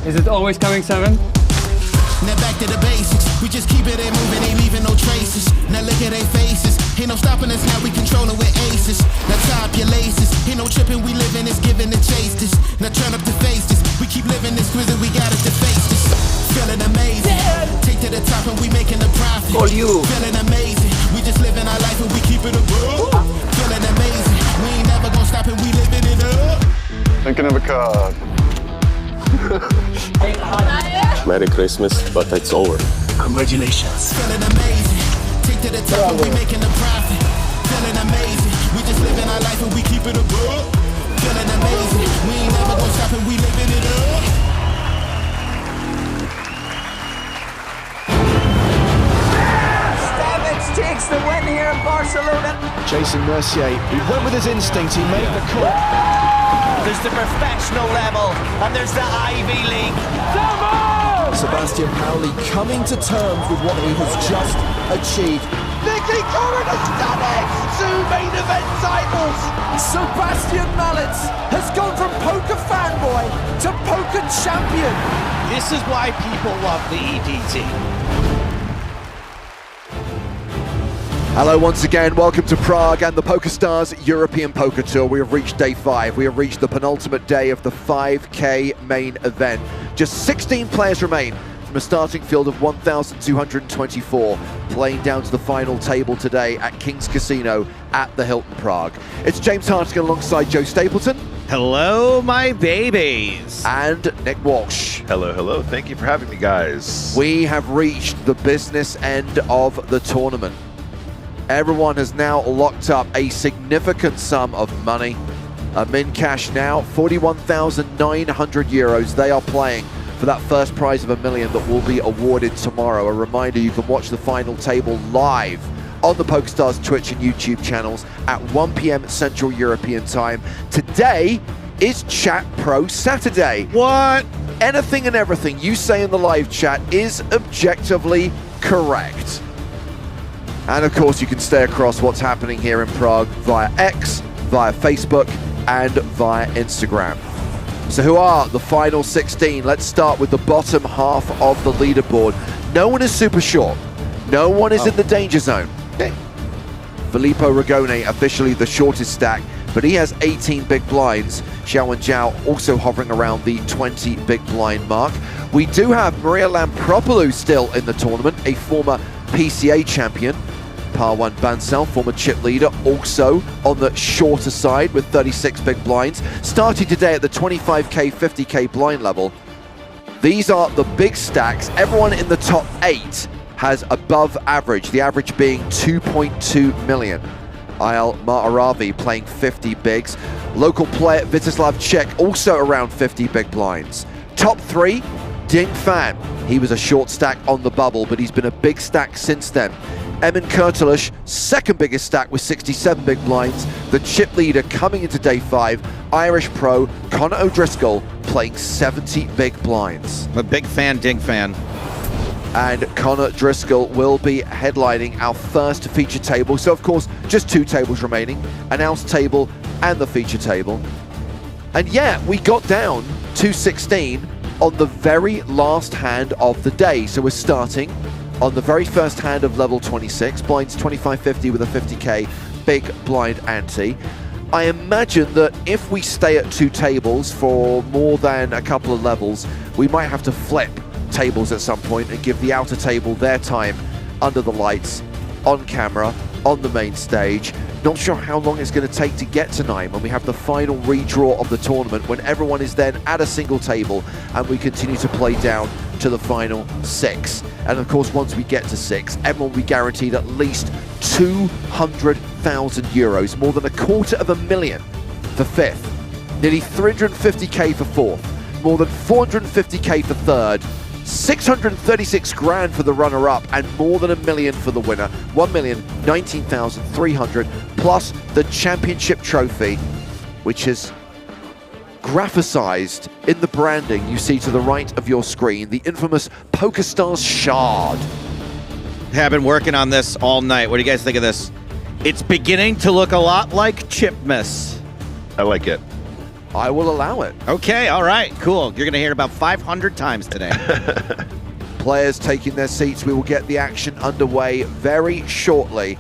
Is it always coming 7? Now back to the basics, we just keep it moving, ain't leaving no traces. Now look at their faces, ain't no stopping us now, we control it with aces. Now tie up your laces, ain't no tripping, we living this, giving the chase this. Now turn up the face this, we keep living this, grizzly, we got it to face this. Feeling amazing, take to the top and we making a profit. All you. Feeling amazing, we just living our life and we keep it above. Feeling amazing, we ain't never gonna stop and we living it up. Thinking of a card. Merry Christmas, but it's over. Congratulations. Feeling amazing, take to the top and we making a profit. Feeling amazing, we just living our life and we keep it above. Feeling amazing, we ain't never gonna stop and we living it up. Stamets takes the win here in Barcelona. Jason Mercier, he went with his instinct, he made the call. There's the professional level, and there's the Ivy League. Sebastian Pauli coming to terms with what he has just achieved. Nicky Corrin has done it! 2 main event titles! Sebastian Mallets has gone from poker fanboy to poker champion. This is why people love the EPT. Hello once again, welcome to Prague and the PokerStars European Poker Tour. We have reached day 5. We have reached the penultimate day of the 5K main event. Just 16 players remain from a starting field of 1,224 playing down to the final table today at King's Casino at the Hilton Prague. It's James Hartigan alongside Joe Stapleton. Hello, my babies. And Nick Walsh. Hello, hello. Thank you for having me, guys. We have reached the business end of the tournament. Everyone has now locked up a significant sum of money. In cash now, 41,900 euros. They are playing for that first prize of $1 million that will be awarded tomorrow. A reminder, you can watch the final table live on the PokerStars Twitch and YouTube channels at 1 p.m. Central European Time. Today is Chat Pro Saturday. What? Anything and everything you say in the live chat is objectively correct. And of course, you can stay across what's happening here in Prague via X, via Facebook, and via Instagram. So who are the final 16? Let's start with the bottom half of the leaderboard. No one is super short. No one is in the danger zone. Okay. Filippo Rigone, officially the shortest stack, but he has 18 big blinds. Xiao and Zhao also hovering around the 20 big blind mark. We do have Maria Lampropoulou still in the tournament, a former PCA champion. Parwan Bansal, former chip leader, also on the shorter side with 36 big blinds. Starting today at the 25k, 50k blind level. These are the big stacks. Everyone in the top 8 has above average, the average being 2.2 million. Ayal Maaravi playing 50 bigs. Local player Vitislav Čech also around 50 big blinds. Top 3, Ding Fan. He was a short stack on the bubble, but he's been a big stack since then. Emin Kurtulush, second biggest stack with 67 big blinds. The chip leader coming into day 5, Irish pro Conor O'Driscoll playing 70 big blinds. I'm a big fan, Ding fan. And Conor Driscoll will be headlining our first feature table. So of course, just 2 tables remaining, announce table and the feature table. And yeah, we got down to 16 on the very last hand of the day. So we're starting on the very first hand of level 26, blinds 25-50 with a 50k big blind ante. I imagine that if we stay at 2 tables for more than a couple of levels, we might have to flip tables at some point and give the outer table their time under the lights, on camera, on the main stage. Not sure how long it's going to take to get to 9 when we have the final redraw of the tournament, when everyone is then at a single table and we continue to play down to the final 6. And of course, once we get to 6, everyone will be guaranteed at least 200,000 euros, more than $250,000 for 5th, nearly 350k for 4th, more than 450k for 3rd, 636 grand for the runner-up, and more than $1 million for the winner. 1,019,300 plus the championship trophy, which is graphicized in the branding you see to the right of your screen, the infamous PokerStars shard. I've been working on this all night. What do you guys think of this? It's beginning to look a lot like Chipmas. I like it. I will allow it. Okay, all right, cool. You're going to hear it about 500 times today. Players taking their seats. We will get the action underway very shortly.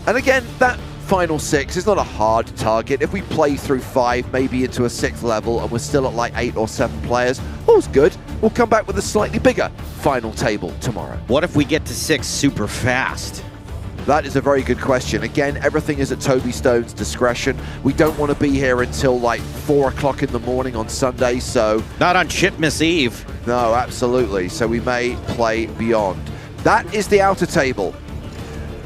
And again, that final 6 is not a hard target. If we play through 5, maybe into a 6th level, and we're still at like 8 or 7 players, all's good. We'll come back with a slightly bigger final table tomorrow. What if we get to 6 super fast? That is a very good question. Again, everything is at Toby Stone's discretion. We don't want to be here until like 4 o'clock in the morning on Sunday, so... Not on Chipmas Eve. No, absolutely. So we may play beyond. That is the outer table.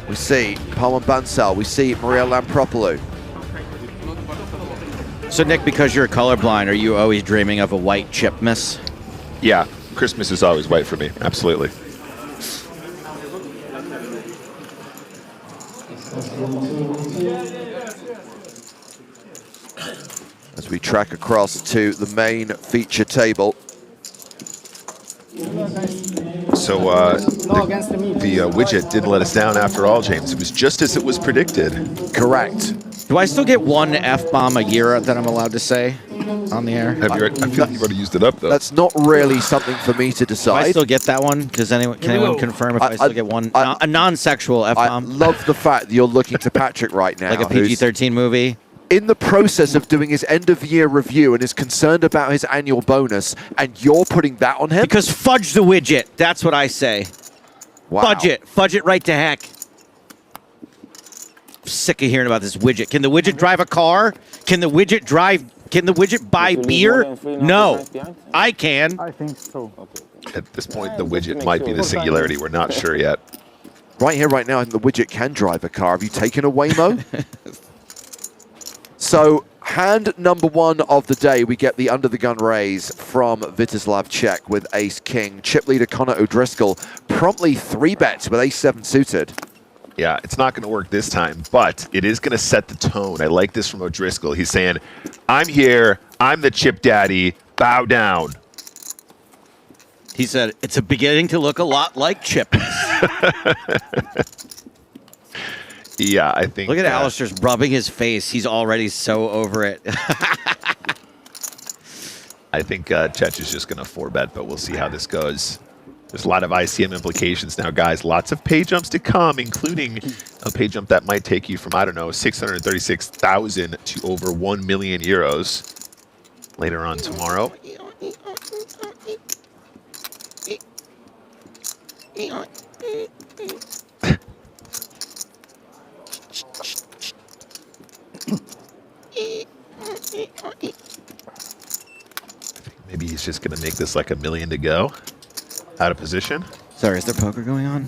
We see Palman Bansal. We see Maria Lampropoulou. So, Nick, because you're colorblind, are you always dreaming of a white Chipmas? Yeah, Christmas is always white for me. Absolutely. As we track across to the main feature table. So the widget didn't let us down after all, James. It was just as it was predicted. Correct. Do I still get 1 F-bomb a year that I'm allowed to say on the air? I feel like you've already used it up, though. That's not really something for me to Do decide. I still get that one? Can anyone confirm if I still get one? A non-sexual I F-bomb? love the fact that you're looking to Patrick right now. Like a PG-13 movie? In the process of doing his end-of-year review and is concerned about his annual bonus, and you're putting that on him? Because fudge the widget. That's what I say. Wow. Fudge it. Fudge it right to heck. I'm sick of hearing about this widget. Can the widget drive a car? Can the widget buy beer? No. I can. I think so. At this point, the widget might be the singularity. We're not sure yet. Right here, right now, the widget can drive a car. Have you taken a Waymo? So, hand number 1 of the day, we get the under-the-gun raise from Vitislav Čech with ace-king. Chip leader Connor O'Driscoll promptly 3-bets with ace-7 suited. Yeah, it's not going to work this time, but it is going to set the tone. I like this from O'Driscoll. He's saying, I'm here, I'm the chip daddy, bow down. He said, it's beginning to look a lot like Chip. Yeah, I think... Look at Alistair's rubbing his face. He's already so over it. I think Čech is just going to 4-bet, but we'll see how this goes. There's a lot of ICM implications now, guys. Lots of pay jumps to come, including a pay jump that might take you from, I don't know, 636,000 to over 1 million euros later on tomorrow. Maybe he's just going to make this like $1 million to go. Out of position. Sorry, is there poker going on?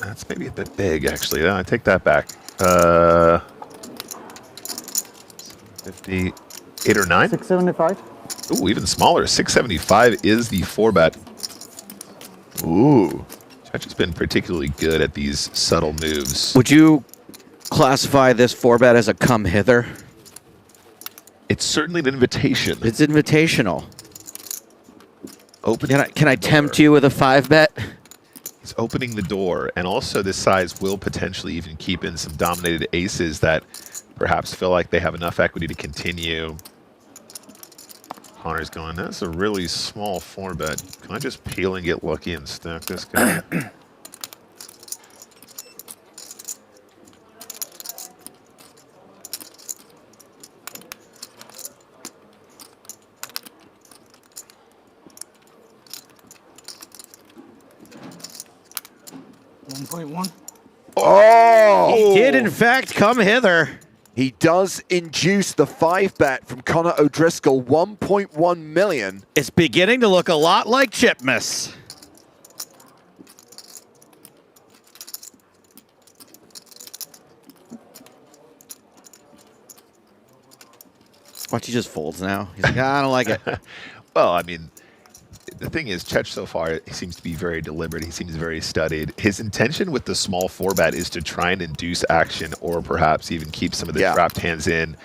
That's maybe a bit big, actually. I take that back. 58 or 9? 675. Ooh, even smaller. 675 is the 4-bet. Ooh. Čech has been particularly good at these subtle moves. Would you classify this 4-bet as a come hither? It's certainly an invitation. It's invitational. Open. Can I tempt you with a 5-bet? He's opening the door, and also this size will potentially even keep in some dominated aces that perhaps feel like they have enough equity to continue. Connor's going, that's a really small 4-bet. Can I just peel and get lucky and stack this guy? Oh! He did, in fact, come hither. He does induce the 5-bet from Connor O'Driscoll, 1.1 million. It's beginning to look a lot like Chipmas. Watch, he just folds now. He's like, I don't like it. Well, I mean, the thing is, Čech so far, he seems to be very deliberate. He seems very studied. His intention with the small 4-bet is to try and induce action or perhaps even keep some of the trapped hands in.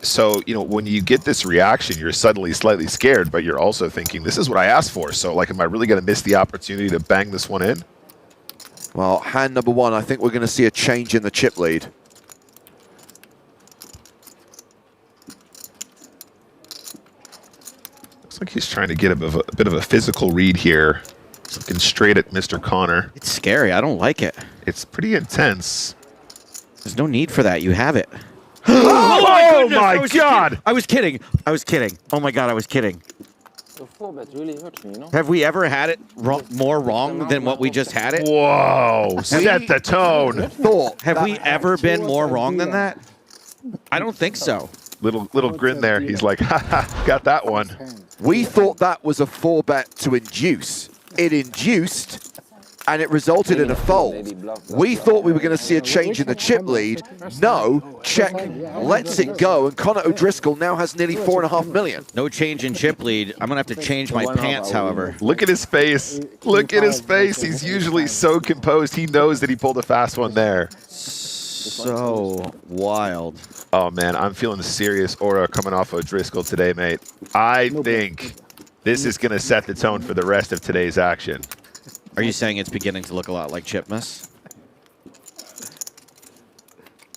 So, you know, when you get this reaction, you're suddenly slightly scared, but you're also thinking, this is what I asked for. So, like, am I really going to miss the opportunity to bang this one in? Well, hand number one, I think we're going to see a change in the chip lead. Looks like he's trying to get a bit of a physical read here. He's looking straight at Mr. Connor. It's scary. I don't like it. It's pretty intense. There's no need for that. You have it. Oh my goodness, God! I was kidding. I was kidding. Oh my God, I was kidding. The 4-bet really hurts me, you know? Have we ever had it more wrong than what we just had it? Whoa! Set the tone. Have we ever been more wrong than that? I don't think so. Little grin there. He's like, ha ha, got that one. We thought that was a 4-bet to induce. It induced, and it resulted in a fold. We thought we were going to see a change in the chip lead. No, check lets it go, and Connor O'Driscoll now has nearly 4.5 million. No change in chip lead. I'm going to have to change my pants, however. Look at his face. Look at his face. He's usually so composed. He knows that he pulled a fast one there. So wild. Oh, man, I'm feeling serious aura coming off of O'Driscoll today, mate. I think this is going to set the tone for the rest of today's action. Are you saying it's beginning to look a lot like Chipmas?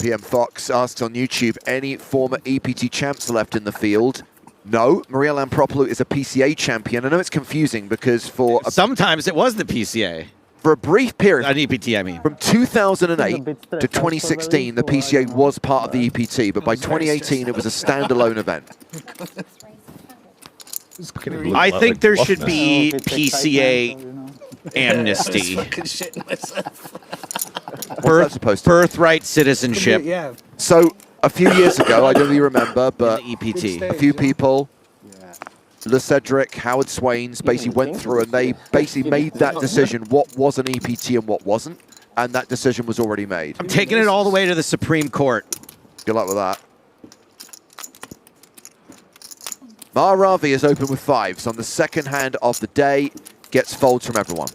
PM Fox asks on YouTube, any former EPT champs left in the field? No, Maria Lampropoulou is a PCA champion. I know it's confusing because sometimes it was the PCA. For a brief period, An EPT, I mean. from 2008 to 2016, the PCA was part of the EPT, but by 2018, it was a standalone event. I think there should be PCA amnesty. Birthright citizenship. Yeah. So a few years ago, I don't really remember, but EPT. a few people, Le Cedric, Howard Swains, basically went through and they basically made that decision, what was an EPT and what wasn't, and that decision was already made. I'm taking it all the way to the Supreme Court. Good luck with that. Ravi is open with 5s on the second hand of the day, gets folds from everyone.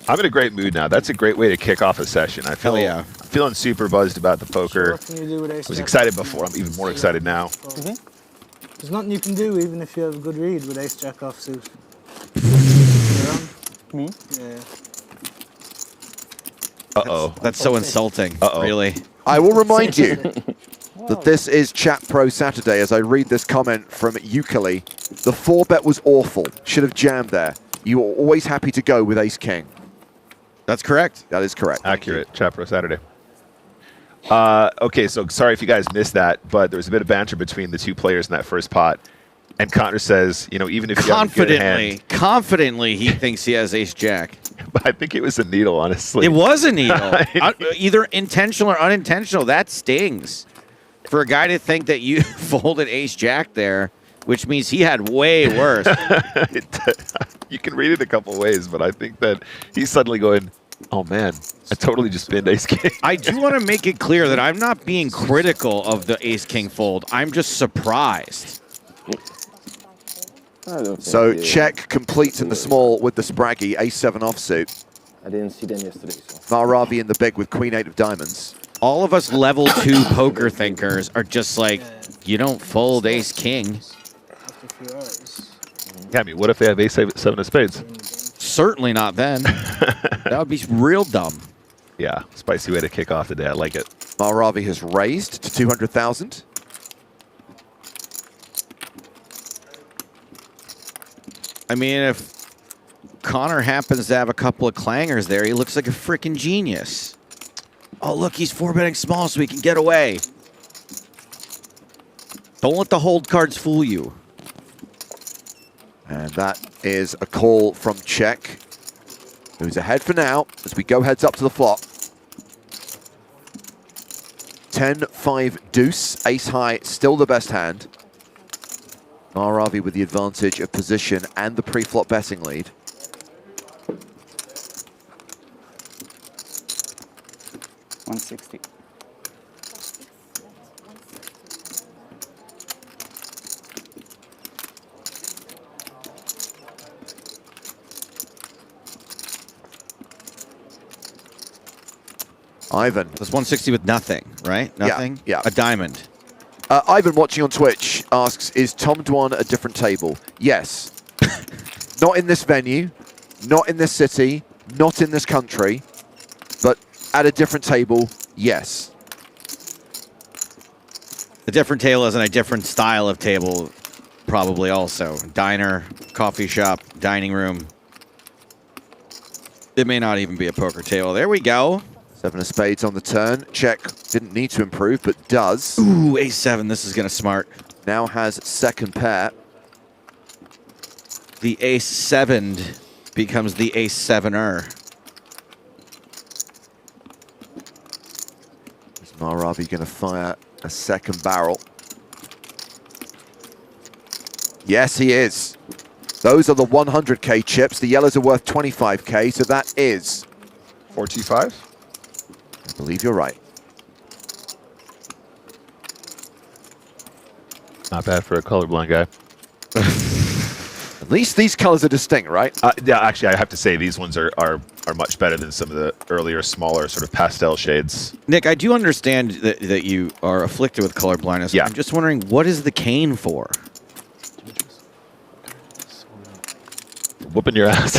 I'm in a great mood now. That's a great way to kick off a session. I feel, Hell yeah. I'm feeling super buzzed about the poker. What can you do with ace I was jack? excited before. I'm even more excited now. There's nothing you can do even if you have a good read with ace jack offsuit. Me? Yeah. Uh-oh. That's so insulting, really. I will remind you that this is Chat Pro Saturday as I read this comment from Ukali. The 4-bet was awful. Should have jammed there. You are always happy to go with ace-king. That's correct. That is correct. Accurate. Chat Pro Saturday. Okay, so sorry if you guys missed that, but there was a bit of banter between the two players in that first pot. And Connor says, you know, even if you have a good hand, confidently, he thinks he has ace jack. but I think it was a needle, honestly. It was a needle. Either intentional or unintentional. That stings. For a guy to think that you folded ace jack there, which means he had way worse. You can read it a couple ways, but I think that he's suddenly going, oh man, I totally just binned ace king. I do want to make it clear that I'm not being critical of the ace king fold. I'm just surprised. So check completes in the small with the Spraggy, ace-7 offsuit. I didn't see them yesterday. So. Mahravi in the big with queen-8 of diamonds. All of us level 2 poker thinkers are just like, you don't fold ace king. Yeah, I mean, what if they have ace-7 of spades? Certainly not then. That would be real dumb. Yeah, spicy way to kick off the day. I like it. Mahravi has raised to 200,000. I mean, if Connor happens to have a couple of clangers there, he looks like a freaking genius. Oh, look, he's 4-betting small so he can get away. Don't let the hold cards fool you. And that is a call from Czech, who's ahead for now as we go heads up to the flop. 10-5 deuce, ace high, still the best hand. Mahravi with the advantage of position and the pre-flop betting lead. $160. Ivan. That's 160 with nothing, right? Nothing? Yeah. A diamond. Ivan watching on Twitch asks, is Tom Dwan a different table? Yes. Not in this venue, not in this city, not in this country. at a different table, yes. A different table is in a different style of table, probably also. Diner, coffee shop, dining room. It may not even be a poker table. There we go. 7 of spades on the turn. Check didn't need to improve, but does. Ooh, ace-7. This is going to smart. Now has second pair. The ace-7 becomes the ace-7er. Is Mahrabi going to fire a second barrel? Yes, he is. Those are the 100K chips. The yellows are worth 25K, so that is 425. I believe you're right. Not bad for a colorblind guy. At least these colors are distinct, right? Yeah, actually, I have to say these ones are much better than some of the earlier, smaller sort of pastel shades. Nick, I do understand that you are afflicted with color blindness. Yeah. I'm just wondering, what is the cane for? Whooping your ass.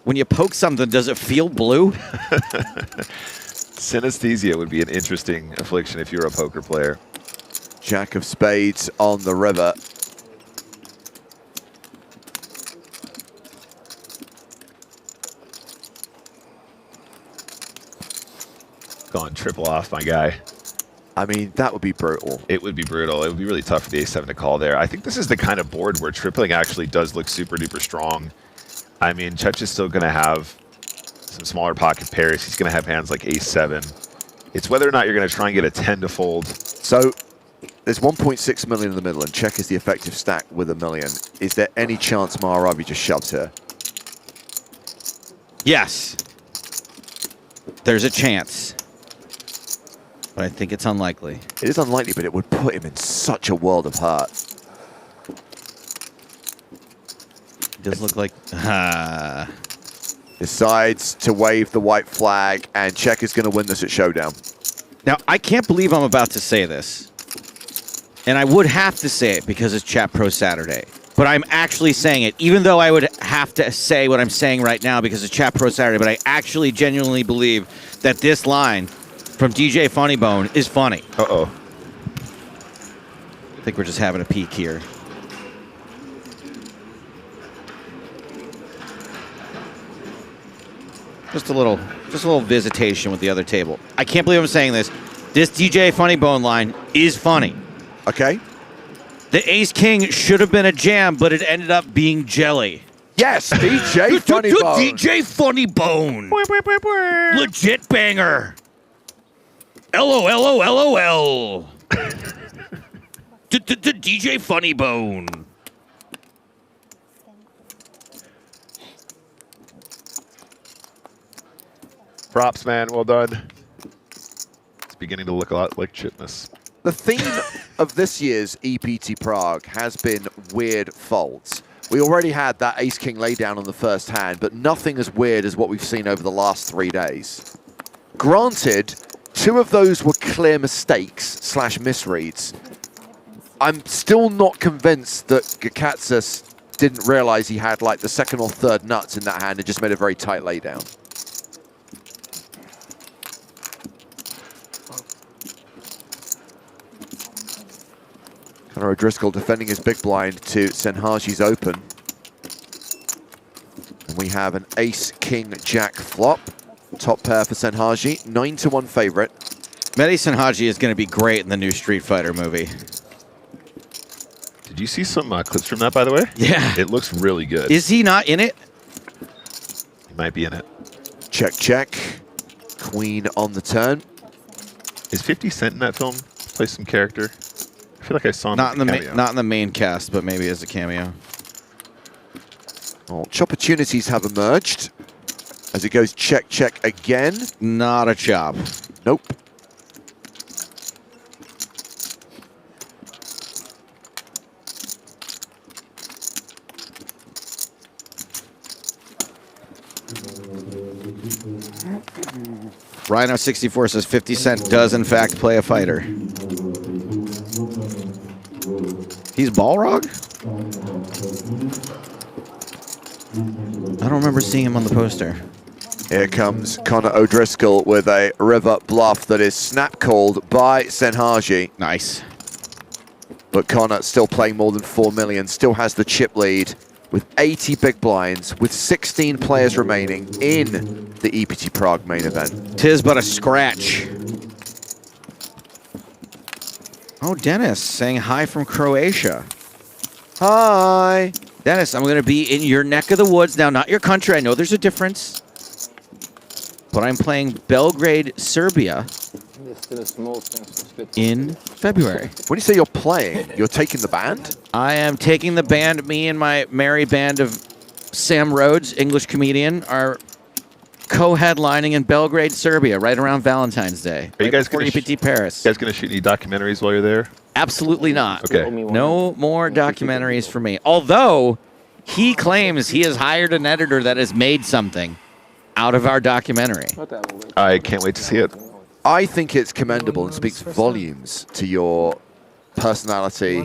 When you poke something, does it feel blue? Synesthesia would be an interesting affliction if you're a poker player. Jack of spades on the river. Gone triple off, my guy. I mean, that would be brutal. It would be brutal. It would be really tough for the ace-7 to call there. I think this is the kind of board where tripling actually does look super duper strong. I mean, Chech is still going to have some smaller pocket pairs. He's going to have hands like ace-7. It's whether or not you're going to try and get a 10 to fold. So there's 1.6 million in the middle, and Czech is the effective stack with $1 million. Is there any chance Mahrabi just shoves here? Yes. There's a chance. But I think it's unlikely. It is unlikely, but it would put him in such a world of hurt. It does look like... Decides to wave the white flag, and Czech is going to win this at Showdown. Now, I can't believe I'm about to say this. And I would have to say it because it's Chat Pro Saturday. But I'm actually saying it, even though I would have to say what I'm saying right now because it's Chat Pro Saturday. But I actually genuinely believe that this line from DJ Funnybone is funny. Uh-oh. I think we're just having a peek here. Just a little visitation with the other table. I can't believe I'm saying this. This DJ Funnybone line is funny. Okay. The ace-king should have been a jam, but it ended up being jelly. Yes, DJ Funnybone. DJ Funnybone. Legit banger. LOL. DJ Funnybone. Props, man. Well done. It's beginning to look a lot like Chitness. The theme of this year's EPT Prague has been weird folds. We already had that ace-king laydown on the first hand, but nothing as weird as what we've seen over the last 3 days. Granted, 2 of those were clear mistakes / misreads. I'm still not convinced that Gakatzis didn't realize he had like the second or third nuts in that hand and just made a very tight laydown. Conor O'Driscoll defending his big blind to Senhaji's open. And we have an ace-king-jack flop. Top pair for Senhaji, 9-1 favorite. Mehdi Senhaji is going to be great in the new Street Fighter movie. Did you see some clips from that, by the way? Yeah. It looks really good. Is he not in it? He might be in it. Check, check. Queen on the turn. Is 50 Cent in that film? Play some character? I feel like I saw him not in the main cast, but maybe as a cameo. Well, opportunities have emerged as it goes check, check again. Not a chop. Nope. Rhino64 says 50 Cent does in fact play a fighter. He's Balrog? I don't remember seeing him on the poster. Here comes Connor O'Driscoll with a river bluff that is snap called by Senhaji. Nice. But Connor still playing more than 4 million, still has the chip lead with 80 big blinds, with 16 players remaining in the EPT Prague main event. Tis but a scratch. Oh, Dennis saying hi from Croatia. Hi. Dennis, I'm going to be in your neck of the woods. Now, not your country. I know there's a difference. But I'm playing Belgrade, Serbia in February. When you say you're playing, you're taking the band? I am taking the band. Me and my merry band of Sam Rhodes, English comedian, are co-headlining in Belgrade, Serbia, right around Valentine's Day. Are you guys going to EPT Paris? You guys going to shoot any documentaries while you're there? Absolutely not. Okay. No more documentaries for me. Although he claims he has hired an editor that has made something out of our documentary. I can't wait to see it. I think it's commendable and speaks volumes to your personality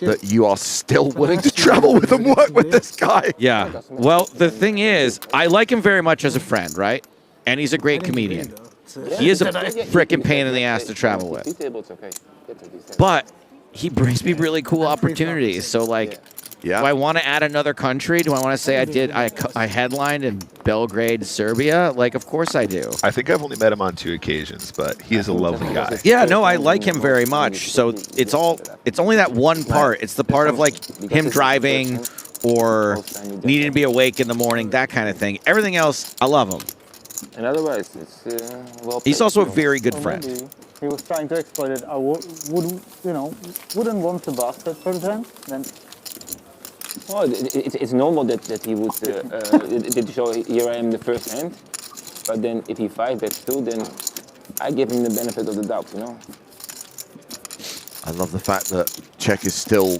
that you are still willing to travel with and work with this guy. Yeah. Well, the thing is, I like him very much as a friend, right? And he's a great comedian. He is a frickin' pain in the ass to travel with. But he brings me really cool opportunities. So, like, do I want to add another country? Do I want to say I headlined in Belgrade, Serbia? Like, of course I do. I think I've only met him on 2 occasions, but he is a lovely guy. Yeah, no, I like him very much. So it's only that one part. It's the part of, like, him driving or needing to be awake in the morning, that kind of thing. Everything else, I love him. And otherwise, it's He's also a very good friend. He was trying to exploit it. I wouldn't want to bust it for them. Then. Well, it's normal that he would did show here I am the first hand, but then if he 5-bets too, then I give him the benefit of the doubt, you know. I love the fact that Czech is still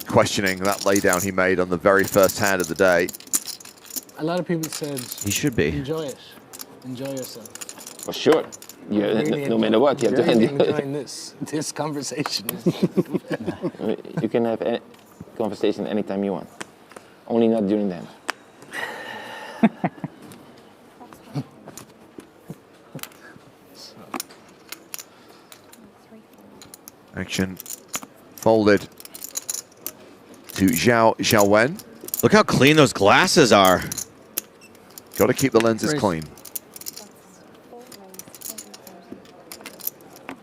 questioning that laydown he made on the very first hand of the day. A lot of people said he should be. Enjoy it. Enjoy yourself. For sure. Yeah, really no matter what, you have to enjoy this conversation. You can have a conversation anytime you want. Only not during the hand. Action folded to Zhao Wen. Look how clean those glasses are. Got to keep the lenses clean.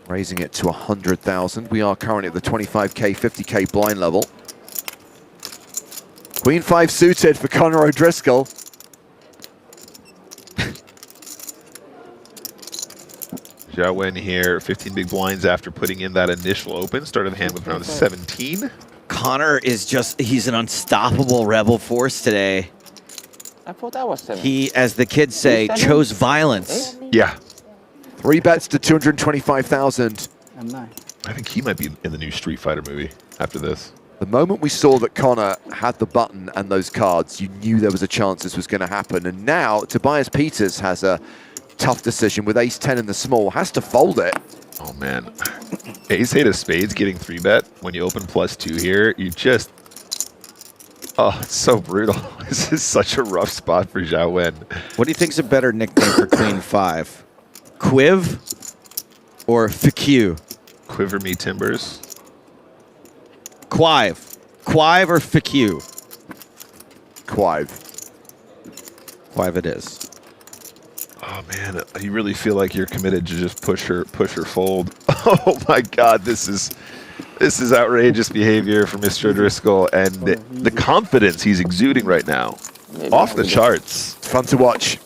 Raising it to 100,000. We are currently at the 25k, 50k blind level. Queen 5 suited for Connor O'Driscoll. Zhao Wen here, 15 big blinds after putting in that initial open. Started the hand with around 17. Connor is he's an unstoppable rebel force today. I thought I was 7. He, as the kids say, chose violence. Yeah. 3 bets to 225,000. I think he might be in the new Street Fighter movie after this. The moment we saw that Connor had the button and those cards, you knew there was a chance this was going to happen. And now Tobias Peters has a tough decision with ace-10 in the small, has to fold it. Oh, man. Ace-8 of spades getting 3-bet when you open +2 here. You just... Oh, it's so brutal. This is such a rough spot for Zhao Wen. What do you think's a better nickname for Queen 5? Quiv or FQ? Quiver me timbers. Quive. Quive or FQ? Quive. Quive it is. Oh man, you really feel like you're committed to just push her fold. Oh my God, this is outrageous behavior from Mr. O'Driscoll, and the confidence he's exuding right now, off the charts. Fun to watch.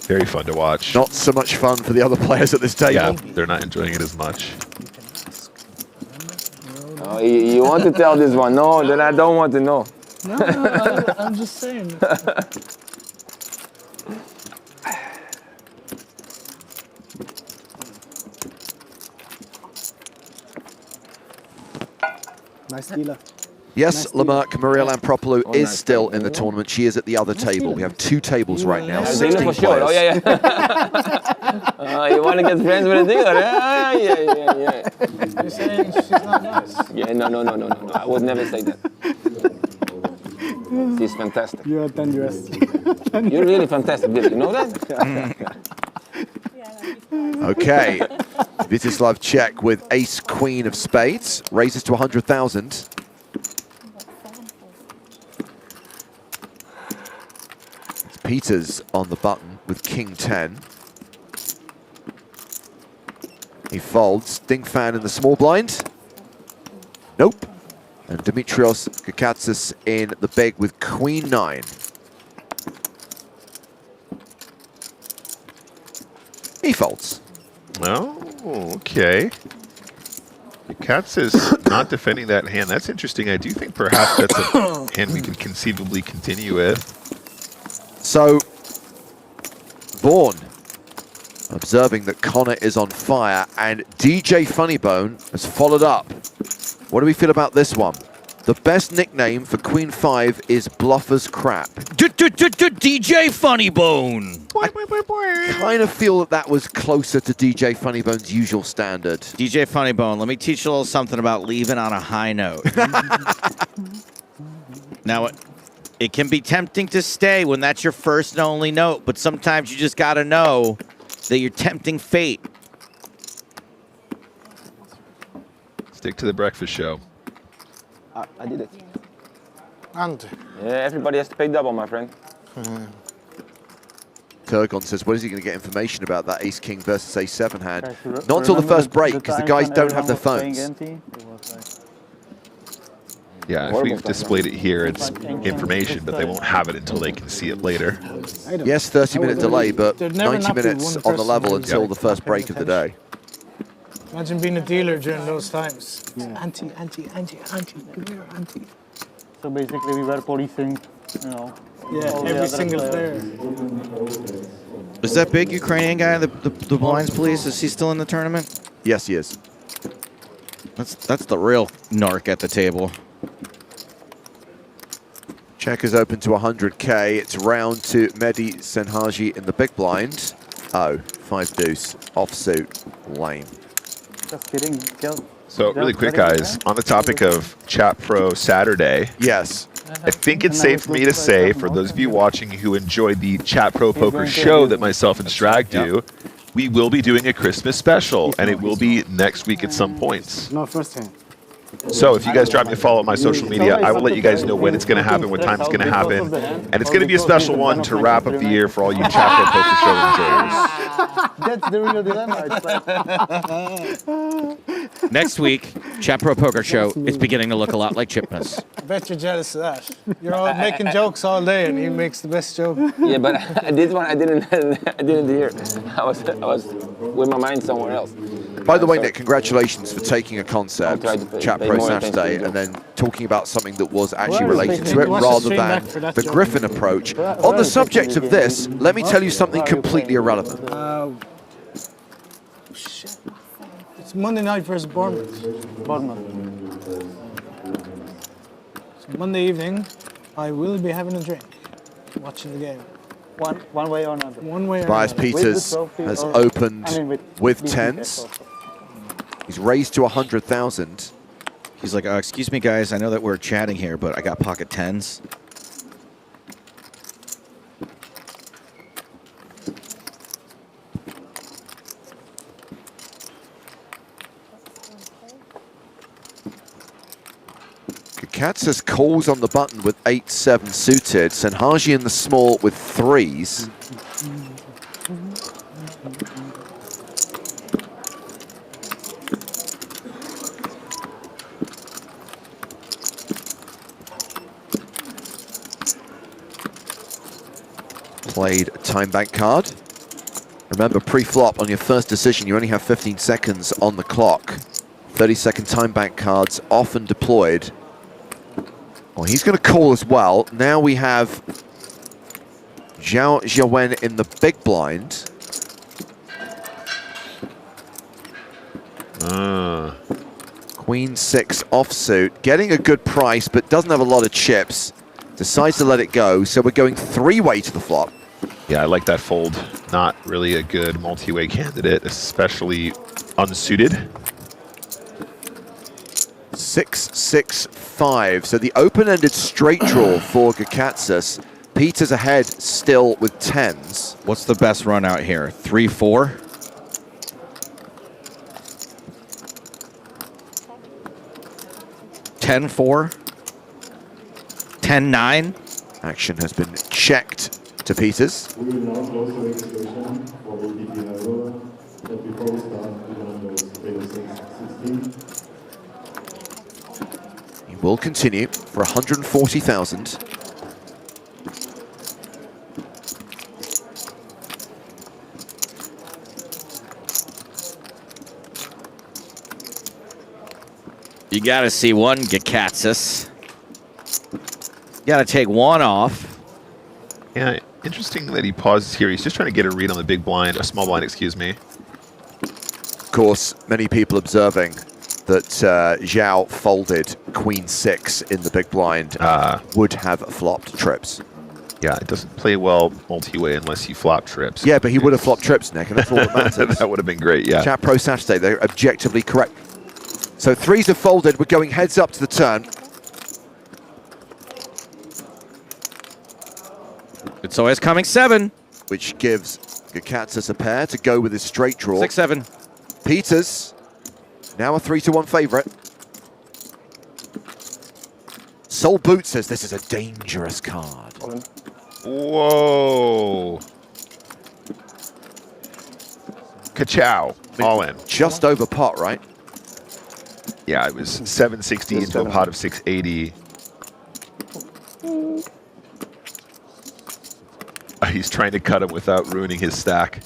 Very fun to watch. Not so much fun for the other players at this table. Yeah, they're not enjoying it as much. Oh, you want to tell this one? No, then I don't want to know. No, I'm just saying. Nice dealer. Yes, Lamarck, Maria Lampropoulou is still in the tournament. She is at the other table. We have 2 tables right now, 16 players. Oh, yeah. You want to get friends with a dealer? Yeah. You're saying she's not nice? Yeah, no. I would never say that. She's fantastic. You're dangerous. You're really fantastic, did you know that? Okay, Vitislav check with ace queen of spades, raises to 100,000. Peters on the button with king 10. He folds, Ding Fan in the small blind. Nope. And Dimitrios Kakatsis in the big with queen 9. He folds. Oh, okay. Katz is not defending that hand. That's interesting. I do think perhaps that's a hand we can conceivably continue with. So, Vaughn observing that Connor is on fire, and DJ Funnybone has followed up. What do we feel about this one? The best nickname for Queen 5 is Bluffer's Crap. DJ Funnybone. I kind of feel that that was closer to DJ Funnybone's usual standard. DJ Funnybone, let me teach you a little something about leaving on a high note. Now, it can be tempting to stay when that's your first and only note, but sometimes you just got to know that you're tempting fate. Stick to the breakfast show. I did it. And Yeah, everybody has to pay double, my friend. Turgon says, when is he going to get information about that ace-king versus ace-7 hand? Guys, Not until the remember first break, because the times guys when don't have their everyone was phones. playing empty? It was like- Yeah, if we've displayed it here, it's information, but they won't have it until they can see it later. Yes, 30-minute delay, but There'd never 90 not be minutes one on the person level who- until the first break of the day. imagine being a dealer during those times. Auntie, auntie, auntie, auntie, come here, auntie. So basically we were policing, you know. Yeah, all the every other single players. player. Is that big Ukrainian guy, the blinds, please? Is he still in the tournament? Yes, he is. That's the real narc at the table. Check is open to 100K. It's round to Mehdi Senhaji in the big blind. Oh, 5 deuce, offsuit, lame. Just kidding. So really quick, guys, on the topic of Chat Pro Saturday, Yes. I think it's safe for me to say, for those of you watching who enjoyed the Chat Pro Poker show that myself and Strag do, we will be doing a Christmas special, and it will be next week at some points. No, first hand. So if you guys drop me a follow on my social media, I will let you guys know when it's going to happen, what time it's going to happen. And it's going to be a special one to wrap up the year for all you Chat Pro Poker show enjoyers. That's the real dilemma. It's like, Next week, Chat Pro Poker Show is beginning to look a lot like Chipmas. I bet you're jealous of that. You're all making jokes all day, and he makes the best joke. Yeah, but I did one I didn't hear. I was with my mind somewhere else. By the way, Nick, congratulations for taking a concept, I'll try to Chat pay Pro more attention Saturday, to and then talking about something that was actually Well, related they to it watch the rather stream than back for that the joke. Griffin approach. On the subject of this, let me tell you something completely irrelevant. Shit. It's Monday night versus Bournemouth. So Monday evening, I will be having a drink, watching the game. one way or another. One way or Bias another. Peters trophy has or- opened I mean, with BTS tens. also. He's raised to 100,000. He's like, excuse me, guys, I know that we're chatting here, but I got pocket tens. Kakatsis calls on the button with 8-7 suited. Senhaji in the small with 3s. Played a time bank card. Remember, pre-flop on your first decision, you only have 15 seconds on the clock. 30-second time bank cards often deployed. Well, he's going to call as well. Now we have Zhao Jiawen in the big blind. Queen 6 offsuit, getting a good price, but doesn't have a lot of chips. Decides to let it go, so we're going 3-way to the flop. Yeah, I like that fold. Not really a good multi-way candidate, especially unsuited. 6-6-5. So the open-ended straight draw for Gakatsis. Peters ahead still with 10s. What's the best run out here? 3-4? 10-4? 10-9? Action has been checked to Peters. We will now close the registration for the EPT level, but before we start, we want those table 16. He will continue for 140,000. You gotta see one Gakatsis. You gotta take one off. Yeah, interesting that he pauses here. He's just trying to get a read on the big blind, a small blind, excuse me. Of course, many people observing that Zhao folded Queen 6 in the big blind would have flopped trips. Yeah, it doesn't play well multi-way unless you flop trips. Yeah, but he would have flopped trips, Nick, and that's all that matters. That would have been great, yeah. Chat Pro Saturday, they're objectively correct. So threes are folded. We're going heads up to the turn. It's always coming 7. Which gives Gakatsis a pair to go with his straight draw. 6-7. Peters, now a 3-1 favorite. Soul Boot says this is a dangerous card. Whoa. Ka-chow. All in. Just over pot, right? Yeah, it was 760 into a pot of 680. He's trying to cut him without ruining his stack.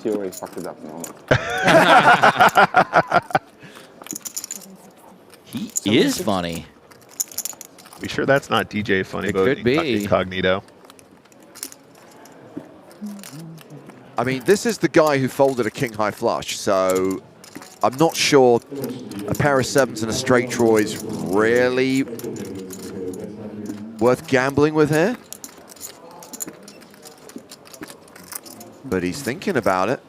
He already fucked it up now. He is funny. Be sure that's not DJ Funny It Boat could be. Incognito. I mean, this is the guy who folded a king high flush, so I'm not sure a pair of 7s and a straight draw is really worth gambling with here. But he's thinking about it.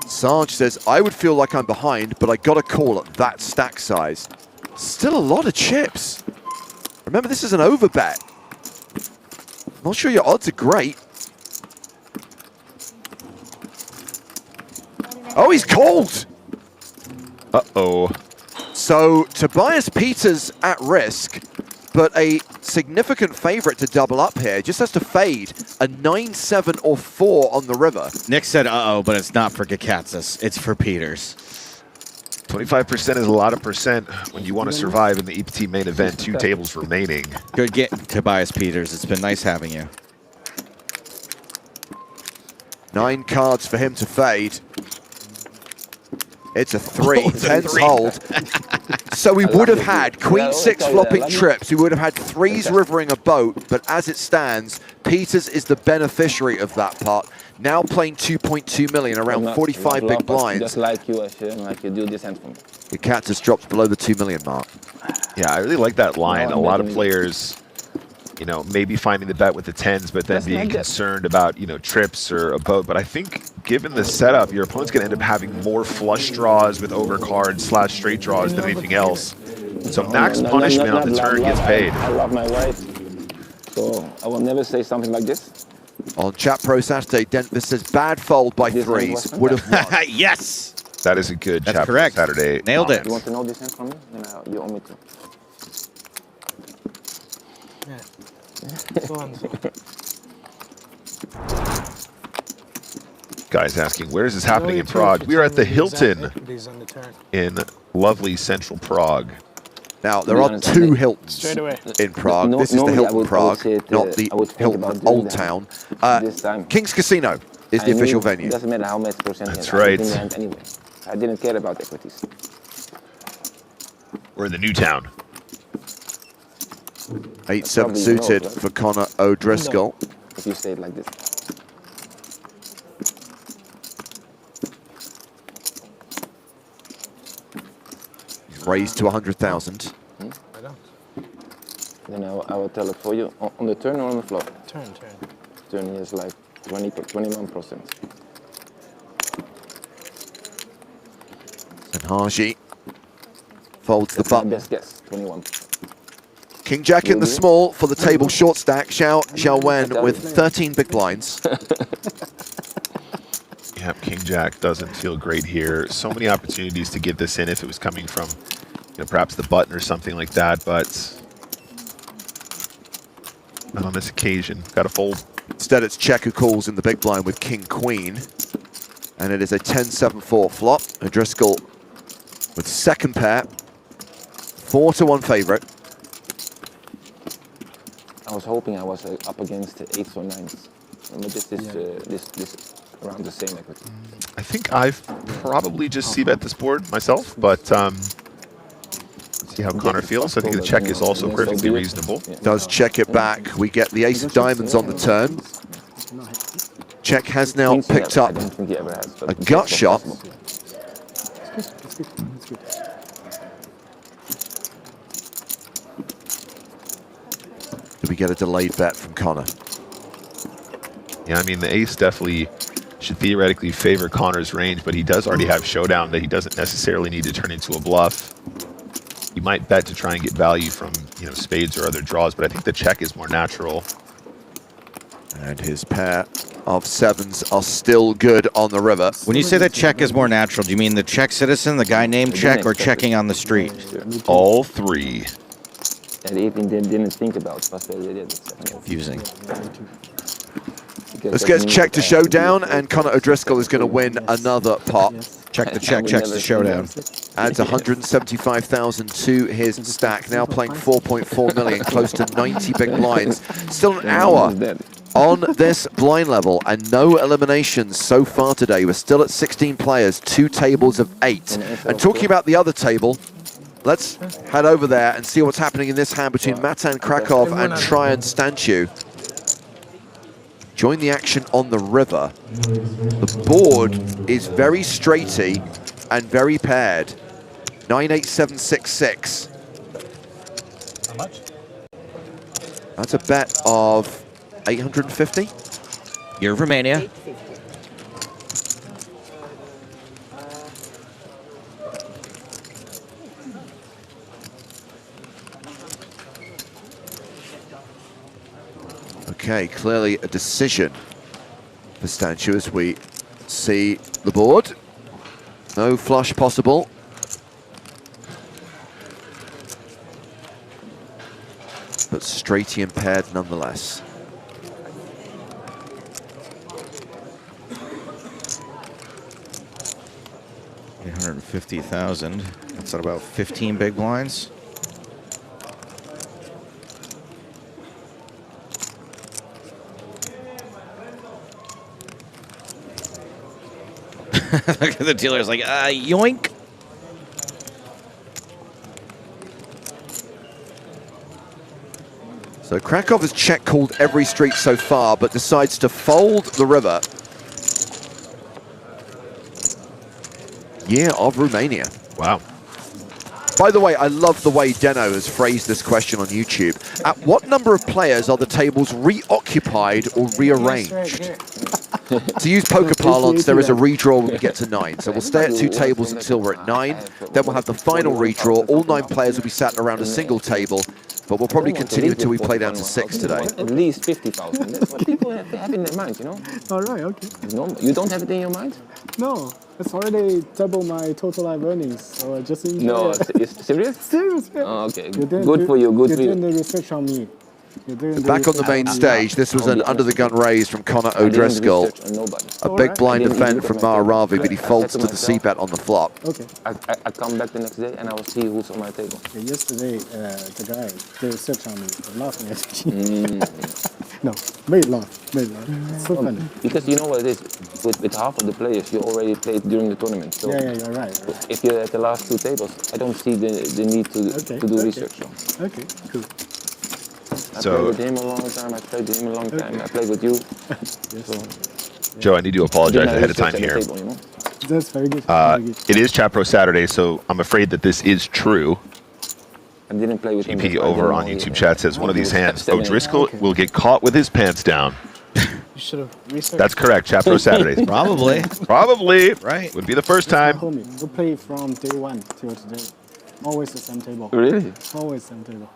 Sarge says, I would feel like I'm behind, but I got a call at that stack size. Still a lot of chips. Remember, this is an overbet. Not sure your odds are great. Oh, he's called! Uh-oh. So Tobias Peters at risk, but a significant favorite to double up here. Just has to fade a 9-7 or 4 on the river. Nick said, uh-oh, but it's not for Gakatsis. It's for Peters. 25% is a lot of percent when you want to survive in the EPT main event. 2 tables remaining. Good get, Tobias Peters. It's been nice having you. 9 cards for him to fade. It's a 3. 10s hold. So we would have had Queen 6 flopping trips. We would have had 3s rivering a boat. But as it stands, Peters is the beneficiary of that part. Now playing 2.2 million, around 45 big blinds. Just like you, like you do this hand for me. The cat just drops below the 2 million mark. Yeah, I really like that line. A lot of players, you know, maybe finding the bet with the 10s, but then being concerned about, you know, trips or a boat. But I think given the setup, your opponent's going to end up having more flush draws with overcards / straight draws than anything else. So max punishment on the turn gets paid. I love my wife, so I will never say something like this. On Chat Pro Saturday, this says bad fold by 3s. Would have won. Yes! That is a good That's Chat Pro correct. Saturday. Nailed it. You want to know this hand from me? Then you owe me to. Yeah. Go on. Guys asking, where is this happening in Prague? We are at the Hilton in lovely central Prague. Now, there are 2 Hiltons Straight away. in Prague. This is the Hilton Prague, not the Hilton Old Town. King's Casino is the official venue. It doesn't matter how much percent. That's right. In the end anyway. I didn't care about equities. We're in the new town. 8-7 suited for Connor O'Driscoll. If you say it like this. Raised to 100,000. Then I will tell it for you. On the turn or on the flop? Turn. turn, he has like 21%. And Haji folds That's the my button. best guess, 21. King Jack in the small for the table short stack. Xiao Wen with 13 big blinds. Yep, King Jack doesn't feel great here. So many opportunities to get this in if it was coming from, perhaps the button or something like that, but not on this occasion. Got to fold. Instead, it's check who calls in the big blind with King Queen, and it is a 10-7-4 flop. O'Driscoll with second pair, 4-1 favorite. I was hoping I was up against the 8s or 9s. But this around the same equity. I think I've probably just c-bet this board myself, but see how Connor feels. I think the check is also perfectly reasonable. Does check it back. We get the ace of diamonds on the turn. Check has now picked up a gut shot. Do we get a delayed bet from Connor? Yeah, I mean, the ace definitely should theoretically favor Connor's range, but he does already have showdown that he doesn't necessarily need to turn into a bluff. You might bet to try and get value from, spades or other draws, but I think the check is more natural. And his pair of sevens are still good on the river. When you say that check is more natural, do you mean the check citizen, the guy named Check, or checking on the street? All three. And even didn't think about, but they did. Confusing. Let's get check to showdown, and Connor O'Driscoll is going to win another pot. Check the check, checks the showdown. Adds 175,000 to his stack. Now playing 4.4 million, close to 90 big blinds. Still an hour on this blind level, and no eliminations so far today. We're still at 16 players, 2 tables of 8. And talking about the other table, let's head over there and see what's happening in this hand between Matan Krakow and Tryon Stanchu. Join the action on the river. The board is very straighty and very paired. 98766. How much? That's a bet of 850. You're Romania. Okay, clearly a decision for Stanchu as we see the board. No flush possible. But straighty and paired nonetheless. $850,000. That's at about 15 big blinds. Look at the dealer's like, yoink. So Krakow has check called every street so far, but decides to fold the river. Year of Romania. Wow. By the way, I love the way Deno has phrased this question on YouTube. At what number of players are the tables reoccupied or rearranged? To use poker parlance, there is a redraw when we get to 9. So we'll stay at 2 tables until we're at 9. Then we'll have the final redraw. All 9 players will be sat around a single table. But we'll probably continue until we play down to 6 today. At least 50,000. That's what people have in their mind, All right, okay. It's normal. You don't have it in your mind? No, it's already double my total live earnings, so I just enjoy No, it. it's serious? Serious, yeah. Oh, okay. Good for you, good you're for you. doing the research on me. Back on the main stage, this was an under-the-gun raise from Connor O'Driscoll. A big blind defend from Maharavi, but he folds to the c-bet on the flop. Okay. I come back the next day and I will see who's on my table. Yeah, yesterday, the guy did research on me, laughing at me. No, made laugh. It's so funny. Because you know what it is, with half of the players you already played during the tournament. So Yeah, you're right. if you're at the last 2 tables, I don't see the need to do research. So. Okay, cool. I played with him a long time, I played with him a long time, I played with you. So, Joe, I need to apologize ahead of time here. That's very good. It is Chat Pro Saturday, so I'm afraid that this is true. I didn't play with him. GP over on YouTube chat says one of these hands, O'Driscoll will get caught with his pants down. You should have researched. That's correct. Chat Pro Saturdays. Probably. Probably. Right. Would be the first time. Homie, we play from day one till today. Always the same table. Really? Always same table.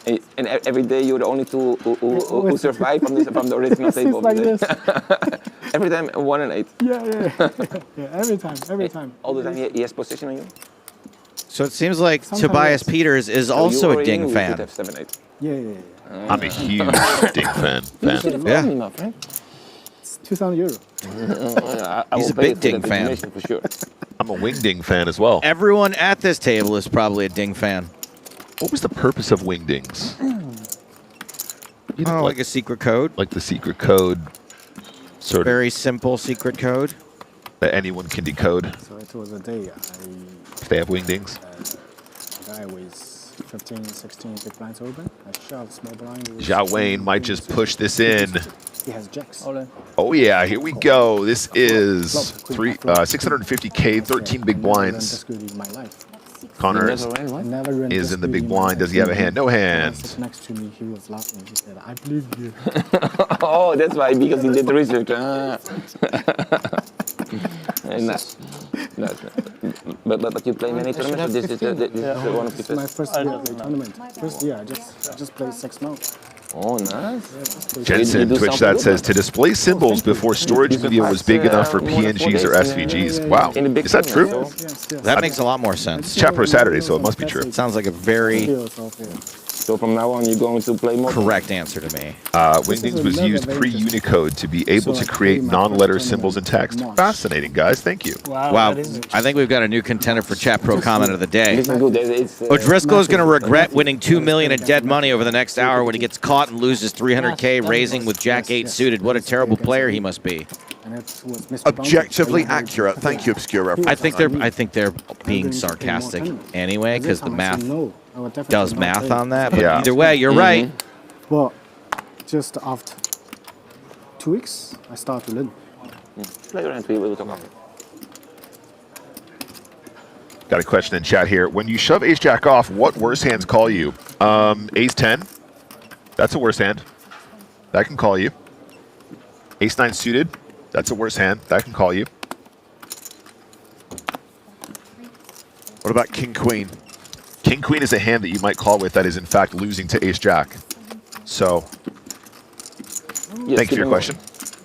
And every day you're the only two who survive from the original It's table. like this. Every time 1 and 8. Yeah, every time. All the time he has position on you. So it seems like Sometimes Tobias yes. Peters is So also you a or Ding you could fan. have 7, 8. Yeah. I'm a huge Ding fan. Yeah. Me, my friend. It's €2,000. I He's will a pay big for Ding that fan. information for sure. I'm a Wingding fan as well. Everyone at this table is probably a Ding fan. What was the purpose of Wingdings? You know, Like a secret code. like the secret code, sort of Very simple secret code. that anyone can decode So it was a day if they have Wingdings. a guy with 15, 16 big blinds open. I shoved small blind. with Zhao Wayne might just push this in. He has jacks. Oh yeah, here we go. This is 650K, 13 big blinds. That's good in my life. Connor You never ran I one? never ran is this in the good big my blind. life. Does he have a hand? No When he hand. sat next to me, he was laughing. He said, I believe you. Oh, that's why, because he did the research. Nice. But you play many tournaments? This is one of the It's my first. first year play tournament. First year, I just played 6 months. Oh, nice. Jensen, do Twitch something that good, says man. to display symbols before storage media was big enough for PNGs or SVGs. Wow, In the big is that true? tournament, Yes. That makes a lot more sense. Chat Pro Saturday, so it must be true. Sounds like a very So from now on, you're going to play more? correct answer to me. Wingdings was used pre-Unicode to be able to create non-letter symbols in text. Fascinating, guys. Thank you. Wow. That is I think we've got a new contender for Chat Pro comment of the day. This is good. It's, O'Driscoll is going to regret winning $2 million in dead money over the next hour when he gets caught and loses $300K raising with Jack 8 suited. What a terrible player he must be. And it was Mr. Objectively Bounty. accurate. Thank you, Obscure Reference. I think they're being sarcastic anyway because the math No, I would definitely does not math play. on that. But Yeah. either way, you're right. But just after 2 weeks, I started to learn. play around, we will talk about it. Got a question in chat here. When you shove Ace Jack off, what worse hands call you? Ace 10. That's a worse hand. That can call you. Ace 9 suited. That's a worse hand. That can call you. What about King Queen? King Queen is a hand that you might call with that is in fact losing to Ace Jack. So, Yes, thank you for keep your in question.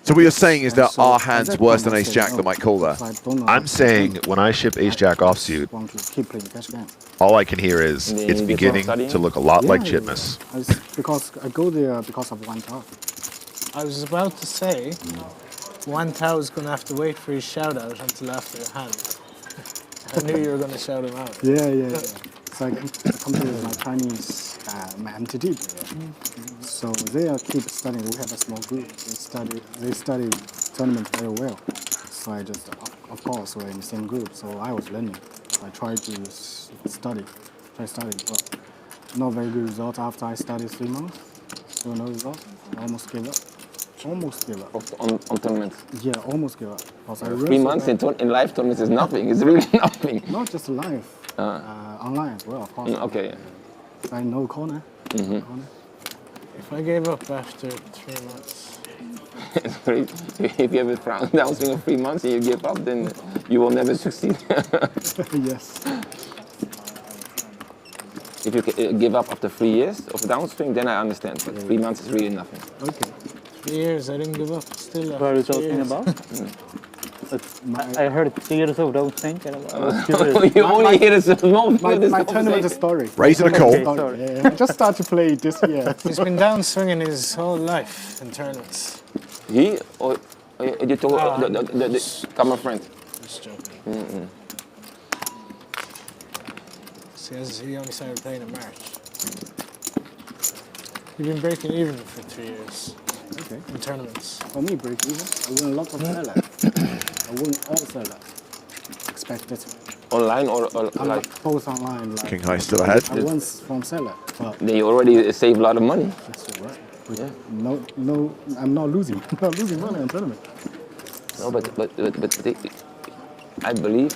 So what you're saying is that So our at hand's that worse point, than I Ace said, Jack no. that might call there. So I don't know I'm how to saying play. when I ship Ace Jack I offsuit, just want to keep playing cash game. all I can hear is And then it's you get beginning studying? to look a lot like Yeah, Chitmas. Because I go there because of one tower. I was about to say, One Tao is going to have to wait for his shout out until after your hand. I knew you were going to shout him out. Yeah. So I compete with my Chinese my entity. So they keep studying. We have a small group. They study tournament very well. So I just, of course, we're in the same group. So I was learning. I tried to study, but not very good result after I studied 3 months. So no result. I almost gave up. On tournaments. Yeah, almost gave up. Because I 3 months in live tournaments is nothing. It's really nothing. Not just live, online as well, of course. Okay. I know corner. Corner. If I gave up after 3 months, If you have a downswing of 3 months and you give up, then you will never succeed. Yes. If you give up after 3 years of downswing, then I understand. But 3 months is really nothing. Okay. 3 years, I didn't give up. Still What are you talking about? I heard 3 years of downswing. You only hear a small My bit of this tournament story. Raising a call. Story. Yeah. I just started to play this year. He's been down swinging his whole life in tournaments. He or you talk the camera friend? Just joking. He only started playing in March. You've been breaking even for 3 years Okay. in tournaments. For me, break even. I win a lot of seller. I win all seller. Expect it. Online or I'm live? both online. Like, King High still ahead. I won from seller, but Then you already save a lot of money. that's all right. No, I'm not losing. I'm not losing money in tournament. No, but I believe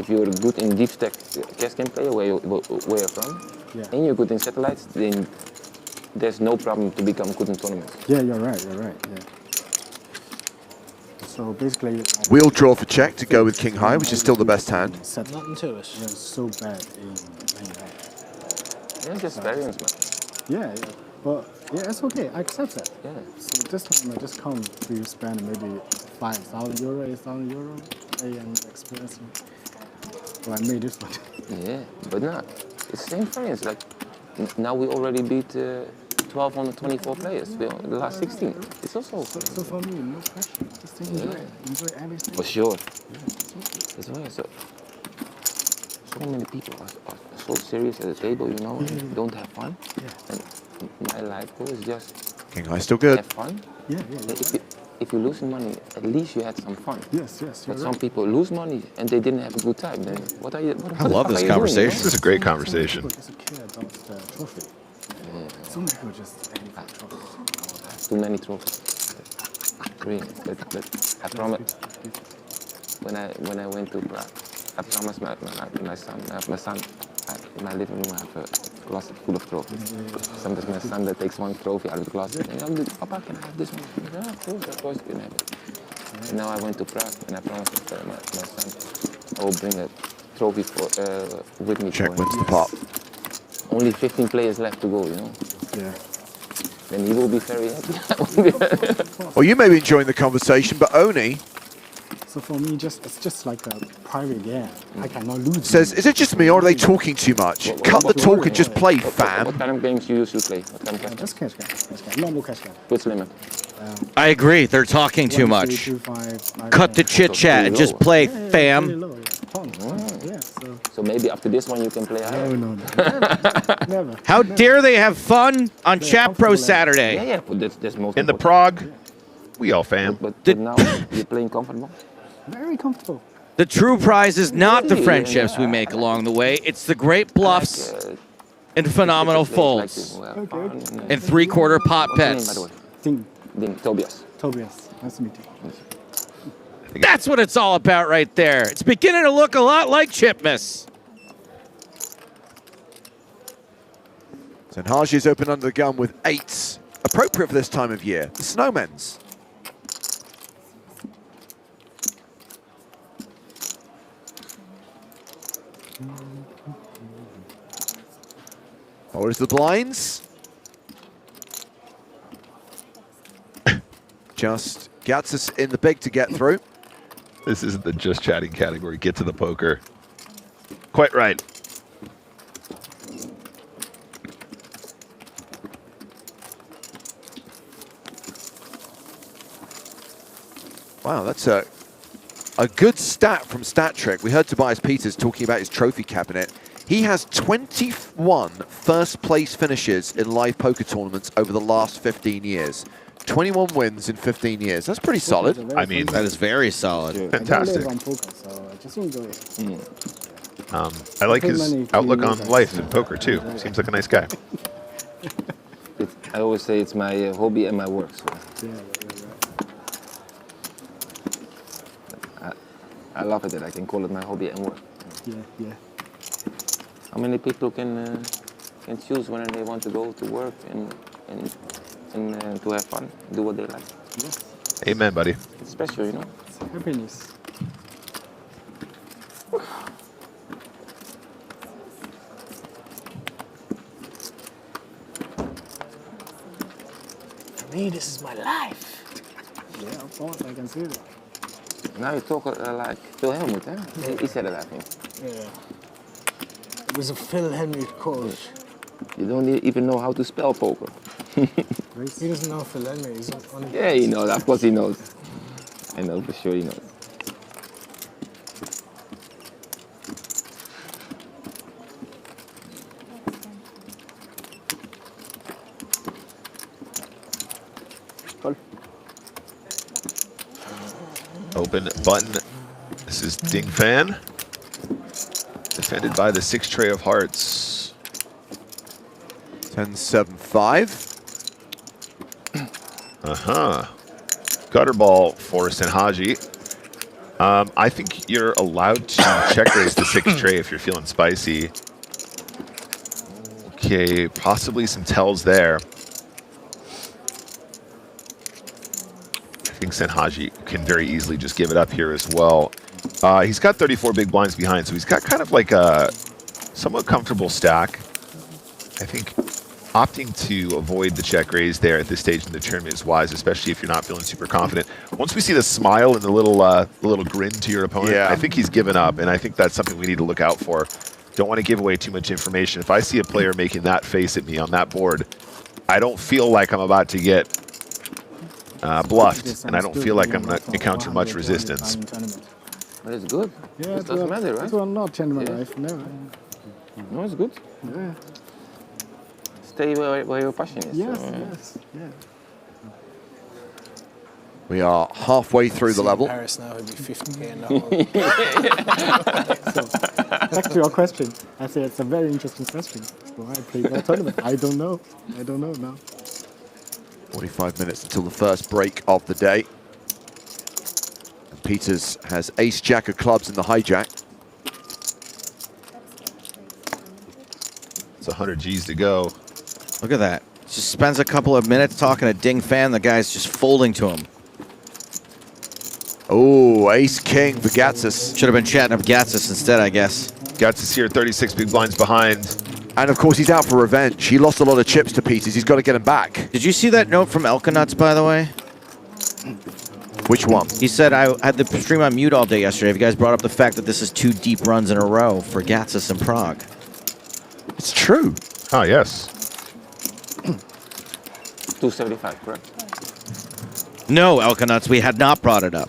if you're good in deep stack cash game player where you're from, Yeah. and you're good in satellites, then there's no problem to become good in tournaments. Yeah, you're right. Yeah. So basically, We'll draw for check to go with King High, which is still the best hand. Nothing to it. Yeah, so bad in that. Yeah, just variance, man. Yeah, but yeah, it's okay. I accept that. Yeah. So this time I just come to spend maybe 5,000 euro, 8,000 euro, and experiencing. So I made this one. Yeah, but no, it's the same variance. Like now we already beat 12 on the 24 players. The last 16. It's also. So for me, no pressure. Just enjoy everything. For sure. That's why. So many people are so serious at the table, you know, and don't have fun. Yeah. And my life goal is just King High still good. have fun. Yeah. If you lose money, at least you had some fun. Yes. But some people lose money and they didn't have a good time. Then what are you? I love this conversation. This is a great conversation. People just care about the trophy. Some people just aim for trophies. Too many trophies. Really. But I promise. When I went to Prague, I promised my son, in my living room I have a closet full of trophies. Sometimes my son that takes one trophy out of the closet and I'm like, Papa, can I have this one? Yeah, of course you can have it. And now I went to Prague and I promised my son I will bring a trophy with me. Check wins the pot. Only 15 players left to go, you know. Yeah. Then he will be very happy. Well, you may be enjoying the conversation, but Oni So for me, it's just like a private game. I cannot lose. says, is it just me or are they talking too much? Cut the talk and just play, fam. What kind of games you usually play? What kind of games? Just cash game. Normal cash game. What's limit? I agree. They're talking too 1, 2, much. 2, 5, 9, Cut the 10. chit chat and just play, Really fam. low, yeah. Fun. Yeah, So maybe after this one you can play higher. No. Never. How dare they have fun on Chat Pro Saturday? Yeah, but that's most In the important. Prague, we all fam. But now you're playing comfortable. Very comfortable. The true prize is not the Really? friendships we make along the way. It's the great bluffs and phenomenal folds and three-quarter pot What's your name, by bets. the way? Ding. Tobias. Tobias. Nice to meet you. That's what it's all about right there. It's beginning to look a lot like Chipmas. Senhaji's open under the gun with 8s. Appropriate for this time of year. The Snowmen's. Lowers the blinds. Just gets us in the big to get through. This isn't the just chatting category. Get to the poker. Quite right. Wow, that's a good stat from Stat Trick. We heard Tobias Peters talking about his trophy cabinet. He has 21 first place finishes in live poker tournaments over the last 15 years. 21 wins in 15 years. That's pretty solid. I mean, That is very solid. fantastic. I don't live on poker, so I just enjoy it. I like his outlook on life and poker too. Seems like a nice guy. I always say it's my hobby and my work. So. I love it that I can call it my hobby and work. Yeah. How many people can choose when they want to go to work and to have fun, do what they like? Yes. Amen, buddy. It's special, you know. It's happiness. For me, this is my life. Yeah, of course, I can see that. Now you talk like Phil Helmut, huh? He said it, I think. Yeah. It was a Phil Henry quote. You don't even know how to spell poker. He doesn't know Phil Henry. He's on Yeah, he knows. Of course he knows. I know for sure he knows. Open button. This is Ding Fan. Defended by the 6 tray of hearts. 10-7-5. Gutter ball for Senhaji. I think you're allowed to check raise the 6 tray if you're feeling spicy. Okay, possibly some tells there. I think Senhaji can very easily just give it up here as well. He's got 34 big blinds behind, so he's got kind of like a somewhat comfortable stack. I think opting to avoid the check raise there at this stage in the tournament is wise, especially if you're not feeling super confident. Once we see the smile and the little grin to your opponent, I think he's given up, and I think that's something we need to look out for. Don't want to give away too much information. If I see a player making that face at me on that board, I don't feel like I'm about to get bluffed, and I don't feel like I'm going to encounter much resistance. But it's good. Yeah, it doesn't matter, right? It will not change my life, no. No, it's good. Yeah. Stay where your passion is. Yes, so, yes, yeah. We are halfway through the level. In Paris now, it'd be 50k in the hole. So, back to your question. I say it's a very interesting question. Why I play that tournament? I don't know. I don't know now. 45 minutes until the first break of the day. And Peters has ace-jack of clubs in the hijack. It's 100 G's to go. Look at that. Just spends a couple of minutes talking to Ding Fan. The guy's just folding to him. Oh, ace-king for Gatsis. Should have been chatting up Gatsis instead, I guess. Gatsis here, 36 big blinds behind. And of course, he's out for revenge. He lost a lot of chips to Peters. He's got to get him back. Did you see that note from Elkanuts, by the way? Which one? He said, I had the stream on mute all day yesterday. Have you guys brought up the fact that this is 2 deep runs in a row for Gatsis in Prague? It's true. Oh, yes. 275, correct? No, Elkanuts, we had not brought it up.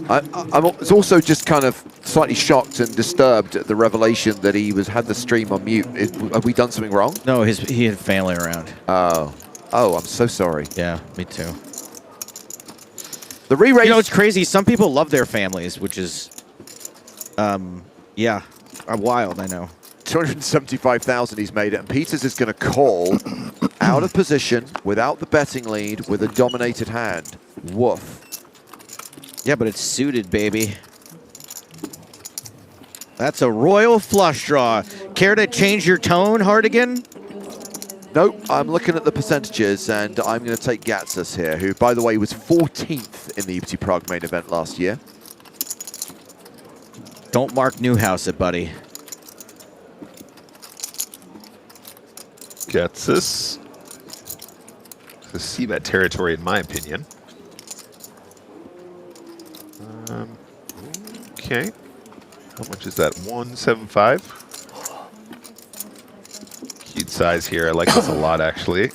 I'm also just kind of slightly shocked and disturbed at the revelation that he had the stream on mute. Have we done something wrong? No, he had family around. Oh, I'm so sorry. Yeah, me too. The re-raise. You know, it's crazy. Some people love their families, which is, yeah, wild, I know. 275,000 he's made it, and Peters is going to call out of position without the betting lead with a dominated hand. Woof. Yeah, but it's suited, baby. That's a royal flush draw. Care to change your tone, Hardigan? Nope, I'm looking at the percentages, and I'm going to take Gatsis here, who, by the way, was 14th in the EPT Prague main event last year. Don't Mark Newhouse it, buddy. Gatsis. The C-bet territory, in my opinion. Okay. How much is that? 175. Cute size here. I like this a lot, actually.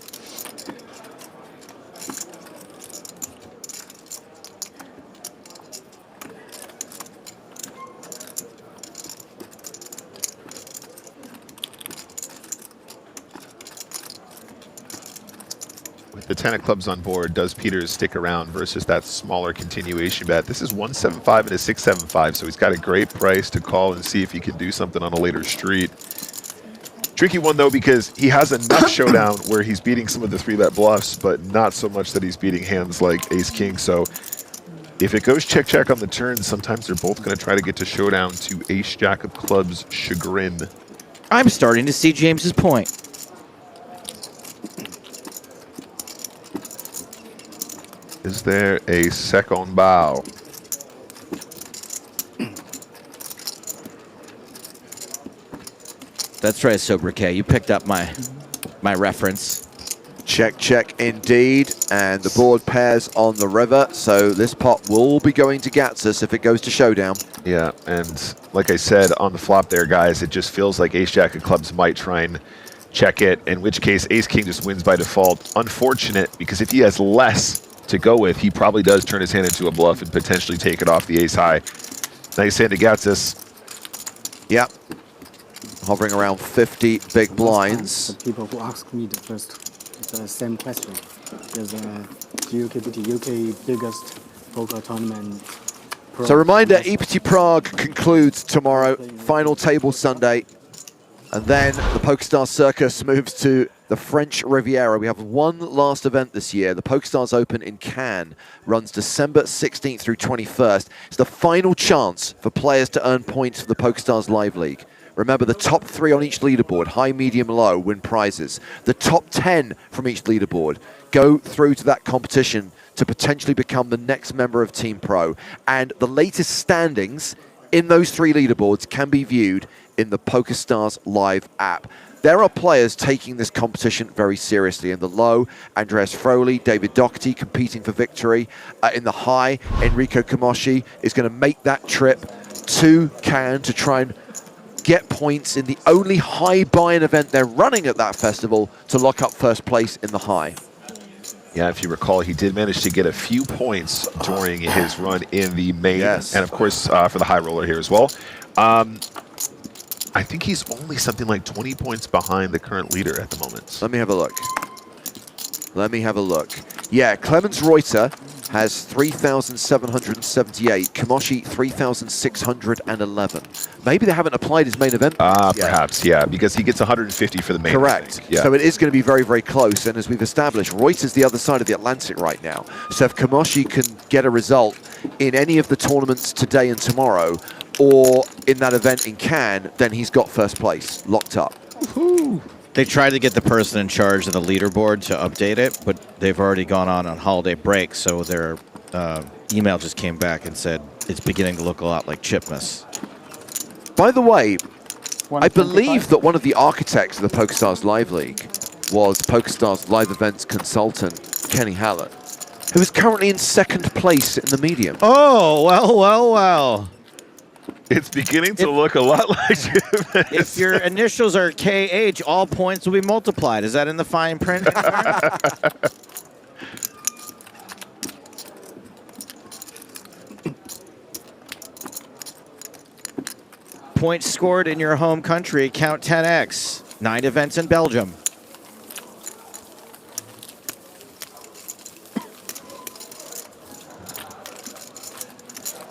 With the 10 of clubs on board, does Peters stick around versus that smaller continuation bet? This is 175 and a 675, so he's got a great price to call and see if he can do something on a later street. Tricky one, though, because he has enough showdown where he's beating some of the 3-bet bluffs, but not so much that he's beating hands like ace-king. So if it goes check-check on the turn, sometimes they're both going to try to get to showdown to ace-jack of clubs' chagrin. I'm starting to see James's point. Is there a second bow? That's right, Sobriquet. You picked up my reference. Check, check indeed. And the board pairs on the river, so this pot will be going to Gatsis if it goes to showdown. Yeah, and like I said on the flop there, guys, it just feels like ace-jack of clubs might try and check it, in which case ace-king just wins by default. Unfortunate, because if he has less to go with, he probably does turn his hand into a bluff and potentially take it off the ace-high. Nice hand to Gatsis. Yep. Hovering around 50 big blinds. The people who ask me the same question. There's a GUKPT UK biggest poker tournament. So reminder, EPT Prague concludes tomorrow, final table Sunday. And then the PokerStars Circus moves to the French Riviera. We have one last event this year. The PokerStars Open in Cannes runs December 16th through 21st. It's the final chance for players to earn points for the PokerStars Live League. Remember, the top 3 on each leaderboard, high, medium, low, win prizes. The top 10 from each leaderboard go through to that competition to potentially become the next member of Team Pro. And the latest standings in those 3 leaderboards can be viewed in the PokerStars live app. There are players taking this competition very seriously. In the low, Andreas Froley, David Doherty competing for victory. In the high, Enrico Kamoshi is going to make that trip to Cannes to try and get points in the only high buy-in event they're running at that festival to lock up first place in the high. Yeah, if you recall, he did manage to get a few points during his run in the main. Yes. And of course, for the high roller here as well. I think he's only something like 20 points behind the current leader at the moment. Let me have a look. Let me have a look. Yeah, Clemens Reuter has 3,778. Kamoshi, 3,611. Maybe they haven't applied his main event. Perhaps, yeah, because he gets 150 for the main. Correct. Yeah. So it is going to be very, very close. And as we've established, Reuter's the other side of the Atlantic right now. So if Kamoshi can get a result in any of the tournaments today and tomorrow, or in that event in Cannes, then he's got first place locked up. They tried to get the person in charge of the leaderboard to update it, but they've already gone on holiday break, so their email just came back and said it's beginning to look a lot like Chipmas. By the way, I believe that one of the architects of the PokerStars Live League was PokerStars Live Events consultant Kenny Hallett, who is currently in 2nd place in the medium. Oh, well, well, well. It's beginning to look a lot like Chipmas. If your initials are KH, all points will be multiplied. Is that in the fine print? Points scored in your home country count 10x. 9 events in Belgium.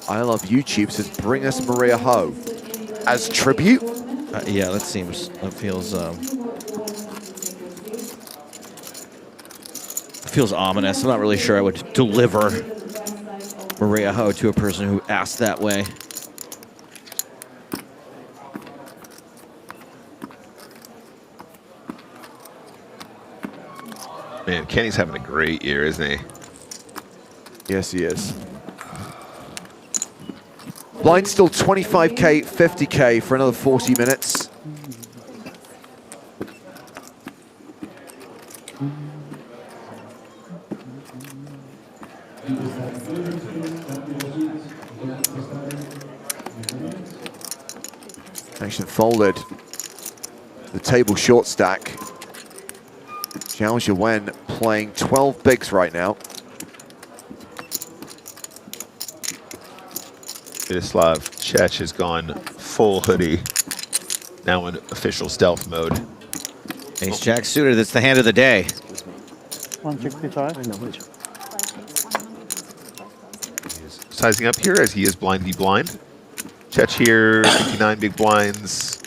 I Love YouTube says, bring us Maria Ho as tribute. Yeah, that feels ominous. I'm not really sure I would deliver Maria Ho to a person who asked that way. Man, Kenny's having a great year, isn't he? Yes, he is. Blind still 25K, 50K for another 40 minutes. Action folded. The table short stack. Zhao Zhiwen playing 12 bigs right now. Vidislav Chech has gone full hoodie, now in official stealth mode. Ace Jack suited, that's the hand of the day. 165. He's sizing up here as he is blind v blind. Chech here, 59 big blinds.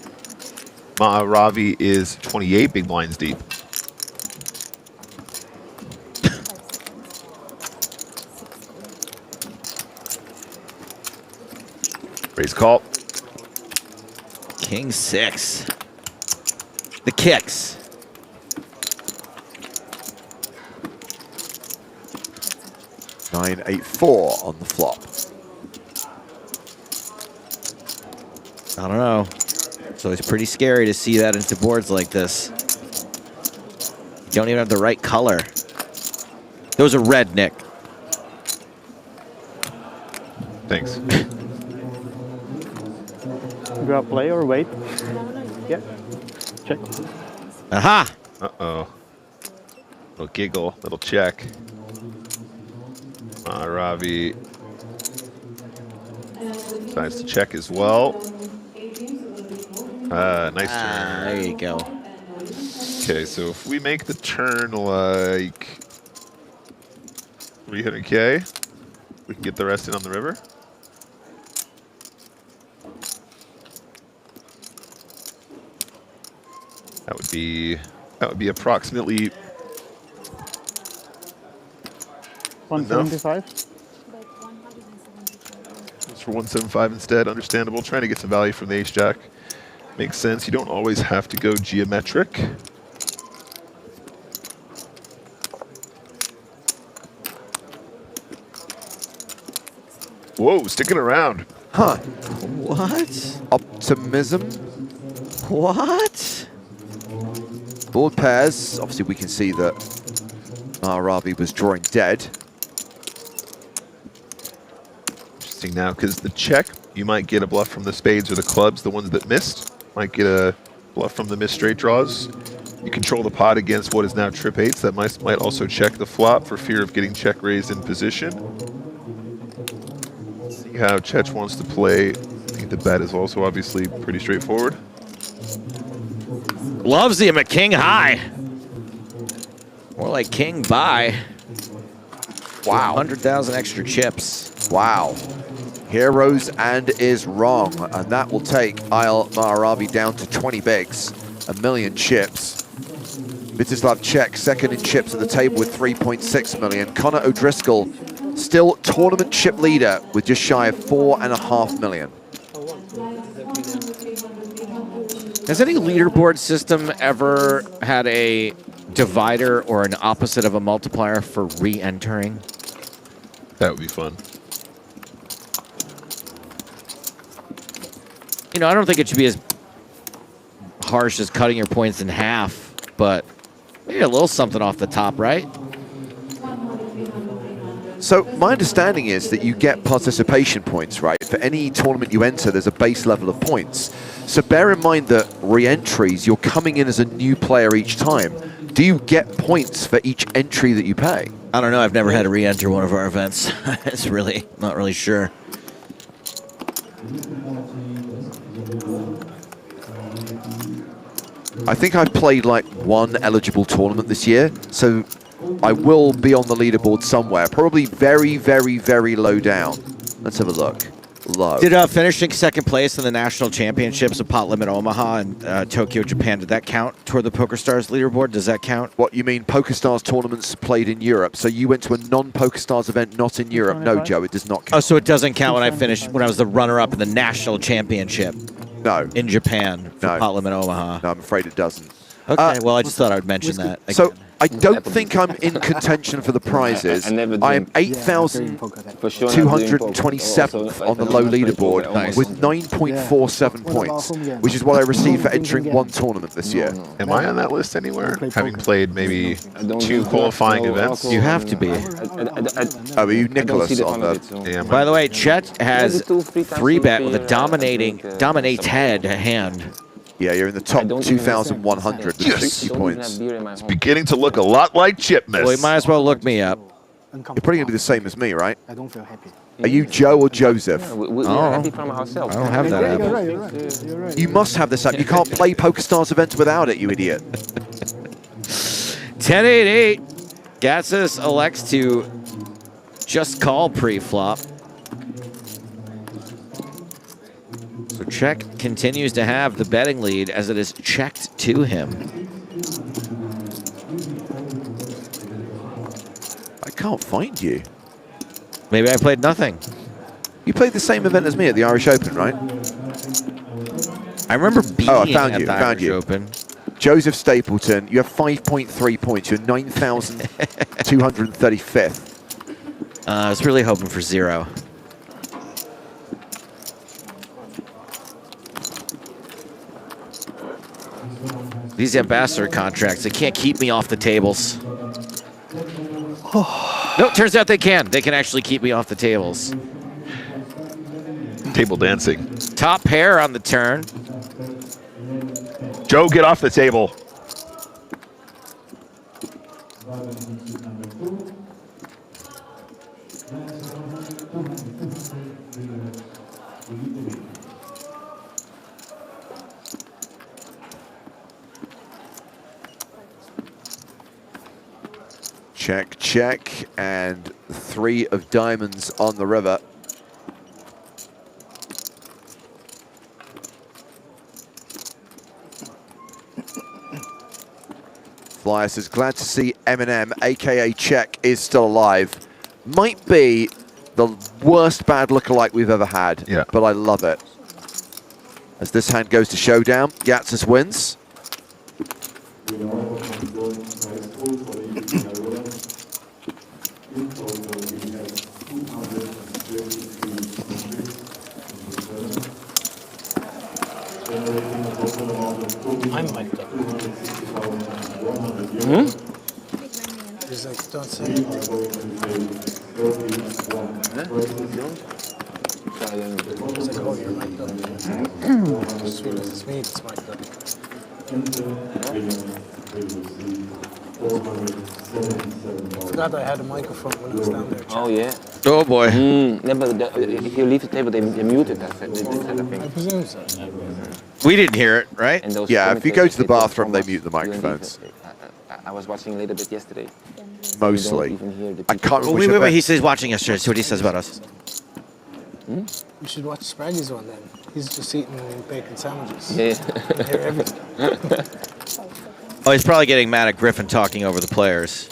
Ravi is 28 big blinds deep. Raise call. King 6. The kicks. Nine, 8-4 on the flop. I don't know. So it's pretty scary to see that into boards like this. You don't even have the right color. Those are red, Nick. Thanks. Grab play or wait? Yeah. Check. Aha! Uh-oh. Little giggle, little check. Ravi decides to check as well. Nice turn. There you go. Okay, so if we make the turn like 300K, we can get the rest in on the river. That would be approximately 175. It's for 175 instead. Understandable. Trying to get some value from the ace jack. Makes sense. You don't always have to go geometric. Whoa, sticking around. Huh. What? Optimism. What? Board pairs. Obviously, we can see that Maharabi was drawing dead. Interesting now, because the check, you might get a bluff from the spades or the clubs, the ones that missed. Might get a bluff from the missed straight draws. You control the pot against what is now trip eights. That might also check the flop for fear of getting check raised in position. See how Chech wants to play. I think the bet is also obviously pretty straightforward. Loves him at king high. More like king buy. Wow. 100,000 extra chips. Wow. Heroes and is wrong. And that will take Isle Maharabi down to 20 bigs. 1 million chips. Mitislav Čech second in chips at the table with 3.6 million. Connor O'Driscoll still tournament chip leader with just shy of 4.5 million. Has any leaderboard system ever had a divider or an opposite of a multiplier for re-entering? That would be fun. You know, I don't think it should be as harsh as cutting your points in half, but maybe a little something off the top, right? So my understanding is that you get participation points, right? For any tournament you enter, there's a base level of points. So bear in mind that re-entries, you're coming in as a new player each time. Do you get points for each entry that you pay? I don't know. I've never had to re-enter one of our events. It's really not really sure. I think I've played like one eligible tournament this year, so I will be on the leaderboard somewhere. Probably very, very, very low down. Let's have a look. Low. Did finishing second place in the national championships of Pot Limit Omaha and Tokyo, Japan, did that count toward the PokerStars leaderboard? Does that count? What, you mean PokerStars tournaments played in Europe? So you went to a non-PokerStars event not in Europe? No, Joe, it does not count. Oh, so it doesn't count when I finished, when I was the runner-up in the national championship? No. In Japan for Pot Limit Omaha? No, I'm afraid it doesn't. Okay, well, I just thought I would mention that again. So I don't think I'm in contention for the prizes. I am 8,227th on the low leaderboard with 9.47 points, which is what I received for entering one tournament this year. Am I on that list anywhere? Having played maybe 2 qualifying events? You have to be. Oh, are you Nicholas on that? Yeah, by the way, Chet has 3-bet with a dominated hand. Yeah, you're in the top 2,100 with 60 points. It's beginning to look a lot like Chip Miss. Well, you might as well look me up. You're probably going to be the same as me, right? I don't feel happy. Are you Joe or Joseph? We're happy from ourselves. I don't have that app. You're right. You must have this app. You can't play PokerStars events without it, you idiot. 10-8-8. Gatsis elects to just call pre-flop. So Czech continues to have the betting lead as it is checked to him. I can't find you. Maybe I played nothing. You played the same event as me at the Irish Open, right? I remember being I found at you, the found Irish you. Open. Joseph Stapleton, you have 5.3 points. You're 9,235th. I was really hoping for 0. These ambassador contracts, they can't keep me off the tables. No, turns out they can. They can actually keep me off the tables. Table dancing. Top pair on the turn. Joe, get off the table. Check, check, and 3 of diamonds on the river. Flyer says, glad to see Eminem, aka Czech, is still alive. Might be the worst bad lookalike we've ever had, but I love it. As this hand goes to showdown, Yatsis wins. We now have a controlling prize pool for the EPT Aurora. In total, we have 233 entries in the tournament, generating a total amount of I'm mic'd up. 260,100 euros. He's like, don't say We are anything. going to pay 31 prizes. He's like, oh, you're mic'd up. Sweet as it's me, it's mic'd up. Forgot I had a microphone when I was down there. Oh, yeah. Oh boy. Yeah, but if you leave the table, they muted that. They said, I I think. presume so. We didn't hear it, right? And those Yeah, if you go to the commentators, bathroom, they they mute the microphones. I was watching a little bit yesterday. Mostly. You don't even hear the I can't Oh, remember. wait. He says watching us. See what he says about us. You should watch Spraggy's one then. He's just eating bacon sandwiches. Yeah. You can hear everything. Oh, he's probably getting mad at Griffin talking over the players.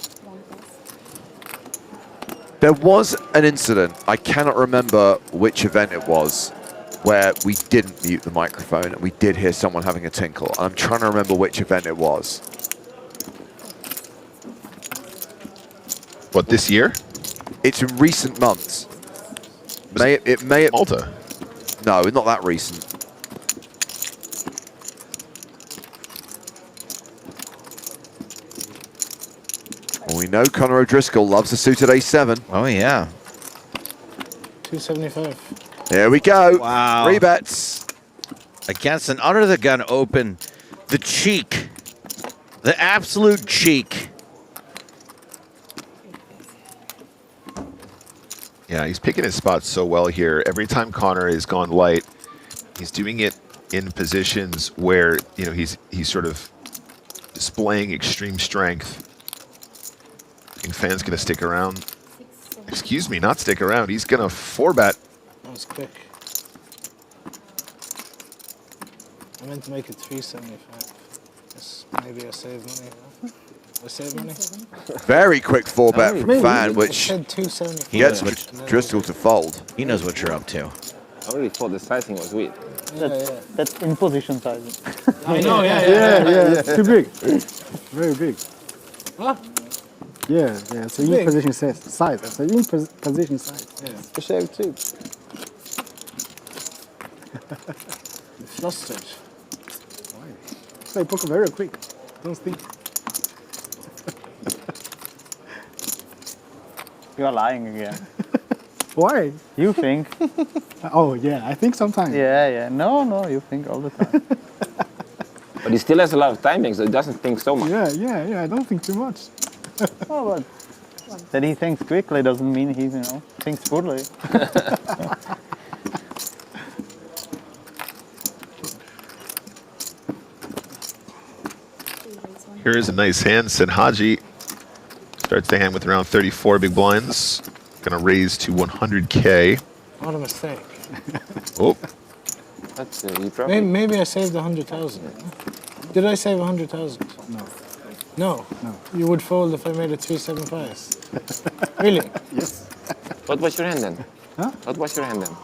There was an incident, I cannot remember which event it was, where we didn't mute the microphone and we did hear someone having a tinkle. I'm trying to remember which event it was. What, this year? It's in recent months. It may have... Malta. No, not that recent. Well, we know Conor O'Driscoll loves a suited ace-7. Oh, yeah. 275. Here we go. Wow. 3 bets. Against an under-the-gun open. The cheek. The absolute cheek. Yeah, he's picking his spots so well here. Every time Connor has gone light, he's doing it in positions where, you know, he's sort of displaying extreme strength. I think Fan's gonna stick around. Excuse me, not stick around. He's gonna 4-bet. That was quick. I meant to make it 375. Yes, maybe I saved money. Huh? I saved money? Very quick 4-bet from Fan, I which said 275. gets Driscoll to fold. He knows what you're up to. I really thought the sizing was weird. That's in position sizing. I know, Yeah, too big. Very big. Huh? Yeah, it's an in position size. It's an in position size. Yeah. I shaved too. Flustered. Why? Play poker very quick. Don't think. You are lying again. Why? You think? Oh yeah, I think sometimes. Yeah. No, you think all the time. But he still has a lot of timing, so he doesn't think so much. Yeah. I don't think too much. Oh, but that he thinks quickly doesn't mean he, thinks poorly. Here is a nice hand. Senhaji starts the hand with around 34 big blinds. Gonna raise to 100K. What a mistake. Oh, That's you probably. Maybe I saved 100,000. Did I save 100,000? No. No. No. You would fold if I made it 375. Really? Yes. What was your hand then? Huh? What was your hand then?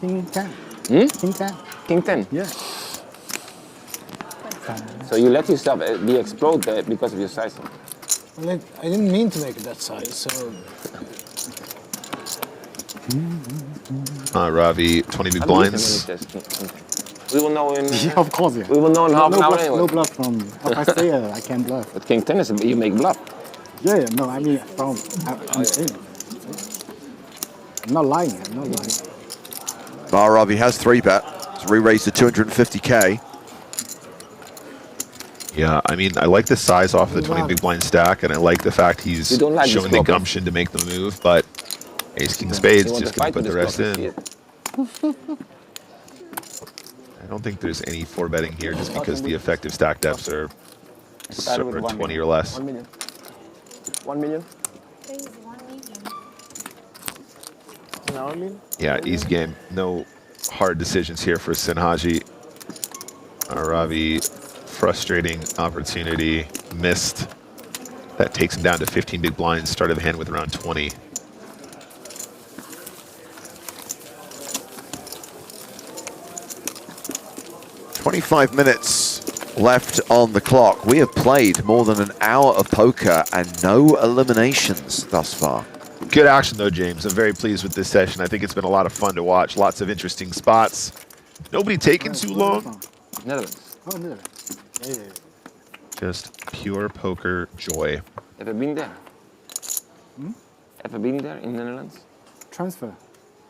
King 10. King 10. King 10. Yeah. So you let yourself be explode there because of your sizing. Well, I didn't mean to make it that size, so Ravi, 20 big I believe him when he blinds. says King 10. We will know in. Yeah, of course, yeah. We will know in half an hour bluff, anyway. no bluff from me. If I say I can't bluff. But King 10 is you make bluff. Yeah, no, I mean, I'm saying. I'm not lying. Ravi has 3-bet. It's re-raised to 250K. Yeah, I mean, I like the size off the 20 big blind stack, and I like the fact he's You don't like showing this the flop, eh? gumption to make the move, but Ace King Spades You want just to gonna fight put with the rest this in. flop, I don't think there's any 4-betting here just because the effective stack depths are sort of 20 or less. 1 million. 1 million? No, I mean. Yeah, easy game. No hard decisions here for Senhaji. Ravi, frustrating opportunity, missed. That takes him down to 15 big blinds, started the hand with around 20. 25 minutes left on the clock. We have played more than an hour of poker and no eliminations thus far. Good action though, James. I'm very pleased with this session. I think it's been a lot of fun to watch. Lots of interesting spots. Nobody taking too long. Netherlands. Oh, Netherlands. Yeah. Just pure poker joy. Ever been there? Ever been there in the Netherlands? Transfer,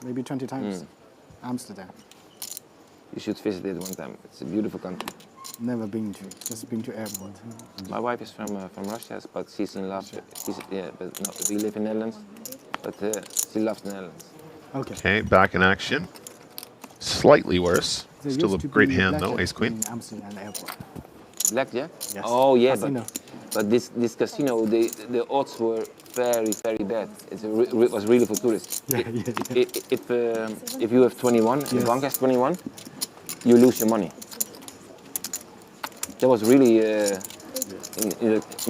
maybe 20 times. Amsterdam. You should visit it one time. It's a beautiful country. Never been to, just been to airport. My wife is from Russia, but she's in love. But no, we live in Netherlands, but she loves Netherlands. Okay, back in action. Slightly worse. Still a great hand though, ace queen. Amsterdam airport. Blackjack? Yes. Oh yeah, Casino. but this casino, the odds were very bad. It was really for tourists. If you have 21, and the bank has 21, you lose your money. That was really in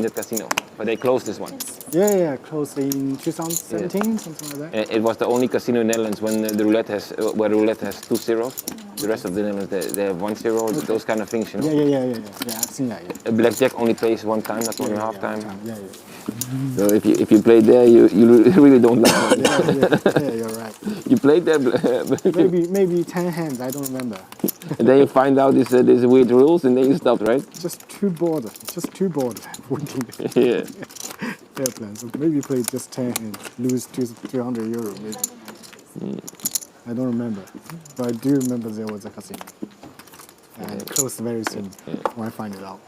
the casino, but they closed this one. Yeah, closed in 2017, something like that. It was the only casino in the Netherlands when the roulette has, where the roulette has 2 zeros. The rest of the Netherlands, they have 1 0, those kind of things, you know? Yeah, I've seen that, yeah. A blackjack only plays one time, not 1.5 times. Yeah. So if you play there, you really don't like it. Yeah, you're right. You played there? maybe 10 hands, I don't remember. And then you find out there's weird rules, and then you stopped, right? Just too bored. Yeah. Airplane. So maybe play just 10 hands, lose 200 euro maybe. I don't remember, but I do remember there was a casino. And it closed very soon when I find it out.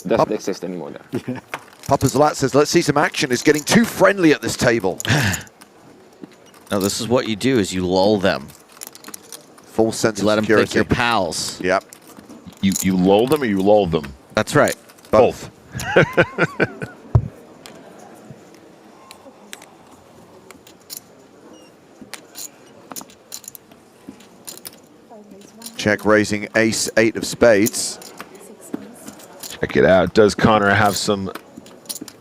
Doesn't exist anymore there. Yeah. Papa Zalat says, let's see some action. It's getting too friendly at this table. No, this is what you do, is you lull them. Full sense you of let security. them think you're pals. Yep. You lull them or you lull them? That's right. Both. Check raising ace 8 of spades. Check it out. Does Connor have some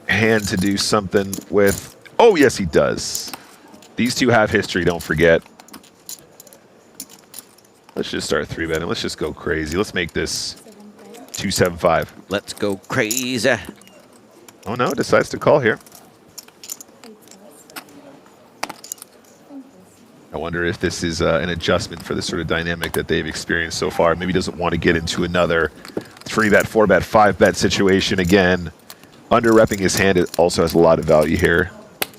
hand to do something with? Oh, yes, he does. These two have history, don't forget. Let's just start 3-betting. Let's just go crazy. Let's make this 2-7-5. Let's go crazy. Oh, no, decides to call here. I wonder if this is an adjustment for the sort of dynamic that they've experienced so far. Maybe doesn't want to get into another 3-bet, 4-bet, 5-bet situation again. Under-repping his hand, it also has a lot of value here,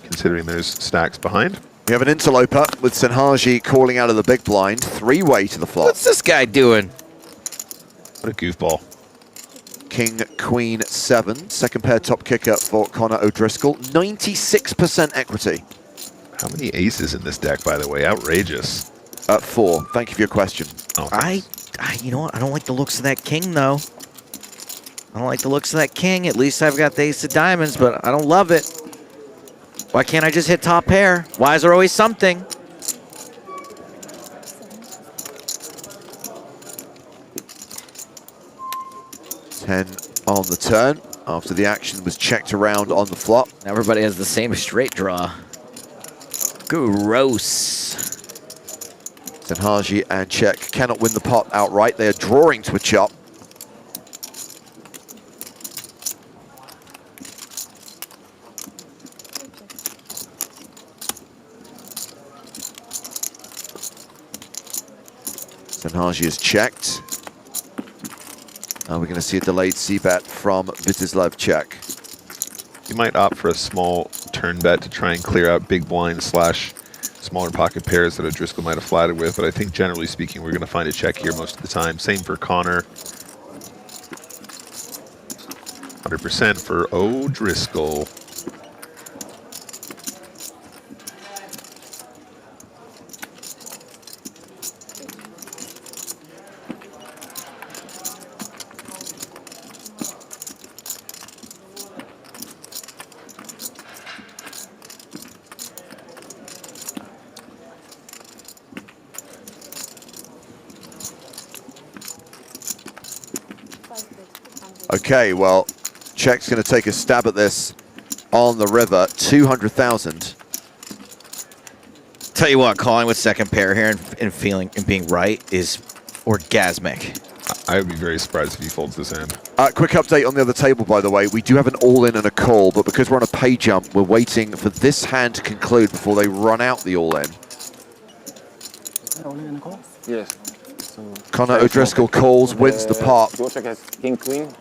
considering there's stacks behind. We have an interloper with Senhaji calling out of the big blind. 3-way to the flop. What's this guy doing? What a goofball. King, Queen, 7. Second pair top kicker for Connor O'Driscoll. 96% equity. How many aces in this deck, by the way? Outrageous. 4. Thank you for your question. Oh, You know what? I don't like the looks of that king, though. I don't like the looks of that king. At least I've got the ace of diamonds, but I don't love it. Why can't I just hit top pair? Why is there always something? Ten on the turn after the action was checked around on the flop. Everybody has the same straight draw. Gross. Senhaji and Czech cannot win the pot outright. They are drawing to a chop. Senhaji is checked. We're going to see a delayed c-bet from Vitislav Czech. You might opt for a small turn bet to try and clear out big blind / smaller pocket pairs that O'Driscoll might have flatted with, but I think generally speaking we're going to find a check here most of the time. Same for Connor. 100% for O'Driscoll. Okay, well, Czech's going to take a stab at this on the river. 200,000. Tell you what, calling with second pair here and being right is orgasmic. I would be very surprised if he folds this hand. Quick update on the other table, by the way. We do have an all-in and a call, but because we're on a pay jump, we're waiting for this hand to conclude before they run out the all-in. All in and a call? Yes. Connor O'Driscoll calls, wins the pot. George has king queen.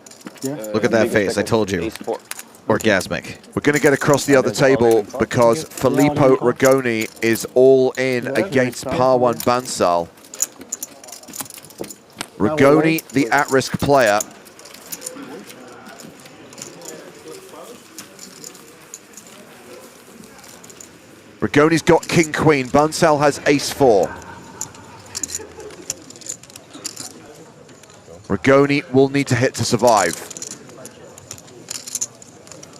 Yeah. Look at that face. I told you. Orgasmic. We're going to get across the other table because Filippo Rigoni is all in against par 1 Bansal. Rigoni, the at-risk player. Rigoni's got king queen. Bansal has ace 4. Rigoni will need to hit to survive.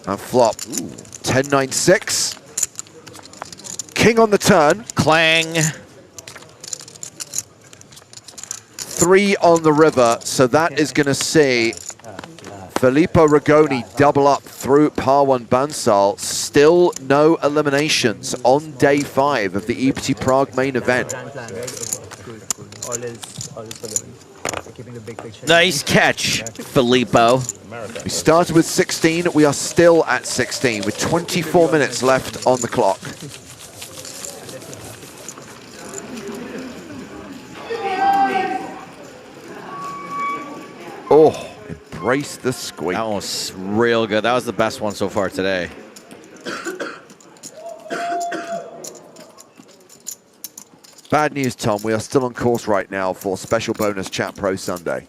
And flop. 10-9-6. King on the turn. Clang. 3 on the river, so that is going to see Filippo Rigoni double up through par 1 Bansal. Still no eliminations on day 5 of the EPT Prague main event. Nice catch, Filippo. We started with 16. We are still at 16 with 24 minutes left on the clock. Oh, embrace the squeak. That one was real good. That was the best one so far today. Bad news, Tom. We are still on course right now for special bonus Chat Pro Sunday.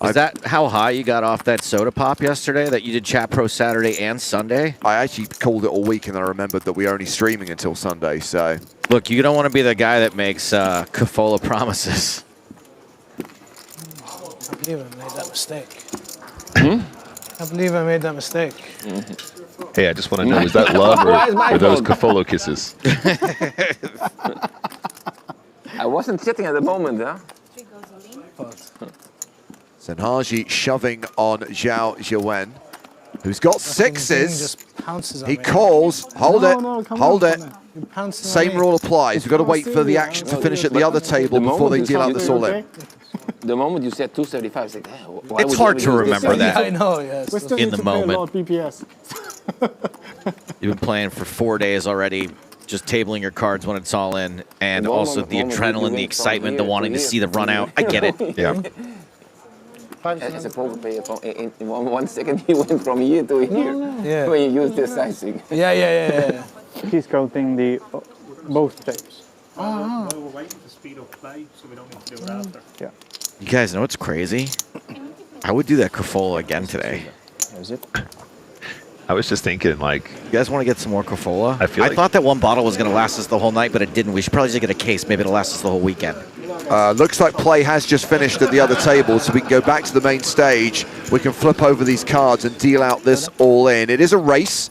Is that how high you got off that soda pop yesterday, that you did Chat Pro Saturday and Sunday? I actually called it all week, and I remembered that we're only streaming until Sunday, so... Look, you don't want to be the guy that makes Cafola promises. I believe I made that mistake. I believe I made that mistake. Hey, I just want to know, is that love or those Cafolo kisses? I wasn't sitting at the moment, huh? Senhaji shoving on Zhao Zhiwen, who's got sixes. He calls, hold it, hold it. Same rule applies. We've got to wait for the action to finish at the other table before they deal out this all in. The moment you said 275, it's like, why It's hard to remember that. I know, yes. In the moment. BPS. You've been playing for 4 days already, just tabling your cards when it's all in, and also the adrenaline, the excitement, the wanting to see the run out. I get it. Yeah. As a poker player, in 1 second, he went from here to here Yeah. when you use this sizing. Yeah. He's counting the both tapes. We're waiting to speed up play, so we don't need to do it after. Yeah. You guys know what's crazy? I would do that Cafola again today. Is it? I was just thinking, like... You guys want to get some more Cafola? I feel like- thought that one bottle was going to last us the whole night, but it didn't. We should probably just get a case. Maybe it'll last us the whole weekend. Looks like play has just finished at the other table, so we can go back to the main stage. We can flip over these cards and deal out this all in. It is a race.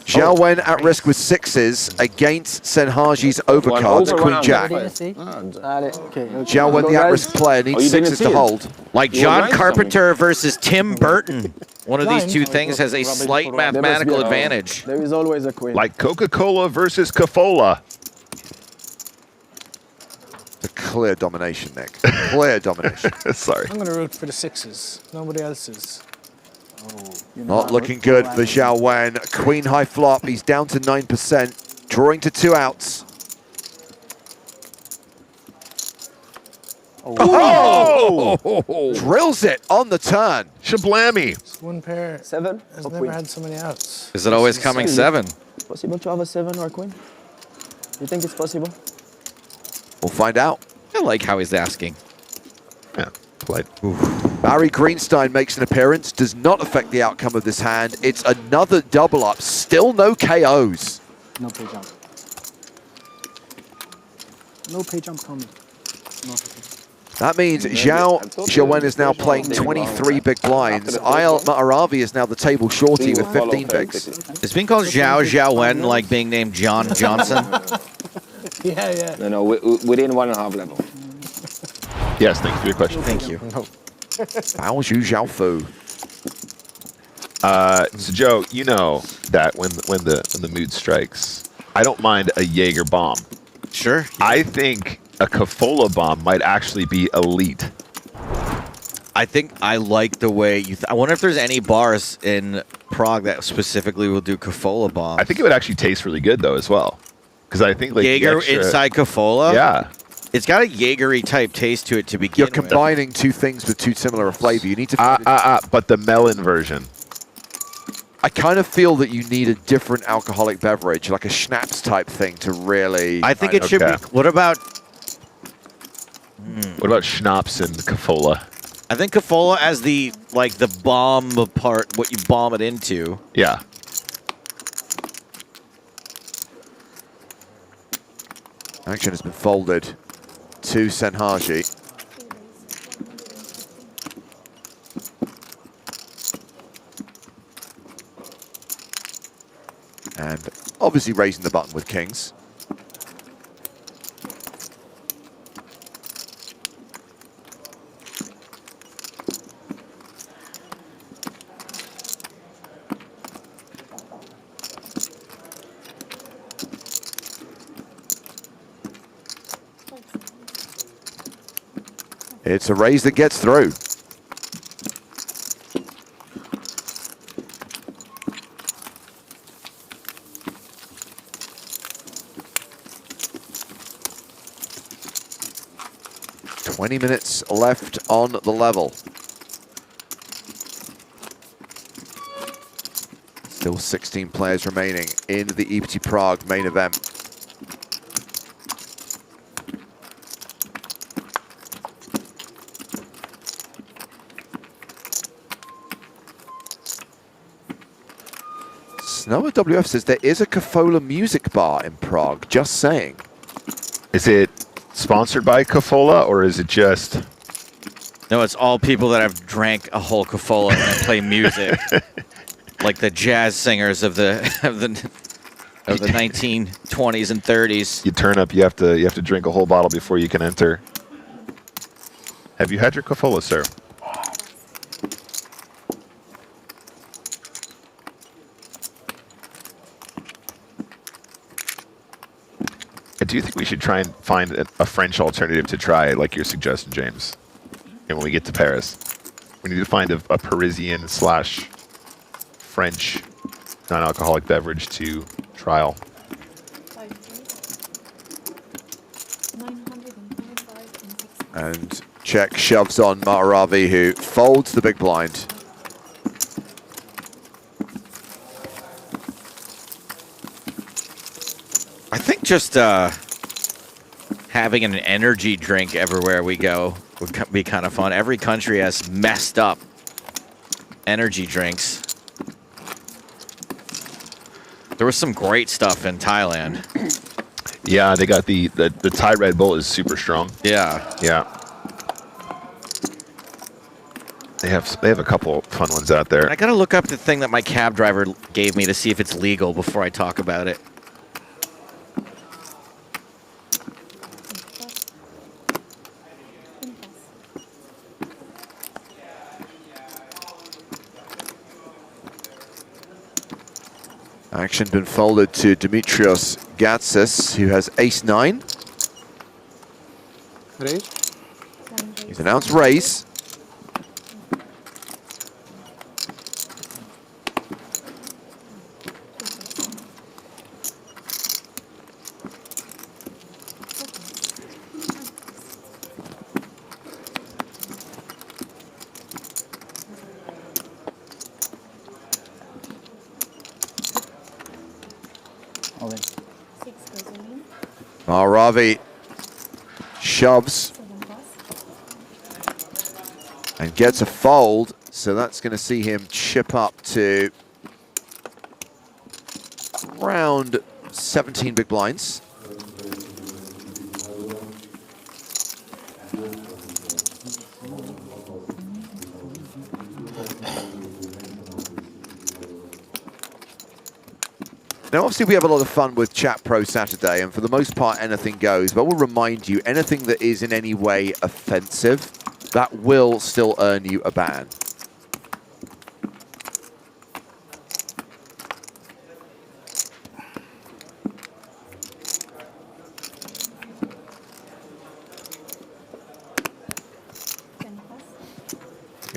Zhao Wen at risk with sixes against Senhaji's overcards, Queen Jack. Zhao Wen, the at-risk player, needs sixes to hold. Like John Carpenter versus Tim Burton. One of these two things has a slight mathematical advantage. There is always a queen. Like Coca-Cola versus Cafola. The clear domination, Nick. Clear domination. Sorry. I'm going to root for the sixes. Nobody else's. Not looking good for Zhao Wen. Queen high flop. He's down to 9%. Drawing to 2 outs. Oh! Drills it on the turn. Shablammy. One pair 7 has or never queen? had so many outs. Is it always coming 7? Possible to have a 7 or a queen? You think it's possible? We'll find out. I like how he's asking. Yeah, polite. Barry Greenstein makes an appearance. Does not affect the outcome of this hand. It's another double up. Still no KOs. No pay jump. No pay jump coming. No pay. That means Zhao Zhiwen is now playing 23 big blinds. Ayal Mataravi is now the table shorty with 15 bigs. Is being called Zhao Wen like being named John Johnson? Yeah. No, within 1.5 level. Yes, thanks for your question. Thank you. Bao Zhu Zhao Fu. So Joe, you know that when the mood strikes, I don't mind a Jaeger bomb. Sure. I think a Cafola bomb might actually be elite. I think I like the way you. I wonder if there's any bars in Prague that specifically will do Cafola bombs. I think it would actually taste really good though as well, because I think like Jaeger inside Cafola. Yeah, it's got a Jaegery type taste to it to begin. You're combining two things with too similar a flavor. You need to. But the melon version. I kind of feel that you need a different alcoholic beverage, like a schnapps type thing, to really. I think it should be. What about? What about schnapps and Cafola? I think Cafola as the bomb part, what you bomb it into. Yeah. Action has been folded to Senhaji. And obviously raising the button with kings. It's a raise that gets through. $20 minutes left on the level. Still 16 players remaining in the EPT Prague main event. Snow WF says there is a Cafola music bar in Prague, just saying. Is it sponsored by Cafola, or is it just... No, it's all people that have drank a whole Cafola and play music. Like the jazz singers of the 1920s and 30s. You turn up, you have to drink a whole bottle before you can enter. Have you had your Cafola, sir? I do think we should try and find a French alternative to try, like your suggestion, James. And when we get to Paris, we need to find a Parisian / French non-alcoholic beverage to trial. And check shoves on Maharavi, who folds the big blind. I think just having an energy drink everywhere we go would be kind of fun. Every country has messed up energy drinks. There was some great stuff in Thailand. Yeah, they got the Thai Red Bull is super strong. Yeah. Yeah. They have a couple fun ones out there. I gotta look up the thing that my cab driver gave me to see if it's legal before I talk about it. Action been folded to Dimitrios Gatsis, who has ace-9. Raise. He's announced raise. Ravi shoves and gets a fold, so that's going to see him chip up to around 17 big blinds. Now, obviously, we have a lot of fun with Chat Pro Saturday, and for the most part, anything goes. But we'll remind you, anything that is in any way offensive, that will still earn you a ban.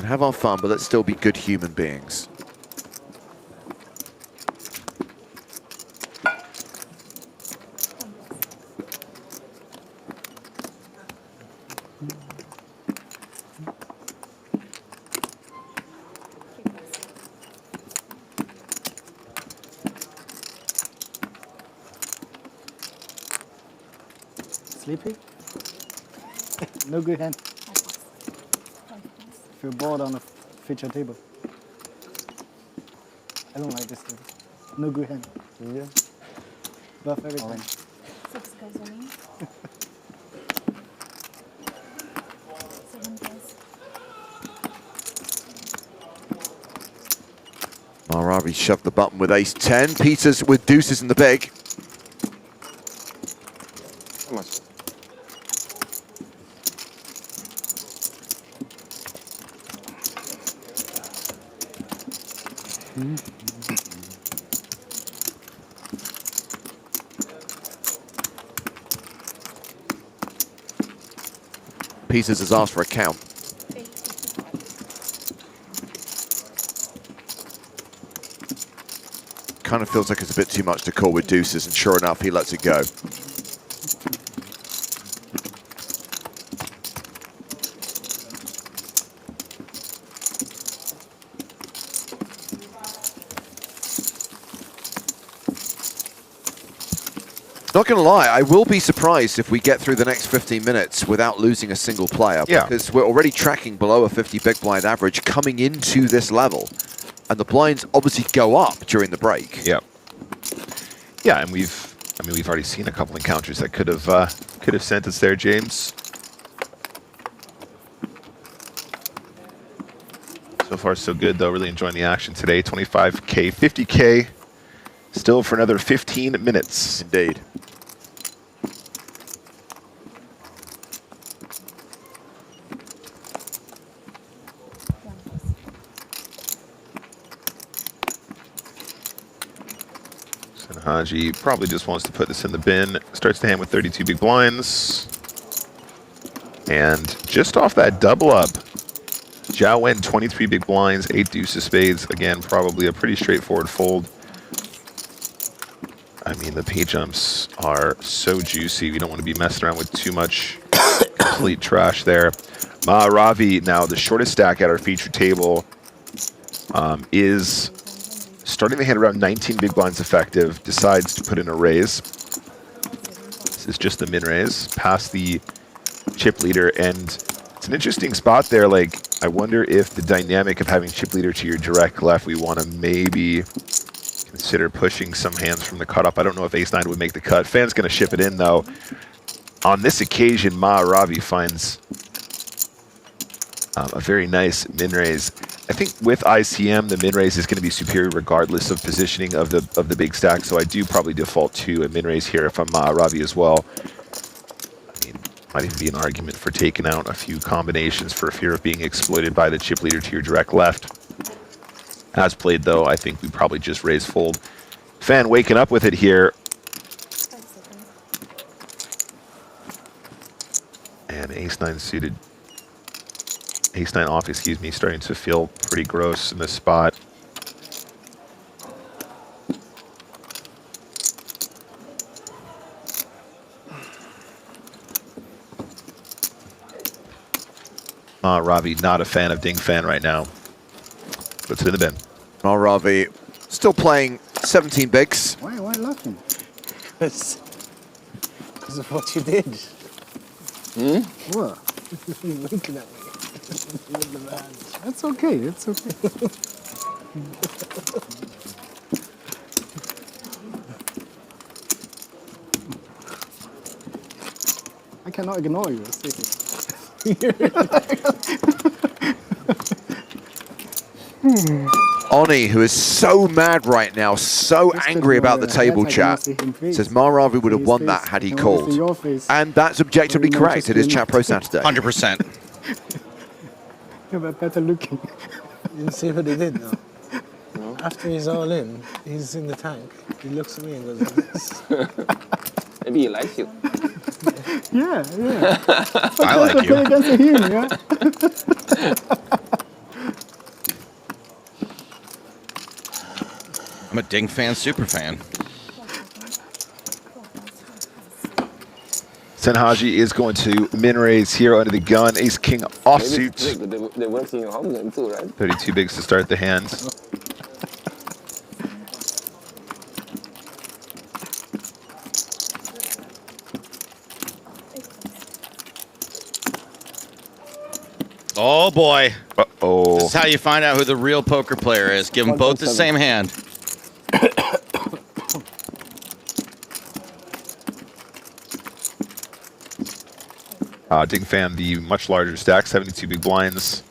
can have our fun, but let's still be good human beings. Sleepy? No good hand. Feel bored on the feature table. I don't like this table. No good hand. Yeah. Buff every time. 6 guys winning. 7 guys. Mahravi shoved the button with ace-10. Peters with deuces in the big. How much? Peters has asked for a count. Kind of feels like it's a bit too much to call with deuces, and sure enough, he lets it go. Not going to lie, I will be surprised if we get through the next 15 minutes without losing a single player, because we're already tracking below a 50 big blind average coming into this level. And the blinds obviously go up during the break. Yeah. Yeah, and we've already seen a couple encounters that could have sent us there, James. So far, so good, though. Really enjoying the action today. 25K, 50K, still for another 15 minutes. Indeed. Haji probably just wants to put this in the bin. Starts the hand with 32 big blinds. And just off that double up, Zhao Wen 23 big blinds, 8 deuces spades. Again, probably a pretty straightforward fold. I mean, the pay jumps are so juicy. We don't want to be messing around with too much complete trash there. Mahravi, now the shortest stack at our feature table, is starting the hand around 19 big blinds effective, decides to put in a raise. This is just the min raise, past the chip leader, and it's an interesting spot there. Like, I wonder if the dynamic of having chip leader to your direct left, we want to maybe consider pushing some hands from the cutoff. I don't know if ace-9 would make the cut. Fan's going to ship it in, though. On this occasion, Mahravi finds a very nice min raise. I think with ICM, the min raise is going to be superior regardless of positioning of the big stack. So I do probably default to a min raise here if I'm Mahravi as well. I mean, might even be an argument for taking out a few combinations for fear of being exploited by the chip leader to your direct left. As played, though, I think we probably just raise fold. Fan waking up with it here. And ace-9 suited. Ace-9 off, excuse me, starting to feel pretty gross in this spot. Mahravi, not a fan of Ding Fan right now. Puts it in the bin. Mahravi still playing 17 bigs. Why laughing? Because of what you did. What? Looking at me. It's okay, it's okay. I cannot ignore you. Oni, who is so mad right now, so angry about the table chat, says Mahravi would have won that had he called. And that's objectively correct. It is Chat Pro Saturday. 100%. You're better looking. You see what he did now? No. After he's all in, he's in the tank. He looks at me and goes like this. Maybe he likes you. Yeah. I like you. Against him, yeah? I'm a Ding fan, super fan. Senhaji is going to min raise here under the gun. Ace King offsuit. They work in your home game too, right? 32 bigs to start the hand. Oh boy. Uh-oh. This is how you find out who the real poker player is. Give them both the same hand. Ding fan, the much larger stack, 72 big blinds.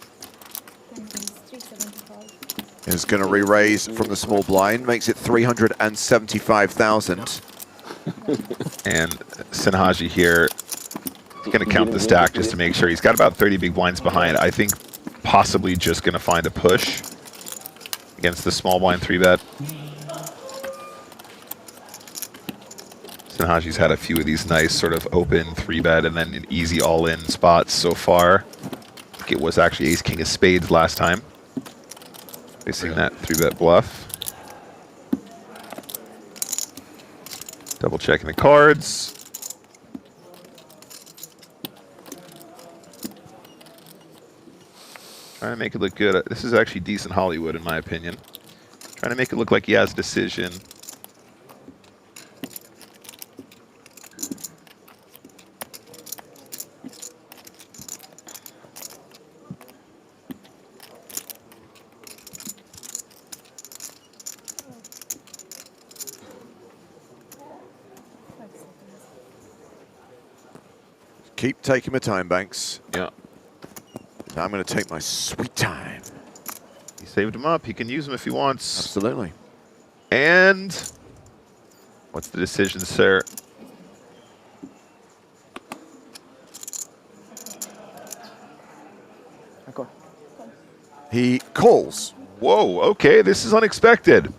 Is going to re-raise from the small blind, makes it 375,000. And Senhaji here, going to count the stack just to make sure. He's got about 30 big blinds behind. I think possibly just going to find a push against the small blind 3-bet. Senhaji's had a few of these nice sort of open 3-bet and then an easy all-in spots so far. I think it was actually Ace King of Spades last time. Facing that 3-bet bluff. Double checking the cards. Trying to make it look good. This is actually decent Hollywood in my opinion. Trying to make it look like he has a decision. Keep taking my time, Banks. Yeah. I'm going to take my sweet time. He saved him up. He can use them if he wants. Absolutely. And what's the decision, sir? He calls. Whoa, okay, this is unexpected.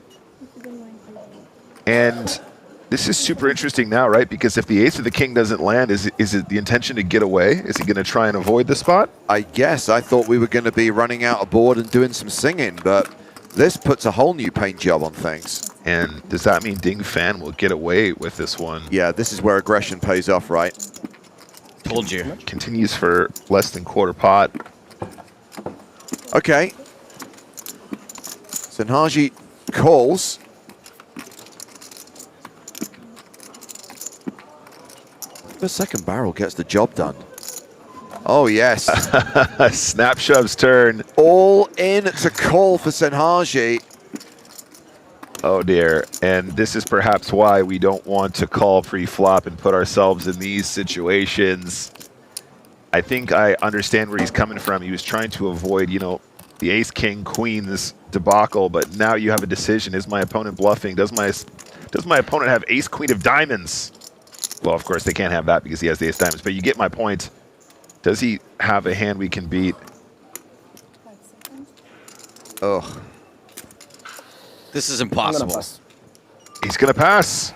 And this is super interesting now, right? Because if the ace or the king doesn't land, is it the intention to get away? Is he going to try and avoid the spot? I guess. I thought we were going to be running out a board and doing some singing, but this puts a whole new paint job on things. And does that mean Ding Fan will get away with this one? Yeah, this is where aggression pays off, right? Told you. Continues for less than quarter pot. Okay. Senhaji calls. The second barrel gets the job done. Oh, yes. Snap shove's turn. All in to call for Senhaji. Oh, dear. And this is perhaps why we don't want to call pre-flop and put ourselves in these situations. I think I understand where he's coming from. He was trying to avoid, you know, the ace, king, queen's debacle, but now you have a decision. Is my opponent bluffing? Does my opponent have ace, queen of diamonds? Well, of course, they can't have that because he has the ace diamonds, but you get my point. Does he have a hand we can beat? Ugh. This is impossible. He's going to pass.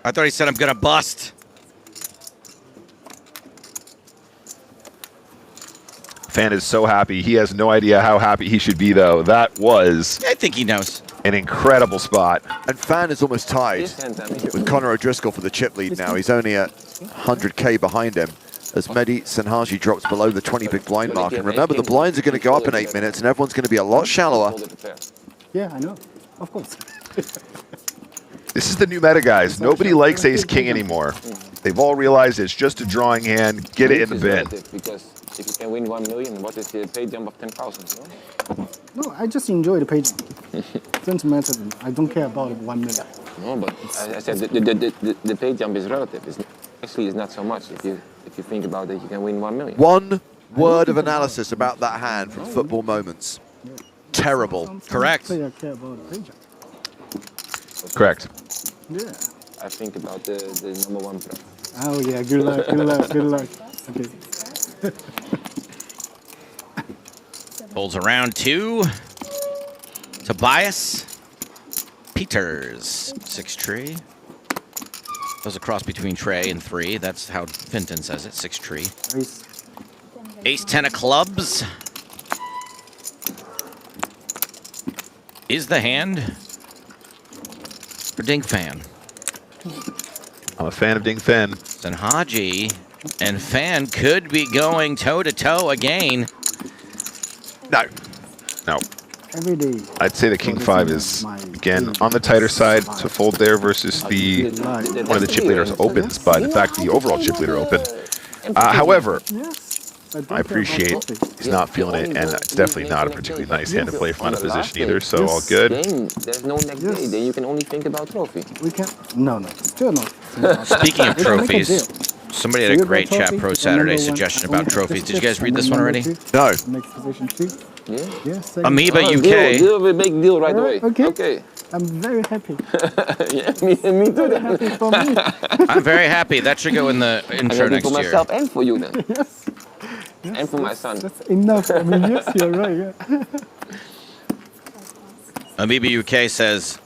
I thought he said I'm going to bust. Fan is so happy. He has no idea how happy he should be, though. That was... I think he knows. An incredible spot. And Fan is almost tied with Connor O'Driscoll for the chip lead now. He's only at 100K behind him as Mehdi Senhaji drops below the 20 big blind mark. And remember, the blinds are going to go up in 8 minutes and everyone's going to be a lot shallower. Yeah, I know. Of course. This is the new meta, guys. Nobody likes ace king anymore. They've all realized it's just a drawing hand. Get it in the bin. Because if you can win 1 million, what is the pay jump of 10,000? No, I just enjoy the page. Doesn't matter. I don't care about 1 million. No, but I said the pay jump is relative. Actually, it's not so much. If you think about it, you can win 1 million. One word of analysis about that hand from Football Moments. Terrible. Correct. Player care about the page. Correct. Yeah. I think about the #1 pro. Oh yeah, good luck, good luck, good luck. Okay. Folds around 2. Tobias Peters, 6 tree. Goes a cross between Trey and 3. That's how Finton says it, 6 tree. Ace 10 of clubs. Is the hand. or Ding Fan? I'm a fan of Ding Fan. Sanhaji and Fan could be going toe-to-toe again. No. Every day. I'd say the King 5 is, again, on the tighter side to fold there versus the one of the chip leaders opens, but in fact, the overall chip leader open. However, I appreciate he's not feeling it, and it's definitely not a particularly nice hand to play from out of position either, so all good. There's no next day, then you can only think about trophy. We can. No, still not. Speaking of trophies, somebody had a great Chat Pro Saturday suggestion about trophies. Did you guys read this one already? No. Next position 2. Yeah. Amoeba UK. Deal, big deal right away. Okay. I'm very happy. Yeah, me too. Very happy for me. I'm very happy. That should go in the intro next for year. myself and for you then. Yes. And for my son. That's enough. I mean, yes, you're right. Yeah. Amoeba UK says,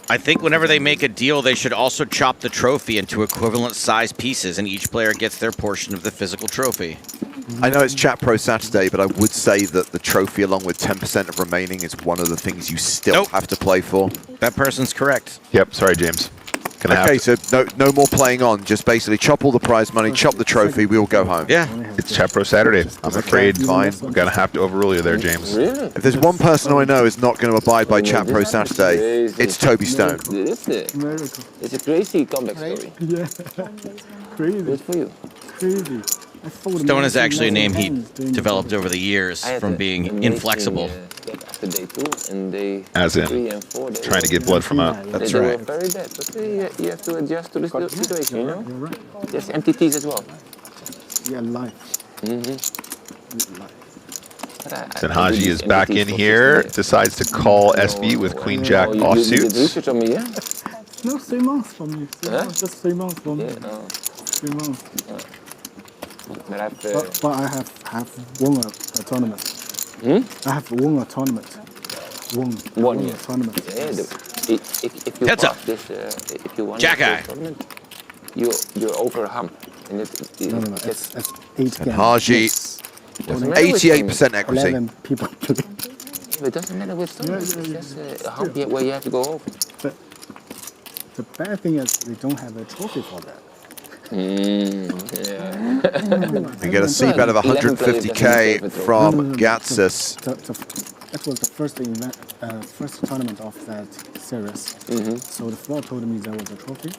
I think whenever they make a deal, they should also chop the trophy into equivalent size pieces, and each player gets their portion of the physical trophy. I know it's Chat Pro Saturday, but I would say that the trophy, along with 10% of remaining, is one of the things you still have to play for. That person's correct. Yep, sorry, James. Okay, so no more playing on. Just basically chop all the prize money, chop the trophy, we will go home. Yeah. It's Chat Pro Saturday. I'm afraid fine. we're going to have to overrule you there, James. Really? If there's one person I know is not going to abide by Chat Pro Saturday, it's Toby Stone. It's a crazy comeback story. Yeah. Crazy. Good for you. Crazy. Stone is actually a name he developed over the years from being inflexible. After day 2 and day As in, 3 and 4, trying to get blood from a... That's they right. were very bad, but you have to adjust to the situation, you know? There's MTTs as well. Yeah, life. Sanhaji is back in here, decides to call SB with Queen Jack offsuit. You did research on me, yeah? No, 3 months from me. Just 3 months from me. 3 months. But I have won a tournament. I have won a tournament. Won a tournament. Yeah, if you Heads pass up. this, if you won Jack-eye. this tournament, you're over a hump. And it's 8 games. Haji, 88% accuracy. 11 people. It doesn't matter which tournament. It's just a hump where you have to go over. But the bad thing is they don't have a trophy for that. You get a C-bet of 150k from Gatsus. That was the first event, first tournament of that series. So the floor told me there was a trophy.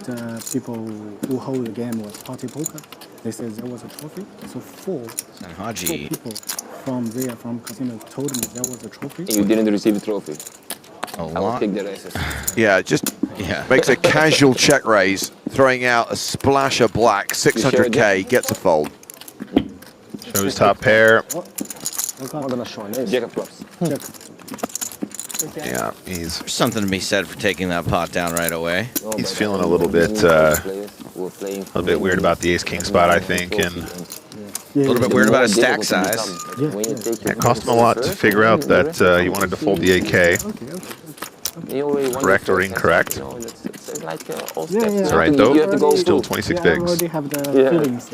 The people who hold the game was Party Poker. They said there was a trophy. So four people from casino told me there was a trophy. And you didn't receive a trophy. A I will lot. kick their asses. Yeah, makes a casual check raise, throwing out a splash of black, 600k, gets a fold. Shows top pair. Jack of clubs. Yeah, There's something to be said for taking that pot down right away. he's feeling a little bit weird about the ace-king spot, I think, and A little bit weird about his stack size. it cost him a lot to figure out that he wanted to fold the AK. Correct or incorrect? It's all right, though. Still 26 bigs. I already have the feelings.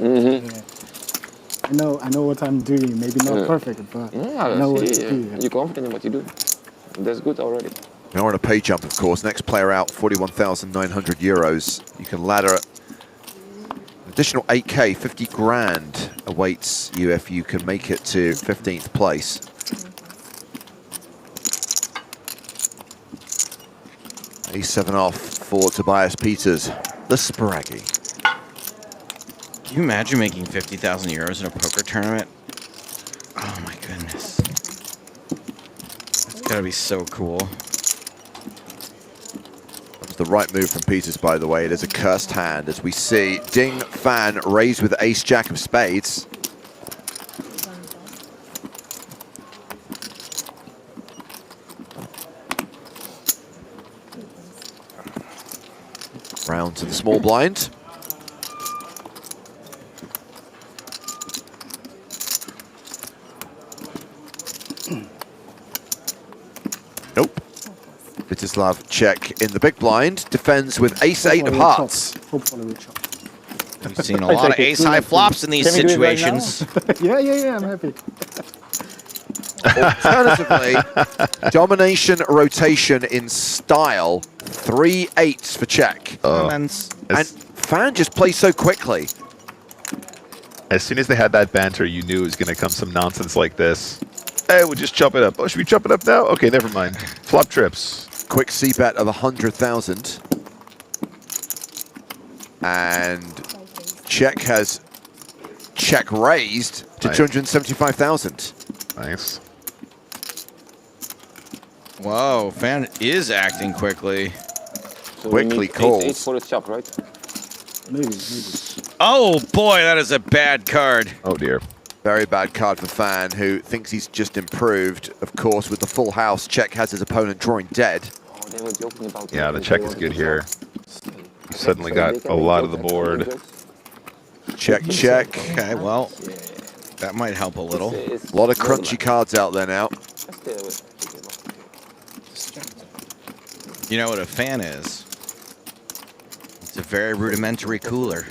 I know what I'm doing. Maybe not perfect, but I know what to do. You're confident in what you do. That's good already. Now we're on a pay jump, of course. Next player out, 41,900 euros. You can ladder additional 8k, 50 grand awaits you if you can make it to 15th place. A7 off for Tobias Peters, the Spraggy. Can you imagine making 50,000 euros in a poker tournament? Oh my goodness. That's gotta be so cool. That's the right move from Peters, by the way. It is a cursed hand, as we see Ding Fan raised with ace-jack of spades. Round to the small blind. Nope. Vitislav check in the big blind. Defends with ace-8 of hearts. Hopefully we chop. We've seen a lot of ace-high flops in these situations. Yeah, I'm happy. Alternatively, domination rotation in style, 3 8s for check. And Fan just plays so quickly. As soon as they had that banter, you knew it was going to come some nonsense like this. Hey, we'll just chop it up. Oh, should we chop it up now? Okay, never mind. Flop trips. Quick C-bet of 100,000. And check has check raised to 275,000. Nice. Whoa, Fan is acting quickly. So Quickly calls. 8 for the chop, right? Maybe. Oh boy, that is a bad card. Oh dear. Very bad card for Fan, who thinks he's just improved. Of course, with the full house, check has his opponent drawing dead. Oh, they were joking about Yeah, the check is good here. You suddenly got a lot of the board. Check, check. Okay, well, that might help a little. A lot of crunchy cards out there now. You know what a fan is? It's a very rudimentary cooler.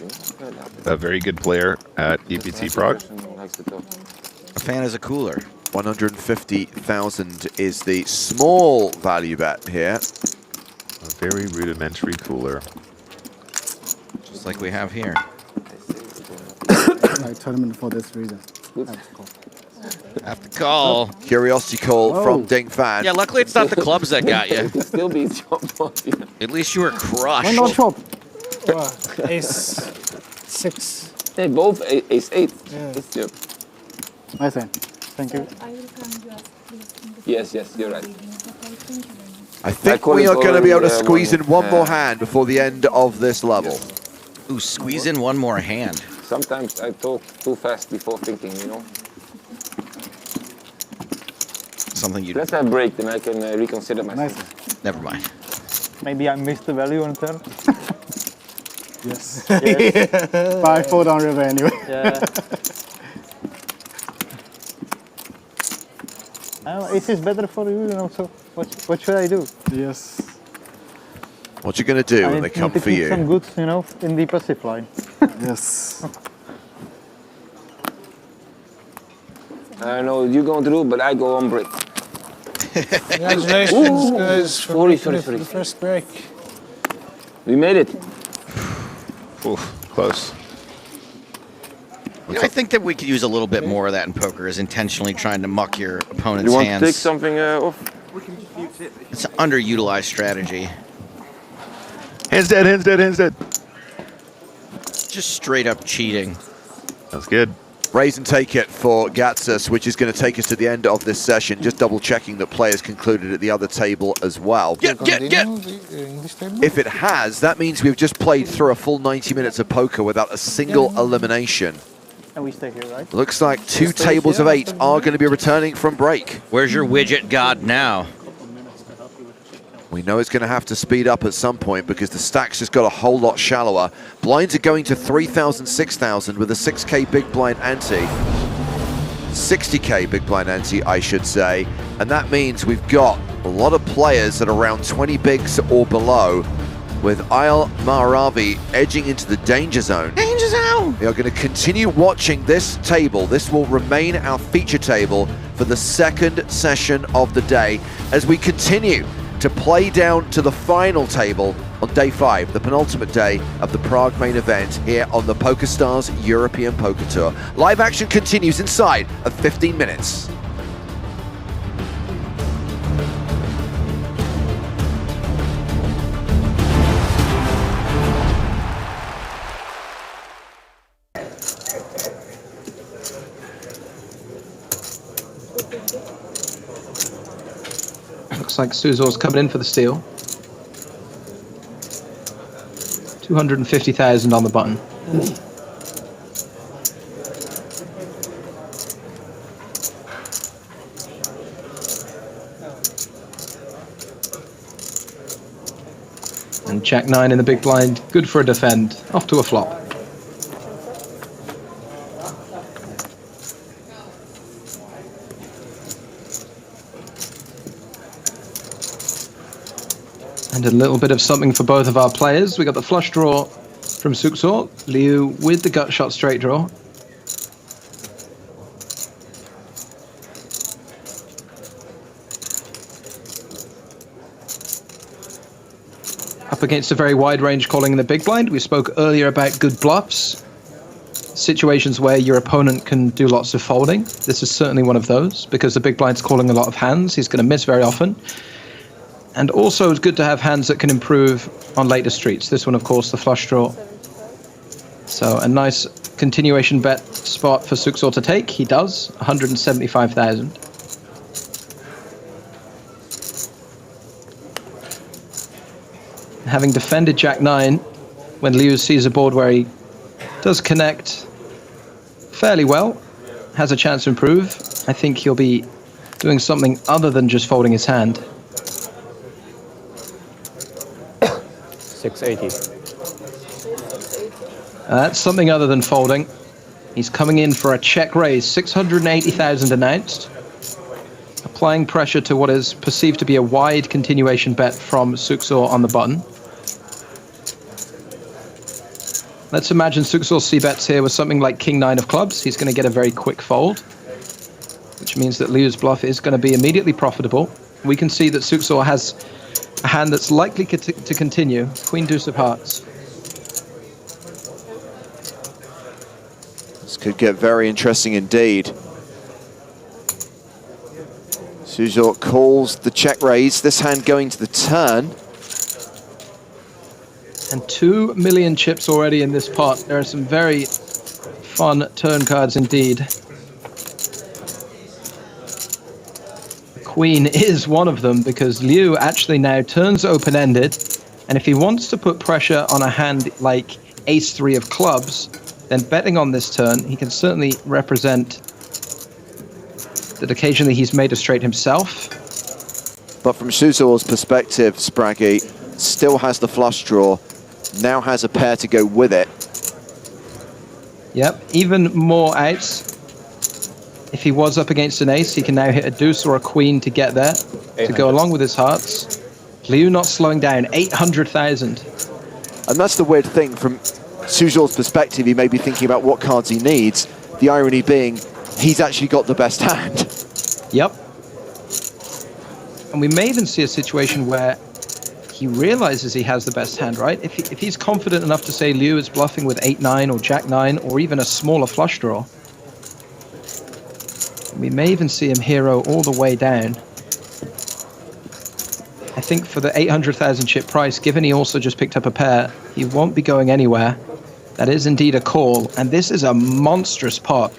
A very good player at EPT Prague. A fan is a cooler. 150,000 is the small value bet here. A very rudimentary cooler. Just like we have here. My tournament for this reason. Have to call. Curiosity call from Ding Fan. Yeah, luckily it's not the clubs that got you. Still be chop. At least you were crushed. Why not chop? Ace 6. They both ace 8. Yeah. It's your... I think. Thank you. I will come to us, please. Yes, you're right. I think we are going to be able to squeeze in one more hand before the end of this level. Ooh, squeeze in one more hand. Sometimes I talk too fast before thinking, you know. Something you... Let's have a break, then I can reconsider myself. Nice. Never mind. Maybe I missed the value on turn. Yes. Yes. But I fall down river anyway. Yeah. I don't know, it is better for you, you know, so what should I do? Yes. What you going to do I when they need come to for keep you? some goods, you know, in the passive line. Yes. I don't know what you're going to do, but I go on break. Congratulations, guys, for making it for the first break. We made it. Oof, close. You know, I think that we could use a little bit more of that in poker, is intentionally trying to muck your opponent's You want hands. to take something off? It's an underutilized strategy. Hands dead, hands dead, hands dead. Just straight up cheating. That's good. Raise and take it for Gatsus, which is going to take us to the end of this session. Just double checking that players concluded at the other table as well. Get! If it has, that means we've just played through a full 90 minutes of poker without a single elimination. And we stay here, right? Looks like 2 tables of 8 are going to be returning from break. Where's your widget god now? We know it's going to have to speed up at some point because the stack's just got a whole lot shallower. Blinds are going to 3,000, 6,000 with a 6K big blind ante. 60K big blind ante, I should say. And that means we've got a lot of players at around 20 bigs or below, with Isle Maharavi edging into the danger zone. Danger zone! We are going to continue watching this table. This will remain our feature table for the second session of the day as we continue to play down to the final table on day 5, the penultimate day of the Prague main event here on the PokerStars European Poker Tour. Live action continues inside of 15 minutes. Looks like Suzor's coming in for the steal. 250,000 on the button. And Jack 9 in the big blind, good for a defend. Off to a flop. And a little bit of something for both of our players. We got the flush draw from Suksor, Liu with the gut shot straight draw. up against a very wide range calling in the big blind. We spoke earlier about good bluffs, situations where your opponent can do lots of folding. This is certainly one of those, because the big blind's calling a lot of hands. He's going to miss very often. And also it's good to have hands that can improve on later streets. This one, of course, the flush draw. So a nice continuation bet spot for Suksor to take. He does, 175,000. Having defended Jack-9, when Liu sees a board where he does connect fairly well, has a chance to improve, I think he'll be doing something other than just folding his hand. 680. That's something other than folding. He's coming in for a check raise, 680,000 announced, applying pressure to what is perceived to be a wide continuation bet from Suksor on the button. Let's imagine Suksor c-bets here with something like King-9 of clubs. He's going to get a very quick fold, which means that Liu's bluff is going to be immediately profitable. We can see that Suksor has a hand that's likely to continue, Queen Deuce of Hearts. This could get very interesting indeed. Suksor calls the check raise, this hand going to the turn. And 2 million chips already in this pot. There are some very fun turn cards indeed. The Queen is one of them, because Liu actually now turns open-ended, and if he wants to put pressure on a hand like Ace-3 of clubs, then betting on this turn, he can certainly represent that occasionally he's made a straight himself. But from Suksor's perspective, Spraggy still has the flush draw, now has a pair to go with it. Yep, even more outs. If he was up against an ace, he can now hit a deuce or a queen to get there, to go along with his hearts. Liu not slowing down, 800,000. And that's the weird thing, from Suksor's perspective, he may be thinking about what cards he needs. The irony being, he's actually got the best hand. Yep. And we may even see a situation where he realizes he has the best hand, right? If he's confident enough to say Liu is bluffing with 8-9 or Jack-9 or even a smaller flush draw, we may even see him hero all the way down. I think for the 800,000 chip price, given he also just picked up a pair, he won't be going anywhere. That is indeed a call, and this is a monstrous pot.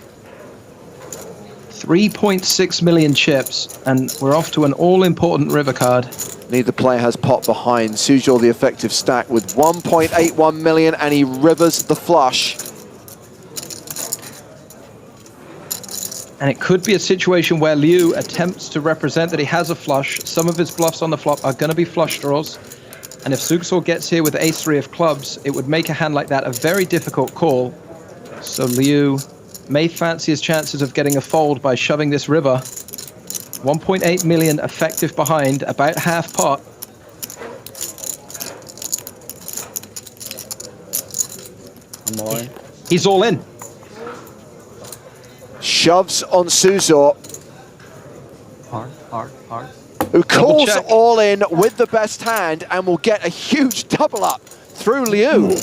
3.6 million chips, and we're off to an all-important river card. Neither player has pot behind. Suksor the effective stack with 1.81 million, and he rivers the flush. And it could be a situation where Liu attempts to represent that he has a flush. Some of his bluffs on the flop are going to be flush draws. And if Suksor gets here with Ace-3 of clubs, it would make a hand like that a very difficult call. So Liu may fancy his chances of getting a fold by shoving this river. 1.8 million effective behind, about half pot. He's all in. Shoves on Suksor, Hard. who calls all in with the best hand and will get a huge double up through Liu.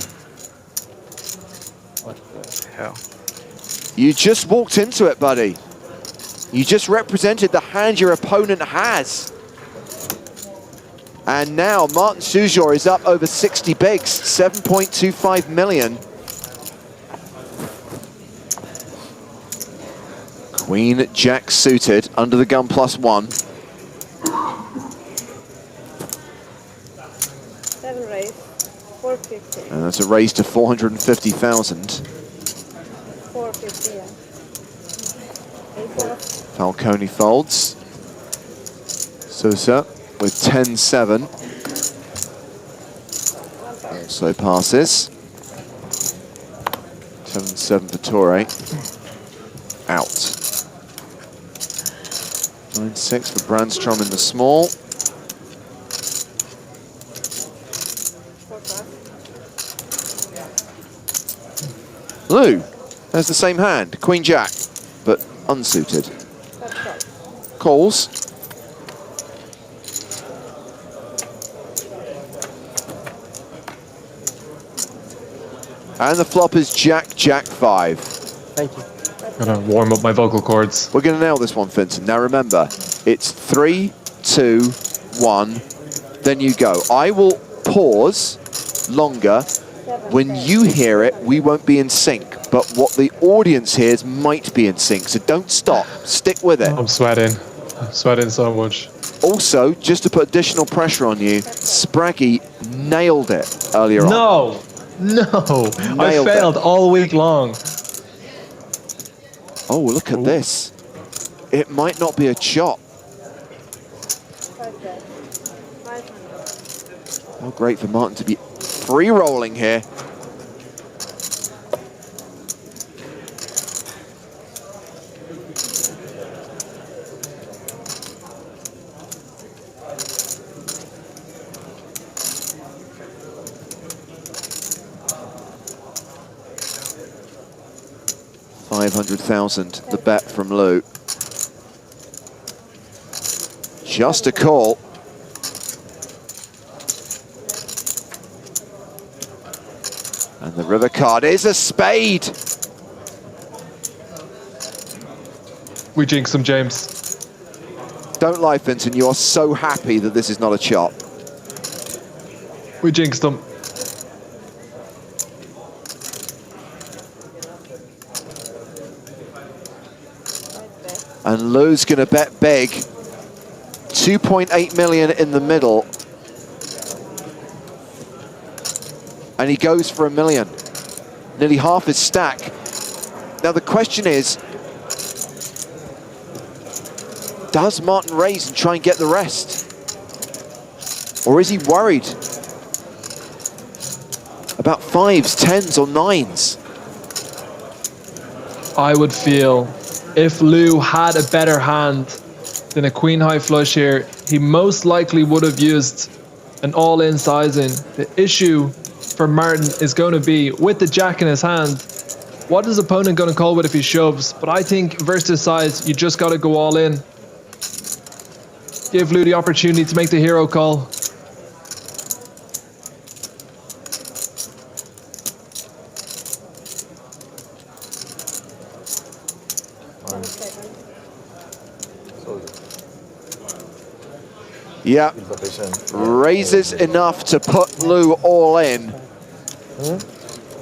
What the hell? You just walked into it, buddy. You just represented the hand your opponent has. And now Martin Suksor is up over 60 bigs, 7.25 million. Queen Jack suited, under the gun +1. 7 raise, 450. And that's a raise to 450,000. 450, yeah. Falcone folds. Sosa with 10-7. Also passes. 7-7 for Torre. Out. 9-6 for Brandstrom in the small. Lou, there's the same hand, Queen Jack, but unsuited. Calls. And the flop is Jack, Jack 5. Thank you. Gotta warm up my vocal cords. We're going to nail this one, Vincent. Now remember, it's 3, 2, 1, then you go. I will pause longer. When you hear it, we won't be in sync. But what the audience hears might be in sync. So don't stop. Stick with it. I'm sweating. I'm sweating so much. Also, just to put additional pressure on you, Spraggy nailed it earlier on. No, I failed all week long. Oh, look at this. It might not be a chop. Oh, great for Martin to be free rolling here. $500,000, the bet from Lou. Just a call. And the river card is a spade. We jinxed him, James. Don't lie, Finton. You are so happy that this is not a chop. We jinxed him. And Lou's going to bet big. 2.8 million in the middle. And he goes for $1 million. Nearly half his stack. Now the question is, does Martin raise and try and get the rest? Or is he worried about 5s, 10s or 9s? I would feel if Lou had a better hand than a queen high flush here, he most likely would have used an all-in sizing. The issue for Martin is going to be, with the jack in his hand, what is opponent going to call with if he shoves? But I think versus size, you just got to go all in. Give Lou the opportunity to make the hero call. Yeah, raises enough to put Lou all in.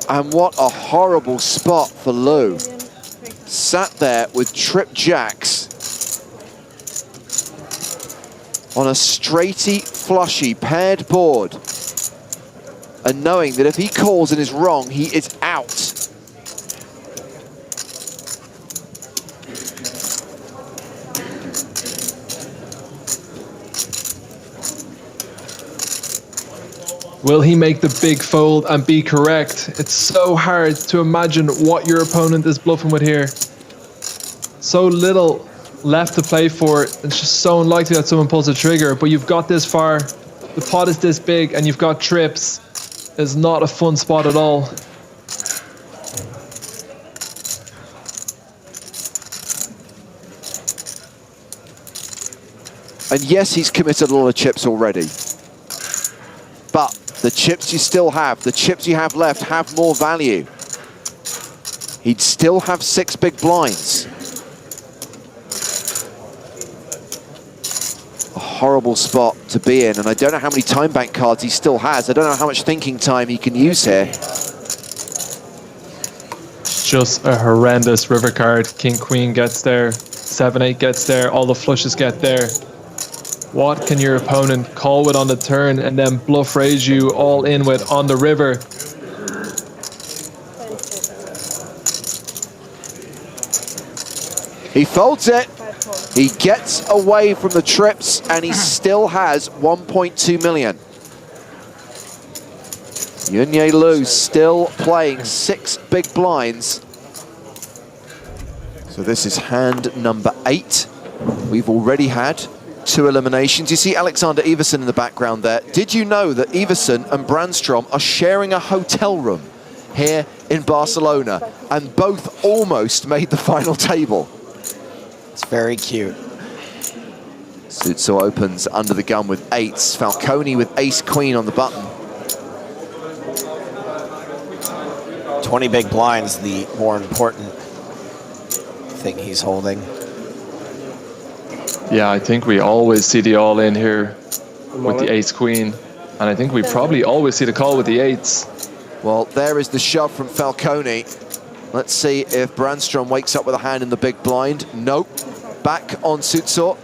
And what a horrible spot for Lou. Sat there with trip jacks on a straighty, flushy, paired board. And knowing that if he calls and is wrong, he is out. Will he make the big fold and be correct? It's so hard to imagine what your opponent is bluffing with here. So little left to play for. It's just so unlikely that someone pulls a trigger, but you've got this far. The pot is this big and you've got trips. It's not a fun spot at all. And yes, he's committed a lot of chips already. But the chips you still have, the chips you have left, have more value. He'd still have 6 big blinds. A horrible spot to be in, and I don't know how many time bank cards he still has. I don't know how much thinking time he can use here. Just a horrendous river card. King, queen gets there. 7-8 gets there. All the flushes get there. What can your opponent call with on the turn and then bluff raise you all in with on the river? He folds it. He gets away from the trips and he still has 1.2 million. Yunye Liu still playing 6 big blinds. So this is hand number 8. We've already had 2 eliminations. You see Alexander Iversen in the background there. Did you know that Iversen and Brandstrom are sharing a hotel room here in Barcelona, and both almost made the final table? It's very cute. Sutso opens under the gun with 8s. Falcone with ace-queen on the button. 20 big blinds, the more important thing he's holding. Yeah, I think we always see the all-in here with the ace-queen. And I think we probably always see the call with the eights. Well, there is the shove from Falcone. Let's see if Brandstrom wakes up with a hand in the big blind. Nope. Back on Sutsor.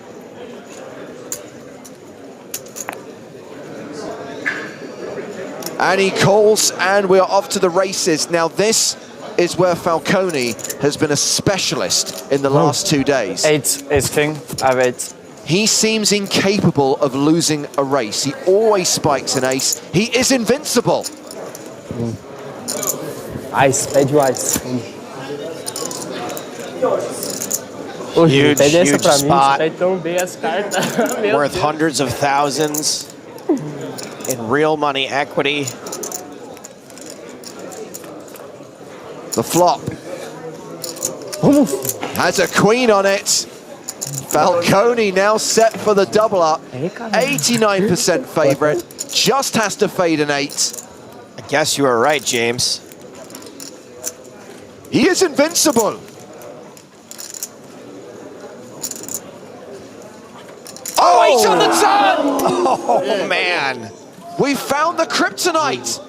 And he calls, and we are off to the races. Now, this is where Falcone has been a specialist in the last 2 days. Eight is king. I have eight. He seems incapable of losing a race. He always spikes an ace. He is invincible. Ice, page whites. Huge, huge spot. Worth Worth hundreds of thousands in real money equity. The flop has a queen on it. Falcone now set for the double up. 89% favorite. Just has to fade an 8. I guess you were right, James. He is invincible. Oh, 8 on the turn! Oh, man. We found the kryptonite.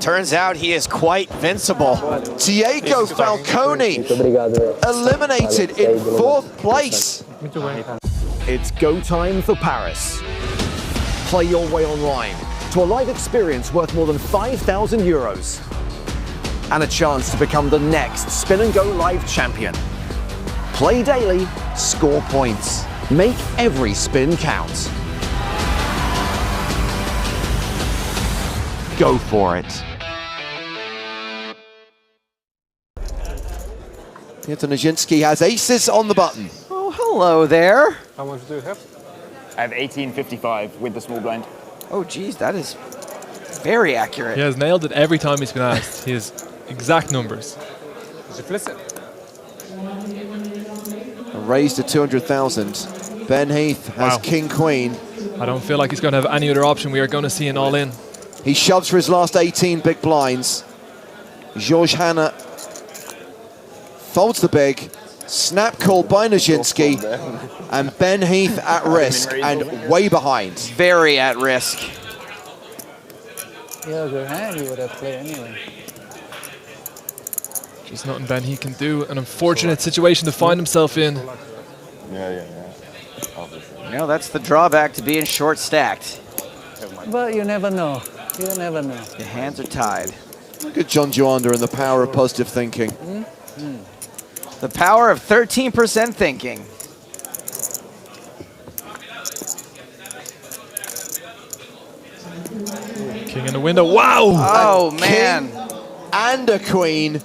Turns out he is quite invincible. Diego Falcone eliminated in 4th place. It's go time for Paris. Play your way online to a live experience worth more than 5,000 euros and a chance to become the next Spin and Go Live champion. Play daily, score points. Make every spin count. Go for it. Piotr Nijinsky has aces on the button. Oh, hello there. How much do you have? I have 18.55 with the small blind. Oh, geez, that is very accurate. He has nailed it every time he's been asked. He has exact numbers. A raise to 200,000. Ben Heath has King Queen. I don't feel like he's going to have any other option. We are going to see an all-in. He shoves for his last 18 big blinds. George Hanna folds the big. Snap call by Nijinsky. And Ben Heath at risk and way behind. Very at risk. Yeah, good hand. You would have played anyway. There's nothing Ben he can do. An unfortunate situation to find himself in. You know, that's the drawback to being short-stacked. But you never know. You never know. Your hands are tied. Look at John Joanda and the power of positive thinking. The power of 13% thinking. King in the window. Wow! Oh, man. King and a queen.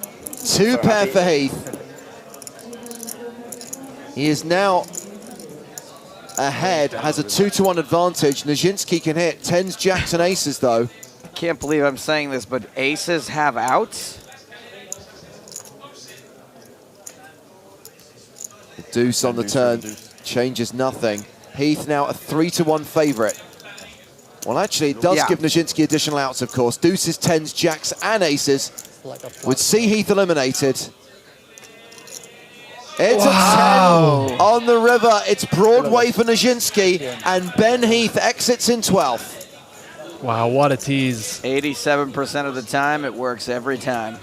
2 pair for Heath. He is now ahead, has a 2-to-1 advantage. Nijinsky can hit 10s, jacks, and aces, though. I can't believe I'm saying this, but aces have outs? The deuce on the turn changes nothing. Heath now a 3-to-1 favorite. Well, actually, it does give Nijinsky additional outs, of course. Deuces, 10s, jacks, and aces would see Heath eliminated. It's a 10 on the river. It's Broadway for Nijinsky, and Ben Heath exits in 12th. Wow, what a tease. 87% of the time, it works every time.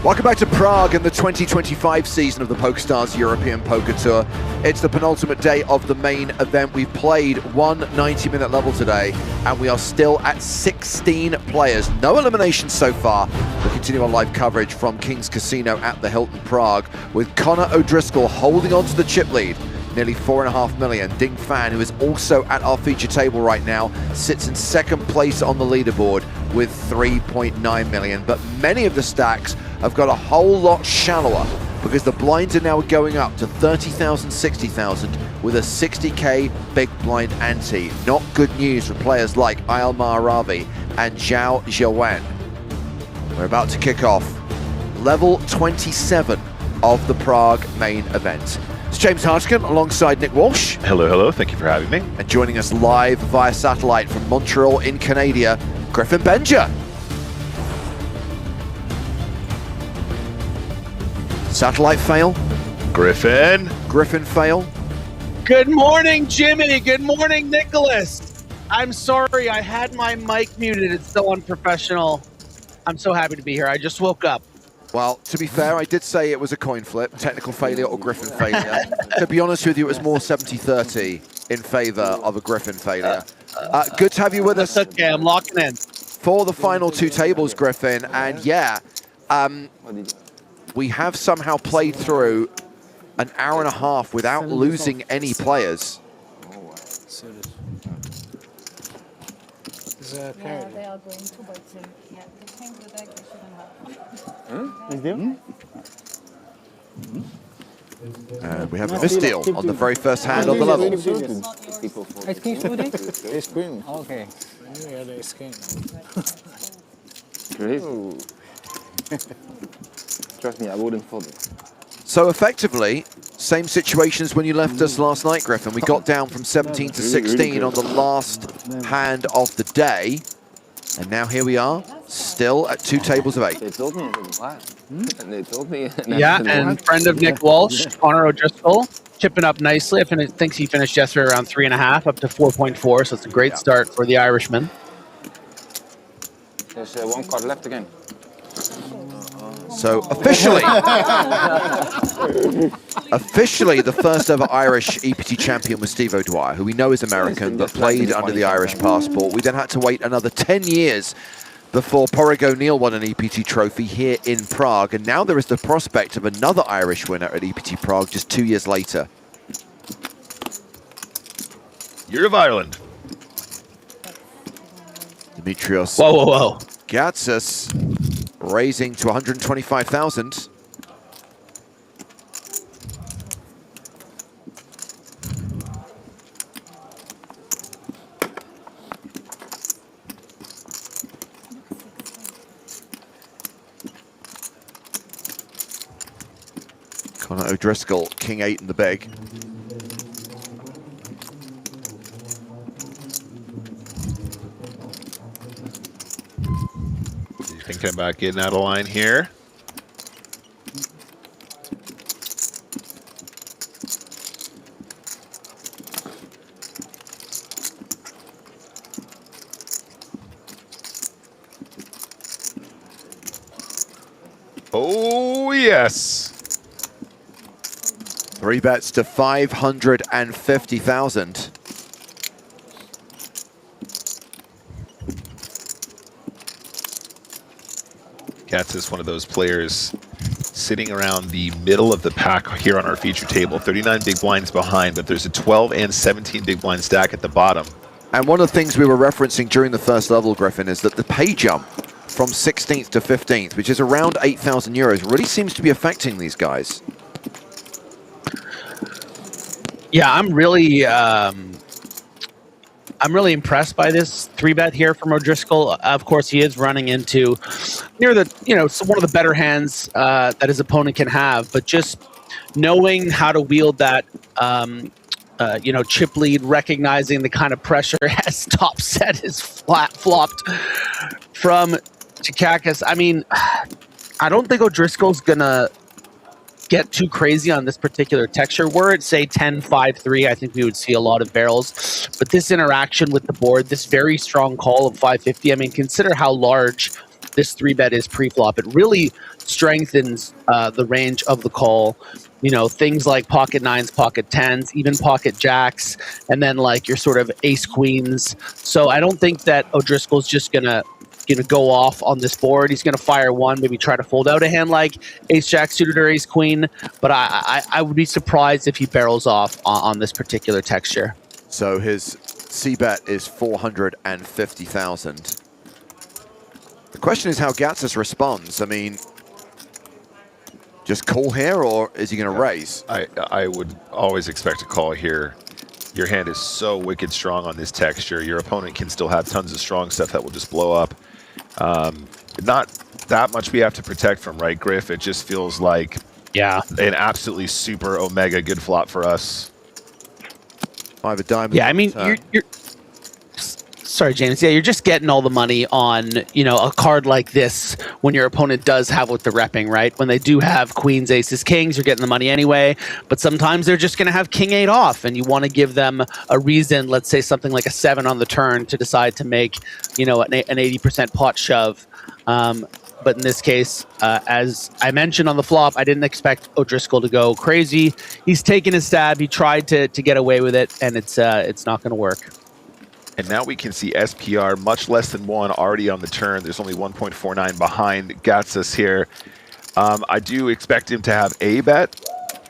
Welcome back to Prague and the 2025 season of the PokerStars European Poker Tour. It's the penultimate day of the main event. We've played one 90-minute level today, and we are still at 16 players. No eliminations so far. We'll continue our live coverage from King's Casino at the Hilton Prague, with Connor O'Driscoll holding on to the chip lead. Nearly 4.5 million. Ding Fan, who is also at our feature table right now, sits in 2nd place on the leaderboard with 3.9 million. But many of the stacks have got a whole lot shallower because the blinds are now going up to 30,000, 60,000 with a 60k big blind ante. Not good news for players like Ayal Maharavi and Zhao Zhaowen. We're about to kick off level 27 of the Prague main event. It's James Hartigan alongside Nick Walsh. Hello, hello. Thank you for having me. And joining us live via satellite from Montreal in Canada, Griffin Benja. Satellite fail. Griffin. Griffin fail. Good morning, Jimmy. Good morning, Nicholas. I'm sorry, I had my mic muted. It's so unprofessional. I'm so happy to be here. I just woke up. Well, to be fair, I did say it was a coin flip, technical failure or Griffin failure. To be honest with you, it was more 70-30 in favor of a Griffin failure. Good to have you with us. Okay, I'm locking in. For the final two tables, Griffin. And yeah, we have somehow played through an hour and a half without losing any players. Yeah, they are going to, but yeah, they change the deck, they shouldn't have. Is there? We have a misdeal on the very first hand on the level. Ice cream today? Ice cream. Okay. I knew you had ice cream. Trust me, I wouldn't fold it. So effectively, same situations when you left us last night, Griffin. We got down from 17 to 16 on the last hand of the day. And now here we are, still at 2 tables of 8. They told me, wow. They told me. Yeah, and friend of Nick Walsh, Connor O'Driscoll, chipping up nicely. I think he finished yesterday around 3.5 up to 4.4, so it's a great start for the Irishman. There's 1 card left again. So officially, officially the first ever Irish EPT champion was Steve O'Dwyer, who we know is American, but played under the Irish passport. We then had to wait another 10 years before Porrig O'Neill won an EPT trophy here in Prague. And now there is the prospect of another Irish winner at EPT Prague just 2 years later. Year of Ireland. Dimitrios Whoa. Gatsis raising to 125,000. Connor O'Driscoll, King 8 in the big. Thinking about getting out of line here. Oh, yes. 3 bets to 550,000. Katz is one of those players sitting around the middle of the pack here on our feature table. 39 big blinds behind, but there's a 12 and 17 big blind stack at the bottom. And one of the things we were referencing during the first level, Griffin, is that the pay jump from 16th to 15th, which is around 8,000 euros, really seems to be affecting these guys. Yeah, I'm really impressed by this 3-bet here from O'Driscoll. Of course, he is running into near the, one of the better hands that his opponent can have, but just knowing how to wield that, chip lead, recognizing the kind of pressure as top set is flopped from Chikakis. I mean, I don't think O'Driscoll's gonna get too crazy on this particular texture. Were it, say, 10-5-3, I think we would see a lot of barrels. But this interaction with the board, this very strong call of 550, I mean, consider how large this 3-bet is pre-flop. It really strengthens the range of the call. Things like pocket 9s, pocket 10s, even pocket jacks, and then like your sort of ace queens. So I don't think that O'Driscoll's just gonna go off on this board. He's going to fire one, maybe try to fold out a hand like ace-jack suited or ace-queen, but I would be surprised if he barrels off on this particular texture. So his C-bet is 450,000. The question is how Gatsis responds. I mean, just call here, or is he going to raise? I would always expect a call here. Your hand is so wicked strong on this texture. Your opponent can still have tons of strong stuff that will just blow up. Not that much we have to protect from, right, Griff? It just feels like Yeah. An absolutely super omega good flop for us. 5 of diamonds. Yeah, I mean, you're sorry, James. Yeah, you're just getting all the money on, you know, a card like this when your opponent does have with the repping, right? When they do have queens, aces, kings, you're getting the money anyway. But sometimes they're just going to have king 8 off, and you want to give them a reason, let's say something like a 7 on the turn, to decide to make, you know, an 80% pot shove. But in this case, as I mentioned on the flop, I didn't expect O'Driscoll to go crazy. He's taken his stab. He tried to get away with it, and it's not going to work. And now we can see SPR much less than 1 already on the turn. There's only 1.49 behind Gatsus here. I do expect him to have a bet,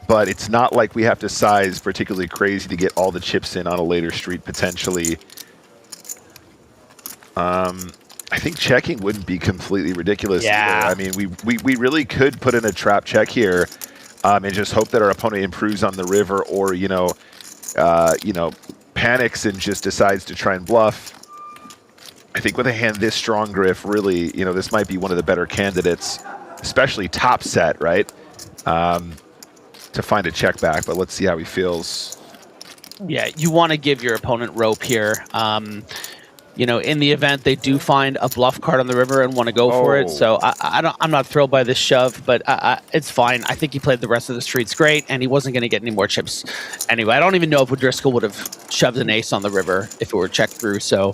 but it's not like we have to size particularly crazy to get all the chips in on a later street potentially. I think checking wouldn't be completely ridiculous either. I mean, we really could put in a trap check here and just hope that our opponent improves on the river, or you know, panics and just decides to try and bluff. I think with a hand this strong, Griff, really, you know, this might be one of the better candidates, especially top set, right? To find a check back, but let's see how he feels. Yeah, you want to give your opponent rope here. You know, in the event they do find a bluff card on the river and want to go for it. So I'm not thrilled by this shove, but it's fine. I think he played the rest of the streets great, and he wasn't going to get any more chips anyway. I don't even know if O'Driscoll would have shoved an ace on the river if it were checked through. So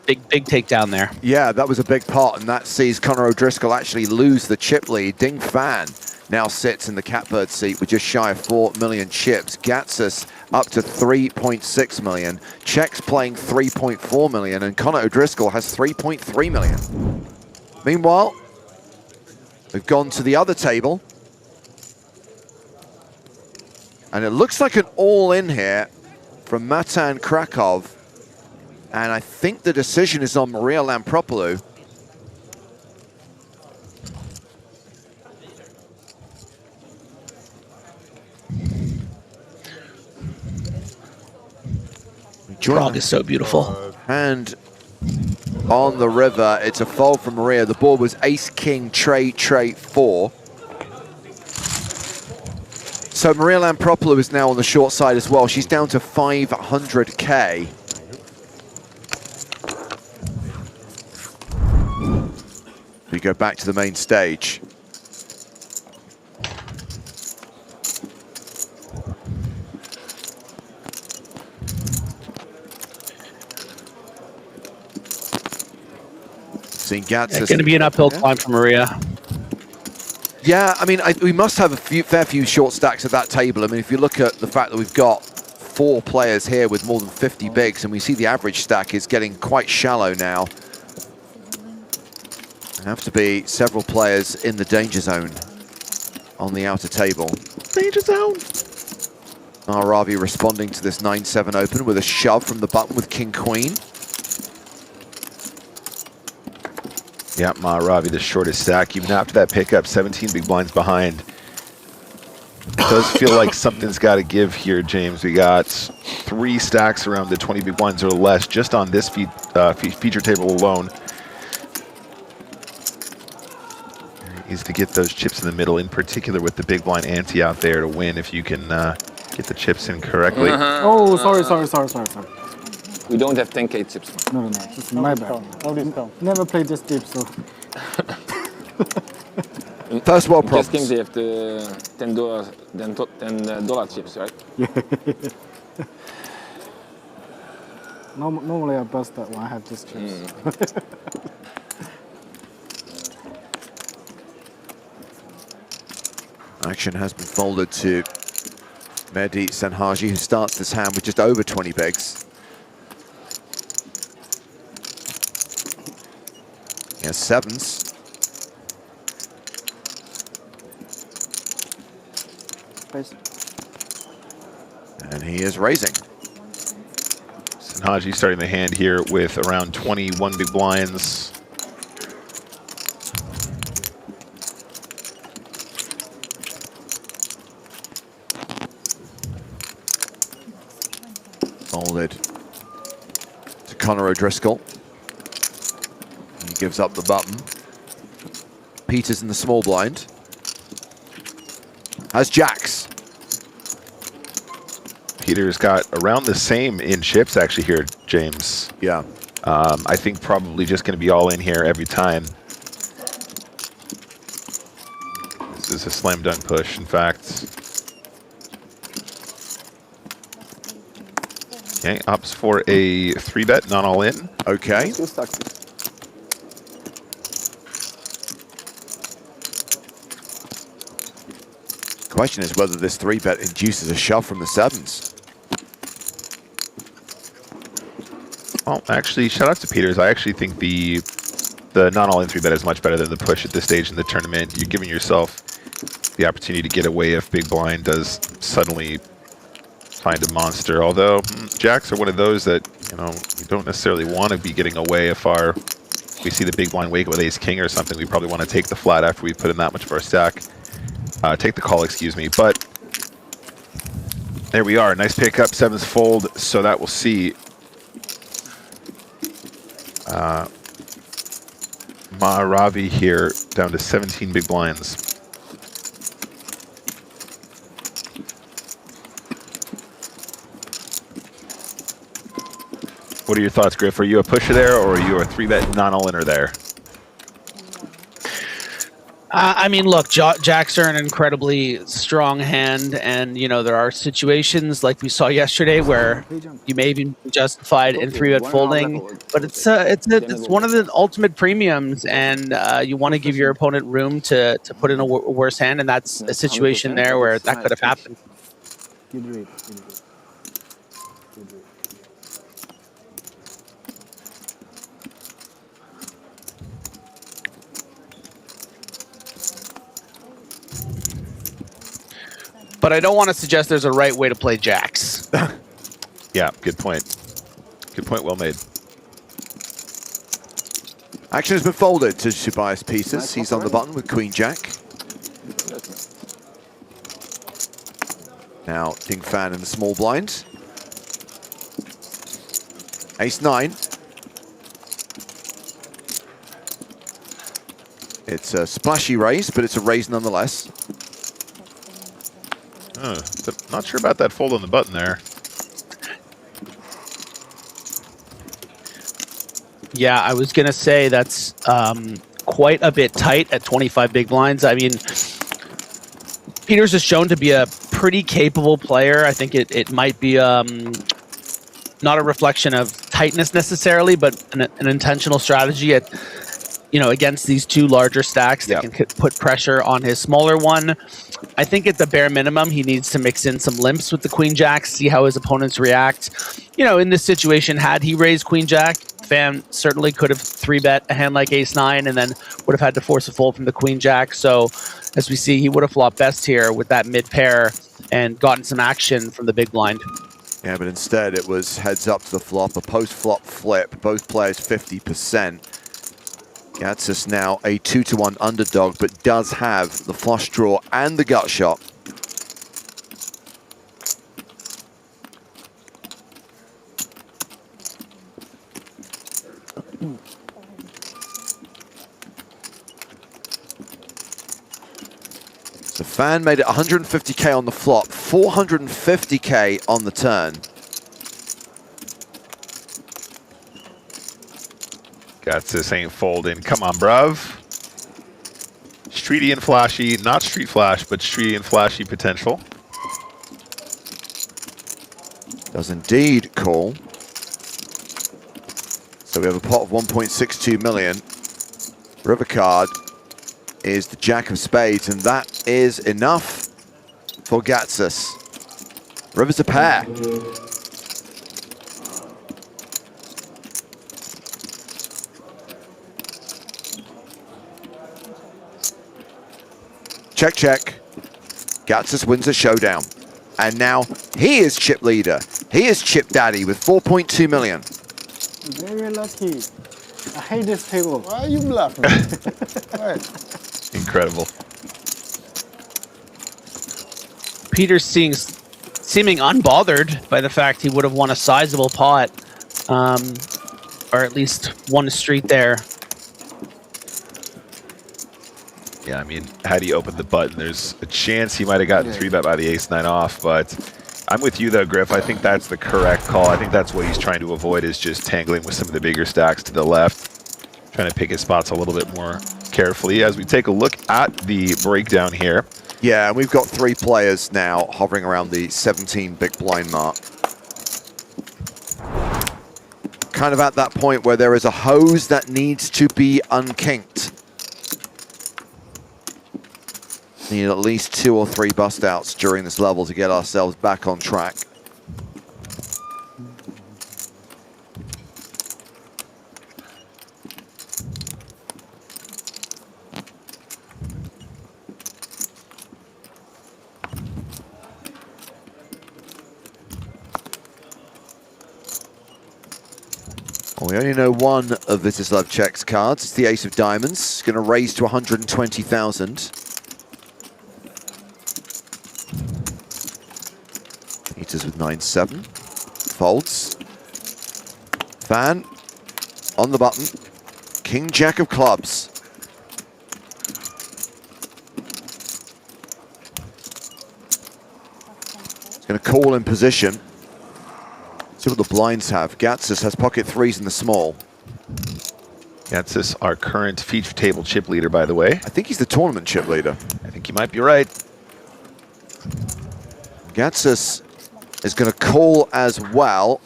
big takedown there. Yeah, that was a big pot, and that sees Connor O'Driscoll actually lose the chip lead. Ding Fan now sits in the catbird seat with just shy of 4 million chips. Gatsus up to 3.6 million. Czech's playing 3.4 million, and Connor O'Driscoll has 3.3 million. Meanwhile, we've gone to the other table, and it looks like an all-in here from Matan Krakow, and I think the decision is on Maria Lampropoulou. Prague is so beautiful. And on the river, it's a fold from Maria. The board was ace, king, tray, 4. So Maria Lampropoulou is now on the short side as well. She's down to 500K. We go back to the main stage. It's going to be an uphill climb for Maria. Yeah, I mean, we must have a fair few short stacks at that table. I mean, if you look at the fact that we've got 4 players here with more than 50 bigs, and we see the average stack is getting quite shallow now. There have to be several players in the danger zone on the outer table. Danger zone! Ravi responding to this 9-7 open with a shove from the button with king-queen. Yeah, Ravi, the shortest stack. Even after that pickup, 17 big blinds behind. It does feel like something's got to give here, James. We got 3 stacks around the 20 big blinds or less just on this feature table alone. Very easy to get those chips in the middle, in particular with the big blind ante out there to win if you can get the chips in correctly. Oh, sorry. We don't have 10k chips. No, it's my bad. Never played this deep, so. First world problems. Just games they have the $10 chips, right? Yeah. Normally I bust that when I have this chips. Action has been folded to Mehdi Senhaji, who starts this hand with just over 20 bigs. He has 7s. And he is raising. Senhaji starting the hand here with around 21 big blinds. Folded to Connor O'Driscoll. He gives up the button. Peter's in the small blind. has jacks. Peter's got around the same in chips actually here, James. Yeah. I think probably just going to be all in here every time. This is a slam dunk push, in fact. Okay, opts for a 3-bet, not all in. Okay. Question is whether this 3-bet induces a shove from the sevens. Well, actually, shout out to Peters. I actually think the not all in 3-bet is much better than the push at this stage in the tournament. You're giving yourself the opportunity to get away if big blind does suddenly find a monster. Although jacks are one of those that, you know, you don't necessarily want to be getting away if we see the big blind wake up with ace king or something. We probably want to take the flat after we put in that much of our stack. Take the call, excuse me. But there we are. Nice pickup, sevens fold. So that we'll see. Maharavi here down to 17 big blinds. What are your thoughts, Griff? Are you a pusher there, or are you a 3-bet non-all-inner there? I mean, look, jacks are an incredibly strong hand, and you know there are situations like we saw yesterday where you may even be justified in 3-bet folding, but it's one of the ultimate premiums, and you want to give your opponent room to put in a worse hand, and that's a situation there where that could have happened. But I don't want to suggest there's a right way to play jacks. Yeah, good point. Good point, well made. Action has been folded to Tobias Peters. He's on the button with Queen Jack. Now, King Fan in the small blind. Ace 9. It's a splashy raise, but it's a raise nonetheless. Not sure about that fold on the button there. Yeah, I was going to say that's quite a bit tight at 25 big blinds. I mean, Peters is shown to be a pretty capable player. I think it might be not a reflection of tightness necessarily, but an intentional strategy at, you know, against these two larger stacks that can put pressure on his smaller one. I think at the bare minimum, he needs to mix in some limps with the Queen Jack, see how his opponents react. You know, in this situation, had he raised Queen Jack, Fan certainly could have 3-bet a hand like Ace 9 and then would have had to force a fold from the Queen Jack. So, as we see, he would have flopped best here with that mid pair and gotten some action from the big blind. Yeah, but instead it was heads up to the flop, a post-flop flip, both players 50%. Gatsis now a 2-1 underdog, but does have the flush draw and the gut shot. So Fan made it 150k on the flop, 450k on the turn. Gatsis ain't folding. Come on, bruv. Streety and flashy. Not street flash, but streety and flashy potential. Does indeed call. So we have a pot of 1.62 million. River card is the Jack of Spades, and that is enough for Gatsis. River's a pair. Check, check. Gatsis wins the showdown. And now he is chip leader. He is chip daddy with 4.2 million. Very lucky. I hate this table. Why are you bluffing? Incredible. Peter's seeming unbothered by the fact he would have won a sizable pot, or at least won a street there. Yeah, I mean, had he opened the button, there's a chance he might have gotten 3-bet by the ace-9 off, but I'm with you though, Griff. I think that's the correct call. I think that's what he's trying to avoid, is just tangling with some of the bigger stacks to the left, trying to pick his spots a little bit more carefully. As we take a look at the breakdown here. Yeah, and we've got 3 players now hovering around the 17 big blind mark. Kind of at that point where there is a hose that needs to be unkinked. Need at least 2 or 3 bust outs during this level to get ourselves back on track. Well, we only know one of Vitislav Czech's cards. It's the Ace of Diamonds. It's going to raise to 120,000. Peters with 9-7. Folds. Fan. On the button. King Jack of clubs. It's going to call in position. See what the blinds have. Gatsis has pocket 3s in the small. Gatsis, our current feature table chip leader, by the way. I think he's the tournament chip leader. I think you might be right. Gatsis is going to call as well.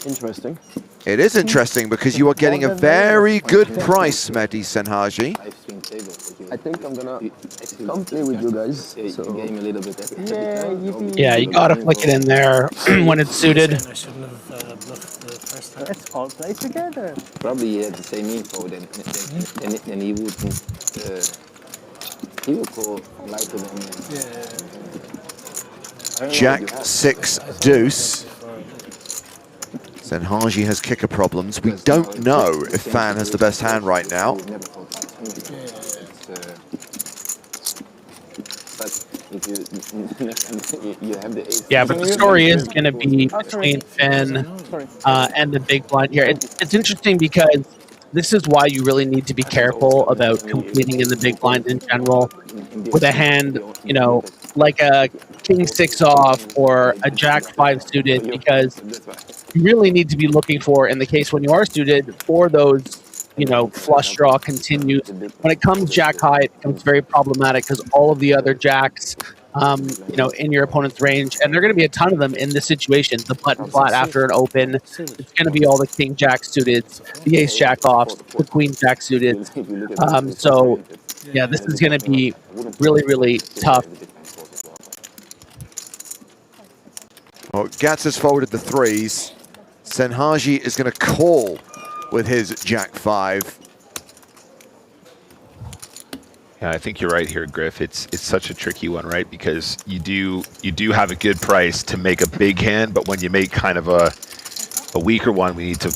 Interesting. It is interesting because you are getting a very good price, Mehdi Senhaji. I think I'm gonna come play with you guys. So. Yeah, you gotta flick it in there when it's suited. I shouldn't have bluffed the first time. Let's all play together. Probably he had the same info, then he wouldn't. He would call lighter than. Jack 6 deuce. Senhaji has kicker problems. We don't know if Fan has the best hand right now. Yeah, but the story is going to be between Finn and the big blind here. It's interesting because this is why you really need to be careful about competing in the big blind in general with a hand, you know, like a King 6 off or a Jack 5 suited, because you really need to be looking for, in the case when you are suited, for those, you know, flush draw continues. When it comes Jack high, it becomes very problematic because all of the other Jacks, you know, in your opponent's range, and there are going to be a ton of them in this situation. The button flat after an open, it's going to be all the King Jack suited, the Ace Jack off, the Queen Jack suited. So, yeah, this is going to be really, really tough. Well, Gats has folded the 3s. Senhaji is going to call with his Jack 5. Yeah, I think you're right here, Griff. It's such a tricky one, right? Because you do have a good price to make a big hand, but when you make kind of a weaker one, we need to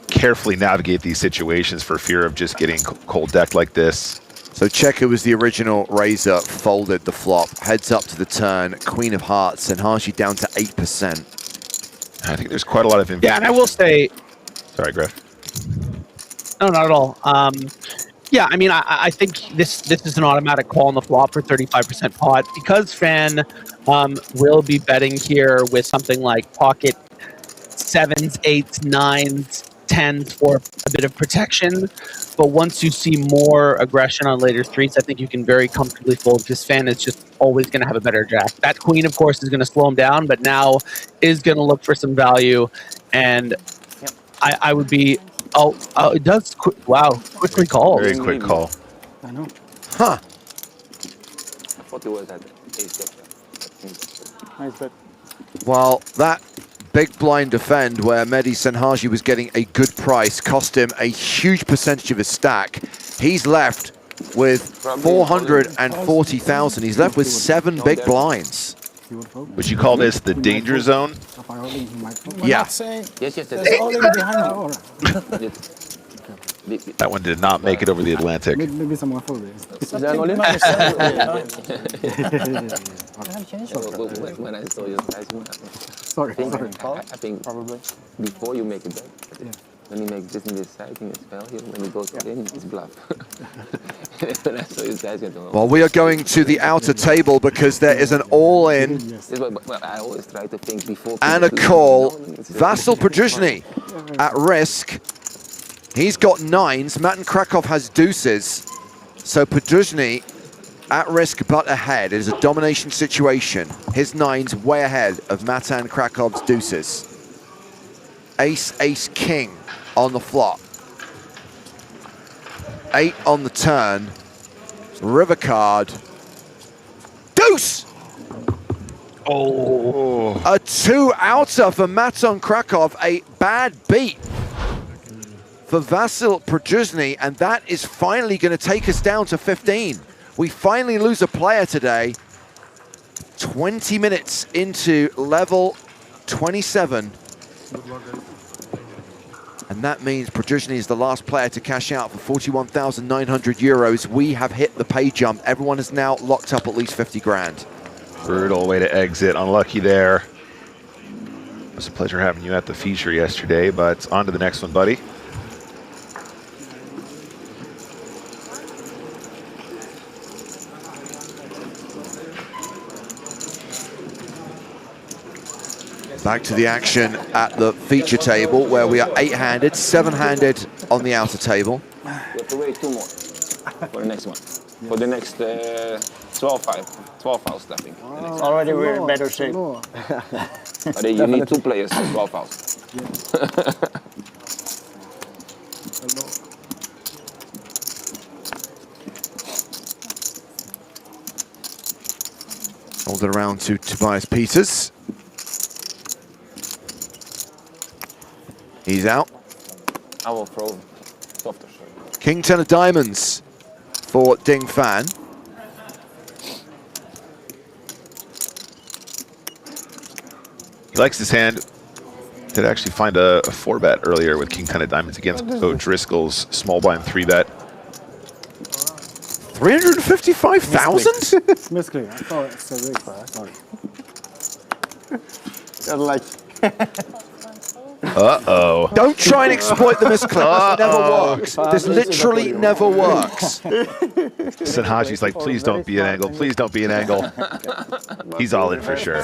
carefully navigate these situations for fear of just getting cold decked like this. So Czech, who was the original raiser, folded the flop. Heads up to the turn. Queen of Hearts, Senhaji down to 8%. I think there's quite a lot of information. Yeah, and I will say... Sorry, Griff. No, not at all. Yeah, I mean, I think this is an automatic call on the flop for 35% pot. Because Fan will be betting here with something like pocket 7s, 8s, 9s, 10s for a bit of protection. But once you see more aggression on later streets, I think you can very comfortably fold, because Fan is just always going to have a better jack. That queen, of course, is going to slow him down, but now is going to look for some value. And I would be... Oh, it does... Wow, quickly call. Very quick call. I know. Huh. I thought it was at Nice bet. Well, that big blind defend where Mehdi Senhaji was getting a good price cost him a huge percentage of his stack. He's left with 440,000. He's left with 7 big blinds. Would you call this the danger zone? Yeah. That one did not make it over the Atlantic. Maybe someone fold it. When I saw your guys, Sorry. I think probably before you make it back. When he makes this side, I think it's fail here. When he goes in, it's bluff. So these guys get Well, we are going to the outer table because there is an all-in But I always try to think before. and a call. Vasil Podrzhny at risk. He's got 9s. Matan Krakow has deuces. So Podrzhny at risk but ahead. It is a domination situation. His 9s way ahead of Matan Krakow's deuces. Ace, ace, king on the flop. 8 on the turn. River card. Deuce! Oh. A 2-outer for Matan Krakow. A bad beat for Vasil Podrzhny, and that is finally going to take us down to 15. We finally lose a player today. 20 minutes into level 27. And that means Podrzhny is the last player to cash out for 41,900 euros. We have hit the pay jump. Everyone has now locked up at least 50 grand. Brutal way to exit. Unlucky there. It was a pleasure having you at the feature yesterday, but on to the next one, buddy. Back to the action at the feature table where we are 8-handed, 7-handed on the outer table. We have to wait 2 more for the next one. For the next 12 hours, I think. Already we're in better shape. But you need 2 players for 12 hours. Hold it around to Tobias Peters. He's out. I will throw softer. King 10 of diamonds for Ding Fan. He likes his hand. Did actually find a 4-bet earlier with King 10 of diamonds against O'Driscoll's small blind 3-bet. 355,000? Misclick. I thought it's a rig, sorry. Like. Uh-oh. Don't try and exploit the misclick. This never works. This literally never works. Senhaji's like, please don't be an angle. Please don't be an angle. He's all in for sure.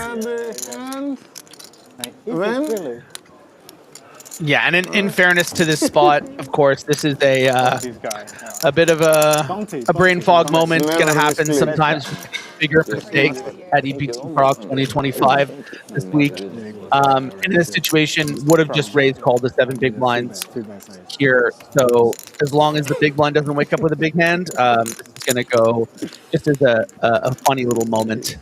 Yeah, and in fairness to this spot, of course, this is a bit of a brain fog moment. Going to happen sometimes. Bigger mistakes at EPT Prague 2025 this week. In this situation, would have just raised called the 7 big blinds here. So as long as the big blind doesn't wake up with a big hand, this is going to go just as a funny little moment.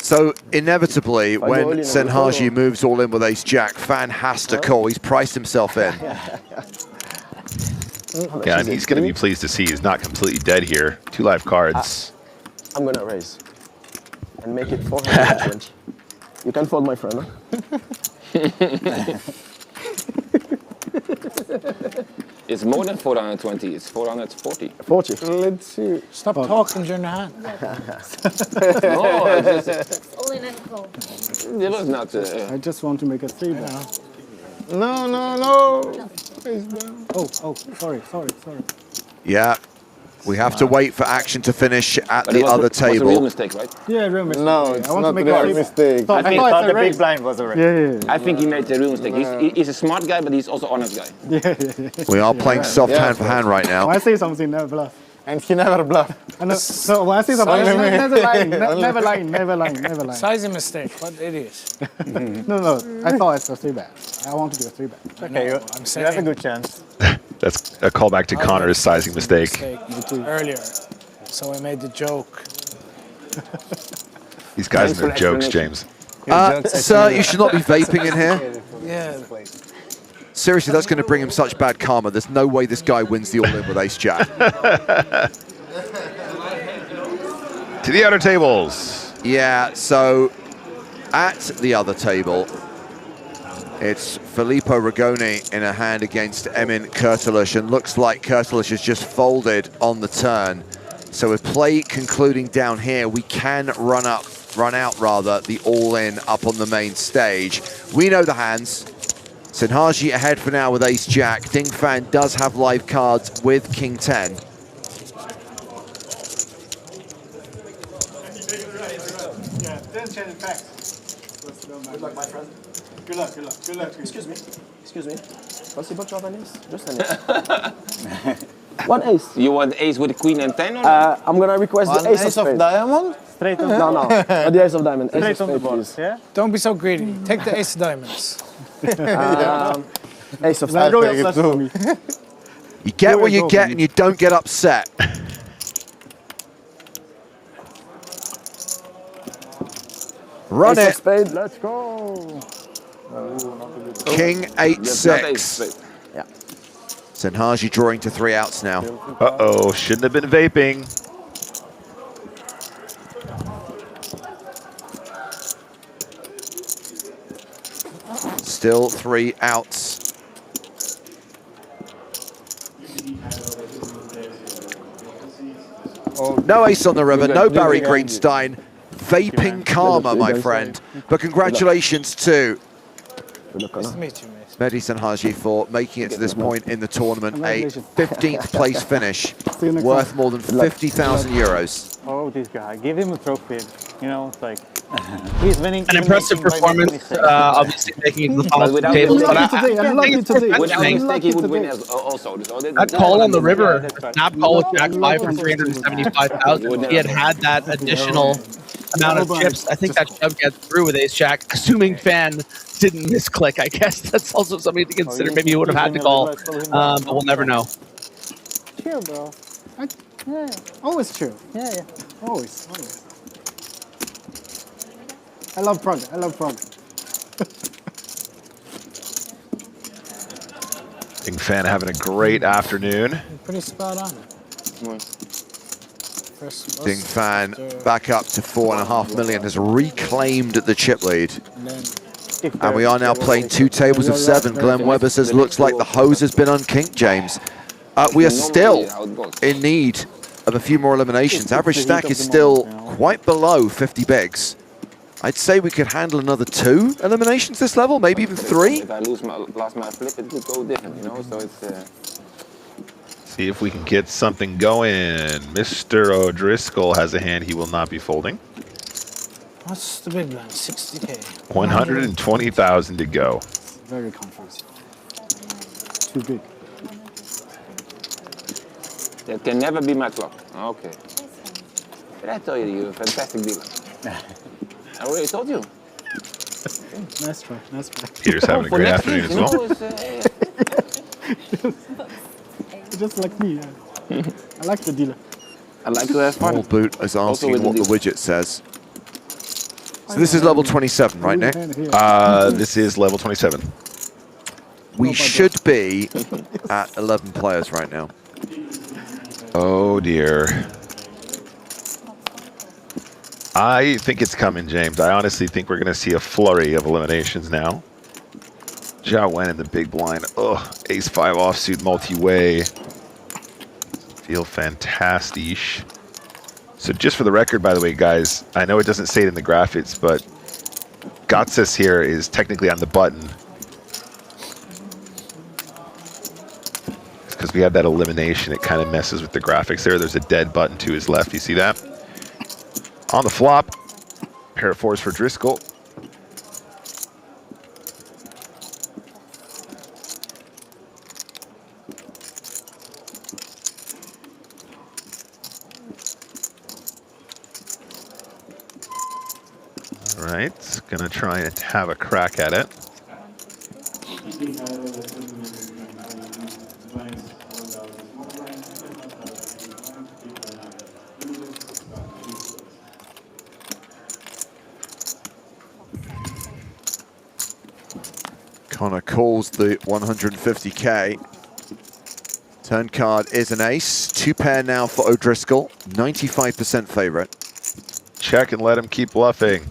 So inevitably, when Senhaji moves all in with ace-jack, Fan has to call. He's priced himself in. Yeah, and he's going to be pleased to see he's not completely dead here. 2 live cards. I'm gonna raise and make it 420. You can fold, my friend. Huh? It's more than 420. It's 440. 40. Let's see. Stop talking during the hand. No, it's just, All in and call. it was not. I just want to make a 3-bet. No. Oh, sorry. Yeah, we have to wait for action to finish at But the it was, other was a real table. mistake, right? Yeah, real mistake. No, it's I want not to make a a real mistake. I thought the big blind was already. Yeah. I think he made the real mistake. He's a smart guy, but he's also honest guy. Yeah. We are playing soft hand for hand right now. When I say something, never bluff. And he never bluffed. So when I say something, never lying. Size a mistake. What idiot. No. I thought it's a 3-bet. I want to do a 3-bet. Okay, I'm saying you have a good chance. That's a callback to Connor's sizing mistake. Earlier. So I made the joke. These guys and their jokes, James. Sir, you should not be vaping in here. Yeah. Seriously, that's going to bring him such bad karma. There's no way this guy wins the all-in with ace-jack. To the outer tables. Yeah, so at the other table, it's Filippo Rigoni in a hand against Emin Kurtulush, and looks like Kurtulush has just folded on the turn. So with play concluding down here, we can run up run out rather, the all-in up on the main stage. We know the hands. Senhaji ahead for now with ace-jack. Ding Fan does have live cards with king 10. Yeah, then change it back. Good luck, my friend. Good luck, good luck, good luck. Excuse me. Excuse me. Possible to have an ace? Just an ace. One ace. You want ace with queen and 10 or not? I'm gonna request the ace of diamond? Straight on No, the ace of diamond. Ace Straight of on the spade, board, please. yeah? Don't be so greedy. Take the ace of diamonds. Ace of Now spade. royal flush for me. You get what you get and you don't get upset. Run Ace of it. spade. Let's go. King 8-6. Yeah. Senhaji drawing to 3 outs now. Uh-oh, shouldn't have been vaping. Still 3 outs. No ace on the river, no Barry Greenstein. Vaping karma, my friend. But congratulations to Nice to meet you, mate. Mehdi Senhaji for making it to this point in the tournament. A 15th place finish worth more than 50,000 euros. Oh, this guy. Give him a trophy. You know, it's like, he's winning. An impressive performance, obviously making it to the final tables. But that call on the river, snap call with Jack 5 for 375,000. He had that additional amount of chips. I think that shove gets through with ace jack, assuming Fan didn't misclick. I guess that's also something to consider. Maybe he would have had to call, but we'll never know. Chill, bro. Yeah, always chill. Yeah. Always. I love Prague. I love Prague. Ding Fan having a great afternoon. Pretty spot on. Ding Fan back up to 4.5 million, has reclaimed the chip lead. And we are now playing 2 tables of 7. Glenn Webber says, looks like the hose has been unkinked, James. We are still in need of a few more eliminations. Average stack is still quite below 50 bigs. I'd say we could handle another 2 eliminations this level, maybe even 3. If I lost my flip, it would go different, you know? So it's... See if we can get something going. Mr. O'Driscoll has a hand he will not be folding. What's the big blind? 60K. 120,000 to go. Very confused. Too big. That can never be my clock. Okay. Did I tell you you're a fantastic dealer? I already told you. Nice try. Peter's having a great afternoon as well. Just like me, yeah. I like the dealer. I like to have fun. Small Boot is asking what the widget says. So this is level 27, right, Nick? This is level 27. We should be at 11 players right now. Oh, dear. I think it's coming, James. I honestly think we're going to see a flurry of eliminations now. Zhao Wen in the big blind. Ugh, ace-5 offsuit multi-way. Feel fantastic. So just for the record, by the way, guys, I know it doesn't say it in the graphics, but Gotsis here is technically on the button. Because we have that elimination, it kind of messes with the graphics there. There's a dead button to his left. You see that? On the flop, pair of 4s for Driscoll. All right, gonna try and have a crack at it. Connor calls the 150K. Turn card is an ace. 2 pair now for O'Driscoll. 95% favorite. Check and let him keep bluffing.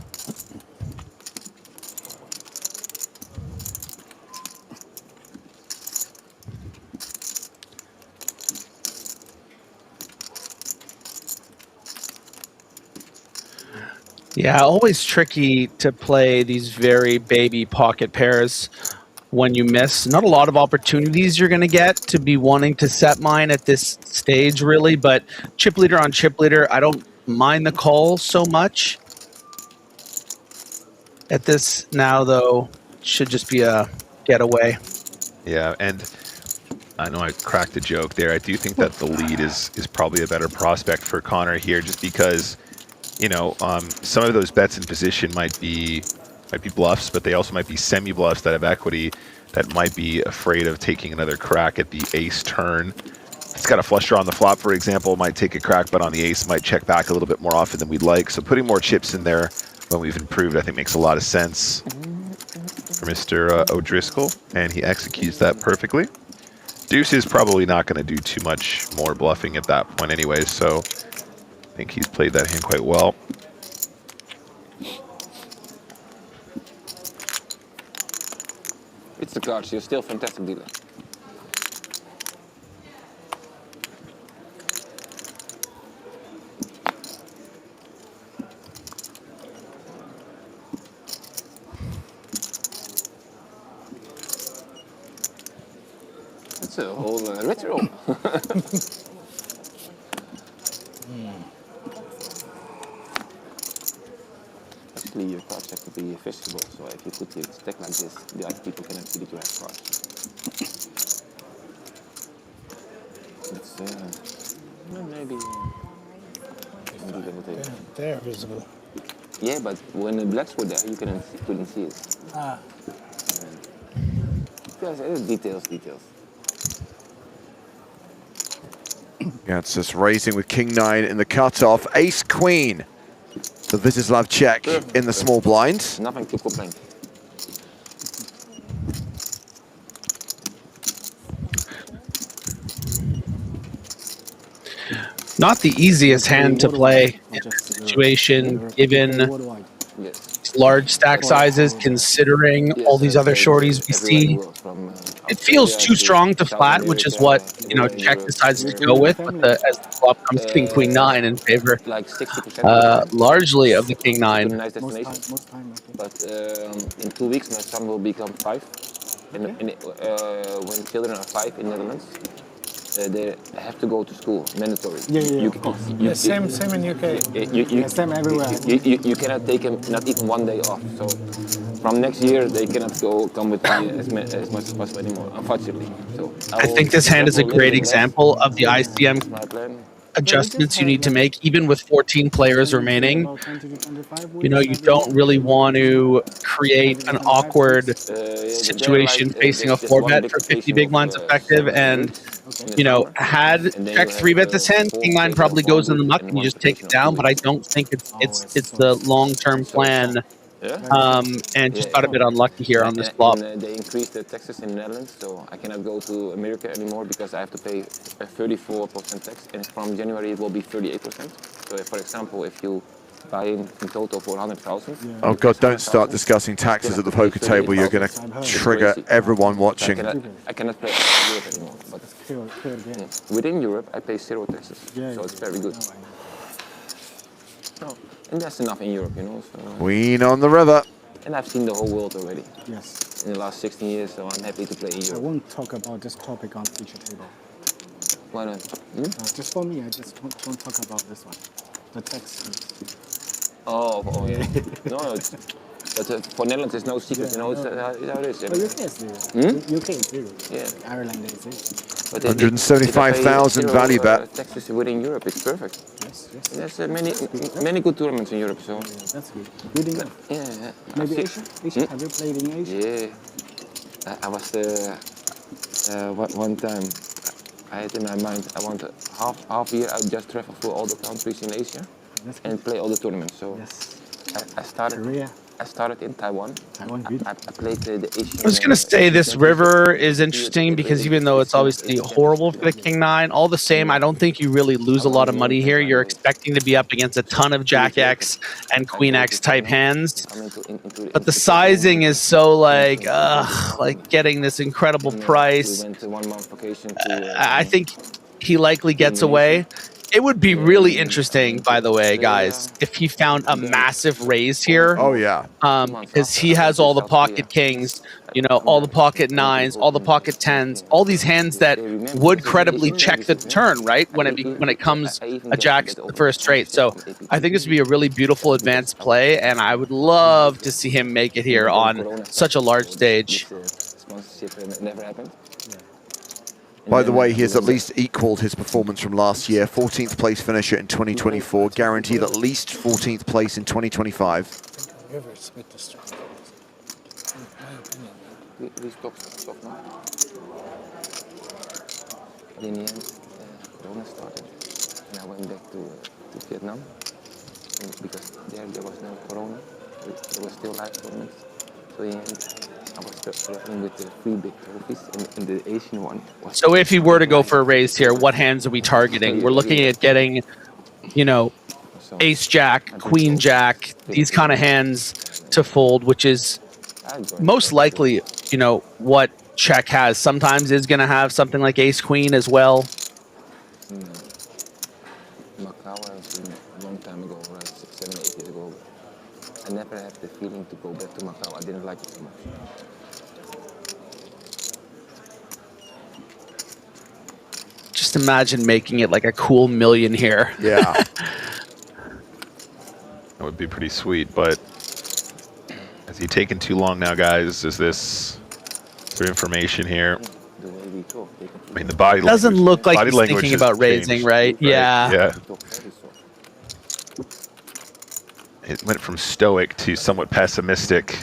Yeah, always tricky to play these very baby pocket pairs when you miss. Not a lot of opportunities you're going to get to be wanting to set mine at this stage, really, but chip leader on chip leader, I don't mind the call so much. At this now, though, should just be a getaway. Yeah, and I know I cracked a joke there. I do think that the lead is probably a better prospect for Connor here, just because, you know, some of those bets in position might be bluffs, but they also might be semi-bluffs that have equity that might be afraid of taking another crack at the ace turn. If it's got a flush draw on the flop, for example, might take a crack, but on the ace might check back a little bit more often than we'd like. So putting more chips in there when we've improved, I think, makes a lot of sense for Mr. O'Driscoll, and he executes that perfectly. Deuce is probably not going to do too much more bluffing at that point anyway, so I think he's played that hand quite well. It's the cards. You're still a fantastic dealer. It's a whole ritual. Actually, your cards have to be visible, so if you put your stack like this, the other people cannot see that you have cards. It's maybe they're visible. Yeah, but when the blacks were there, you couldn't see it. Ah. Because it's details. Yeah, it's just raising with King 9 in the cutoff. Ace Queen. The Visislav check in the small blind. Nothing to complain. Not the easiest hand to play in this situation, given large stack sizes, considering all these other shorties we see. It feels too strong to flat, which is what, you know, Czech decides to go with, but as the flop comes King Queen 9 in favor largely of the King 9. But in 2 weeks, my son will become 5. When children are 5 in Netherlands, they have to go to school, mandatory. Same in UK. Same everywhere. You cannot take them, not even 1 day off. So from next year, they cannot come with me as much as possible anymore, unfortunately. So I think this hand is a great example of the ICM adjustments you need to make, even with 14 players remaining. You know, you don't really want to create an awkward situation facing a 4-bet for 50 big blinds effective. And, you know, had Czech 3-bet this hand, King 9 probably goes in the muck and you just take it down. But I don't think it's the long-term plan. And just got a bit unlucky here on this flop. They increased the taxes in the Netherlands, so I cannot go to America anymore because I have to pay a 34% tax, and from January it will be 38%. So, for example, if you buy in total for 100,000. Oh God! Don't start discussing taxes at the poker table. You're going to trigger everyone watching. I cannot pay Europe anymore. But within Europe, I pay 0 taxes, so it's very good. And that's enough in Europe, you know. So, Queen on the river. And I've seen the whole world already. Yes. In the last 16 years, so I'm happy to play in Europe. I won't talk about this topic on future table. Why not? Just for me, I just won't talk about this one. The text. Oh yeah. No, but for Netherlands, there's no secret. You know, it's how it is. But UK is zero. UK is zero. Yeah. Ireland is zero. 175,000 value bet. Taxes within Europe is perfect. Yes. There's many good tournaments in Europe, so. That's good. Good enough. Yeah. Maybe Asia? Have you played in Asia? Yeah. I was one time. I had in my mind I want half year. I just travel through all the countries in Asia and play all the tournaments. So I started. Korea. I started in Taiwan. Good. I played the Asian. I was going to say this river is interesting because even though it's obviously horrible for the King 9, all the same, I don't think you really lose a lot of money here. You're expecting to be up against a ton of Jack X and Queen X type hands. But the sizing is so like getting this incredible price. We went to 1 month vacation I think he likely gets away. It would be really interesting, by the way, guys, if he found a massive raise here. Oh, yeah. Because he has all the pocket kings, you know, all the pocket nines, all the pocket tens, all these hands that would credibly check the turn, right? When it comes a jack for a straight. So I think this would be a really beautiful advanced play, and I would love to see him make it here on such a large stage. Never happened. By the way, he has at least equaled his performance from last year. 14th place finisher in 2024, guaranteed at least 14th place in 2025. River's a bit distracting, in my opinion. We stop now. In the end, Corona started, and I went back to Vietnam, and because there was no Corona, there was still live tournaments. So in the end, I was struggling with the 3 big trophies, and the Asian one was... So if he were to go for a raise here, what hands are we targeting? We're looking at getting, you know, ace jack, queen jack, these kind of hands to fold, which is most likely, you know, what Czech has. Sometimes is going to have something like ace queen as well. Macau was a long time ago, right? 7 or 8 years ago. I never had the feeling to go back to Macau. I didn't like it too much. Just imagine making it like a cool million here. Yeah. That would be pretty sweet, but has he taken too long now, guys? Is this information here? I mean, the body doesn't language, look like body he's language thinking has about raising, changed, right? Yeah. Yeah. It went from stoic to somewhat pessimistic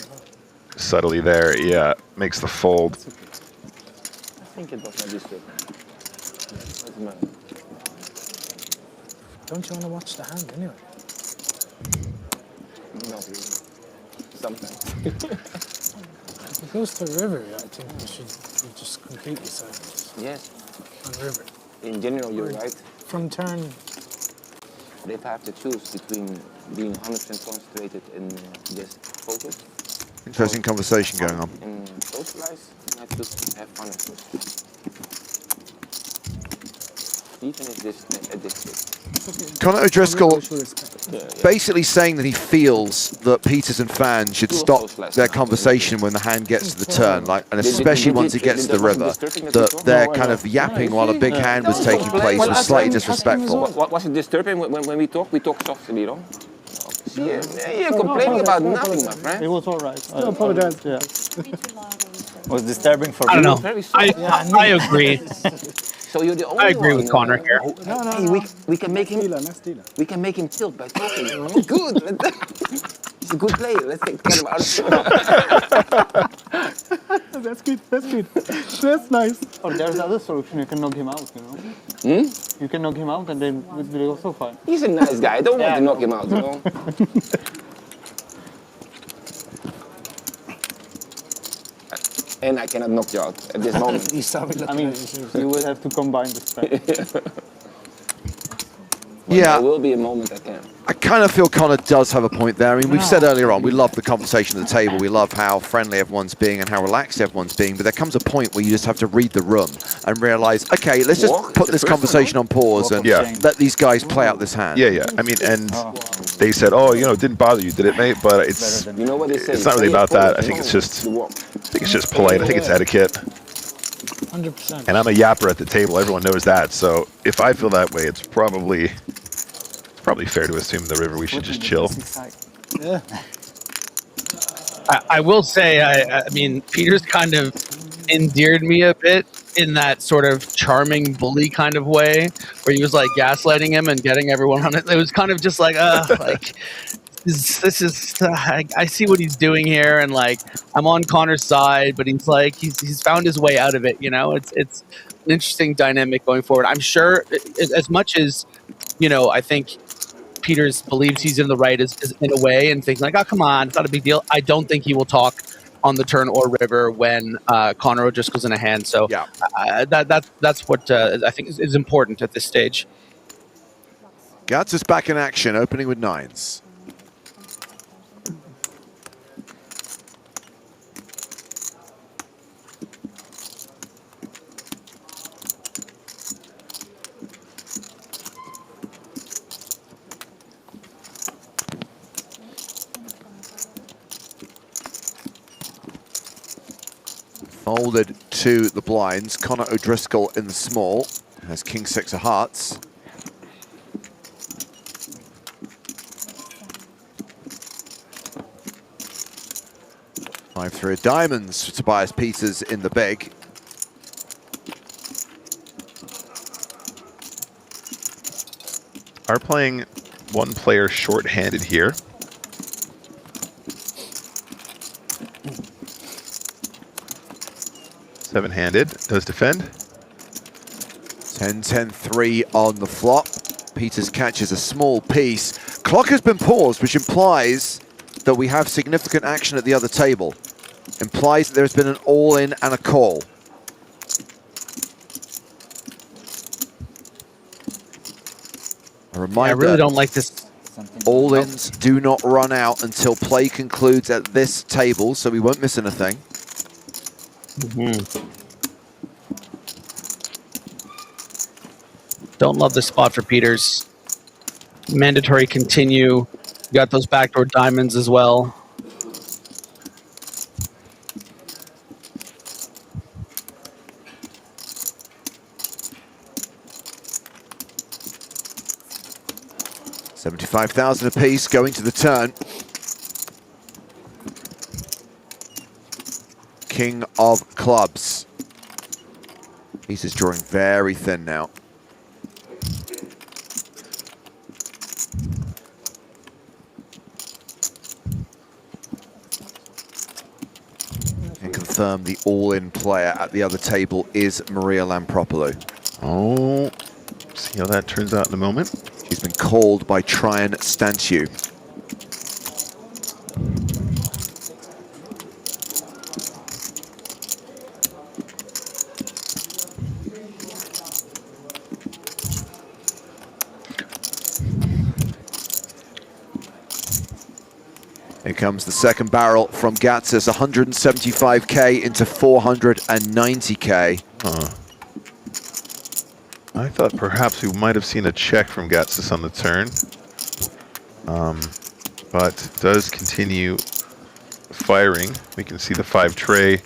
subtly there. Yeah, makes the fold. I think it was not disturbing. Don't you want to watch the hand anyway? Not really. Sometimes. If it goes to river, I think we should be just completely silent. Yes. On river. In general, you're right. From turn. But if I have to choose between being 100% concentrated and just focused. Interesting conversation going on. And socialize, I have to have fun at first. Even if this at this stage. Conor O'Driscoll basically saying that he feels that Peters and Fan should stop their conversation when the hand gets to the turn, like, and especially once it gets to the river, that their kind of yapping while a big hand was taking place was slightly disrespectful. Was it disturbing when we talk? We talk softly, you know? You're complaining about nothing, my friend. It was all right. I apologize. Yeah. Was disturbing for I me. don't know. I agree. So you're the only I agree one, with Conor here. Hey, we can make him. We can make him tilt by talking. Good. It's a good play. Let's get him out of That's good. That's good. That's nice. Or there's other solution. You can knock him out. You know. You can knock him out, and then it will also fine. He's a nice guy. I don't want to knock him out. You know. And I cannot knock you out at this moment. I mean, you will have to combine the strength. Yeah. There will be a moment I can. I kind of feel Conor does have a point there. I mean, we've said earlier on, we love the conversation at the table. We love how friendly everyone's being and how relaxed everyone's being. But there comes a point where you just have to read the room and realize, okay, let's just put this conversation on pause and let these guys play out this hand. Yeah, yeah. I mean, and they said, oh, you know, it didn't bother you, did it, mate? But it's, you know what they say, it's not really about that. I think it's just polite. I think it's etiquette. 100%. And I'm a yapper at the table. Everyone knows that. So if I feel that way, it's probably fair to assume the river we should just chill. Yeah. I will say, I mean, Peter's kind of endeared me a bit in that sort of charming bully kind of way, where he was like gaslighting him and getting everyone on it. It was kind of just like, like this is I see what he's doing here, and like I'm on Conor's side, but he's like he's found his way out of it. You know, it's an interesting dynamic going forward. I'm sure, as much as you know, I think Peters believes he's in the right is in a way, and thinks like, oh, come on, it's not a big deal. I don't think he will talk on the turn or river when Conor O'Driscoll's in a hand. So that's what I think is important at this stage. Gats is back in action, opening with nines. Folded to the blinds. Connor O'Driscoll in the small. Has king six of hearts. Five through of diamonds for Tobias Peters in the big. Are playing one player short-handed here. Seven-handed, does defend. 10-10-3 on the flop. Peters catches a small piece. Clock has been paused, which implies that we have significant action at the other table. Implies that there's been an all-in and a call. A reminder, I really don't like this. All-ins do not run out until play concludes at this table, so we won't miss anything. Don't love this spot for Peters. Mandatory continue. You got those backdoor diamonds as well. $75,000 apiece going to the turn. King of clubs. He's drawing very thin now. And confirm the all-in player at the other table is Maria Lampropoulou. Oh, see how that turns out in a moment. She's been called by Tryon Stanciu. Here comes the second barrel from Gatsis, 175k into 490k. I thought perhaps we might have seen a check from Gatsis on the turn, but does continue firing. We can see the 5 tray.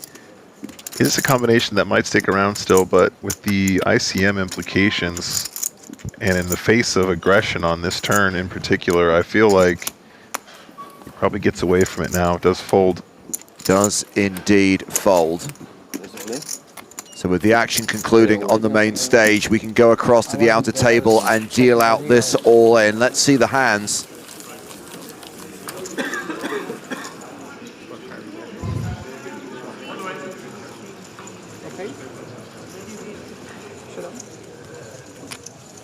Is a combination that might stick around still, but with the ICM implications and in the face of aggression on this turn in particular, I feel like he probably gets away from it now. It does fold. Does indeed fold. So with the action concluding on the main stage, we can go across to the outer table and deal out this all-in. Let's see the hands.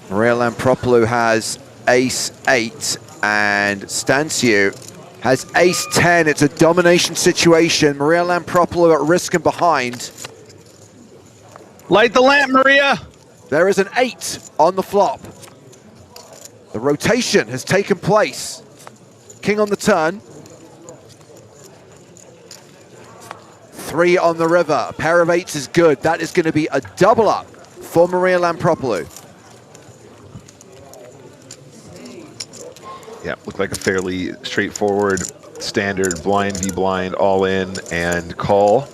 Maria Lampropoulou has ace-8 and Stanciu has ace-10. It's a domination situation. Maria Lampropoulou at risk and behind. Light the lamp, Maria. There is an 8 on the flop. The rotation has taken place. King on the turn. 3 on the river. A pair of 8s is good. That is going to be a double up for Maria Lampropoulou. Yeah, looked like a fairly straightforward, standard blind v blind, all in and call.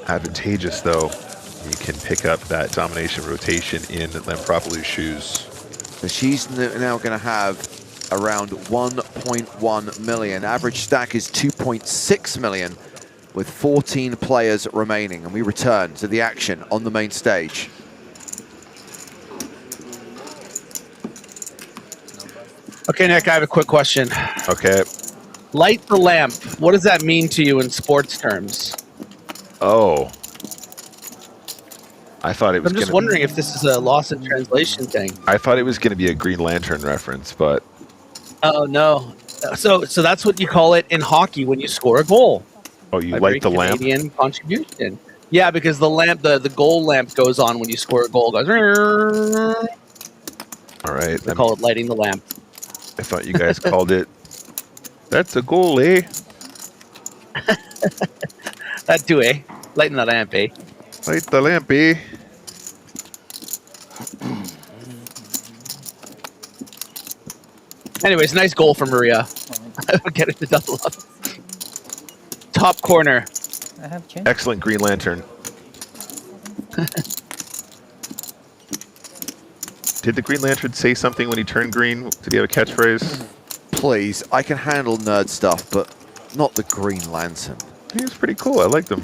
Advantageous though. You can pick up that domination rotation in Lampropoulou's shoes. So she's now going to have around 1.1 million. Average stack is 2.6 million with 14 players remaining. And we return to the action on the main stage. Okay, Nick, I have a quick question. Okay. Light the lamp. What does that mean to you in sports terms? Oh. I thought it was. I'm just wondering if this is a loss in translation thing. I thought it was going to be a Green Lantern reference, but. Oh no! So that's what you call it in hockey when you score a goal. Oh, you light the lamp. Canadian contribution. Yeah, because the lamp, the goal lamp goes on when you score a goal. It goes. All right. They call it lighting the lamp. I thought you guys called it. That's a goal, eh? That too, eh? Lighting the lamp, eh? Light the lamp, eh? Anyways, nice goal for Maria. Getting the double up. Top corner. I have changed. Excellent Green Lantern. Did the Green Lantern say something when he turned green? Did he have a catchphrase? Please, I can handle nerd stuff, but not the Green Lantern. He was pretty cool. I liked him.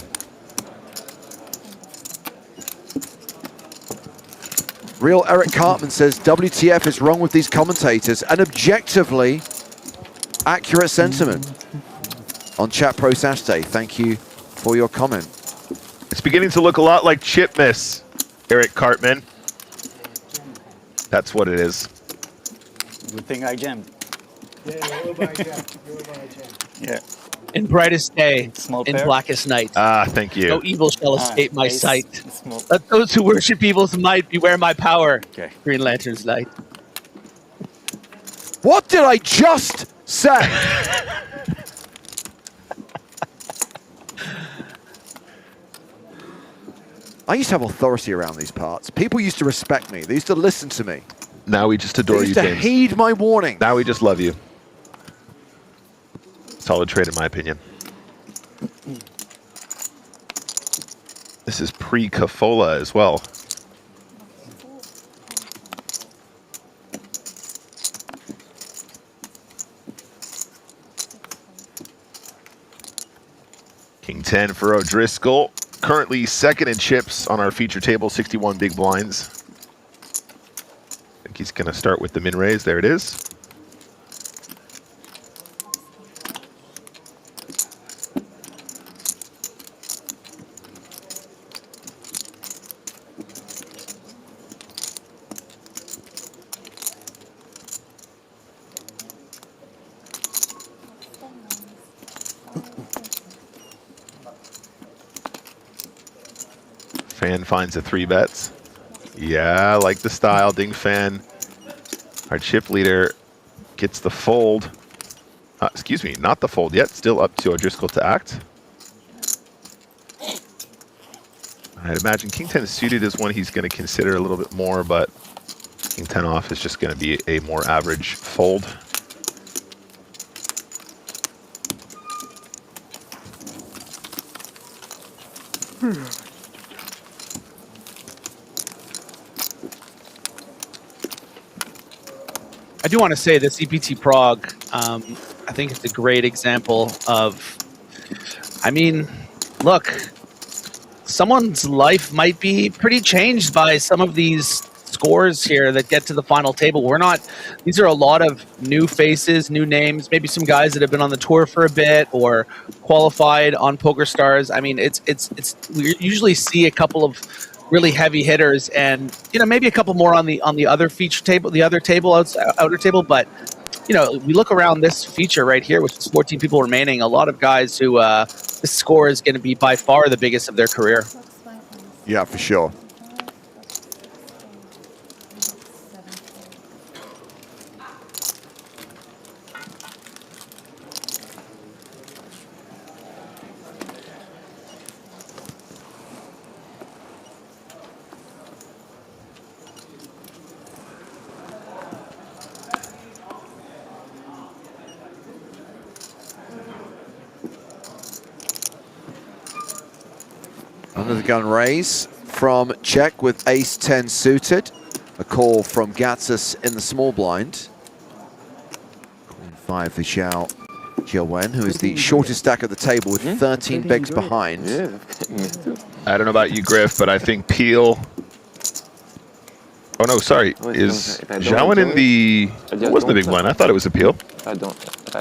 Real Eric Cartman says, WTF is wrong with these commentators? An objectively accurate sentiment on Chat Pro Saturday. Thank you for your comment. It's beginning to look a lot like Chip Miss, Eric Cartman. That's what it is. Good thing I jammed. Yeah. In brightest day, in pair. blackest night. Ah, thank you. No evil shall escape my ace, sight. small. Let those who worship evil's might beware my power. Okay. Green Lantern's light. What did I just say? I used to have authority around these parts. People used to respect me. They used to listen to me. Now we just adore They you, used to James. heed my warning. Now we just love you. Solid trade, in my opinion. This is pre-Cafola as well. King 10 for O'Driscoll. Currently second in chips on our feature table, 61 big blinds. I think he's going to start with the min raise. There it is. Fan finds the 3-bets. Yeah, I like the style. Ding Fan, our chip leader, gets the fold. Excuse me, not the fold yet. Still up to O'Driscoll to act. I'd imagine King 10 suited is one he's going to consider a little bit more, but King 10 off is just going to be a more average fold. I do want to say this EPT Prague, I think it's a great example of, I mean, look, someone's life might be pretty changed by some of these scores here that get to the final table. We're not, these are a lot of new faces, new names, maybe some guys that have been on the tour for a bit or qualified on PokerStars. I mean, we usually see a couple of really heavy hitters, and maybe a couple more on the other feature table, the other table, outer table. But we look around this feature right here, which is 14 people remaining. A lot of guys who this score is going to be by far the biggest of their career. Yeah, for sure. Under the gun raise from Czech with ace-10 suited. A call from Gatsus in the small blind. Queen 5 for Xiao Jiawen, who is the shortest stack at the table with 13 bigs behind. I don't know about you, Griff, but I think Peel... Oh, no, sorry. Is Zhaowen in the... It wasn't the big blind. I thought it was a Peel. If I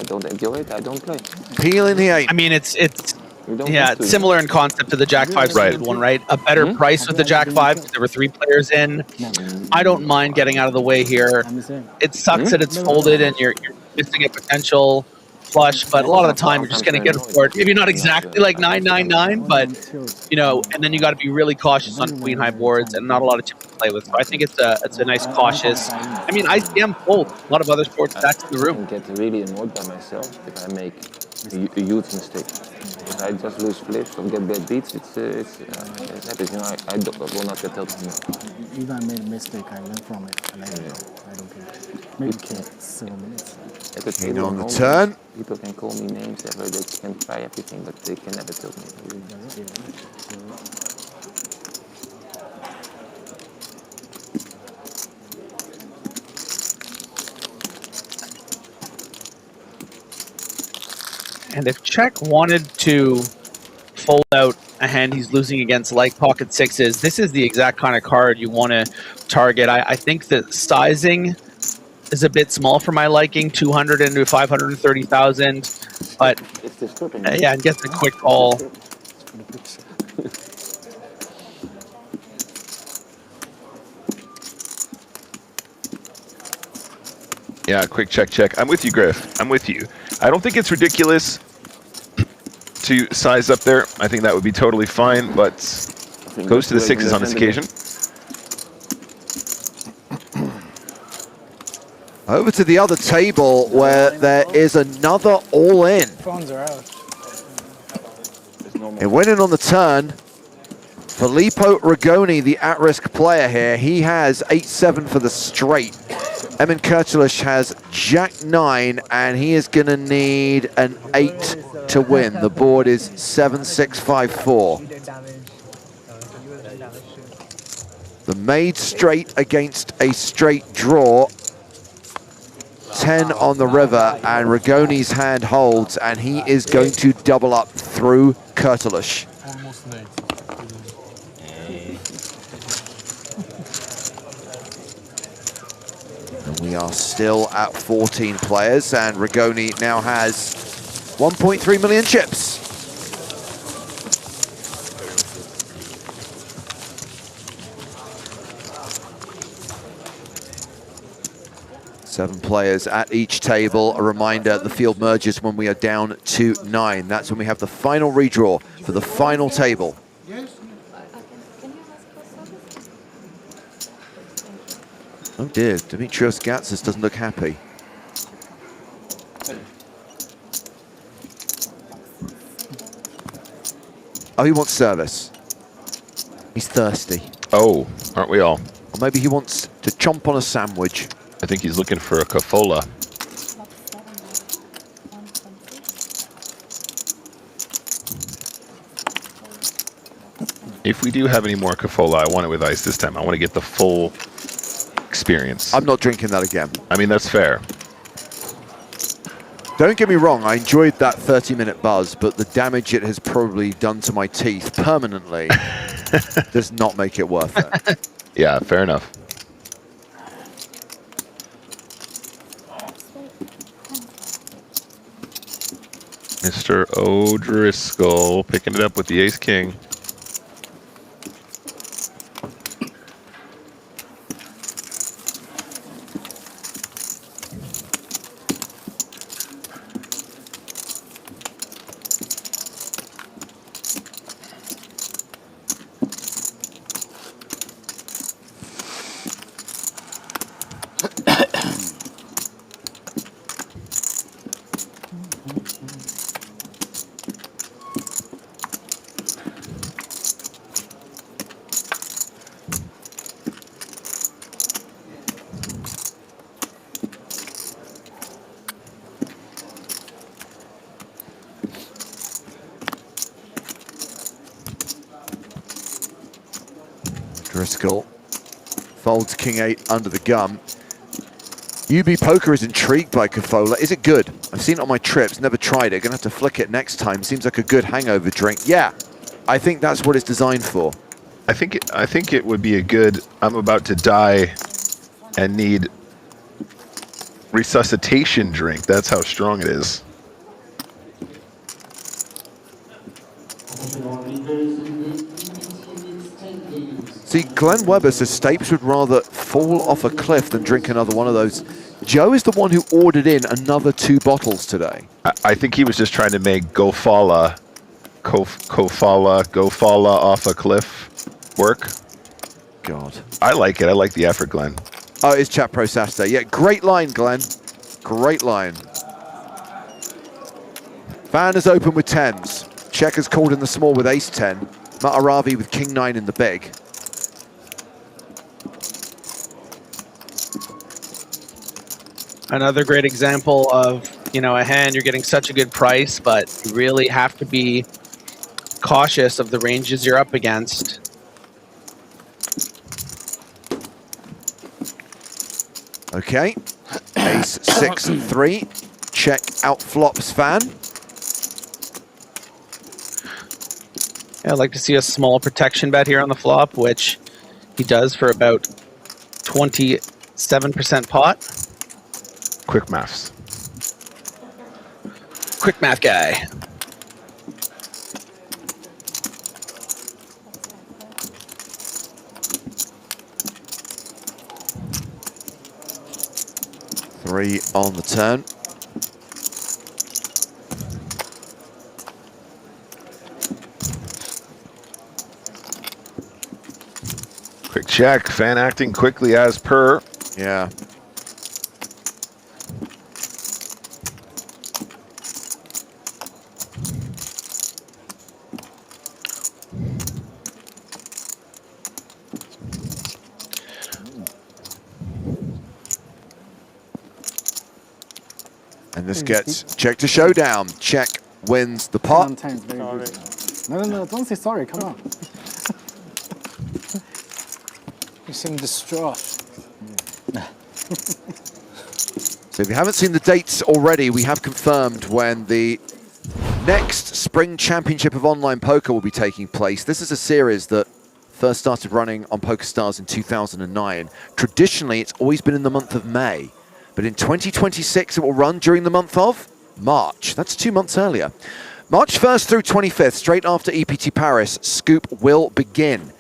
don't enjoy it, I don't play. Peel in the 8. I mean, it's similar in concept to the Jack 5 suited one, right? A better price with the Jack 5 because there were 3 players in. I don't mind getting out of the way here. It sucks that it's folded and you're missing a potential flush, but a lot of the time you're just going to get for it. Maybe not exactly like 999, but and then you got to be really cautious on queen high boards and not a lot of chips to play with. So I think it's a nice cautious. I mean, ICM fold. A lot of other sports, that's the room. I get really annoyed by myself if I make a huge mistake. If I just lose flips or get bad beats, it happens. You know, I will not get tilted. Even I made a mistake, I learned from it. And I don't care. Maybe 7 minutes. At the Keen table on the alone, turn. People can call me names ever, they can try everything, but they can never tilt me. And if Czech wanted to fold out a hand he's losing against, like pocket sixes, this is the exact kind of card you want to target. I think the sizing is a bit small for my liking, 200 into 530,000, but yeah, and gets a quick call. Yeah, quick check. I'm with you, Griff. I'm with you. I don't think it's ridiculous to size up there. I think that would be totally fine, but goes to the sixes on this occasion. Over to the other table where there is another all-in. Phones are out. And winning on the turn, Filippo Rigoni, the at-risk player here, he has 8-7 for the straight. Emin Kurtulush has Jack-9, and he is going to need an 8 to win. The board is 7-6-5-4. The made straight against a straight draw. 10 on the river, and Rigoni's hand holds, and he is going to double up through Kurtulush. And we are still at 14 players, and Rigoni now has 1.3 million chips. Seven players at each table. A reminder, the field merges when we are down to 9. That's when we have the final redraw for the final table. Oh dear, Dimitrios Gatsis doesn't look happy. Oh, he wants service. He's thirsty. Oh, aren't we all? Or maybe he wants to chomp on a sandwich. I think he's looking for a Cafola. If we do have any more Cafola, I want it with ice this time. I want to get the full experience. I'm not drinking that again. I mean, that's fair. Don't get me wrong, I enjoyed that 30-minute buzz, but the damage it has probably done to my teeth permanently does not make it worth it. Yeah, fair enough. Mr. O'Driscoll picking it up with the ace-king. Driscoll folds King 8 under the gun. UB Poker is intrigued by Cafola. Is it good? I've seen it on my trips, never tried it. Gonna have to flick it next time. Seems like a good hangover drink. Yeah, I think that's what it's designed for. I think it would be a good, I'm about to die and need resuscitation drink. That's how strong it is. See, Glenn Webber says Stapes would rather fall off a cliff than drink another one of those. Joe is the one who ordered in another 2 bottles today. I think he was just trying to make Gofala off a cliff work. God. I like it. I like the effort, Glenn. Oh, it's Chat Pro Saturday. Yeah, great line, Glenn. Great line. Fan is open with 10s. Checkers called in the small with ace-10. Mataravi with king-9 in the big. Another great example of, you know, a hand, you're getting such a good price, but you really have to be cautious of the ranges you're up against. Okay, ace 6-3. Check out flops fan. Yeah, I'd like to see a small protection bet here on the flop, which he does for about 27% pot. Quick maths. Quick math guy. Three on the turn. Quick check. Fan acting quickly as per. Yeah. And this gets check to showdown. Check wins the pot. No, don't say sorry, come on. You seem distraught. So if you haven't seen the dates already, we have confirmed when the next Spring Championship of Online Poker will be taking place. This is a series that first started running on PokerStars in 2009. Traditionally, it's always been in the month of May. But in 2026, it will run during the month of March. That's 2 months earlier. March 1st through 25th, straight after EPT Paris, Scoop will begin.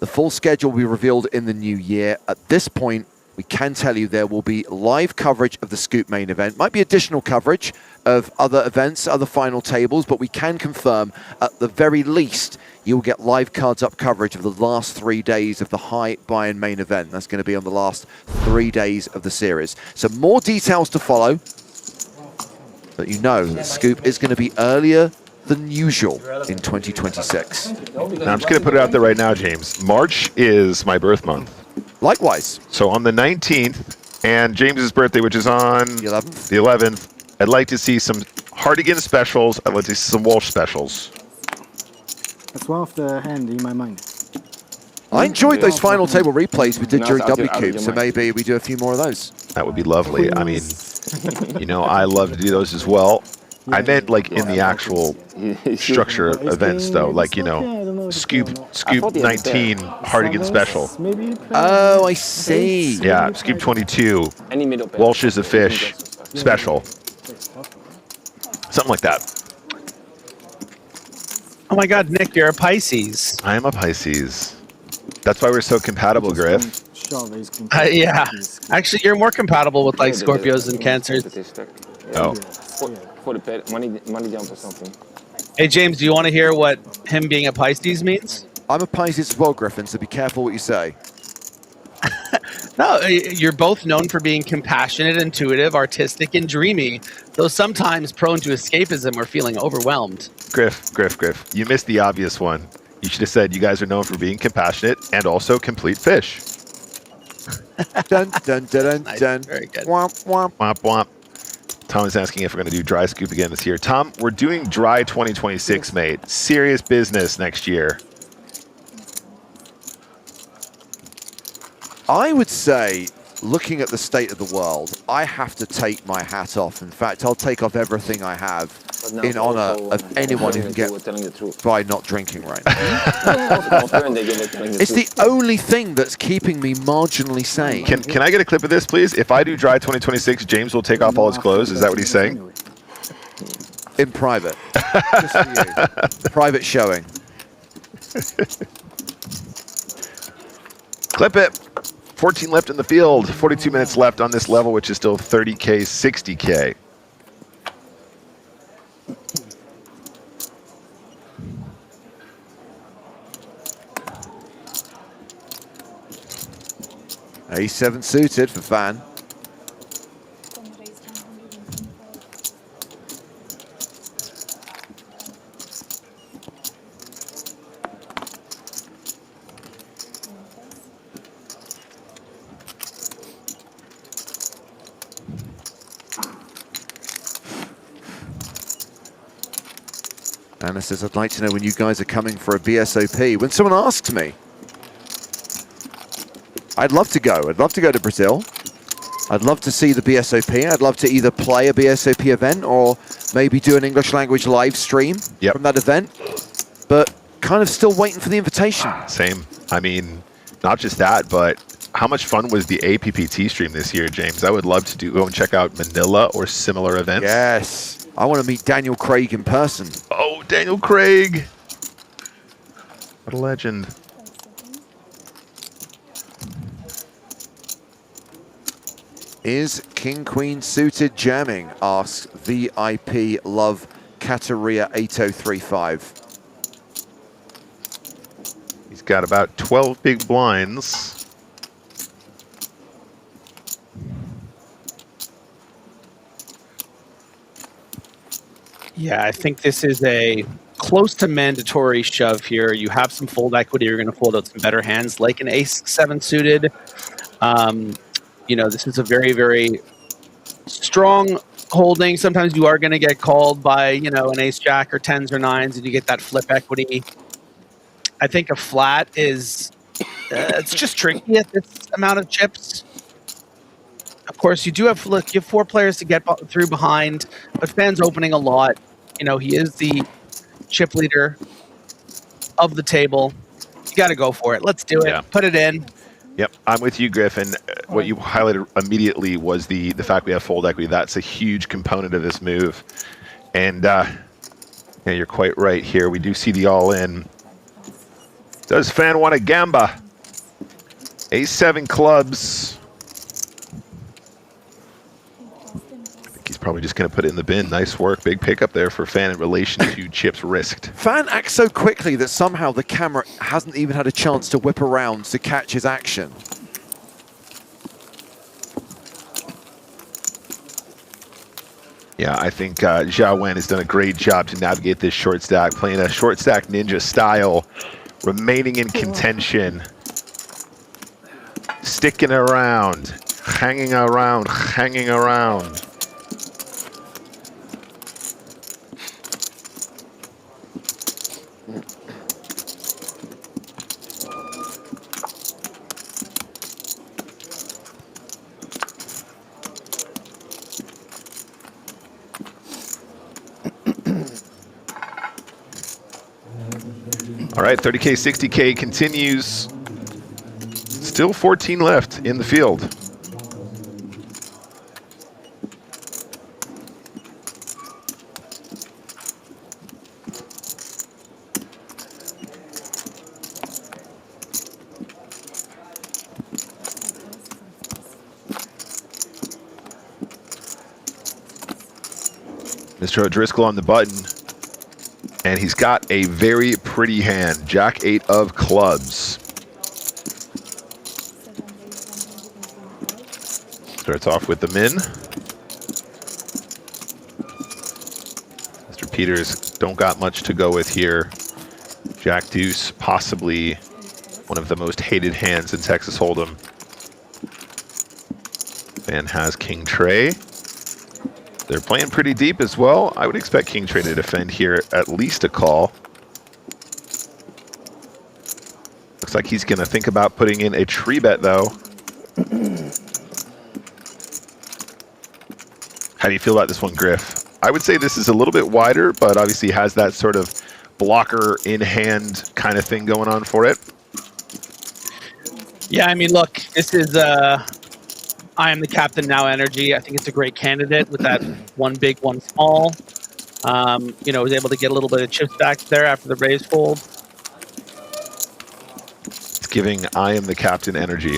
The full schedule will be revealed in the new year. At this point, we can tell you there will be live coverage of the Scoop main event. Might be additional coverage of other events, other final tables, but we can confirm at the very least you'll get live cards up coverage of the last 3 days of the high buy-in main event. That's going to be on the last 3 days of the series. So more details to follow, but you know that Scoop is going to be earlier than usual in 2026. Now, I'm just going to put it out there right now, James. March is my birth month. Likewise. So on the 19th, and James's birthday, which is on the 11th, I'd like to see some Hardigan specials. I'd like to see some Walsh specials. That's one of the hand in my mind. I enjoyed those final table replays we did during W-Cube, so maybe we do a few more of those. That would be lovely. I mean, you know, I love to do those as well. I meant like in the actual structure events, though, like, you know, Scoop 19 Hardigan special. Oh, I see. Yeah, Scoop 22, Walsh is a fish special. Something like that. Oh my God, Nick, you're a Pisces. I am a Pisces. That's why we're so compatible, Griff. Yeah. Actually, you're more compatible with like Scorpios and Cancers. Oh. Money down for something. Hey, James, do you want to hear what him being a Pisces means? I'm a Pisces as well, Griffin, so be careful what you say. No, you're both known for being compassionate, intuitive, artistic, and dreamy, though sometimes prone to escapism or feeling overwhelmed. Griff, you missed the obvious one. You should have said you guys are known for being compassionate and also complete fish. Dun, dun, dun, Nice. dun. Very good. Womp, womp. Womp womp. Tom is asking if we're going to do dry Scoop again this year. Tom, we're doing dry 2026, mate. Serious business next year. I would say, looking at the state of the world, I have to take my hat off. In fact, I'll take off everything I have in honor of anyone who can get by not drinking right now. It's the only thing that's keeping me marginally sane. Can I get a clip of this, please? If I do dry 2026, James will take off all his clothes. Is that what he's saying? In private. Just for you. Private showing. Clip it. 14 left in the field. 42 minutes left on this level, which is still 30K, 60K. A7 suited for Fan. Anna says, I'd like to know when you guys are coming for a BSOP. When someone asks me, I'd love to go. I'd love to go to Brazil. I'd love to see the BSOP. I'd love to either play a BSOP event or maybe do an English language live stream from that event. But kind of still waiting for the invitation. Same. I mean, not just that, but how much fun was the APPT stream this year, James? I would love to go and check out Manila or similar events. Yes. I want to meet Daniel Craig in person. Oh, Daniel Craig. What a legend. Is King Queen suited jamming? Asks VIP Love Kateria 8035. He's got about 12 big blinds. Yeah, I think this is a close to mandatory shove here. You have some fold equity. You're going to fold out some better hands like an ace-7 suited. You know, this is a very, very strong holding. Sometimes you are going to get called by, you know, an ace-jack or 10s or 9s, and you get that flip equity. I think a flat is, it's just tricky at this amount of chips. Of course, you do have, look, you have 4 players to get through behind, but Fan's opening a lot. You know, he is the chip leader of the table. You got to go for it. Let's do it. Yeah. Put it in. Yep, I'm with you, Griffin. What you highlighted immediately was the fact we have fold equity. That's a huge component of this move. And yeah, you're quite right here. We do see the all-in. Does Fan want a gamba? Ace-7 clubs. He's probably just going to put it in the bin. Nice work. Big pickup there for Fan in relation to chips risked. Fan acts so quickly that somehow the camera hasn't even had a chance to whip around to catch his action. Yeah, I think Zhao Wen has done a great job to navigate this short stack, playing a short stack ninja style, remaining in contention, sticking around, hanging around, hanging around. All right, 30K, 60K continues. Still 14 left in the field. Mr. O'Driscoll on the button. And he's got a very pretty hand, Jack-8 of clubs. Starts off with the min. Mr. Peters don't got much to go with here. Jack-Deuce, possibly one of the most hated hands in Texas Hold'em. Fan has King Trey. They're playing pretty deep as well. I would expect King Trey to defend here, at least a call. Looks like he's gonna think about putting in a tree bet though. How do you feel about this one, Griff? I would say this is a little bit wider, but obviously has that sort of blocker in hand kind of thing going on for it. Yeah, I mean, look, this is I am the captain now energy. I think it's a great candidate with that one big, one small. You know, was able to get a little bit of chips back there after the raise fold. It's giving I am the captain energy.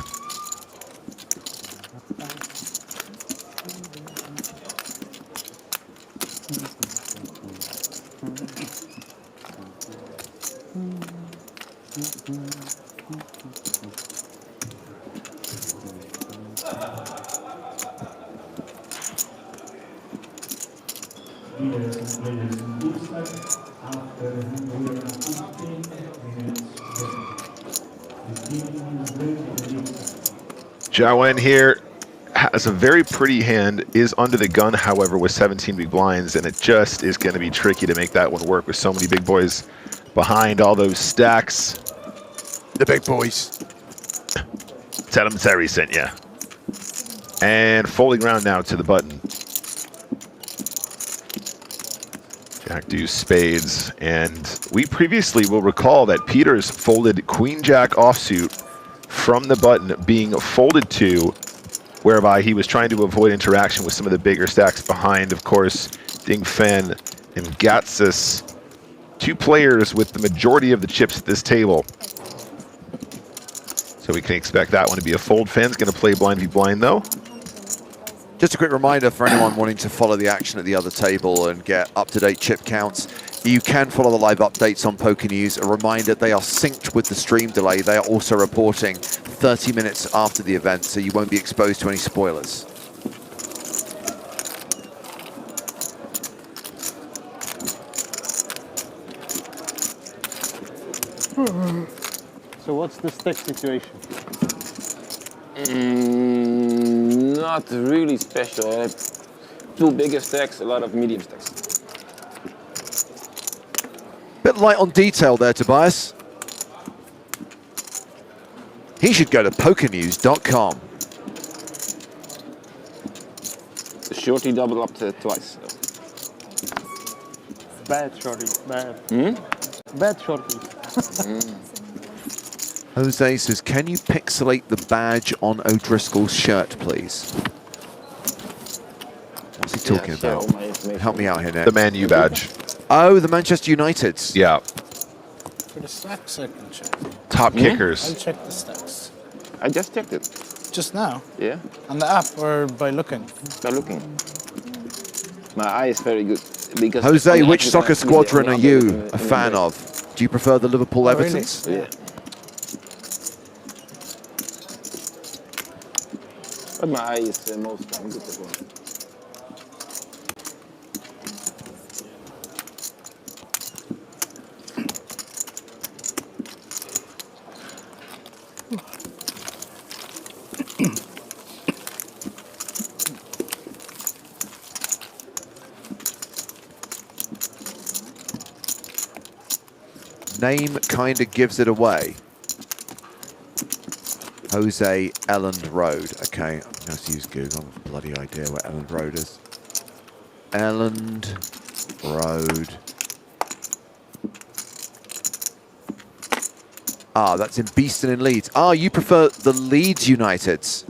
Zhao Wen here has a very pretty hand, is under the gun, however, with 17 big blinds, and it just is going to be tricky to make that one work with so many big boys behind all those stacks. The big boys. Tell them Terry sent ya. And folding around now to the button. Jack deuce spades, and we previously will recall that Peters folded queen jack offsuit from the button being folded to, whereby he was trying to avoid interaction with some of the bigger stacks behind. Of course, Ding Fen and Gatsis, two players with the majority of the chips at this table. So we can expect that one to be a fold. Fen's going to play blind v blind though. Just a quick reminder for anyone wanting to follow the action at the other table and get up-to-date chip counts. You can follow the live updates on Poker News. A reminder, they are synced with the stream delay. They are also reporting 30 minutes after the event, so you won't be exposed to any spoilers. So what's the stack situation? Not really special. I have two bigger stacks, a lot of medium stacks. Bit light on detail there, Tobias. He should go to pokernews.com. The shorty double up to twice. Bad shorty, bad. Bad shorty. Jose says, can you pixelate the badge on O'Driscoll's shirt, please? What's he talking about? Help me out here, Nick. The Man U badge. Oh, the Manchester United's. Yeah. For the stacks, I can check. Top kickers. I'll check the stacks. I just checked it. Just now? Yeah. On the app or by looking? By looking. My eye is very good. Because Jose, which soccer squadron are you a fan of? Do you prefer the Liverpool Evertons? Really? Yeah. But my eye is most good as well. Name kind of gives it away. Jose Elland Road. Okay, I'm going to use Google. I have a bloody idea where Elland Road is. Elland Road. Ah, that's in Beeston in Leeds. Ah, you prefer the Leeds Uniteds.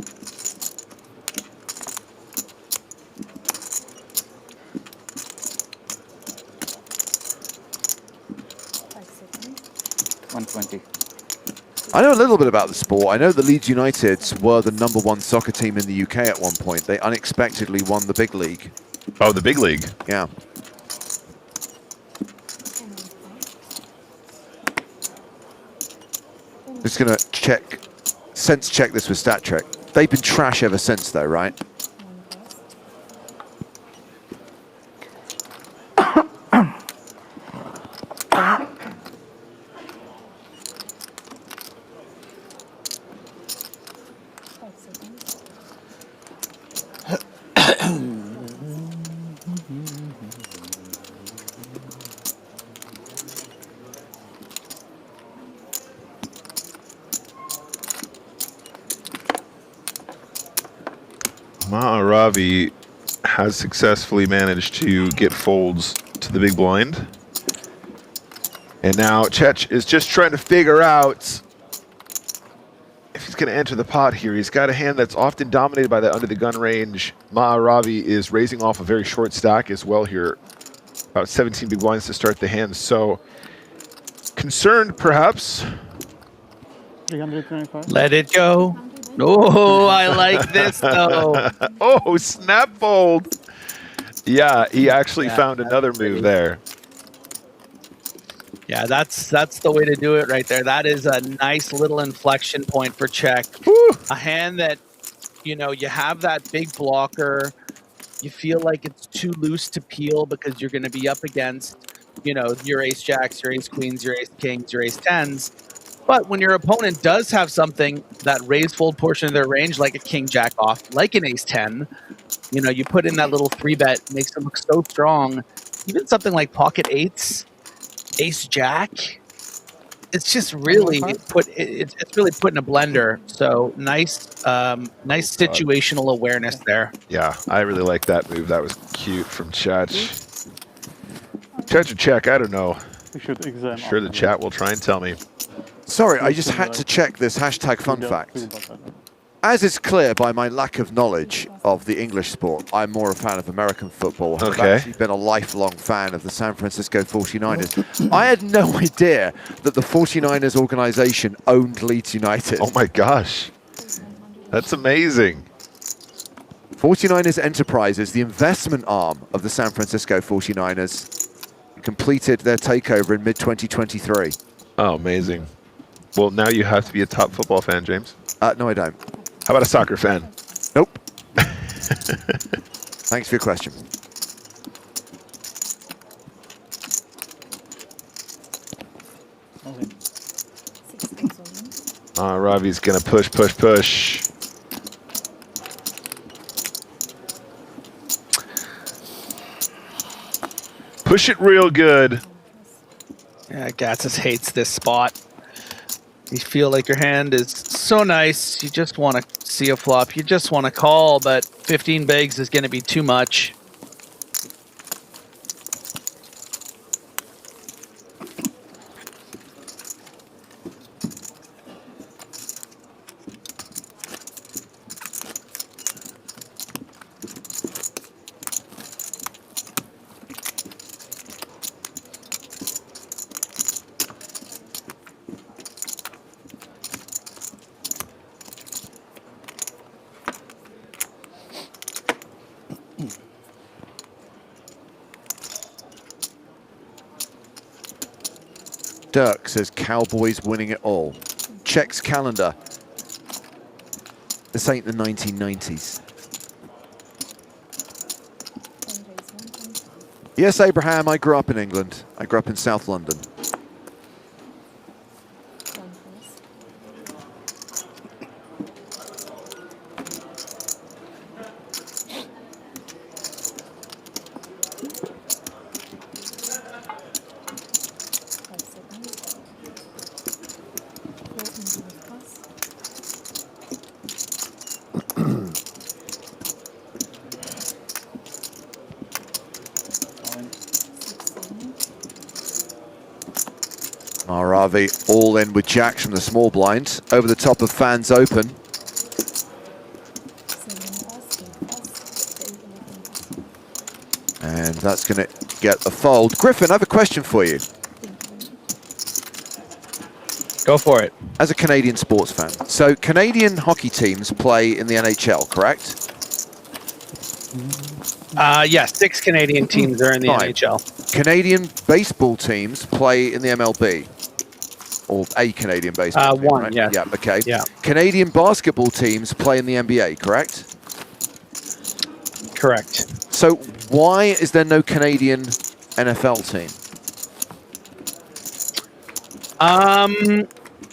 I know a little bit about the sport. I know the Leeds Uniteds were the #1 soccer team in the UK at one point. They unexpectedly won the big league. Oh, the big league? Yeah. Just gonna sense check this with StatTrick. They've been trash ever since though, right? Ravi has successfully managed to get folds to the big blind. And now Chech is just trying to figure out if he's going to enter the pot here. He's got a hand that's often dominated by the under the gun range. Ravi is raising off a very short stack as well here. About 17 big blinds to start the hand. So concerned perhaps. 325. Let it go. Oh, I like this though. Oh, snap fold. Yeah, he actually found another move there. Yeah, that's the way to do it right there. That is a nice little inflection point for check. A hand that, you know, you have that big blocker. You feel like it's too loose to peel because you're going to be up against, you know, your ace jacks, your ace queens, your ace kings, your ace tens. But when your opponent does have something, that raise fold portion of their range, like a king jack off, like an ace 10, you know, you put in that little 3-bet, makes them look so strong. Even something like pocket eights, ace jack, it's just really it's really put in a blender. So nice nice situational awareness there. Yeah, I really like that move. That was cute from Chach. Chach or check, I don't know. I'm sure the chat will try and tell me. Sorry, I just had to check this hashtag fun fact. As is clear by my lack of knowledge of the English sport, I'm more a fan of American football. I've actually been a lifelong fan of the San Francisco 49ers. I had no idea that the 49ers organization owned Leeds United. Oh my gosh. That's amazing. 49ers Enterprises, the investment arm of the San Francisco 49ers, completed their takeover in mid-2023. Oh, amazing. Well, now you have to be a top football fan, James. No, I don't. How about a soccer fan? Nope. Thanks for your question. Ravi's going to push. Push it real good. Yeah, Gatsis hates this spot. You feel like your hand is so nice, you just want to see a flop, you just want to call, but 15 bigs is going to be too much. Dirk says Cowboys winning it all. Checks calendar. This ain't the 1990s. Yes, Abraham, I grew up in England. I grew up in South London. Ravi all in with jacks from the small blind. Over the top of fans open. And that's going to get a fold. Griffin, I have a question for you. Go for it. As a Canadian sports fan, so Canadian hockey teams play in the NHL, correct? Yes, 6 Canadian teams are in the NHL. Canadian baseball teams play in the MLB. Or a Canadian baseball team, one, right? yes. Yeah, okay. Yeah. Canadian basketball teams play in the NBA, correct? Correct. So why is there no Canadian NFL team?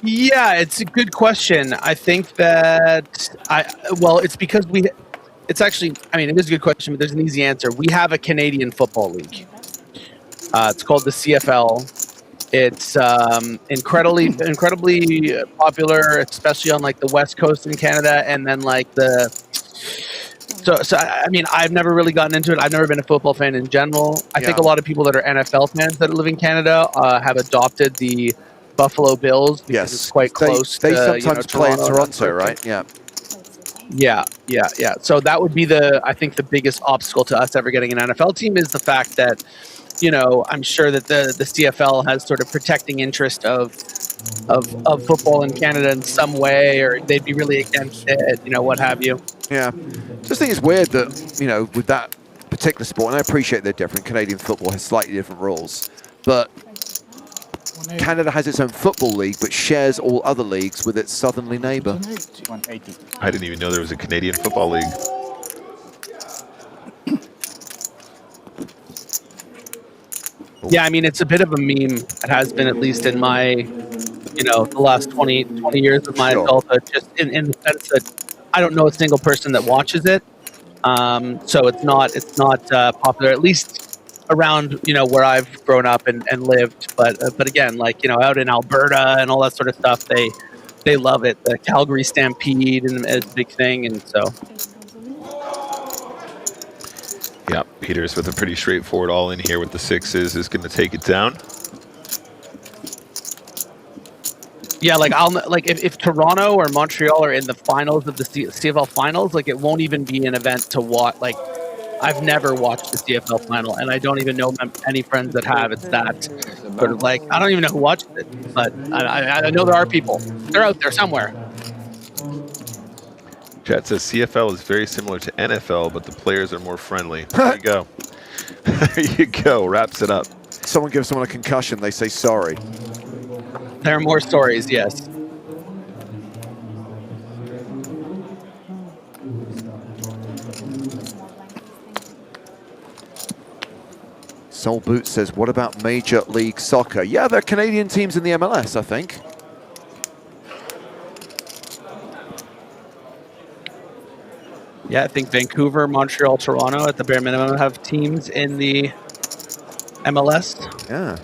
Yeah, it's a good question. I think that well, it's because it's actually, I mean, it is a good question, but there's an easy answer. We have a Canadian Football League. It's called the CFL. It's incredibly popular, especially on like the West Coast in Canada, and then like so I mean, I've never really gotten into it. I've never been a football fan in general. I think a lot of people that are NFL fans that live in Canada have adopted the Buffalo Bills because it's quite close. They to, sometimes play in Toronto, right? Yeah. Yeah. So that would be I think the biggest obstacle to us ever getting an NFL team is the fact that, you know, I'm sure that the CFL has sort of protecting interest of football in Canada in some way, or they'd be really against it, you know, what have you. Yeah. Just think it's weird that, you know, with that particular sport, and I appreciate they're different, Canadian football has slightly different rules, but Canada has its own football league, but shares all other leagues with its southerly neighbour. 180. I didn't even know there was a Canadian Football League. Yeah, I mean, it's a bit of a meme. It has been, at least in my you know, the last 20 years of my adulthood, just in the sense that I don't know a single person that watches it. So it's not popular, at least around, you know, where I've grown up and lived. But again, like, you know, out in Alberta and all that sort of stuff, they love it. The Calgary Stampede is a big thing, and so. Yeah, Peters with a pretty straightforward all in here with the sixes is going to take it down. Yeah, like if Toronto or Montreal are in the finals of the CFL finals, like it won't even be an event to watch. Like I've never watched the CFL final, and I don't even know any friends that have. It's that sort of like I don't even know who watches it, but I know there are people. They're out there somewhere. Chat says CFL is very similar to NFL, but the players are more friendly. There you go. There you go. Wraps it up. Someone gives someone a concussion, they say sorry. There are more stories, yes. Soul Boot says, what about Major League Soccer? Yeah, there are Canadian teams in the MLS, I think. Yeah, I think Vancouver, Montreal, Toronto, at the bare minimum, have teams in the MLS. Yeah.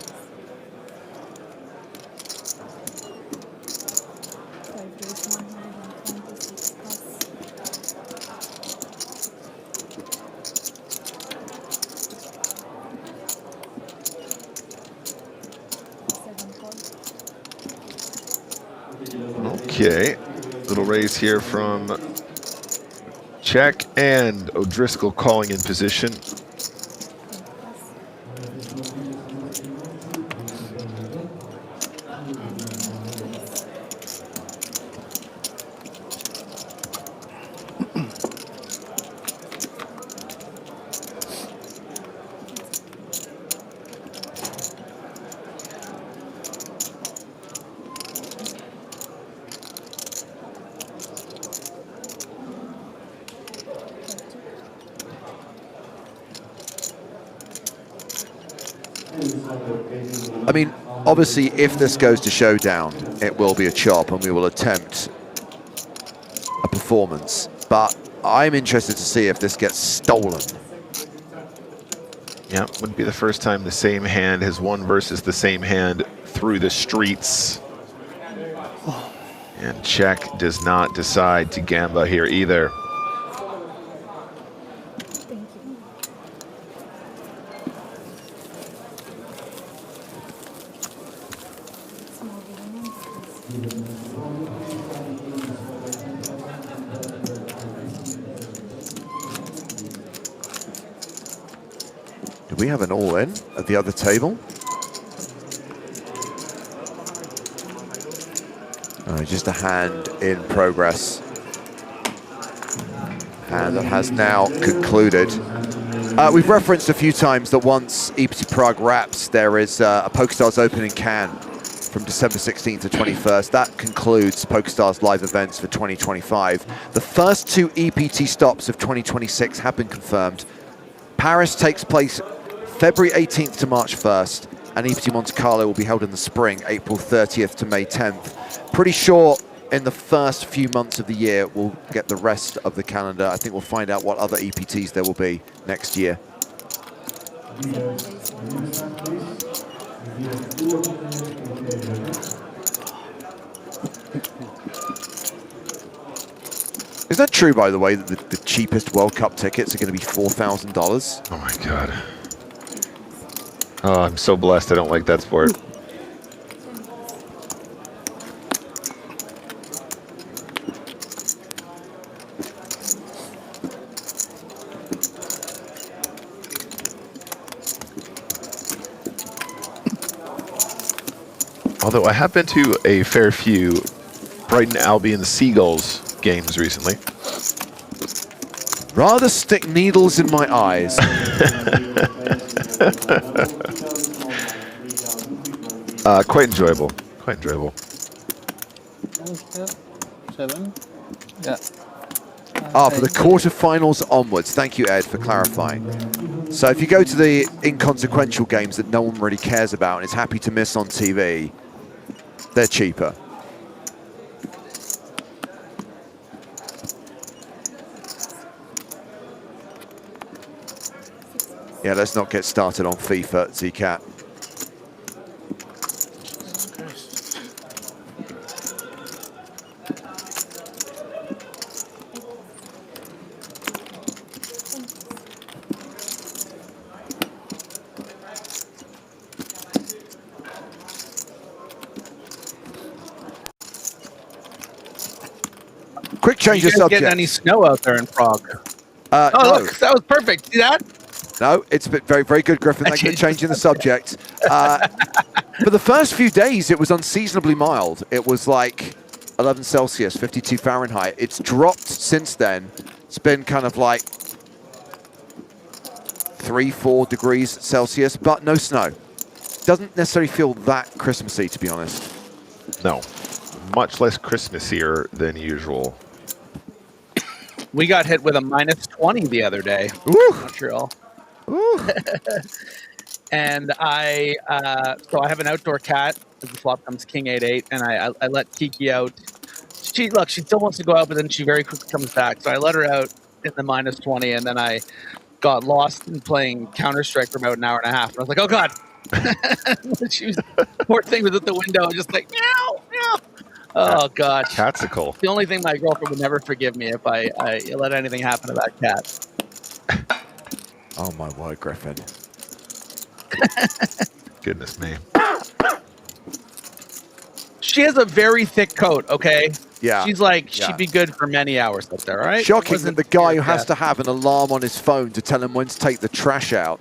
Okay, little raise here from Check and O'Driscoll calling in position. I mean, obviously, if this goes to showdown, it will be a chop and we will attempt a performance. But I'm interested to see if this gets stolen. Yeah, wouldn't be the first time the same hand has won versus the same hand through the streets. And Czech does not decide to gamba here either. Do we have an all-in at the other table? Just a hand in progress. And that has now concluded. We've referenced a few times that once EPT Prague wraps, there is a PokerStars Open in Cannes from December 16th to 21st. That concludes PokerStars live events for 2025. The first two EPT stops of 2026 have been confirmed. Paris takes place February 18th to March 1st, and EPT Monte Carlo will be held in the spring, April 30th to May 10th. Pretty sure in the first few months of the year we'll get the rest of the calendar. I think we'll find out what other EPTs there will be next year. Is that true, by the way, that the cheapest World Cup tickets are going to be $4,000? Oh my God. Oh, I'm so blessed I don't like that sport. Although I have been to a fair few Brighton Albion Seagulls games recently. Rather stick needles in my eyes. Quite enjoyable. Quite enjoyable. Seven. Yeah. For the quarterfinals onwards. Thank you, Ed, for clarifying. So if you go to the inconsequential games that no one really cares about and is happy to miss on TV, they're cheaper. Yeah, let's not get started on FIFA, Zcat. Quick change of subject. Getting any snow out there in Prague? No. Look, that was perfect. See that? No, it's been very, very good, Griffin. Thank you for changing the subject. For the first few days, it was unseasonably mild. It was like 11 Celsius, 52 Fahrenheit. It's dropped since then. It's been kind of like 3-4 degrees Celsius, but no snow. Doesn't necessarily feel that Christmassy, to be honest. No, much less Christmassier than usual. We got hit with a -20 the other day. Montreal. And so I have an outdoor cat. As the flop comes king 8-8, and I let Kiki out. She still wants to go out, but then she very quickly comes back. So I let her out in the -20, and then I got lost in playing Counter-Strike for about an hour and a half. And I was like, oh God. Poor thing was at the window, just like, meow, meow. Oh, God. Catsicle. The only thing my girlfriend would never forgive me if I let anything happen to that cat. Oh, my word, Griffin. Goodness me. She has a very thick coat, okay? Yeah. She's like, Yeah. she'd be good for many hours up there, all right? Shocking that the guy who has to have an alarm on his phone to tell him when to take the trash out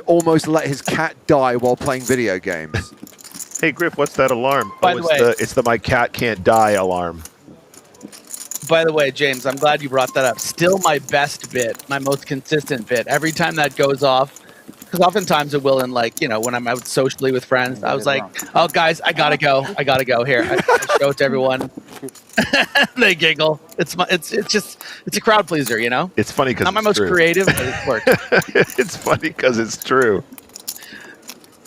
almost let his cat die while playing video games. Hey, Griff, what's that alarm? By the way, it's the my cat can't die alarm. By the way, James, I'm glad you brought that up. Still my best bit, my most consistent bit. Every time that goes off, because oftentimes it will in, like, you know, when I'm out socially with friends, I was like, oh, guys, I gotta go. Here. I show it to everyone. They giggle. It's a crowd pleaser, you know? It's funny because not my most creative, but it works. It's funny because it's true.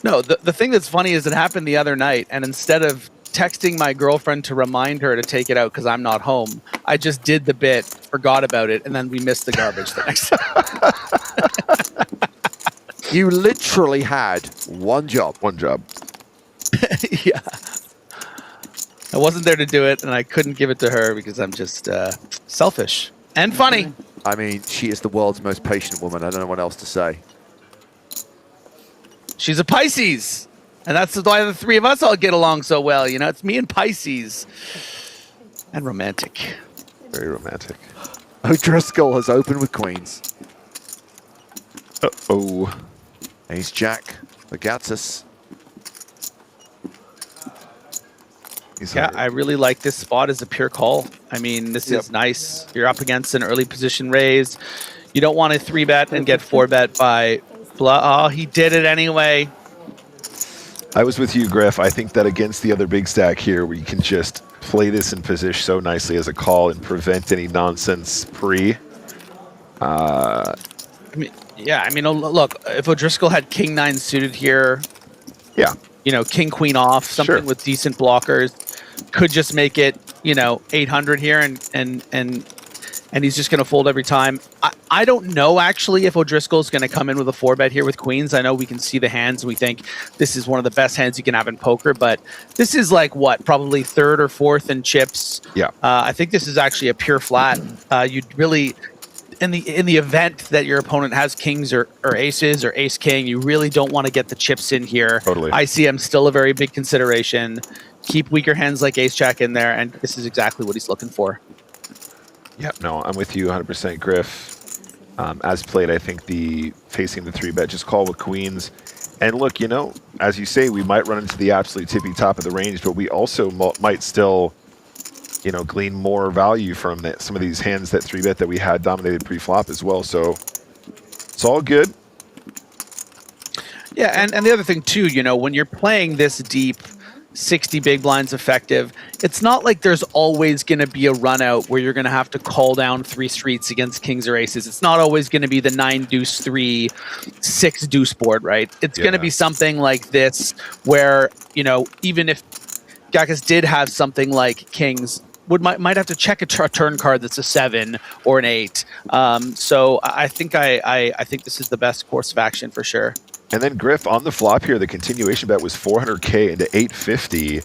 No, the thing that's funny is it happened the other night, and instead of texting my girlfriend to remind her to take it out because I'm not home, I just did the bit, forgot about it, and then we missed the garbage the next time. You literally had one job. One job. Yeah. I wasn't there to do it, and I couldn't give it to her because I'm just selfish and funny. I mean, she is the world's most patient woman. I don't know what else to say. She's a Pisces, and that's why the three of us all get along so well. You know, it's me and Pisces. And romantic. Very romantic. O'Driscoll has opened with queens. Uh-oh. Ace Jack, Bagatzis. Yeah, I really like this spot as a pure call. I mean, this is nice. You're up against an early position raise. You don't want to 3-bet and get 4-bet by blah. Oh, he did it anyway. I was with you, Griff. I think that against the other big stack here, where you can just play this in position so nicely as a call and prevent any nonsense pre. I mean, look, if O'Driscoll had King 9 suited here, yeah, you know, King Queen off, something with decent blockers, could just make it, you know, 800 here, and he's just going to fold every time. I don't know, actually, if O'Driscoll's going to come in with a 4-bet here with queens. I know we can see the hands, and we think this is one of the best hands you can have in poker, but this is like, what, probably 3rd or 4th in chips. Yeah. I think this is actually a pure flat. You'd really... In the event that your opponent has kings or aces or ace king, you really don't want to get the chips in here. Totally. ICM still a very big consideration. Keep weaker hands like ace jack in there, and this is exactly what he's looking for. Yeah, no, I'm with you 100%, Griff. As played, I think facing the 3-bet, just call with queens. And look, you know, as you say, we might run into the absolute tippy top of the range, but we also might still, you know, glean more value from some of these hands that 3-bet that we had dominated pre-flop as well. So it's all good. Yeah, and the other thing too, you know, when you're playing this deep, 60 big blinds effective, it's not like there's always going to be a run out where you're going to have to call down 3 streets against kings or aces. It's not always going to be the 9-deuce-3, 6-deuce board, right? It's going to be something like this where, you know, even if Gakis did have something like kings, might have to check a turn card that's a 7 or an 8. So I think I think this is the best course of action for sure. And then Griff on the flop here, the continuation bet was 400K into 850,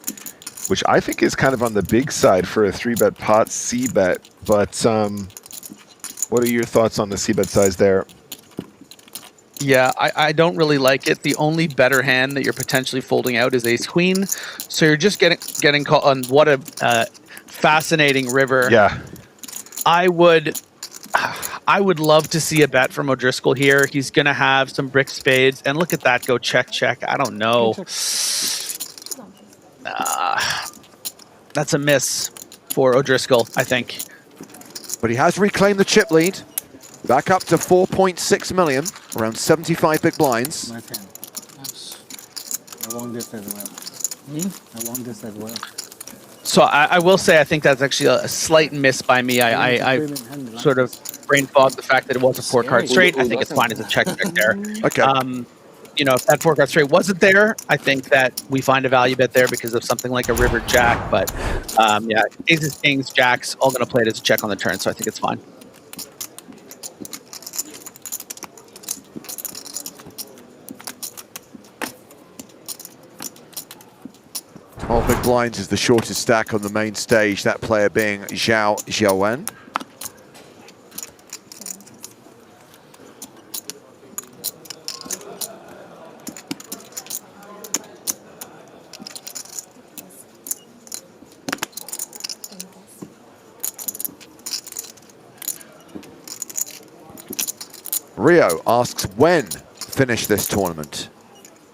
which I think is kind of on the big side for a 3-bet pot C-bet. But what are your thoughts on the C-bet size there? Yeah, I don't really like it. The only better hand that you're potentially folding out is ace queen. So you're just getting caught on what a fascinating river. Yeah. I would love to see a bet from O'Driscoll here. He's going to have some brick spades. And look at that go check. I don't know. That's a miss for O'Driscoll, I think. But he has reclaimed the chip lead. Back up to 4.6 million, around 75 big blinds. My turn. I want this as well. I want this as well. So I will say I think that's actually a slight miss by me. I sort of brain fogged the fact that it was a 4-card straight. I think it's fine as a check there. Okay. You know, if that 4-card straight wasn't there, I think that we find a value bet there because of something like a river jack. But yeah, aces, kings, jacks, all going to play it as a check on the turn. So I think it's fine. All big blinds is the shortest stack on the main stage, that player being Zhao Xiaowen. Rio asks when finish this tournament.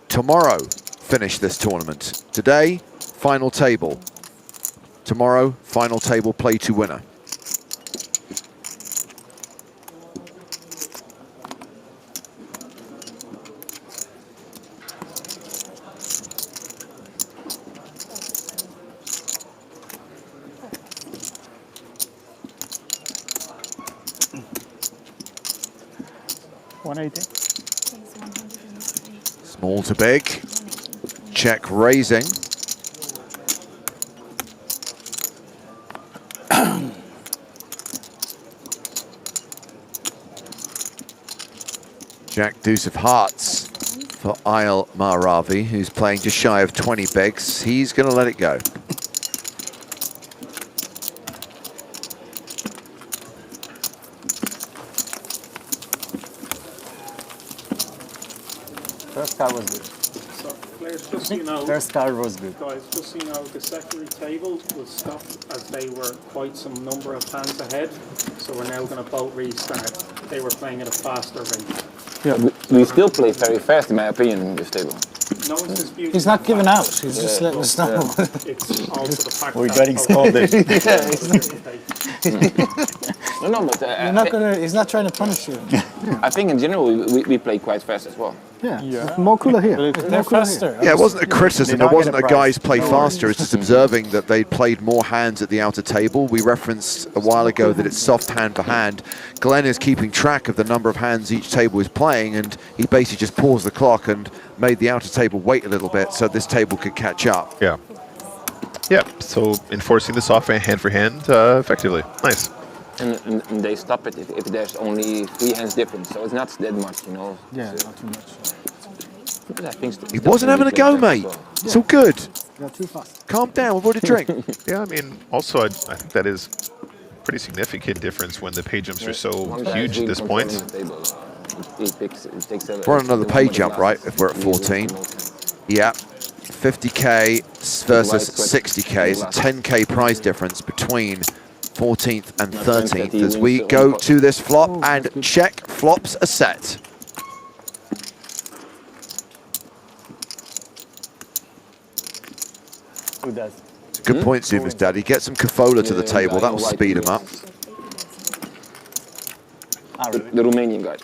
Tomorrow finish this tournament. Today, final table. Tomorrow, final table, play to winner. Small to big. Check raising. Jack deuce of hearts for Isle Mahravi, who's playing just shy of 20 bigs. He's going to let it go. First card was good. So, players, just so you know, first card was good. Guys, just so you know, the secondary table was stopped as they were quite some number of hands ahead. So we're now going to both restart. They were playing at a faster rate. Yeah, we still play very fast, in my opinion, in this table. No one's disputing. He's not giving out. He's just letting us know. It's also the fact We're that getting scolded. No, but You're not gonna. He's not trying to punish you. I think in general we play quite fast as well. Yeah. More cooler here. They're faster. Yeah, it wasn't a criticism. It wasn't a guys play faster. It's just observing that they played more hands at the outer table. We referenced a while ago that it's soft hand for hand. Glenn is keeping track of the number of hands each table is playing, and he basically just paused the clock and made the outer table wait a little bit so this table could catch up. Yeah. Yep. So enforcing the soft hand for hand effectively. Nice. And they stop it if there's only 3 hands difference, so it's not that much, you know. Yeah, not too much. But I think He wasn't having a go, mate. It's all good. You're too fast. Calm down. We've already drink. Yeah, I mean, also I think that is pretty significant difference when the pay jumps are so huge at this point. We're on another pay jump, right? If we're at 14. Yeah. 50K versus 60K. It's a 10K prize difference between 14th and 13th as we go to this flop and check flops a set. Who does? It's a good point, Zuva's daddy. Get some Cafola to the table. That will speed him up. The Romanian guy.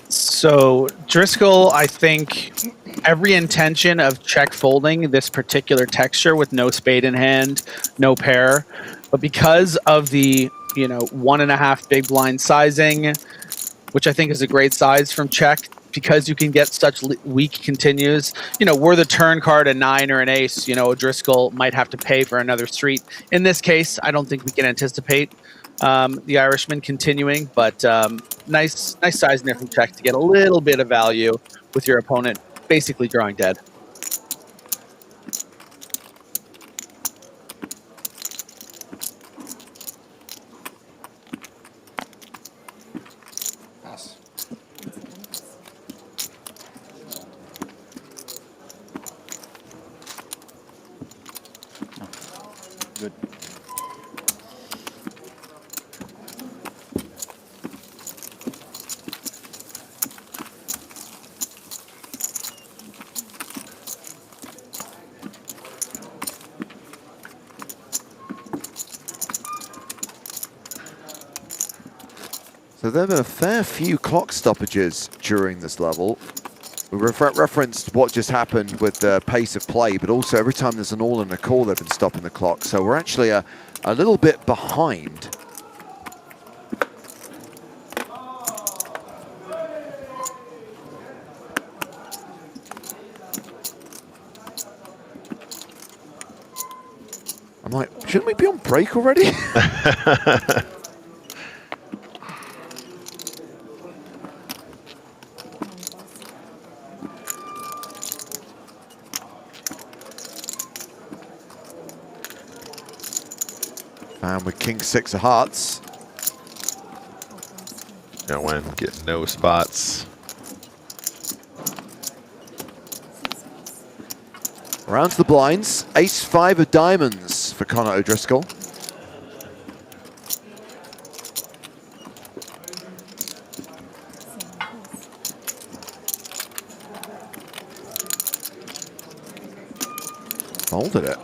So Driscoll, I think every intention of check folding this particular texture with no spade in hand, no pair, but because of the you know, 1.5 big blind sizing, which I think is a great size from check because you can get such weak continues. You know, were the turn card a 9 or an ace, you know, O'Driscoll might have to pay for another street. In this case, I don't think we can anticipate the Irishman continuing, but nice size there from check to get a little bit of value with your opponent basically drawing dead. Good. So there have been a fair few clock stoppages during this level. We referenced what just happened with the pace of play, but also every time there's an all and a call, they've been stopping the clock. So we're actually a little bit behind. I'm like, shouldn't we be on break already? And with King 6 of hearts. No one getting no spots. Around to the blinds. Ace 5 of diamonds for Connor O'Driscoll. Folded it,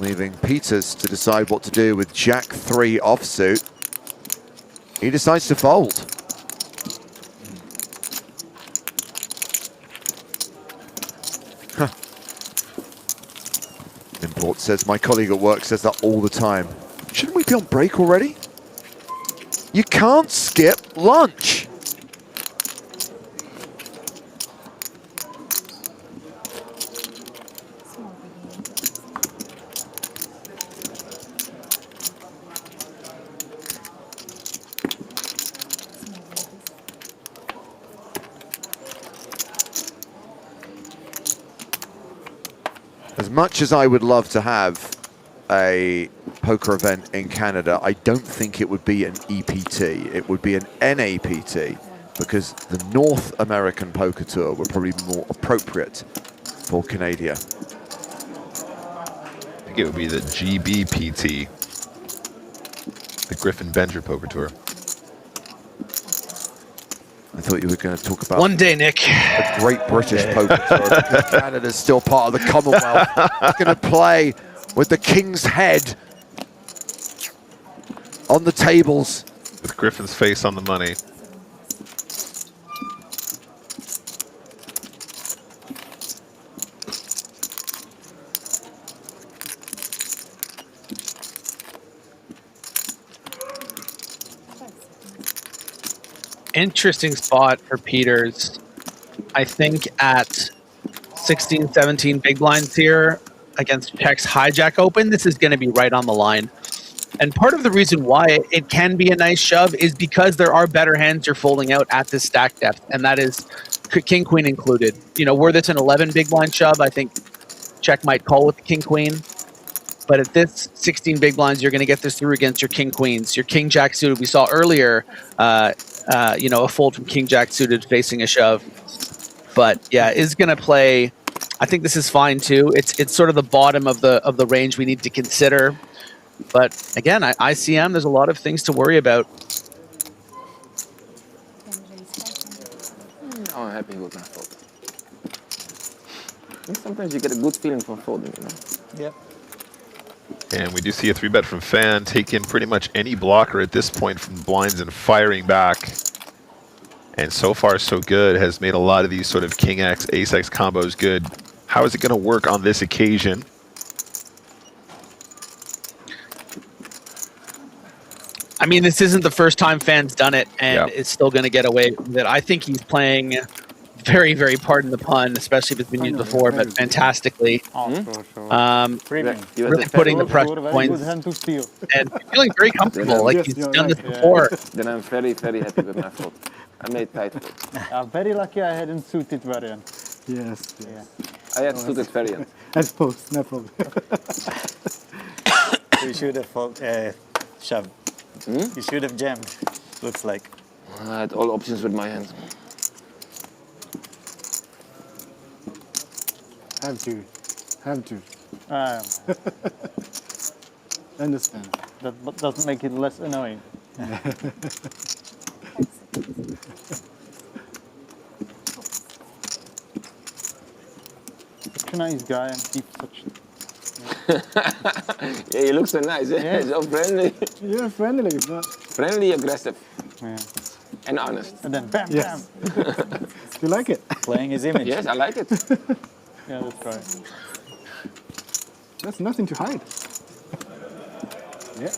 leaving Peters to decide what to do with Jack 3 offsuit. He decides to fold. Huh. Import says, my colleague at work says that all the time. Shouldn't we be on break already? You can't skip lunch. As much as I would love to have a poker event in Canada, I don't think it would be an EPT. It would be an NAPT, because the North American Poker Tour would probably be more appropriate for Canada. I think it would be the GBPT, the Griffin Bender Poker Tour. I thought you were going to talk about one day, Nick. A great British poker tour. Canada's still part of the Commonwealth. Going to play with the King's head on the tables. With Griffin's face on the money. Interesting spot for Peters. I think at 16, 17 big blinds here against Check's hijack open, this is going to be right on the line. And part of the reason why it can be a nice shove is because there are better hands you're folding out at this stack depth, and that is King Queen included. You know, were this an 11 big blind shove, I think Check might call with the King Queen. But at this 16 big blinds, you're going to get this through against your King Queens. Your King Jack suited, we saw earlier, you know, a fold from King Jack suited facing a shove. But yeah, is going to play. I think this is fine too. It's sort of the bottom of the range we need to consider. But again, ICM, there's a lot of things to worry about. I'm happy with my fold. Sometimes you get a good feeling from folding, you know. Yeah. And we do see a 3-bet from Fan take in pretty much any blocker at this point from blinds and firing back. And so far so good, has made a lot of these sort of King X, Ace X combos good. How is it going to work on this occasion? I mean, this isn't the first time Fan's done it, and it's still going to get away with it. I think he's playing very, very, pardon the pun, especially if it's been used before, but fantastically. Really putting the pressure points and feeling very comfortable, like he's done this before. Then I'm very, very happy with my fold. I made tight fold. I'm very lucky I hadn't suited variant. Yes. I had suited variant. I suppose, no problem. You should have shoved. You should have jammed, looks like. I had all options with my hands. Have to. Understand. That doesn't make it less annoying. Such a nice guy and keep such. Yeah, you look so nice. Yeah. So friendly. Yeah, friendly, but friendly, aggressive, and honest. And then bam, yes. Do you like it? Playing his image. Yes, I like it. Yeah, that's right. That's nothing to hide. Yeah.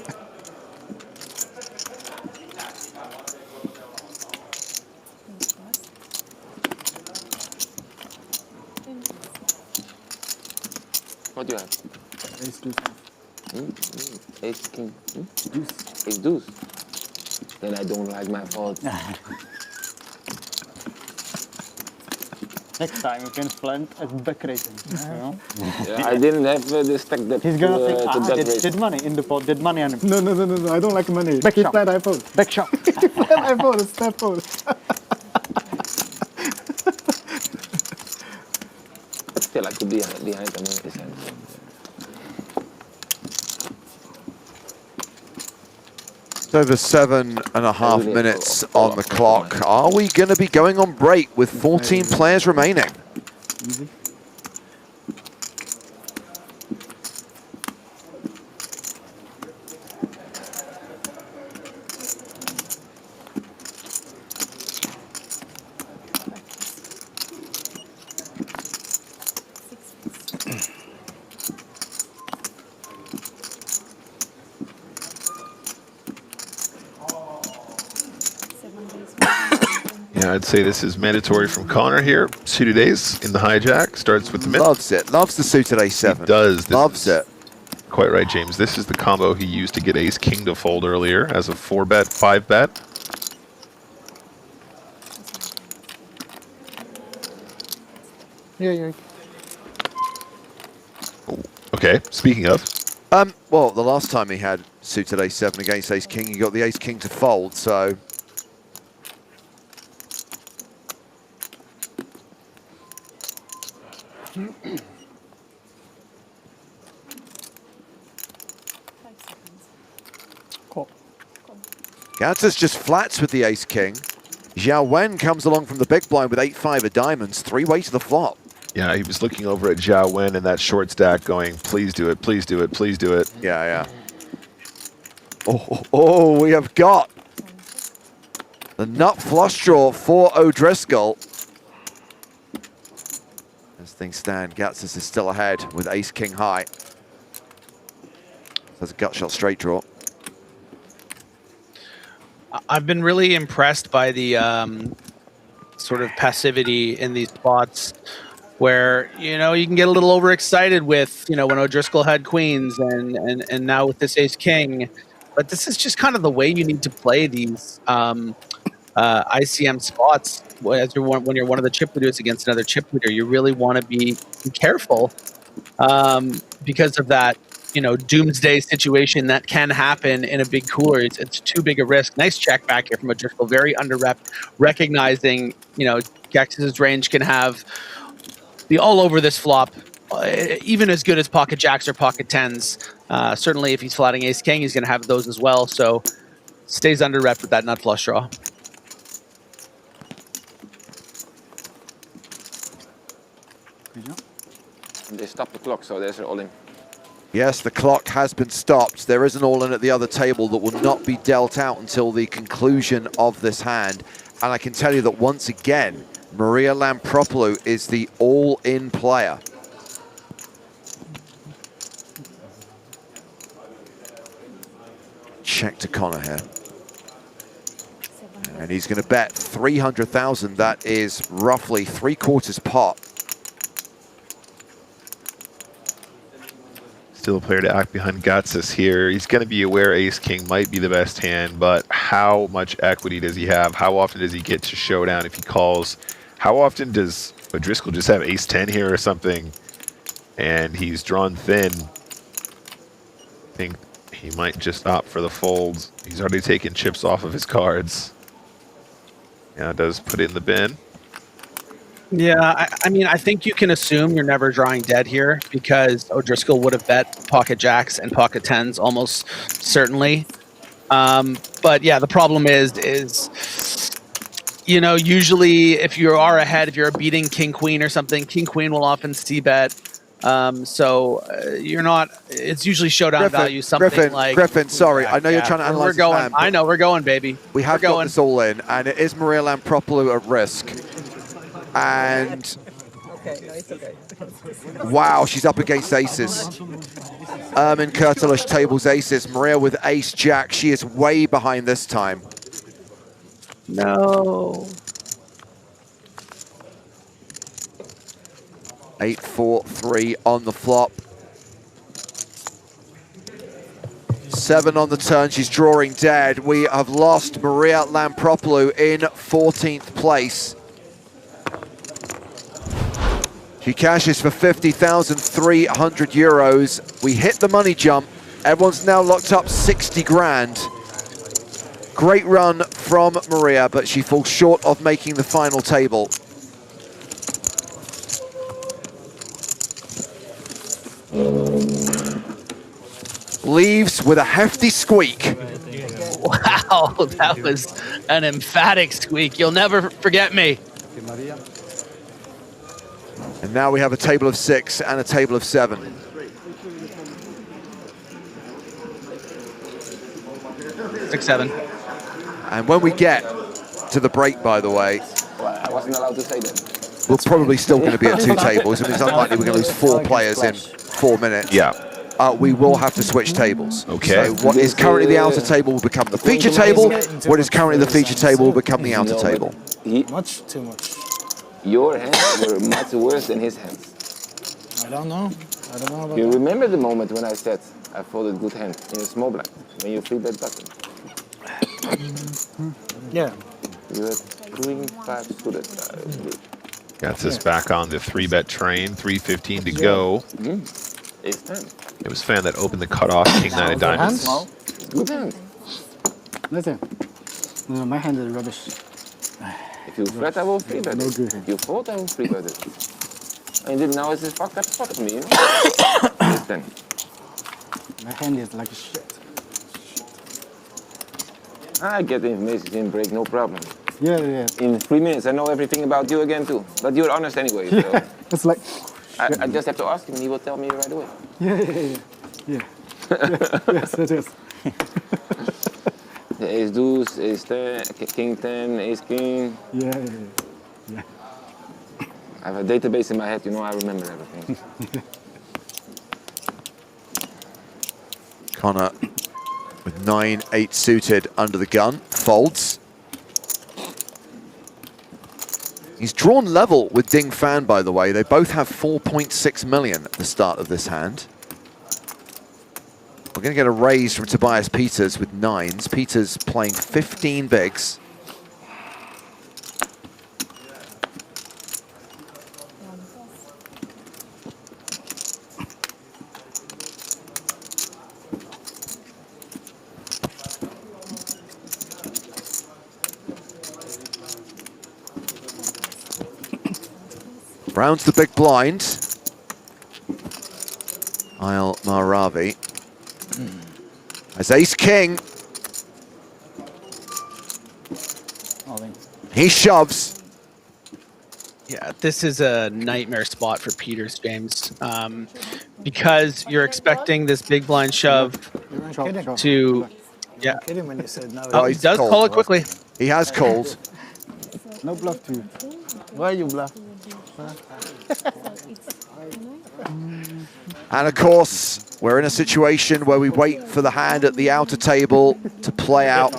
What do you have? Ace deuce. Ace king. Deuce. Ace deuce. Then I don't like my fault. Next time you can plant as back rating. You know? Yeah, I didn't have the stack that He's gonna think, to did money in the pot, did money on him. No, I don't like money. Back shot. Flat iPhone. Back shot. Flat iPhone, it's flat phone. Still, I could be behind him in his hand. Over 7.5 minutes on the clock. Are we going to be going on break with 14 players remaining? Easy. Yeah, I'd say this is mandatory from Connor here. Suited ace in the hijack. Starts with the mid. Loves it. Loves the suited ace-7. He does. Loves it. Quite right, James. This is the combo he used to get ace-king to fold earlier as a 4-bet, 5-bet. Yeah. Okay, speaking of. Well, the last time he had suited ace-7 against ace-king, he got the ace-king to fold, so... Gatz's just flats with the ace-king. Zhao Wen comes along from the big blind with 8-5 of diamonds, 3-way to the flop. Yeah, he was looking over at Zhao Wen and that short stack going, please do it, please do it, please do it. Yeah. Oh, we have got the nut flush draw for O'Driscoll. As things stand, Gatz's is still ahead with ace-king high. There's a gut shot straight draw. I've been really impressed by the sort of passivity in these spots where, you know, you can get a little overexcited with, you know, when O'Driscoll had queens and now with this ace-king. But this is just kind of the way you need to play these ICM spots when you're one of the chip leaders against another chip leader. You really want to be careful because of that, you know, doomsday situation that can happen in a big cooler. It's too big a risk. Nice check back here from O'Driscoll. Very under-rep, recognizing, you know, Gax's range can have the all over this flop, even as good as pocket jacks or pocket tens. Certainly if he's flatting ace-king, he's going to have those as well. So stays under-rep with that nut flush draw. They stopped the clock, so there's an all-in. Yes, the clock has been stopped. There is an all-in at the other table that will not be dealt out until the conclusion of this hand. And I can tell you that once again, Maria Lampropoulou is the all-in player. check to Connor here. And he's going to bet 300,000. That is roughly 3/4 pot. Still a player to act behind Gatsis here. He's going to be aware ace-king might be the best hand, but how much equity does he have? How often does he get to showdown if he calls? How often does O'Driscoll just have ace-10 here or something? And he's drawn thin. I think he might just opt for the folds. He's already taken chips off of his cards. Now does put it in the bin. Yeah, I mean, I think you can assume you're never drawing dead here because O'Driscoll would have bet pocket jacks and pocket tens almost certainly. But yeah, the problem is you know, usually if you are ahead, if you're beating king queen or something, king queen will often c-bet. You're not. It's usually showdown value. Something like Griffin. Sorry, I know you're trying to analyze. We're going. I know we're going, baby. We have got this all in, and it is Maria Lampropoulou at risk. And wow, she's up against aces. Ermin Kurtulush tables aces. Maria with ace jack. She is way behind this time. No. 8-4-3 on the flop. 7 on the turn. She's drawing dead. We have lost Maria Lampropoulou in 14th place. She cashes for 50,300 euros. We hit the money jump. Everyone's now locked up 60 grand. Great run from Maria, but she falls short of making the final table. Leaves with a hefty squeak. Wow, that was an emphatic squeak. You'll never forget me. And now we have a table of 6 and a table of 7. Six, 7. And when we get to the break, by the way, I wasn't allowed to say that. we're probably still going to be at 2 tables. I mean, it's unlikely we're going to lose 4 players in 4 minutes. Yeah. We will have to switch tables. Okay. So what is currently the outer table will become the feature table. What is currently the feature table will become the outer table. Much too much. Your hands were much worse than his hands. I don't know. I don't know about You that. remember the moment when I said I folded good hand in a small blind when you free bet button? Yeah. You had queen 5 suited. Got this back on the 3-bet train. 3:15 to go. Ace 10. It was Fan that opened the cutoff. King 9 of diamonds. Good hand. Listen, no, my hand is rubbish. If you flat, I will free bet No it. good hand. If you fold, I will free bet it. And now it's just fucked up spot for me, you know? Ace 10. My hand is like shit. I get the information in break, no problem. Yeah. In 3 minutes, I know everything about you again too. But you're honest anyway, so It's like, I just have to ask him and he will tell me right away. yeah. Yes, it is. The ace deuce, ace 10, king 10, ace king. Yeah. I have a database in my head, you know, I remember everything. Connor with 9-8 suited under the gun, folds. He's drawn level with Ding Fan, by the way. They both have 4.6 million at the start of this hand. We're going to get a raise from Tobias Peters with 9s. Peters playing 15 bigs. Rounds the big blind. Isle Mahravi. As ace king. He shoves. Yeah, this is a nightmare spot for Peters, James, because you're expecting this big blind shove to. Yeah. Kidding when you said no. Oh, he does call it quickly. He has called. No bluff too. Why you bluff? And of course, we're in a situation where we wait for the hand at the outer table to play out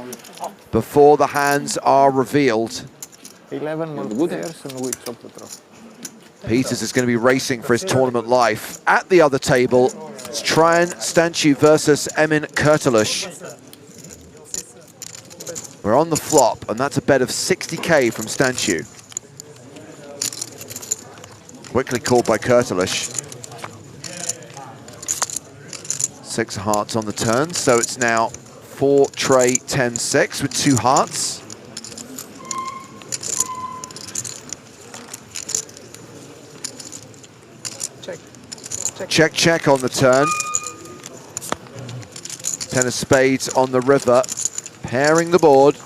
before the hands are revealed. 11 more pairs and we chop the draw. Peters is going to be racing for his tournament life. At the other table, it's Tryon Stanchu versus Emin Kurtuluş. We're on the flop, and that's a bet of 60k from Stanchu. Quickly called by Kurtuluş. 6 hearts on the turn, so it's now 4 tray 10-6 with 2 hearts. Check, check on the turn. 10 of spades on the river, pairing the board.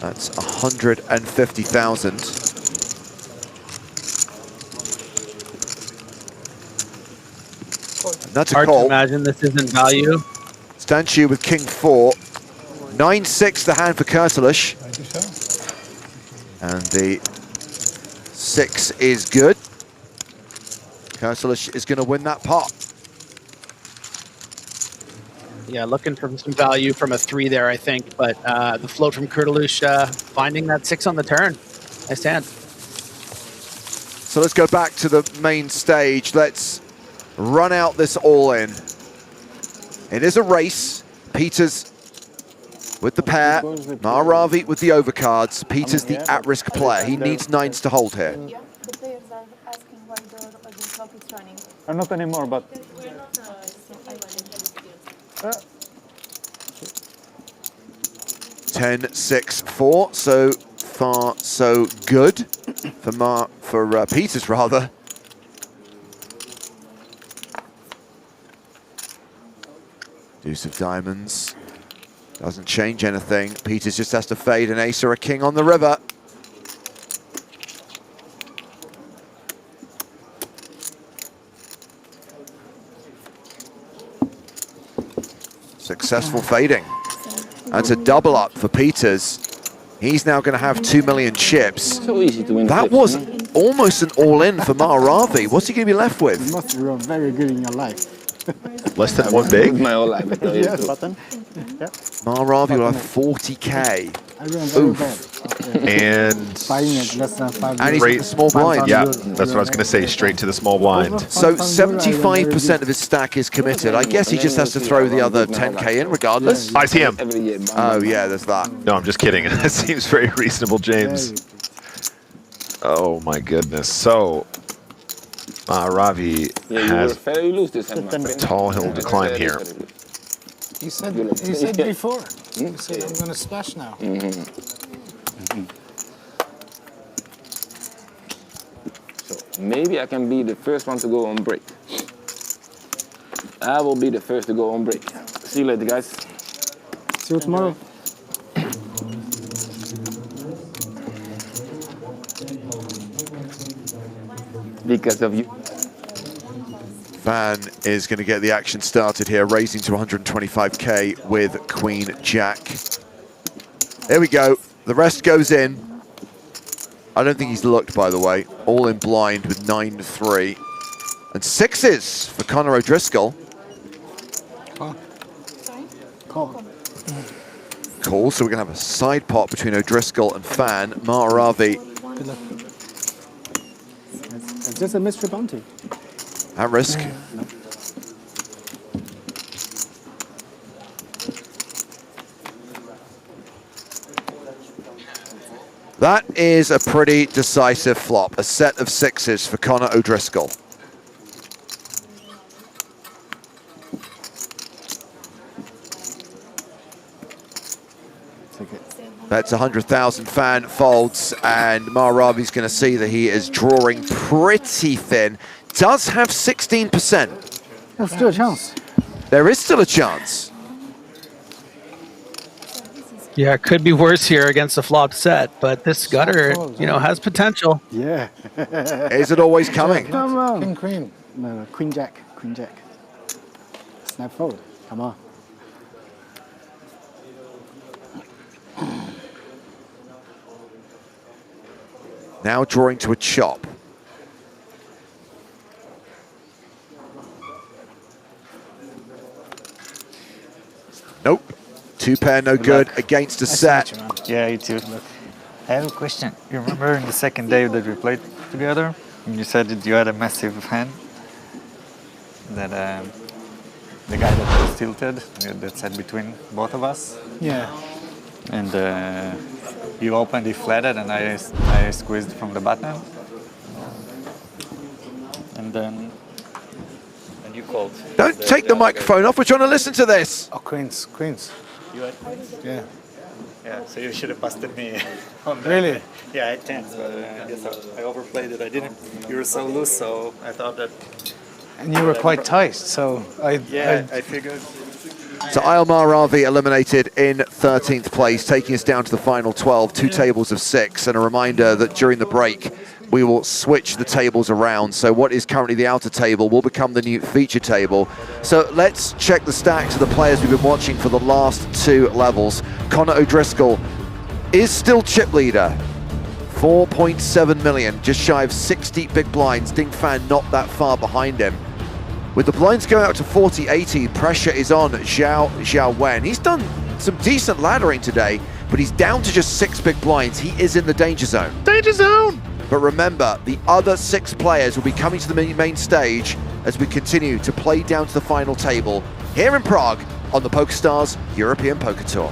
That's 150,000. That's a Hard call. to imagine this isn't value. Stanchu with king 4. 9-6 the hand for Kurtuluş. And the 6 is good. Kurtuluş is going to win that pot. Yeah, looking for some value from a 3 there, I think. But the float from Kurtuluş, finding that 6 on the turn. Nice hand. So let's go back to the main stage. Let's run out this all-in. It is a race. Peters with the pair, Maharavi with the overcards. Peters the at-risk player. He needs 9s to hold here. The players are asking why the clock is running. Not anymore, but 10-6-4. So far, so good for Peters rather. Deuce of diamonds. Doesn't change anything. Peters just has to fade an ace or a king on the river. Successful fading. That's a double up for Peters. He's now going to have 2 million chips. So easy to win. That was almost an all-in for Maharavi. What's he going to be left with? You must be very good in your life. Less than 1 big? My whole life. Yes. Button. Yeah. Maharavi will have 40k. I ran very bad. And Buying it less than 5 And he's in the small blind. yeah, that's what I was going to say, straight to the small blind. So 75% of his stack is committed. I guess he just has to throw the other 10k in regardless. I see him. Oh yeah, there's that. No, I'm just kidding. That seems very reasonable, James. Oh my goodness. So, Ravi has a tall hill to climb here. You said before. You said I'm going to splash now. So maybe I can be the first one to go on break. I will be the first to go on break. See you later, guys. See you tomorrow. Because of you. Van is going to get the action started here, raising to 125k with Queen Jack. There we go. The rest goes in. I don't think he's looked, by the way. All in blind with 9-3. And 6s for Conor O'Driscoll. Call. Cool, so we're going to have a side pot between O'Driscoll and Fan. Maharavi It's just a mystery bounty. at risk. No. That is a pretty decisive flop. A set of 6s for Conor O'Driscoll. That's 100,000. Fan folds, and Maharavi's going to see that he is drawing pretty thin. Does have 16%. There's still a chance. There is still a chance. Yeah, it could be worse here against a flopped set, but this gutter, you know, has potential. Yeah. Is it always coming? Come on. King, queen. No, queen jack. Queen Jack. Snap fold. Come on. Now drawing to a chop. Nope. Two pair no good against a set. Yeah, you too. I have a question. You remember in the second day that we played together, you said that you had a massive hand? That the guy that was tilted, that sat between both of us? Yeah. And you opened, he flatted, and I squeezed from the button. And then you called. Don't take the microphone off. We're trying to listen to this. Oh, queens. You had? Yeah. Yeah, so you should have busted me on that. Really? Yeah, I had chance, but I guess I overplayed it. I didn't. You were so loose, so I thought that. And you were quite tight, so I figured. So Aylmar Ravi eliminated in 13th place, taking us down to the final 12, 2 tables of 6. And a reminder that during the break, we will switch the tables around. So what is currently the outer table will become the new feature table. So let's check the stacks of the players we've been watching for the last 2 levels. Connor O'Driscoll is still chip leader. 4.7 million, just shy of 60 big blinds. Ding Fan not that far behind him. With the blinds going out to 40-80, pressure is on Zhao Wen. He's done some decent laddering today, but he's down to just 6 big blinds. He is in the danger zone. Danger zone! But remember, the other 6 players will be coming to the main stage as we continue to play down to the final table here in Prague on the PokerStars European Poker Tour.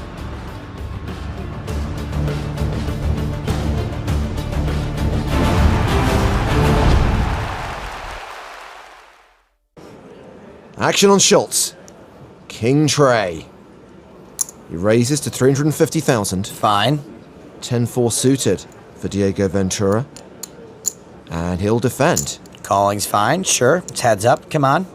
Action on Schultz. King Trey. He raises to 350,000. Fine. 10-4 suited for Diego Ventura. And he'll defend. Calling's fine, sure. It's heads up, come on.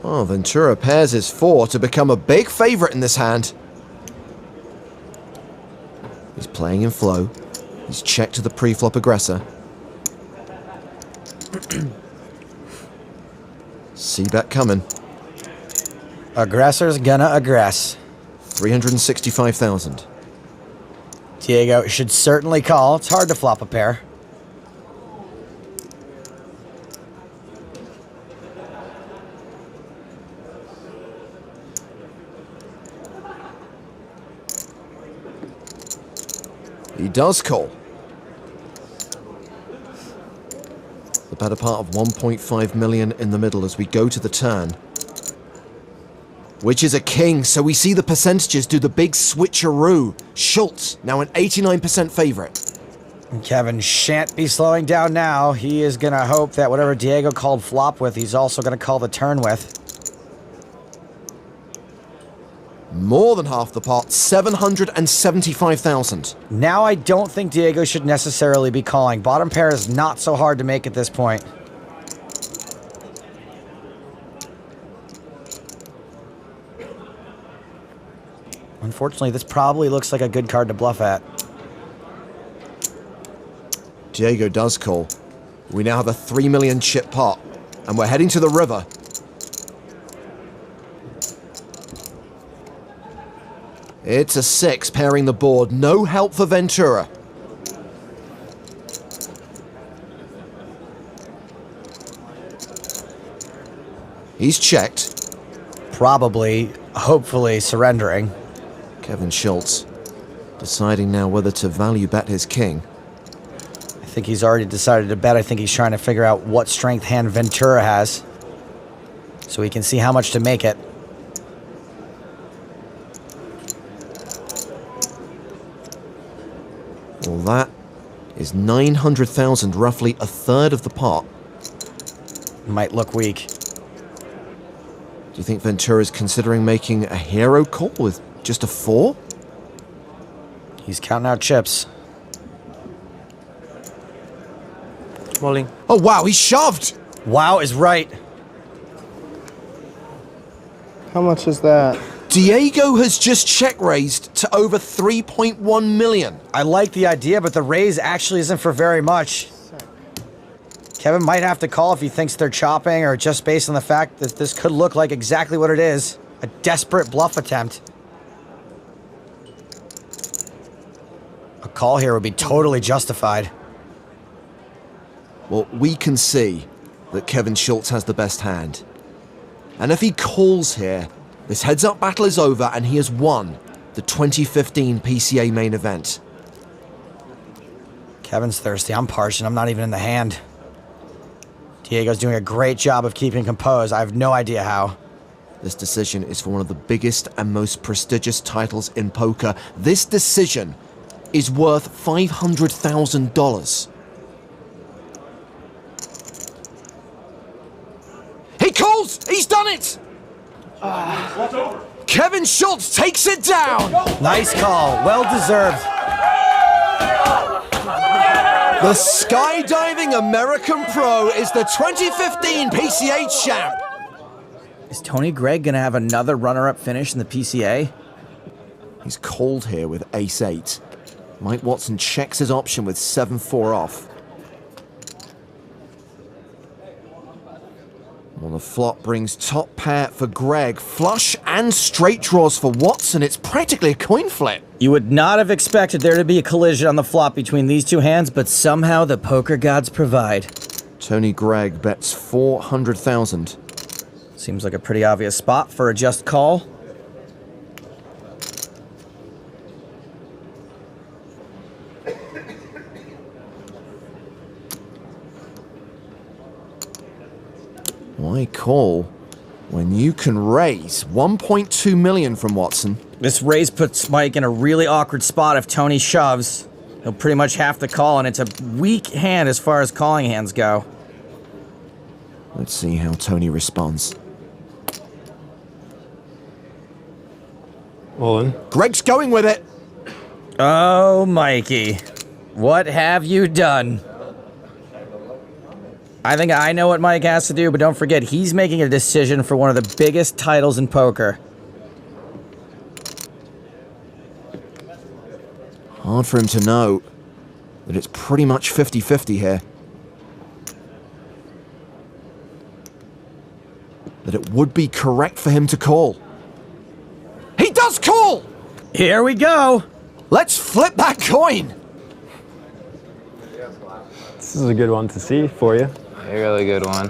Oh, Ventura pairs his 4 to become a big favorite in this hand. He's playing in flow. He's checked to the pre-flop aggressor. See bet coming. Aggressor's gonna aggress. 365,000. Diego should certainly call. It's hard to flop a pair. He does call. The better part of 1.5 million in the middle as we go to the turn. Which is a king, so we see the percentages do the big switcheroo. Schultz, now an 89% favorite. Kevin shan't be slowing down now. He is going to hope that whatever Diego called flop with, he's also going to call the turn with. More than half the pot, 775,000. Now I don't think Diego should necessarily be calling. Bottom pair is not so hard to make at this point. Unfortunately, this probably looks like a good card to bluff at. Diego does call. We now have a 3 million chip pot, and we're heading to the river. It's a 6 pairing the board. No help for Ventura. He's checked. Probably, hopefully, surrendering. Kevin Schultz deciding now whether to value bet his king. I think he's already decided to bet. I think he's trying to figure out what strength hand Ventura has, so he can see how much to make it. Well, that is 900,000, roughly a third of the pot. Might look weak. Do you think Ventura's considering making a hero call with just a 4? He's counting out chips. Rolling. Oh, wow, he shoved! Wow is right. How much is that? Diego has just check raised to over 3.1 million. I like the idea, but the raise actually isn't for very much. Kevin might have to call if he thinks they're chopping or just based on the fact that this could look like exactly what it is. A desperate bluff attempt. A call here would be totally justified. Well, we can see that Kevin Schultz has the best hand. And if he calls here, this heads-up battle is over and he has won the 2015 PCA main event. Kevin's thirsty. I'm parched and I'm not even in the hand. Diego's doing a great job of keeping composed. I have no idea how. This decision is for one of the biggest and most prestigious titles in poker. This decision is worth $500,000. He calls! He's done it! Kevin Schultz takes it down! Nice call. Well deserved. The skydiving American Pro is the 2015 PCA champ. Is Tony Gregg going to have another runner-up finish in the PCA? He's called here with ace-8. Mike Watson checks his option with 7-4 off. Well, the flop brings top pair for Gregg. Flush and straight draws for Watson. It's practically a coin flip. You would not have expected there to be a collision on the flop between these two hands, but somehow the poker gods provide. Tony Gregg bets 400,000. Seems like a pretty obvious spot for a just call. Why call when you can raise 1.2 million from Watson? This raise puts Mike in a really awkward spot. If Tony shoves, he'll pretty much have to call, and it's a weak hand as far as calling hands go. Let's see how Tony responds. All in. Gregg's going with it. Oh, Mikey. What have you done? I think I know what Mike has to do, but don't forget, he's making a decision for one of the biggest titles in poker. Hard for him to know that it's pretty much 50-50 here. That it would be correct for him to call. He does call! Here we go! Let's flip that coin! This is a good one to see for you. A really good one.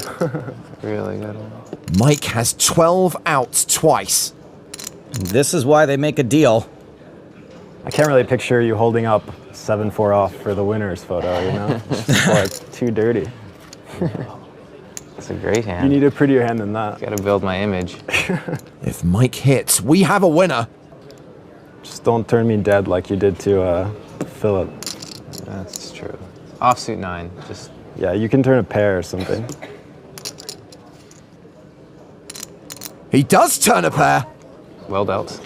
Really good one. Mike has 12 outs twice. This is why they make a deal. I can't really picture you holding up 7-4 off for the winner's photo, you know? It's just like too dirty. It's a great hand. You need a prettier hand than that. Gotta build my image. If Mike hits, we have a winner. Just don't turn me dead like you did to Philip. That's true. Offsuit 9, just... Yeah, you can turn a pair or something. He does turn a pair. Well dealt.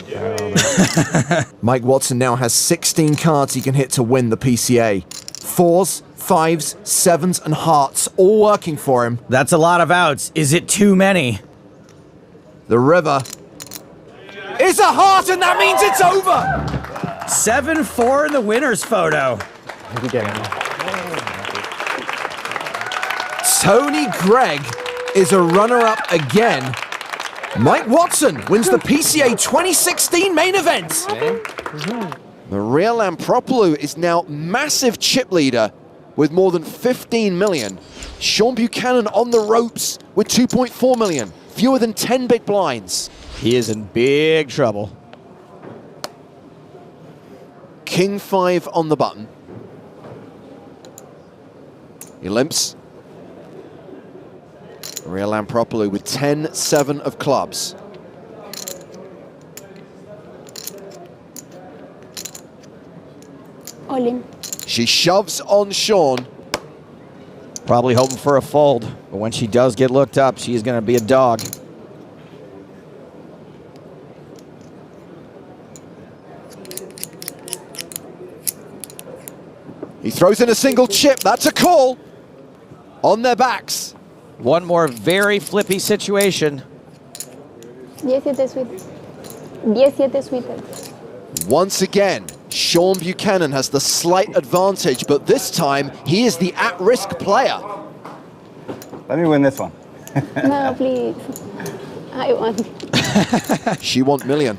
Mike Watson now has 16 cards he can hit to win the PCA. 4s, 5s, 7s, and hearts, all working for him. That's a lot of outs. Is it too many? The river is a heart, and that means it's over! 7-4 in the winner's photo. Tony Gregg is a runner-up again. Mike Watson wins the PCA 2016 main event. The real Lampropoulos is now massive chip leader with more than 15 million. Sean Buchanan on the ropes with 2.4 million, fewer than 10 big blinds. He is in big trouble. King 5 on the button. He limps. Real Lampropoulos with 10-7 of clubs. All in. She shoves on Sean. Probably hoping for a fold, but when she does get looked up, she's going to be a dog. He throws in a single chip. That's a call. On their backs. One more very flippy situation. 17 suited. Once again, Sean Buchanan has the slight advantage, but this time he is the at-risk player. Let me win this one. No, please. I want. She want million.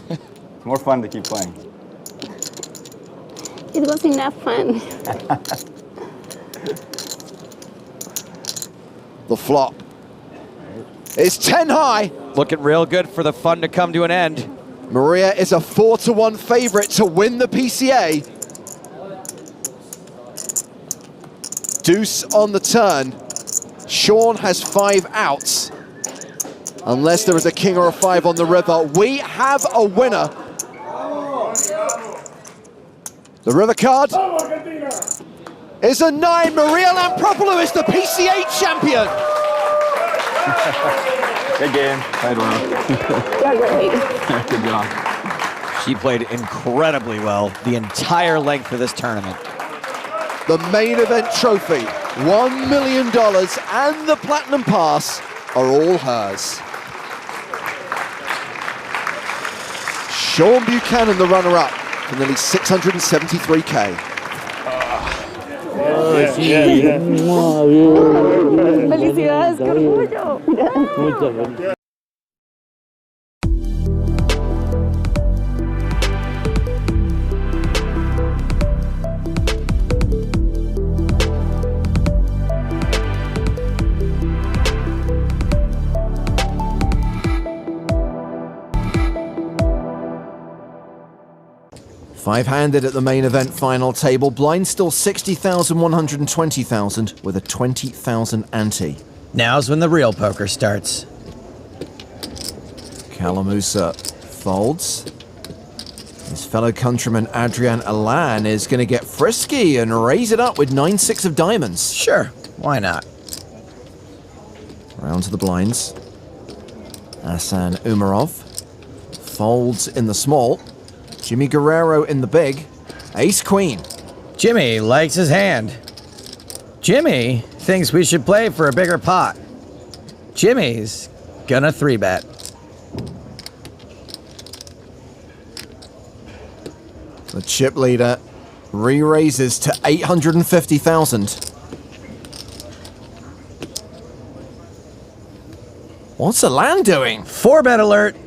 It's more fun to keep playing. It was enough fun. The flop. It's 10 high. Looking real good for the fun to come to an end. Maria is a 4-1 favorite to win the PCA. Deuce on the turn. Sean has 5 outs. Unless there is a king or a 5 on the river, we have a winner. The river card is a 9. Maria Lampropoulou is the PCA champion. Good game. Played well. Good job. She played incredibly well the entire length of this tournament. The main event trophy, $1 million and the Platinum Pass are all hers. Sean Buchanan, the runner-up, for nearly 673K. Felicidades, qué orgullo. Five-handed at the main event final table. Blind still 60,000, 120,000 with a 20,000 ante. Now's when the real poker starts. Calamusa folds. His fellow countryman Adrian Alan is going to get frisky and raise it up with 9-6 of diamonds. Sure, why not? Round to the blinds. Hassan Umarov folds in the small. Jimmy Guerrero in the big. Ace-queen. Jimmy likes his hand. Jimmy thinks we should play for a bigger pot. Jimmy's gonna 3-bet. The chip leader re-raises to 850,000. What's Alan doing? 4-bet alert.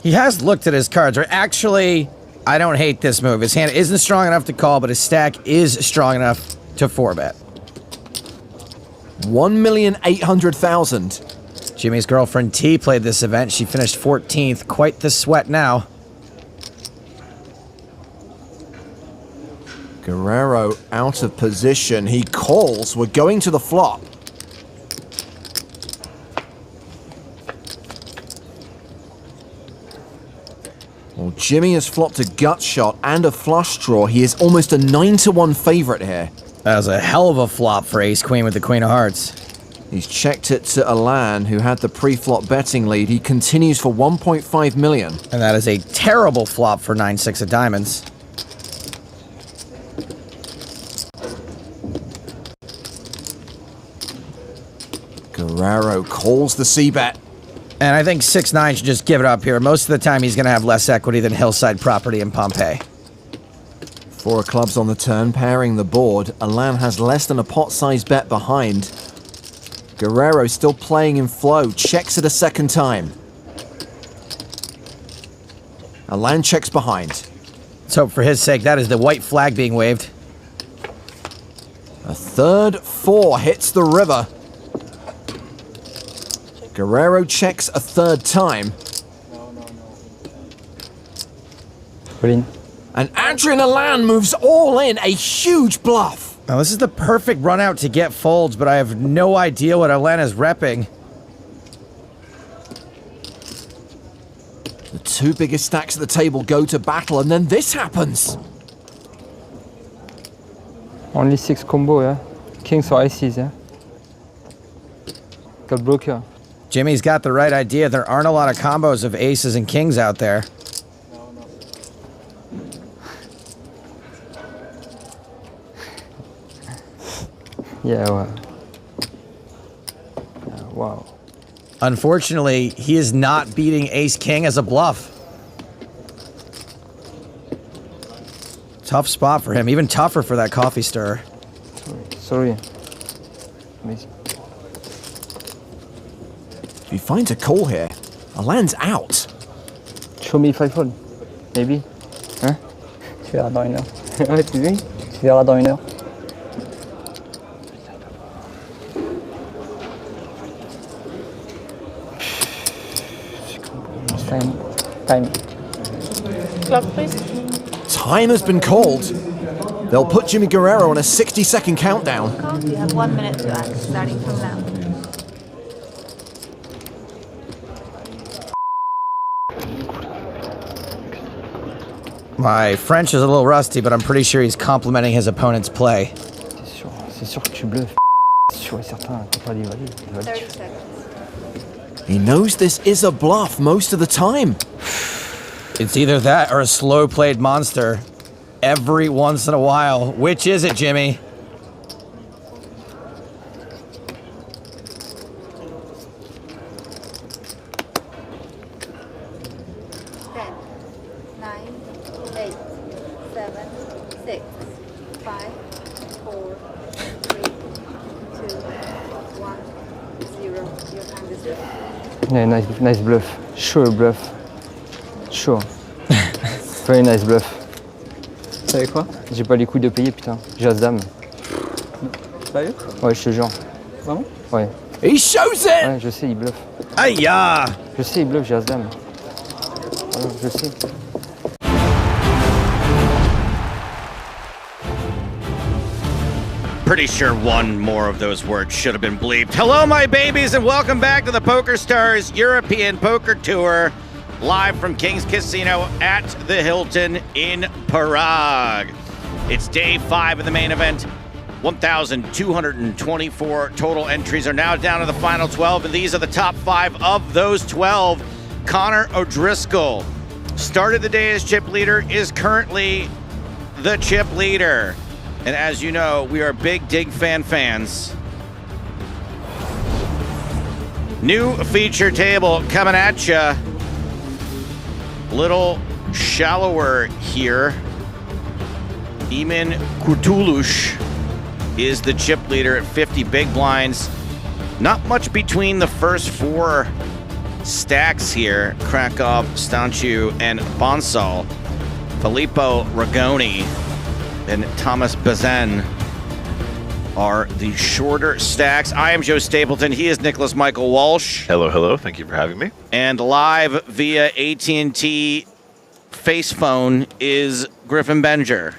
He has looked at his cards, or actually, I don't hate this move. His hand isn't strong enough to call, but his stack is strong enough to 4-bet. 1,800,000. Jimmy's girlfriend T played this event. She finished 14th. Quite the sweat now. Guerrero out of position. He calls. We're going to the flop. Well, Jimmy has flopped a gut shot and a flush draw. He is almost a 9-1 favorite here. That was a hell of a flop for Ace-Queen with the Queen of Hearts. He's checked it to Alan, who had the pre-flop betting lead. He continues for 1.5 million. And that is a terrible flop for 9-6 of diamonds. Guerrero calls the C-bet. And I think 6-9 should just give it up here. Most of the time, he's going to have less equity than Hillside Property in Pompeii. 4 of clubs on the turn, pairing the board. Alan has less than a pot-size bet behind. Guerrero still playing in flow, checks it a second time. Alan checks behind. Let's hope for his sake that is the white flag being waved. A third 4 hits the river. Guerrero checks a third time. Green. And Adrian Alan moves all in, a huge bluff. Now, this is the perfect run out to get folds, but I have no idea what Alan is repping. The 2 biggest stacks at the table go to battle, and then this happens. Only 6 combo, yeah? Kings or aces, yeah? Got broker. Jimmy's got the right idea. There aren't a lot of combos of aces and kings out there. Yeah, well. Wow. Unfortunately, he is not beating ace-king as a bluff. Tough spot for him. Even tougher for that coffee stirrer. Sorry. If he finds a call here, a land's out. Show me if I fold. Maybe. Hein? Tu verras dans une heure. Ouais, tu veux? Tu verras dans une heure. Time. Clock, please. Time has been called. They'll put Jimmy Guerrero on a 60-second countdown. You have 1 minute to act, starting from now. My French is a little rusty, but I'm pretty sure he's complimenting his opponent's play. C'est sûr que tu bluffes. C'est sûr et certain. T'as pas d'évaluer. 30 seconds. He knows this is a bluff most of the time. It's either that or a slow-played monster. Every once in a while. Which is it, Jimmy? Yeah, nice bluff. Sure bluff. Sure. Very nice bluff. Vous savez quoi? J'ai pas les couilles de payer, putain. J'ai as-dame. Sérieux? Ouais, je te jure. Vraiment? Ouais. He shows it! Ouais, je sais, il bluffe. Aïe! Je sais, il bluffe, j'ai as-dame. Ouais, je sais. Pretty sure one more of those words should have been bleeped. Hello, my babies, and welcome back to the PokerStars European Poker Tour, live from King's Casino at the Hilton in Prague. It's day 5 of the main event. 1,224 total entries are now down to the final 12, and these are the top 5 of those 12. Connor O'Driscoll started the day as chip leader, is currently the chip leader. And as you know, we are big Dig fans. New feature table coming at ya. Little shallower here. Eamon Kurtulush is the chip leader at 50 big blinds. Not much between the first 4 stacks here. Krakow, Stanchu, and Bonsall. Filippo Ragoni and Thomas Bazin are the shorter stacks. I am Joe Stapleton. He is Nicholas Michael Walsh. Hello. Thank you for having me. And live via AT&T face phone is Griffin Benger.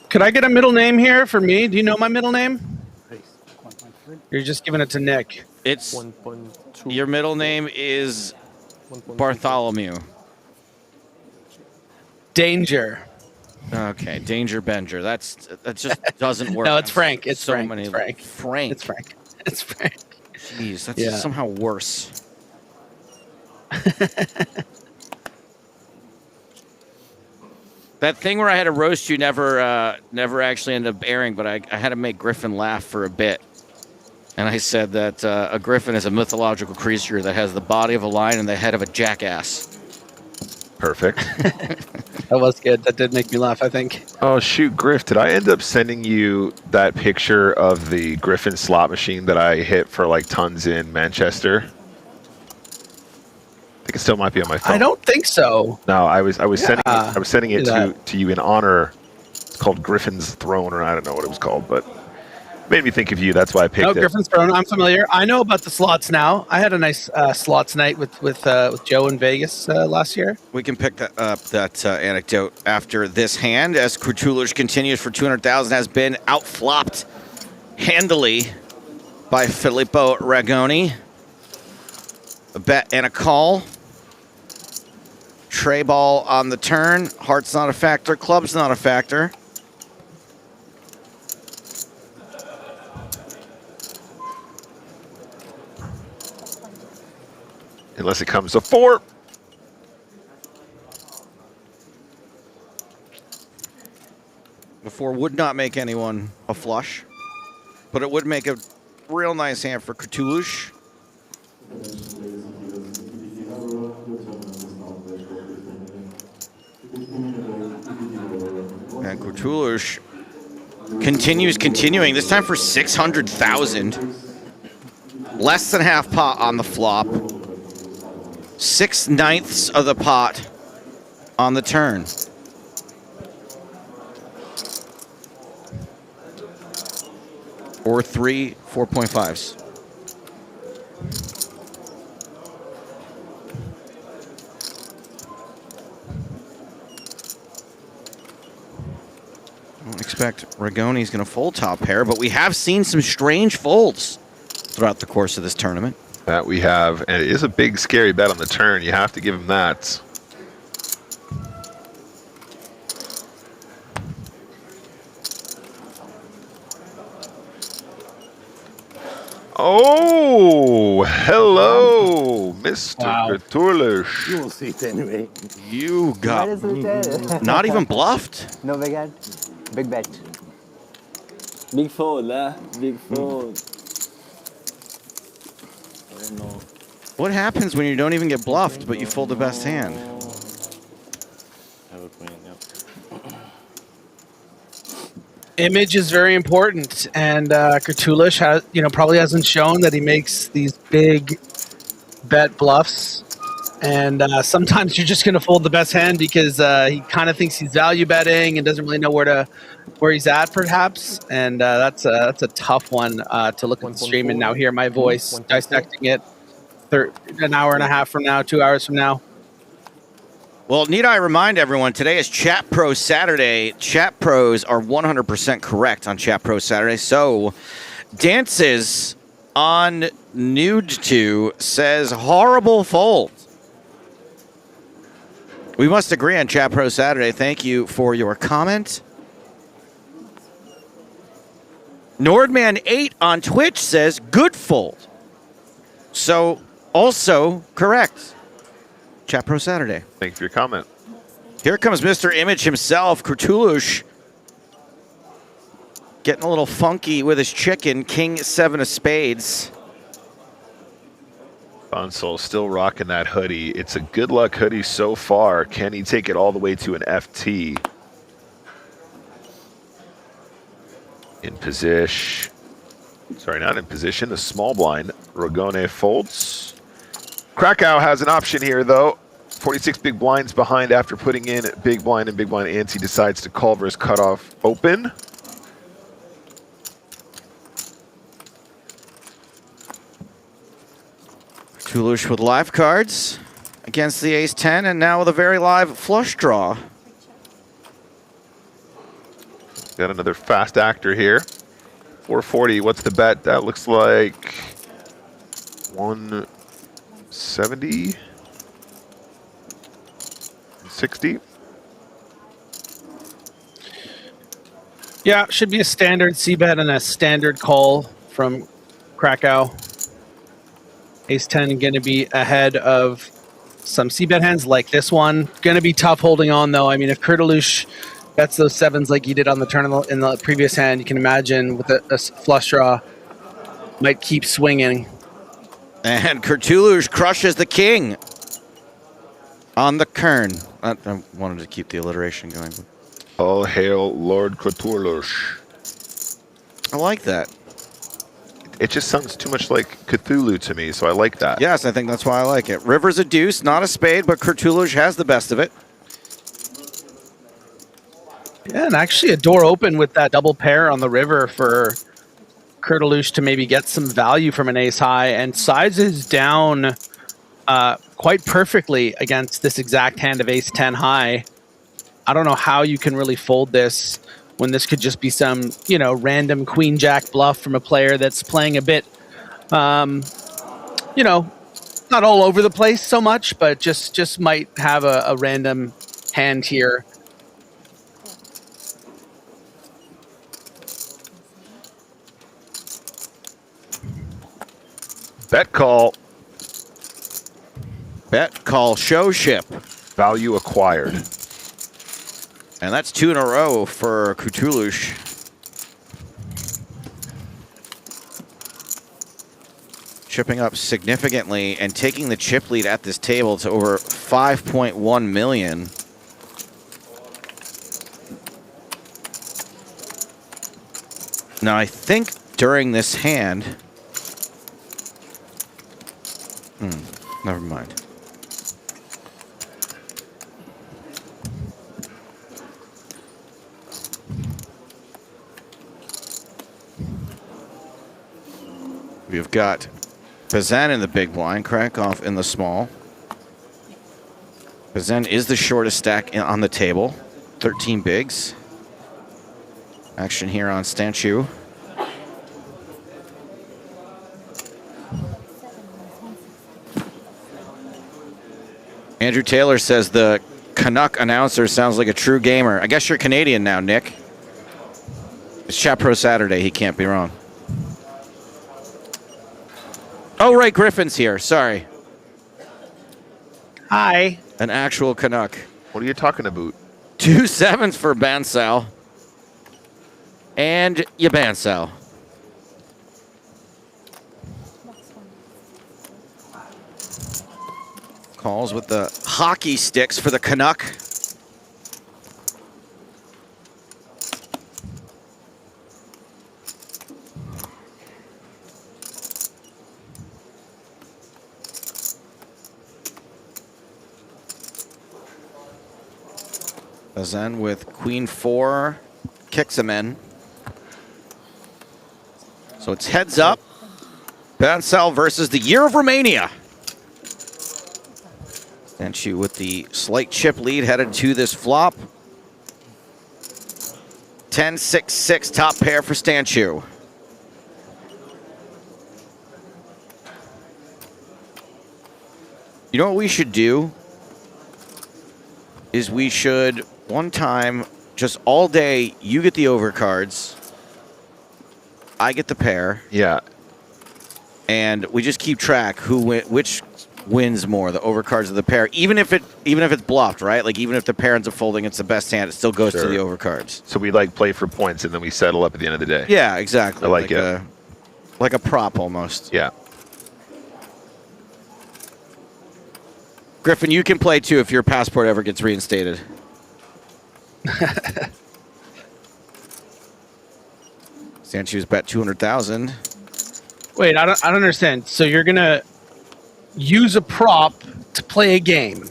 Could I get a middle name here for me? Do you know my middle name? You're just giving it to Nick. It's 1.2. Your middle name is Bartholomew. Danger. Okay, Danger Benger. That just doesn't work. No, it's Frank. It's so Frank. many. It's Frank. Frank. It's Frank. It's Frank. Jeez, that's somehow worse. That thing where I had to roast you never actually ended up airing, but I had to make Griffin laugh for a bit. And I said that a griffin is a mythological creature that has the body of a lion and the head of a jackass. Perfect. That was good. That did make me laugh, I think. Oh, shoot, Griff, did I end up sending you that picture of the Griffin slot machine that I hit for like tons in Manchester? I think it still might be on my phone. I don't think so. No, I was sending it to you in honor. It's called Griffin's Throne, or I don't know what it was called, but made me think of you. That's why I picked it. Griffin's Throne. I'm familiar. I know about the slots now. I had a nice slots night with Joe in Vegas last year. We can pick that anecdote after this hand, as Kurtulush continues for 200,000, has been outflopped handily by Filippo Ragoni. A bet and a call. Tray ball on the turn. Heart's not a factor. Club's not a factor. Unless it comes to 4. The 4 would not make anyone a flush, but it would make a real nice hand for Kurtulush. And Kurtulush continuing, this time for 600,000. Less than half pot on the flop. 6/9 of the pot on the turn. Or 3 4.5s. I don't expect Rigoni's going to fold top pair, but we have seen some strange folds throughout the course of this tournament. That we have, and it is a big scary bet on the turn. You have to give him that. Oh, hello, Mr. Kurtulush. You will see it anyway. You got not even bluffed. No big hand. Big bet. Big fold, huh? Big fold. Oh no. What happens when you don't even get bluffed, but you fold the best hand? Image is very important, and Kurtulush has, probably hasn't shown that he makes these big bet bluffs, and sometimes you're just going to fold the best hand because he kind of thinks he's value betting and doesn't really know where he's at, perhaps, and that's a tough one to look at the stream and now hear my voice dissecting it an hour and a half from now, 2 hours from now. Well, need I remind everyone, today is Chat Pro Saturday. Chat Pros are 100% correct on Chat Pro Saturday. So, Dances on Nude 2 says horrible fold. We must agree on Chat Pro Saturday. Thank you for your comment. Nordman8 on Twitch says good fold. So, also correct. Chat Pro Saturday. Thank you for your comment. Here comes Mr. Image himself, Kurtulush. Getting a little funky with his chicken. King 7 of spades. Bonsol still rocking that hoodie. It's a good luck hoodie so far. Can he take it all the way to an FT? In position. Sorry, not in position. The small blind. Ragone folds. Krakow has an option here, though. 46 big blinds behind after putting in big blind and big blind ante. Decides to call versus cutoff open. Kurtulush with live cards against the ace-10, and now with a very live flush draw. Got another fast actor here. 440, what's the bet? That looks like 170, 60. Yeah, should be a standard c-bet and a standard call from Krakow. Ace-10 going to be ahead of some c-bet hands like this one. Going to be tough holding on, though. I mean, if Kurtulush bets those sevens like he did on the turn in the previous hand, you can imagine with a flush draw, might keep swinging. And Kurtulush crushes the king on the kern. I wanted to keep the alliteration going. All hail Lord Kurtulush. I like that. It just sounds too much like Cthulhu to me, so I like that. Yes, I think that's why I like it. River's a deuce, not a spade, but Kurtulush has the best of it. Yeah, and actually a door open with that double pair on the river for Kurtulush to maybe get some value from an ace high, and sizes down quite perfectly against this exact hand of ace-10 high. I don't know how you can really fold this when this could just be some, random queen-jack bluff from a player that's playing a bit, not all over the place so much, but just might have a random hand here. Bet call. Bet call show ship. Value acquired. And that's 2 in a row for Kurtulush. Chipping up significantly and taking the chip lead at this table to over 5.1 million. Now I think during this hand, Never mind. We've got Bazan in the big blind, Krakoff in the small. Bazan is the shortest stack on the table. 13 bigs. Action here on Stanchu. Andrew Taylor says the Canuck announcer sounds like a true gamer. I guess you're Canadian now, Nick. It's Chat Pro Saturday. He can't be wrong. Oh, right. Griffin's here. Sorry. Hi. An actual Canuck. What are you talking about? 2 7s for Bansal. And you Bansal. Calls with the hockey sticks for the Canuck. Bazan with Queen 4, kicks him in. So it's heads up. Bansal versus the Year of Romania. Stanchu with the slight chip lead headed to this flop. 10-6-6 top pair for Stanchu. You know what we should do? Is we should one time, just all day, you get the overcards. I get the pair. Yeah. And we just keep track which wins more, the overcards or the pair. Even if it's bluffed, right? Like even if the pair ends up folding, it's the best hand. It still goes to the overcards. So we like play for points and then we settle up at the end of the day. Yeah, exactly. I like it. Like a prop almost. Yeah. Griffin, you can play too if your passport ever gets reinstated. Stanchu's bet 200,000. Wait, I don't understand. So you're gonna use a prop to play a game?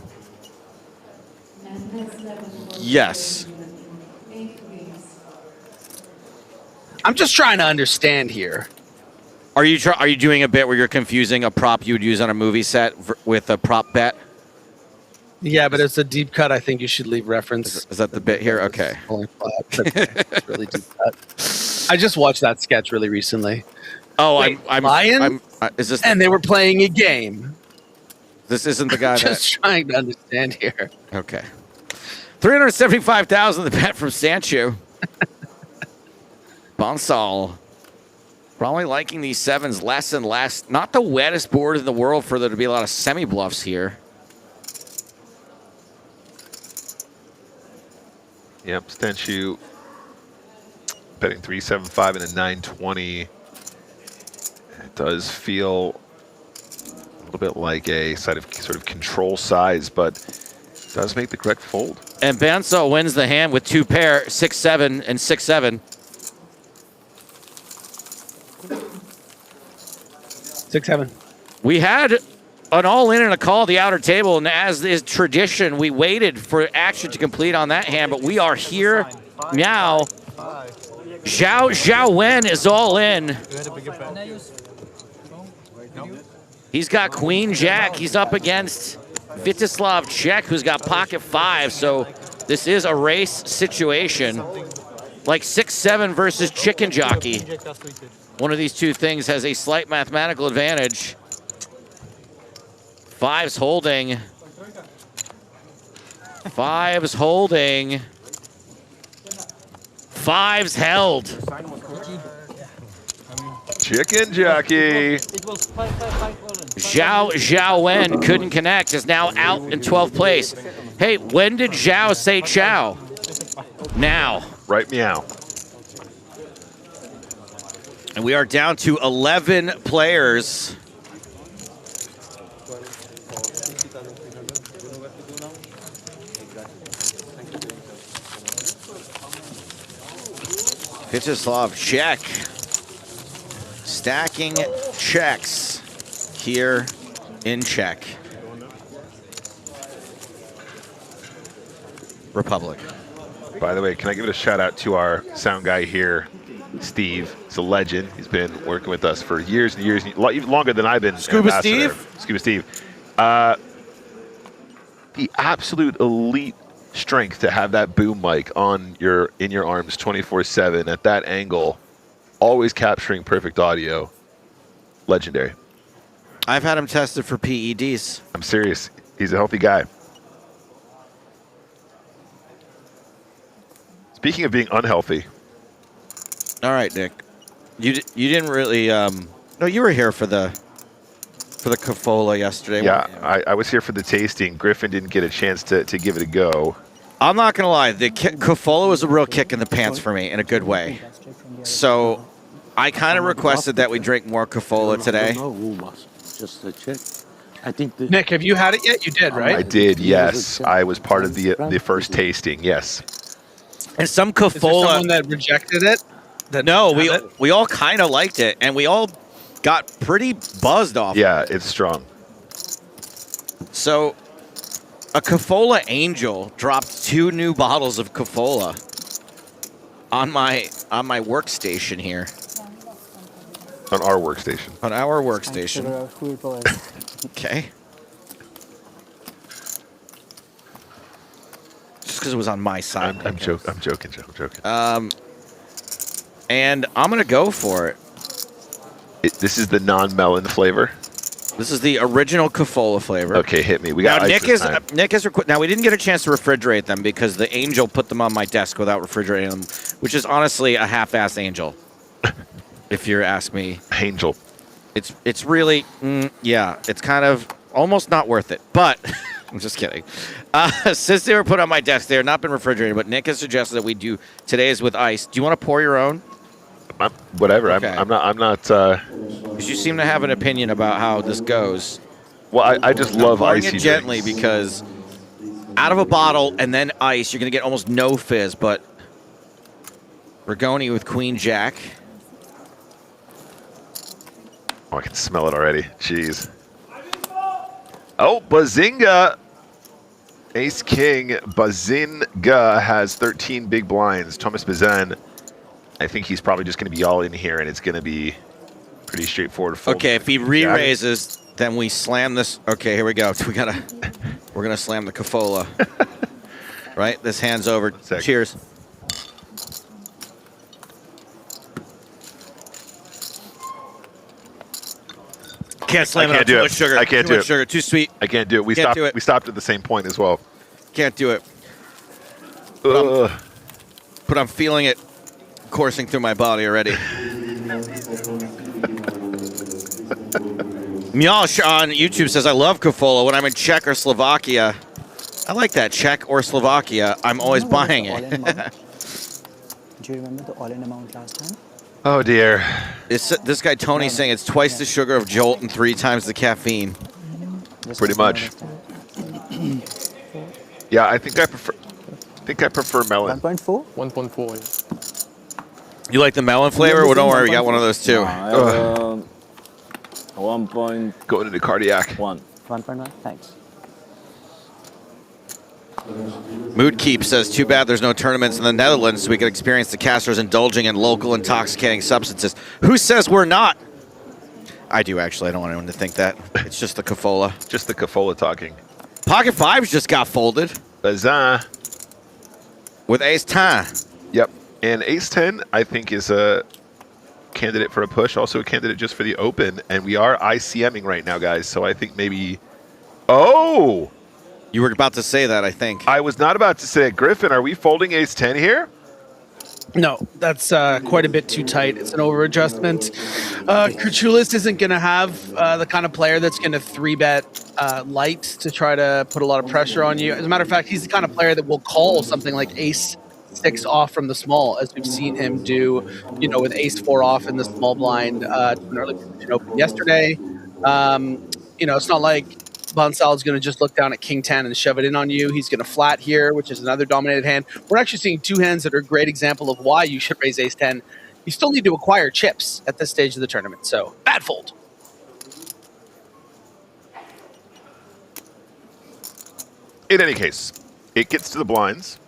Yes. I'm just trying to understand here. Are you doing a bit where you're confusing a prop you would use on a movie set with a prop bet? Yeah, but it's a deep cut. I think you should leave reference. Is that the bit here? Okay. It's really deep cut. I just watched that sketch really recently. Oh, Wait, I'm Lion? Is this? And they were playing a game. This isn't the guy. I'm just trying to understand here. Okay. 375,000 the bet from Stanchu. Bansal. Probably liking these sevens less and less. Not the wettest board in the world for there to be a lot of semi-bluffs here. Yep, Stanchu betting 375 and a 920. It does feel a little bit like a sort of control size, but does make the correct fold. And Bansal wins the hand with 2 pair, 6-7 and 6-7. 6-7. We had an all-in and a call the outer table, and as is tradition, we waited for action to complete on that hand, but we are here now. Zhao Wen is all in. He's got Queen Jack. He's up against Vitislav Čech, who's got pocket 5, so this is a race situation. Like 6-7 versus Chicken Jockey. One of these two things has a slight mathematical advantage. 5's holding. 5's holding. 5's held. Chicken Jockey. Zhao Wen couldn't connect, is now out in 12th place. Hey, when did Zhao say ciao? Now. Right meow. And we are down to 11 players. Vitislav Čech stacking checks here in check. Republic. By the way, can I give it a shout out to our sound guy here, Steve? He's a legend. He's been working with us for years and years, even longer than I've been. Scuba Steve? Scuba Steve. The absolute elite strength to have that boom mic in your arms 24/7 at that angle, always capturing perfect audio. Legendary. I've had him tested for PEDs. I'm serious. He's a healthy guy. Speaking of being unhealthy. All right, Nick. You didn't really no, you were here for the Cafola yesterday. Yeah, I was here for the tasting. Griffin didn't get a chance to give it a go. I'm not gonna lie, the Cafola was a real kick in the pants for me in a good way. So I kind of requested that we drink more Cafola today. Just to check. I think Nick, have you had it yet? You did, right? I did, yes. I was part of the first tasting, yes. And some Is there Cafola. someone that rejected it? No, we all kind of liked it, and we all got pretty buzzed off. Yeah, it's strong. So, a Cafola Angel dropped 2 new bottles of Cafola on my workstation here. On our workstation. On our workstation. Okay. Just because it was on my side. I'm joking, Joe. I'm joking. And I'm gonna go for it. This is the non-melon flavor. This is the original Cafola flavor. Okay, hit me. We got now, ice this time. Now we didn't get a chance to refrigerate them because the Angel put them on my desk without refrigerating them, which is honestly a half-assed Angel. If you ask me. Angel. It's really yeah. It's kind of almost not worth it, but. I'm just kidding. Since they were put on my desk, they have not been refrigerated, but Nick has suggested that we do today's with ice. Do you want to pour your own? Whatever. Okay. I'm not. Because you seem to have an opinion about how this goes. Well, I just love pouring icy it gently drinks. because out of a bottle and then ice, you're going to get almost no fizz, but Bergoni with Queen Jack. Oh, I can smell it already. Jeez. Oh, Bazinga. Ace King Bazinga has 13 big blinds. Thomas Bazin, I think he's probably just going to be all in here, and it's going to be pretty straightforward. Okay, if he re-raises, then we slam this. Okay, here we go. We're gonna slam the Cafola. Right, this hand's over. Cheers. Can't slam it. Too much sugar. I can't too do much it. Sugar. Too sweet. I can't do it. We Can't stopped. do it. We stopped at the same point as well. Can't do it. But I'm feeling it coursing through my body already. Miosh on YouTube says, I love Cafola when I'm in Czech or Slovakia. I like that. Czech or Slovakia. I'm always buying it. Do you remember the all-in amount last time? Oh, dear. This guy Tony's saying it's twice the sugar of Jolt and 3 times the caffeine. Pretty much. Yeah, I think I prefer melon. 1.4? 1.4. You like the melon flavor? Well, don't worry, we got one of those too. 1 point. Going into cardiac. 1.1. Thanks. Mood Keep says, too bad there's no tournaments in the Netherlands so we can experience the casters indulging in local intoxicating substances. Who says we're not? I do, actually. I don't want anyone to think that. It's just the Cafola. Just the Cafola talking. Pocket Fives just got folded. Bazin. With Ace 10. Yep. And Ace 10, I think, is a candidate for a push, also a candidate just for the open. And we are ICMing right now, guys. So I think maybe... Oh! You were about to say that, I think. I was not about to say it. Griffin, are we folding Ace 10 here? No, that's quite a bit too tight. It's an over-adjustment. Kurchulis isn't going to have the kind of player that's going to 3-bet light to try to put a lot of pressure on you. As a matter of fact, he's the kind of player that will call something like Ace 6 off from the small, as we've seen him do, with Ace 4 off in the small blind to an early position open yesterday. It's not like Bonsal's going to just look down at King 10 and shove it in on you. He's going to flat here, which is another dominated hand. We're actually seeing 2 hands that are a great example of why you should raise Ace 10. You still need to acquire chips at this stage of the tournament, so bad fold. In any case, it gets to the blinds,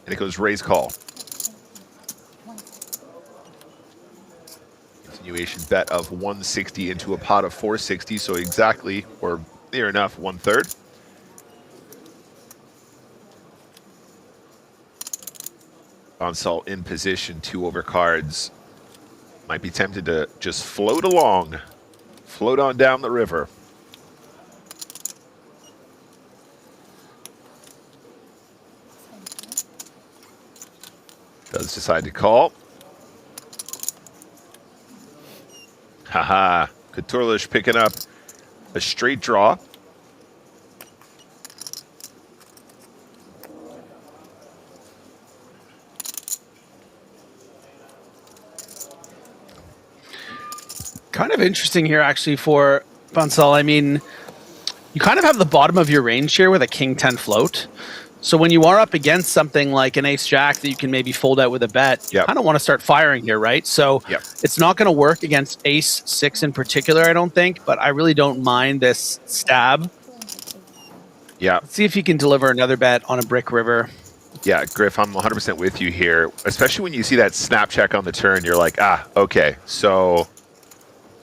and it goes raise call. Continuation bet of 160 into a pot of 460, so exactly, or near enough, 1/3. Bonsall in position, 2 over cards. Might be tempted to just float along, float on down the river. Does decide to call. Haha, Katurlish picking up a straight draw. Kind of interesting here, actually, for Bonsall. I mean, you kind of have the bottom of your range here with a king 10 float. So when you are up against something like an ace jack that you can maybe fold out with a bet, you kind of want to start firing here, right? So it's not going to work against ace 6 in particular, I don't think, but I really don't mind this stab. Yeah. Let's see if you can deliver another bet on a brick river. Yeah, Griff, I'm 100% with you here. Especially when you see that snap check on the turn, you're like, ah, okay, so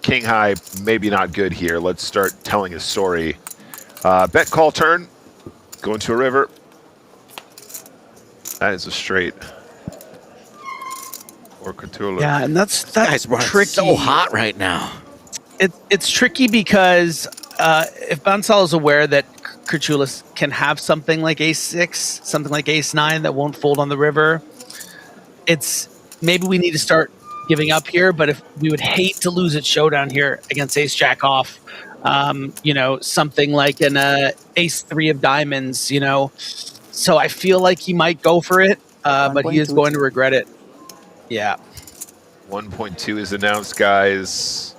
king high, maybe not good here. Let's start telling a story. Bet call turn, going to a river. That is a straight. Or Cthulhu. Yeah, and that's tricky. So hot right now. It's tricky because if Bonsall is aware that Cthulhu can have something like ace 6, something like ace 9 that won't fold on the river, it's maybe we need to start giving up here. But if we would hate to lose at showdown here against ace jack off, you know, something like an ace 3 of diamonds, you know. So I feel like he might go for it, but he is going to regret it. Yeah. 1.2 is announced, guys.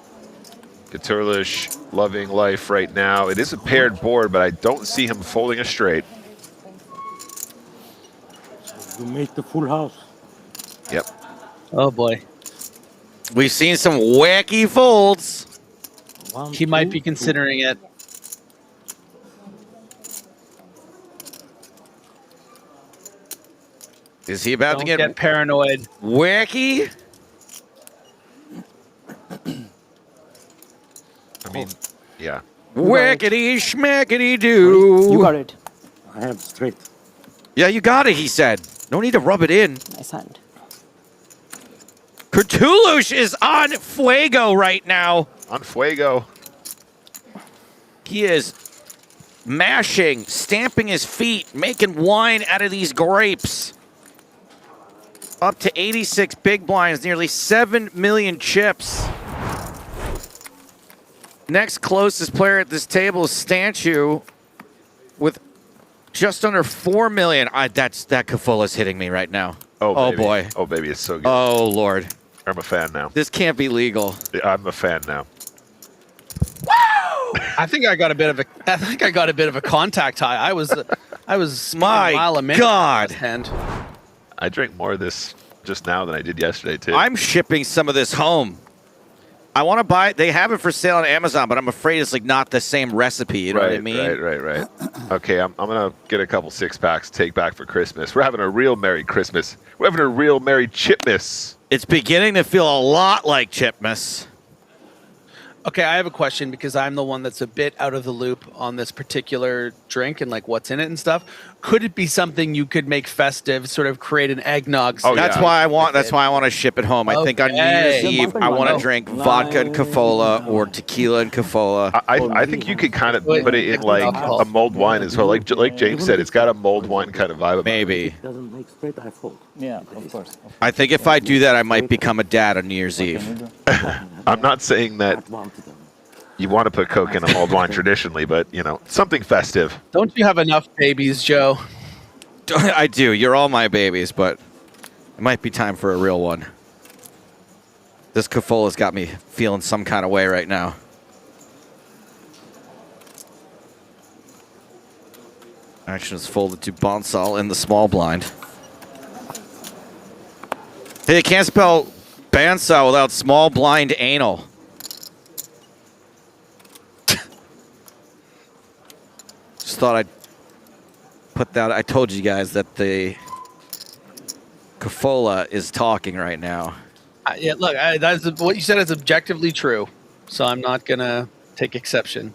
Katurlish loving life right now. It is a paired board, but I don't see him folding a straight. You make the full house. Yep. Oh, boy. We've seen some wacky folds. He might be considering it. Is he about Don't to get paranoid? Wacky? I mean, yeah. Wackety schmackety doo. You got it. I have straight. Yeah, you got it, he said. No need to rub it in. Nice hand. Cthulhu is on fuego right now. On fuego. He is mashing, stamping his feet, making wine out of these grapes. Up to 86 big blinds, nearly 7 million chips. Next closest player at this table is Stanchu with just under 4 million. That Kafola's hitting me right now. Oh, baby. Boy. Oh, baby, it's so good. Oh, Lord. I'm a fan now. This can't be legal. I'm a fan now. I think I got a bit of a contact high. I was My a mile a minute. God. And I drank more of this just now than I did yesterday, too. I'm shipping some of this home. I want to buy it. They have it for sale on Amazon, but I'm afraid it's like not the same recipe. You know what I mean? Right. Okay, I'm going to get a couple 6-packs to take back for Christmas. We're having a real Merry Christmas. We're having a real Merry Chipmas. It's beginning to feel a lot like Chipmas. okay, I have a question because I'm the one that's a bit out of the loop on this particular drink and like what's in it and stuff. Could it be something you could make festive, sort of create an eggnog? Oh, that's why I want. That's why I want to ship it home. I think on New Year's Eve, I want to drink vodka and Cafola or tequila and Cafola. I think you could kind of put it in like a mulled wine as well. Like James said, it's got a mulled wine kind of vibe. Maybe. Doesn't make straight, I fold. Yeah, of course. I think if I do that, I might become a dad on New Year's Eve. I'm not saying that you want to put Coke in a mulled wine traditionally, but, you know, something festive. Don't you have enough babies, Joe? I do. You're all my babies, but it might be time for a real one. This Cafola's got me feeling some kind of way right now. Action is folded to Bonsall in the small blind. Hey, you can't spell bandsaw without small blind anal. Just thought I'd put that. I told you guys that the Cafola is talking right now. Yeah, look, that's what you said is objectively true, so I'm not gonna take exception.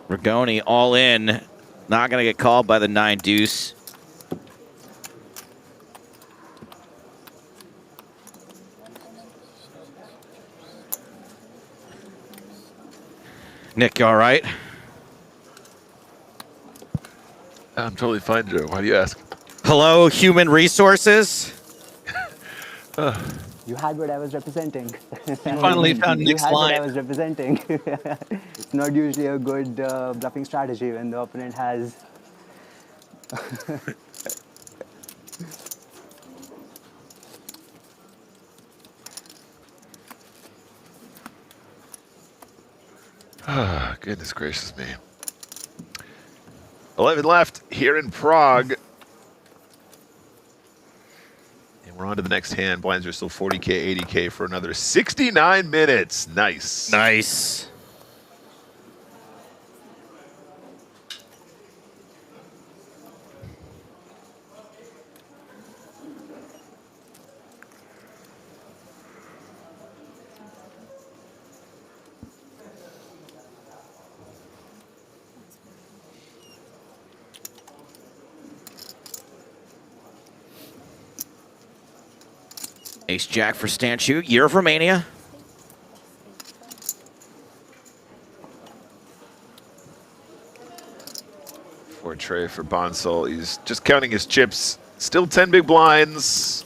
Rigoni all in, not gonna get called by the 9 deuce. Nick, you all right? I'm totally fine, Joe. Why do you ask? Hello, human resources. You had what I was representing. You finally found Nick's You had what line. I was representing. It's not usually a good bluffing strategy when the opponent has. Ah, goodness gracious me. 11 left here in Prague. And we're on to the next hand. Blinds are still 40K, 80K for another 69 minutes. Nice. Nice. Ace Jack for Stanchu, Year of Romania. For Trey for Bonsall. He's just counting his chips. Still 10 big blinds.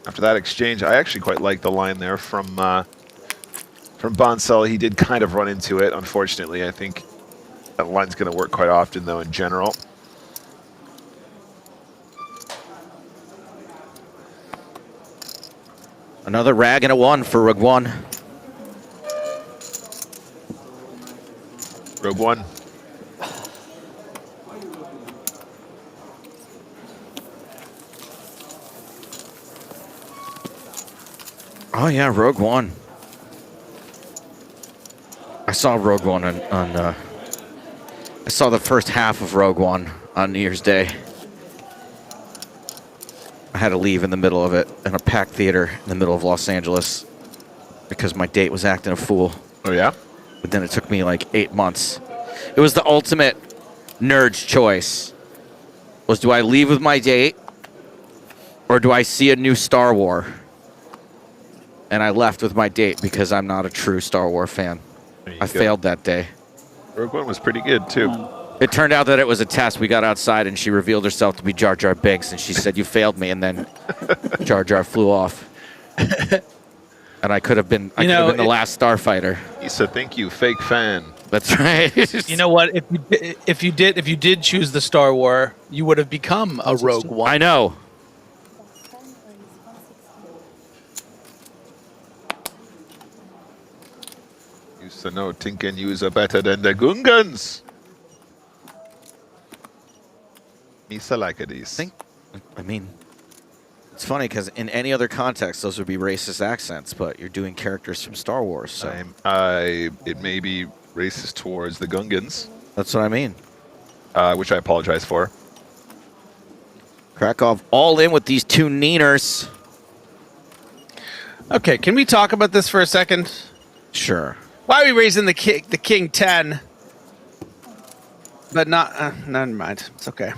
After that exchange, I actually quite like the line there from Bonsall. He did kind of run into it, unfortunately. I think that line's going to work quite often, though, in general. Another rag and a 1 for Rogue One. Rogue One. Oh yeah, Rogue One. I saw Rogue One on I saw the first half of Rogue One on New Year's Day. I had to leave in the middle of it in a packed theater in the middle of Los Angeles because my date was acting a fool. Oh yeah? But then it took me like 8 months. It was the ultimate nerd's choice. Was do I leave with my date or do I see a new Star Wars? And I left with my date because I'm not a true Star Wars fan. I failed that day. Rogue One was pretty good, too. It turned out that it was a test. We got outside, and she revealed herself to be Jar Jar Binks, and she said, "You failed me," and then Jar Jar flew off. And I could have been, the last Starfighter. He said, "Thank you, fake fan." That's right. You know what? If you did choose the Star Wars, you would have become a Rogue One. I know. Used to know Tinken user better than the Gungans. Misa like these. I mean, it's funny because in any other context, those would be racist accents, but you're doing characters from Star Wars, so. It may be racist towards the Gungans. That's what I mean. Which I apologize for. Krakow all in with these 2 neeners. Okay, can we talk about this for a second? Sure. Why are we raising the king 10? But not, never mind. It's okay.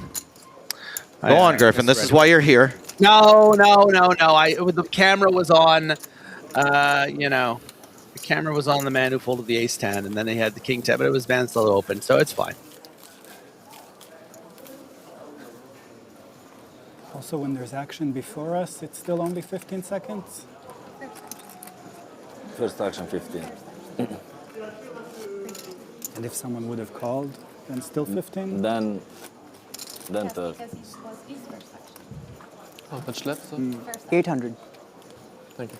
Go on, Griffin. This is why you're here. No. The camera was on, the camera was on the man who folded the ace 10, and then they had the king 10, but it was band still open, so it's fine. Also, when there's action before us, it's still only 15 seconds. First action 15. And if someone would have called, then still 15? Then 30. How much left? 800. Thank you.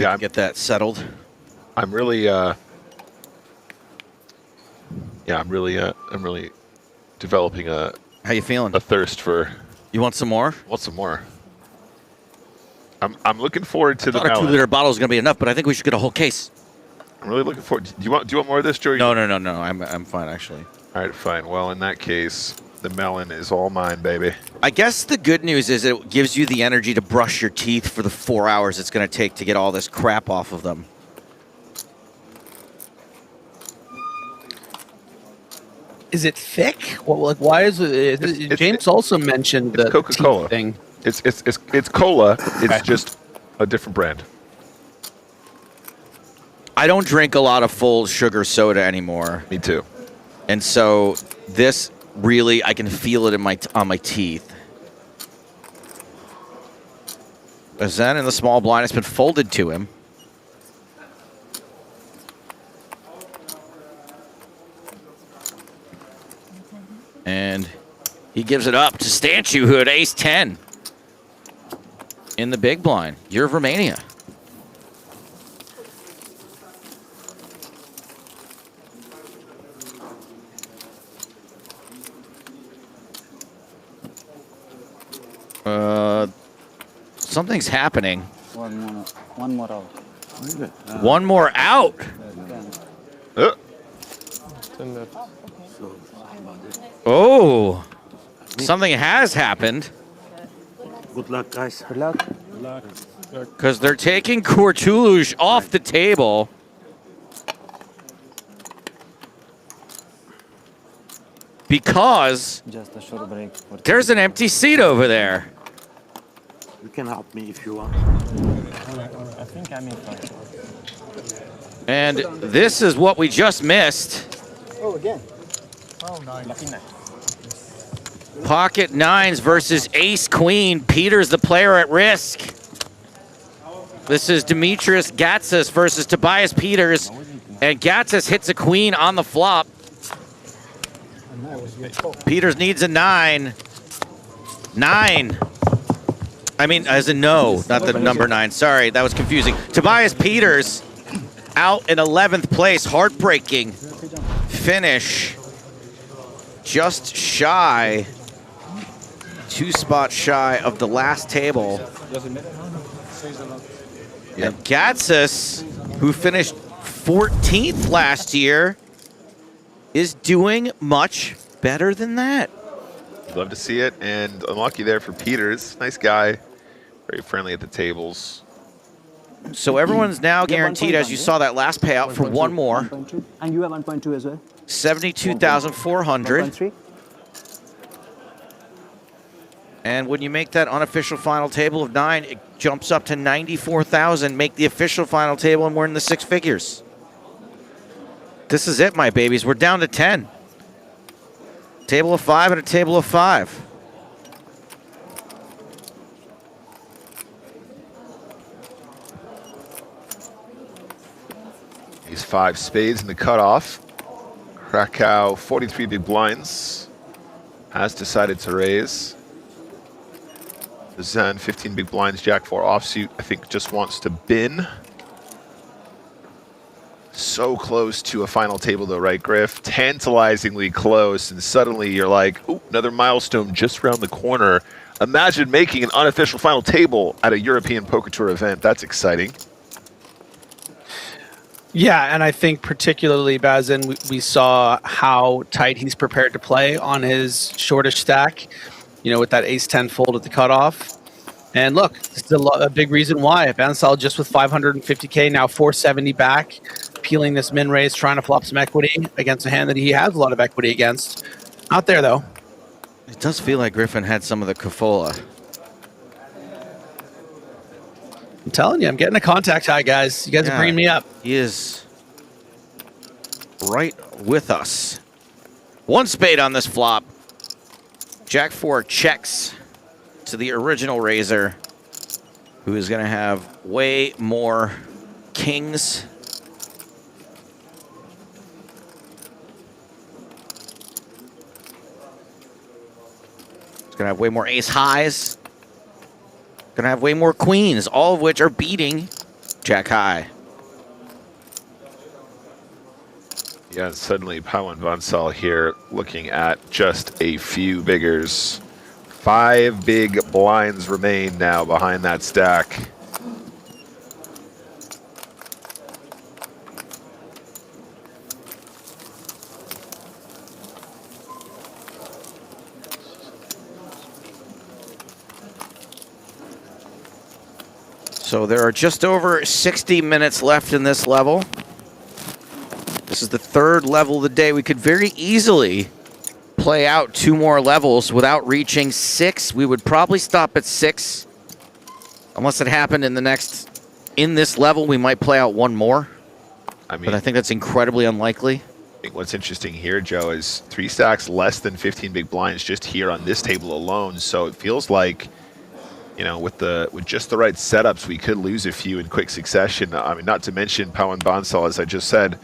to get that settled. I'm really, I'm really developing a. How you feeling? A thirst for. You want some more? Want some more? I'm looking forward to the I thought melon. a 2-liter bottle is going to be enough, but I think we should get a whole case. I'm really looking forward. Do you want more of this, Joey? No. I'm fine actually. All right, fine. Well, in that case, the melon is all mine, baby. I guess the good news is it gives you the energy to brush your teeth for the 4 hours it's going to take to get all this crap off of them. Is it thick? Well, like, why is it? James also mentioned the Coca-Cola thing. It's cola. It's just a different brand. I don't drink a lot of full sugar soda anymore. Me too. And so this really, I can feel it in on my teeth. As then in the small blind, it's been folded to him. And he gives it up to Stanchu, who had ace-10 in the big blind. You're Romania. Something's happening. One more out. One more out. Oh, something has happened. Good luck, guys. Good luck. Good luck. Because they're taking Courtoulouche off the table. Because Just a short break. there's an empty seat over there. You can help me if you want. I think I'm in front. And this is what we just missed. Oh, again. Oh, nine. Lucky nine. Pocket nines versus ace queen. Peter's the player at risk. This is Demetrius Gatsis versus Tobias Peters. And Gatsis hits a queen on the flop. Peters needs a 9. 9. I mean, as a no, not the number 9. Sorry, that was confusing. Tobias Peters out in 11th place. Heartbreaking finish. Just shy. 2 spots shy of the last table. And Gatsis, who finished 14th last year, is doing much better than that. Love to see it, and unlucky there for Peters. Nice guy, very friendly at the tables. So everyone's now guaranteed, as you saw that last payout, for one more. 1.2. And you have 1.2 as well? 72,400. 1.3. And when you make that unofficial final table of 9, it jumps up to 94,000. Make the official final table, and we're in the 6 figures. This is it, my babies. We're down to 10. Table of 5 and a table of 5. These 5 spades in the cutoff. Krakow, 43 big blinds, has decided to raise. The Zen, 15 big blinds, Jack 4 offsuit, I think just wants to bin. So close to a final table though, right, Griff? Tantalizingly close, and suddenly you're like, ooh, another milestone just around the corner. Imagine making an unofficial final table at a European Poker Tour event. That's exciting. Yeah, and I think particularly, Bazin, we saw how tight he's prepared to play on his shortish stack, you know, with that ace-10 fold at the cutoff. And look, this is a big reason why. Bansal just with 550K, now 470 back, peeling this min raise, trying to flop some equity against a hand that he has a lot of equity against. Not there, though. It does feel like Griffin had some of the Cafola. I'm telling you, I'm getting a contact high, guys. You guys are bringing me up. He is right with us. 1 spade on this flop. Jack 4 checks to the original raiser, who is going to have way more kings. He's going to have way more ace highs. Going to have way more queens, all of which are beating Jack high. Yeah, suddenly Pawan Bansal here looking at just a few biggers. 5 big blinds remain now behind that stack. So there are just over 60 minutes left in this level. This is the 3rd level of the day. We could very easily play out 2 more levels without reaching 6. We would probably stop at 6. Unless it happened in this level, we might play out 1 more. But I think that's incredibly unlikely. I think what's interesting here, Joe, is 3 stacks less than 15 big blinds just here on this table alone. So it feels like, you know, with just the right setups, we could lose a few in quick succession. I mean, not to mention Pawan Bansal, as I just said,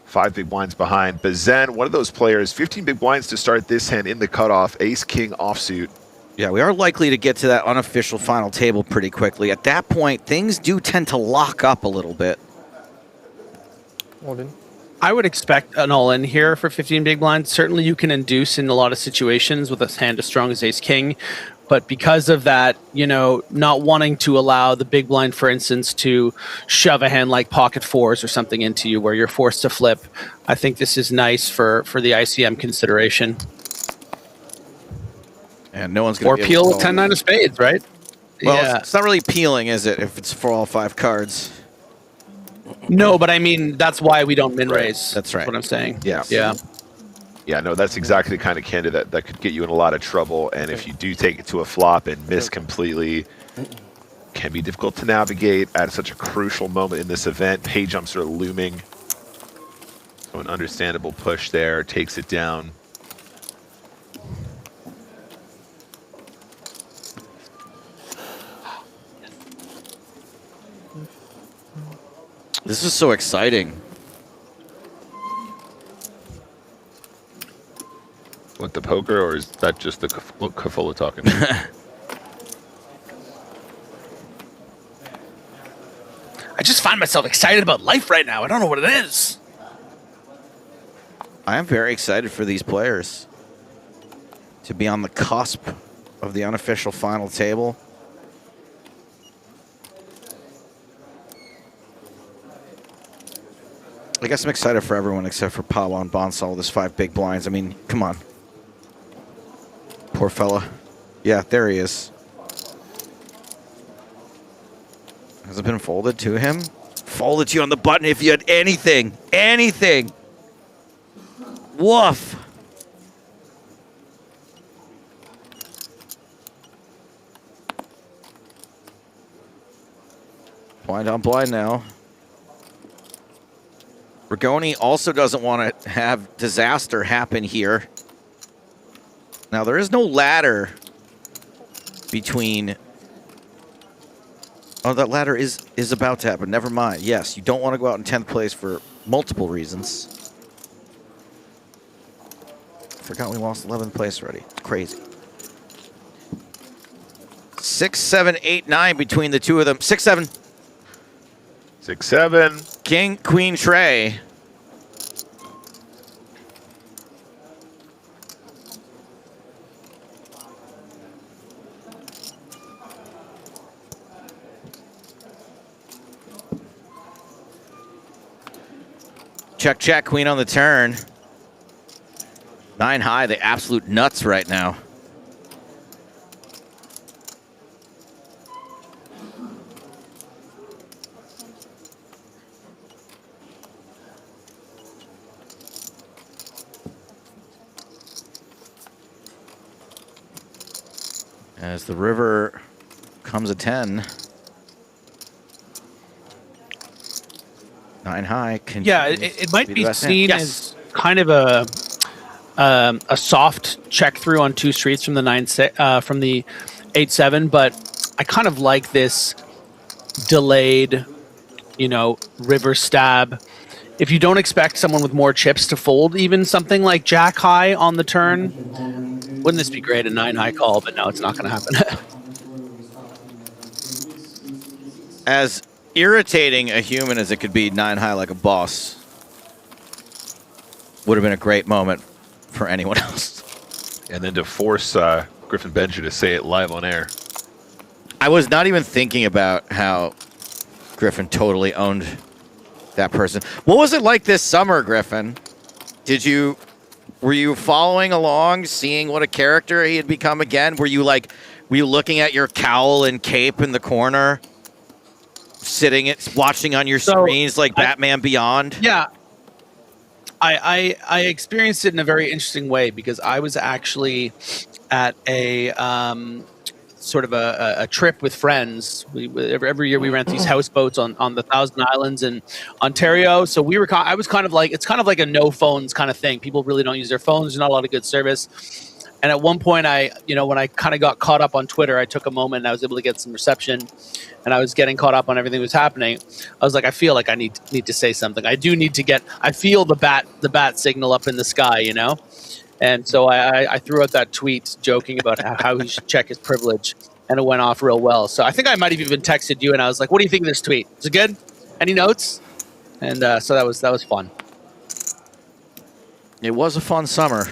5 big blinds behind. Bazen, one of those players, 15 big blinds to start this hand in the cutoff, ace-king offsuit. Yeah, we are likely to get to that unofficial final table pretty quickly. At that point, things do tend to lock up a little bit. I would expect an all-in here for 15 big blinds. Certainly you can induce in a lot of situations with a hand as strong as ace-king. But because of that, you know, not wanting to allow the big blind, for instance, to shove a hand like pocket 4s or something into you where you're forced to flip, I think this is nice for the ICM consideration. And no one's Or going to peel 10-9 of spades, right? Well, yeah. it's not really peeling, is it, if it's for all 5 cards? No, but I mean, that's why we don't min-raise. That's right. That's what I'm saying. Yeah. Yeah. Yeah, no, that's exactly the kind of candidate that could get you in a lot of trouble. And if you do take it to a flop and miss completely, can be difficult to navigate at such a crucial moment in this event. Pay jumps are looming. So an understandable push there takes it down. This is so exciting. What, the poker, or is that just the Kafola talking? I just find myself excited about life right now. I don't know what it is. I am very excited for these players to be on the cusp of the unofficial final table. I guess I'm excited for everyone except for Pawan Bansal, this 5 big blinds. I mean, come on. Poor fella. Yeah, there he is. Has it been folded to him? Folded to you on the button if you had anything. Anything. Woof. Blind on blind now. Rigoni also doesn't want to have disaster happen here. Now, there is no ladder between... Oh, that ladder is about to happen. Never mind. Yes, you don't want to go out in 10th place for multiple reasons. Forgot we lost 11th place already. Crazy. 6, 7, 8, 9 between the two of them. 6, 7. 6, 7. King, queen, tray. Check, check, queen on the turn. 9 high, the absolute nuts right now. As the river comes a 10. 9 high. Yeah, it might be seen as kind of a soft check through on 2 streets from the 8-7, but I kind of like this delayed, river stab. If you don't expect someone with more chips to fold even something like jack high on the turn, wouldn't this be great? A 9 high call, but no, it's not going to happen. As irritating a human as it could be 9 high like a boss would have been a great moment for anyone else. And then to force Griffin Bencher to say it live on air. I was not even thinking about how Griffin totally owned that person. What was it like this summer, Griffin? Were you following along, seeing what a character he had become again? Were you looking at your cowl and cape in the corner, watching on your screens like Batman Beyond? Yeah. I experienced it in a very interesting way because I was actually at a sort of a trip with friends. Every year we rent these houseboats on the Thousand Islands in Ontario. So I was kind of like, it's kind of like a no phones kind of thing. People really don't use their phones. There's not a lot of good service. And at one point when I kind of got caught up on Twitter, I took a moment and I was able to get some reception and I was getting caught up on everything that was happening. I was like, I feel like I need to say something. I feel the bat signal up in the sky, you know? And so I threw out that tweet joking about how he should check his privilege, and it went off real well. So I think I might have even texted you, and I was like, "What do you think of this tweet? Is it good? Any notes?" And so that was fun. It was a fun summer.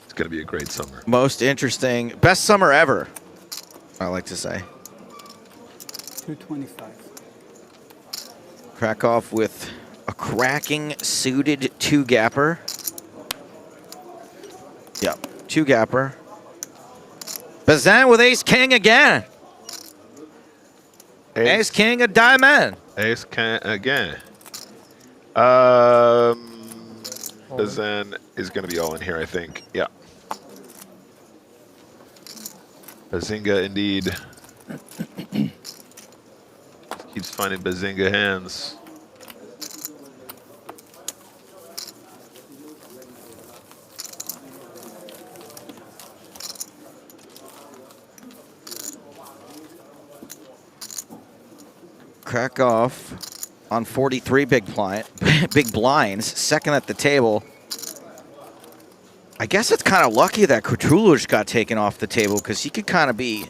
It's going to be a great summer. Most interesting, best summer ever, I like to say. 225. Krakow with a cracking suited 2-gapper. Yep, 2-gapper. Bazan with ace-king again. Ace-king a diamond. Ace-king again. Bazan is going to be all in here, I think. Yeah. Bazinga, indeed. Keeps finding Bazinga hands. Krakow on 43 big blinds, second at the table. I guess it's kind of lucky that Kutulush got taken off the table because he could kind of be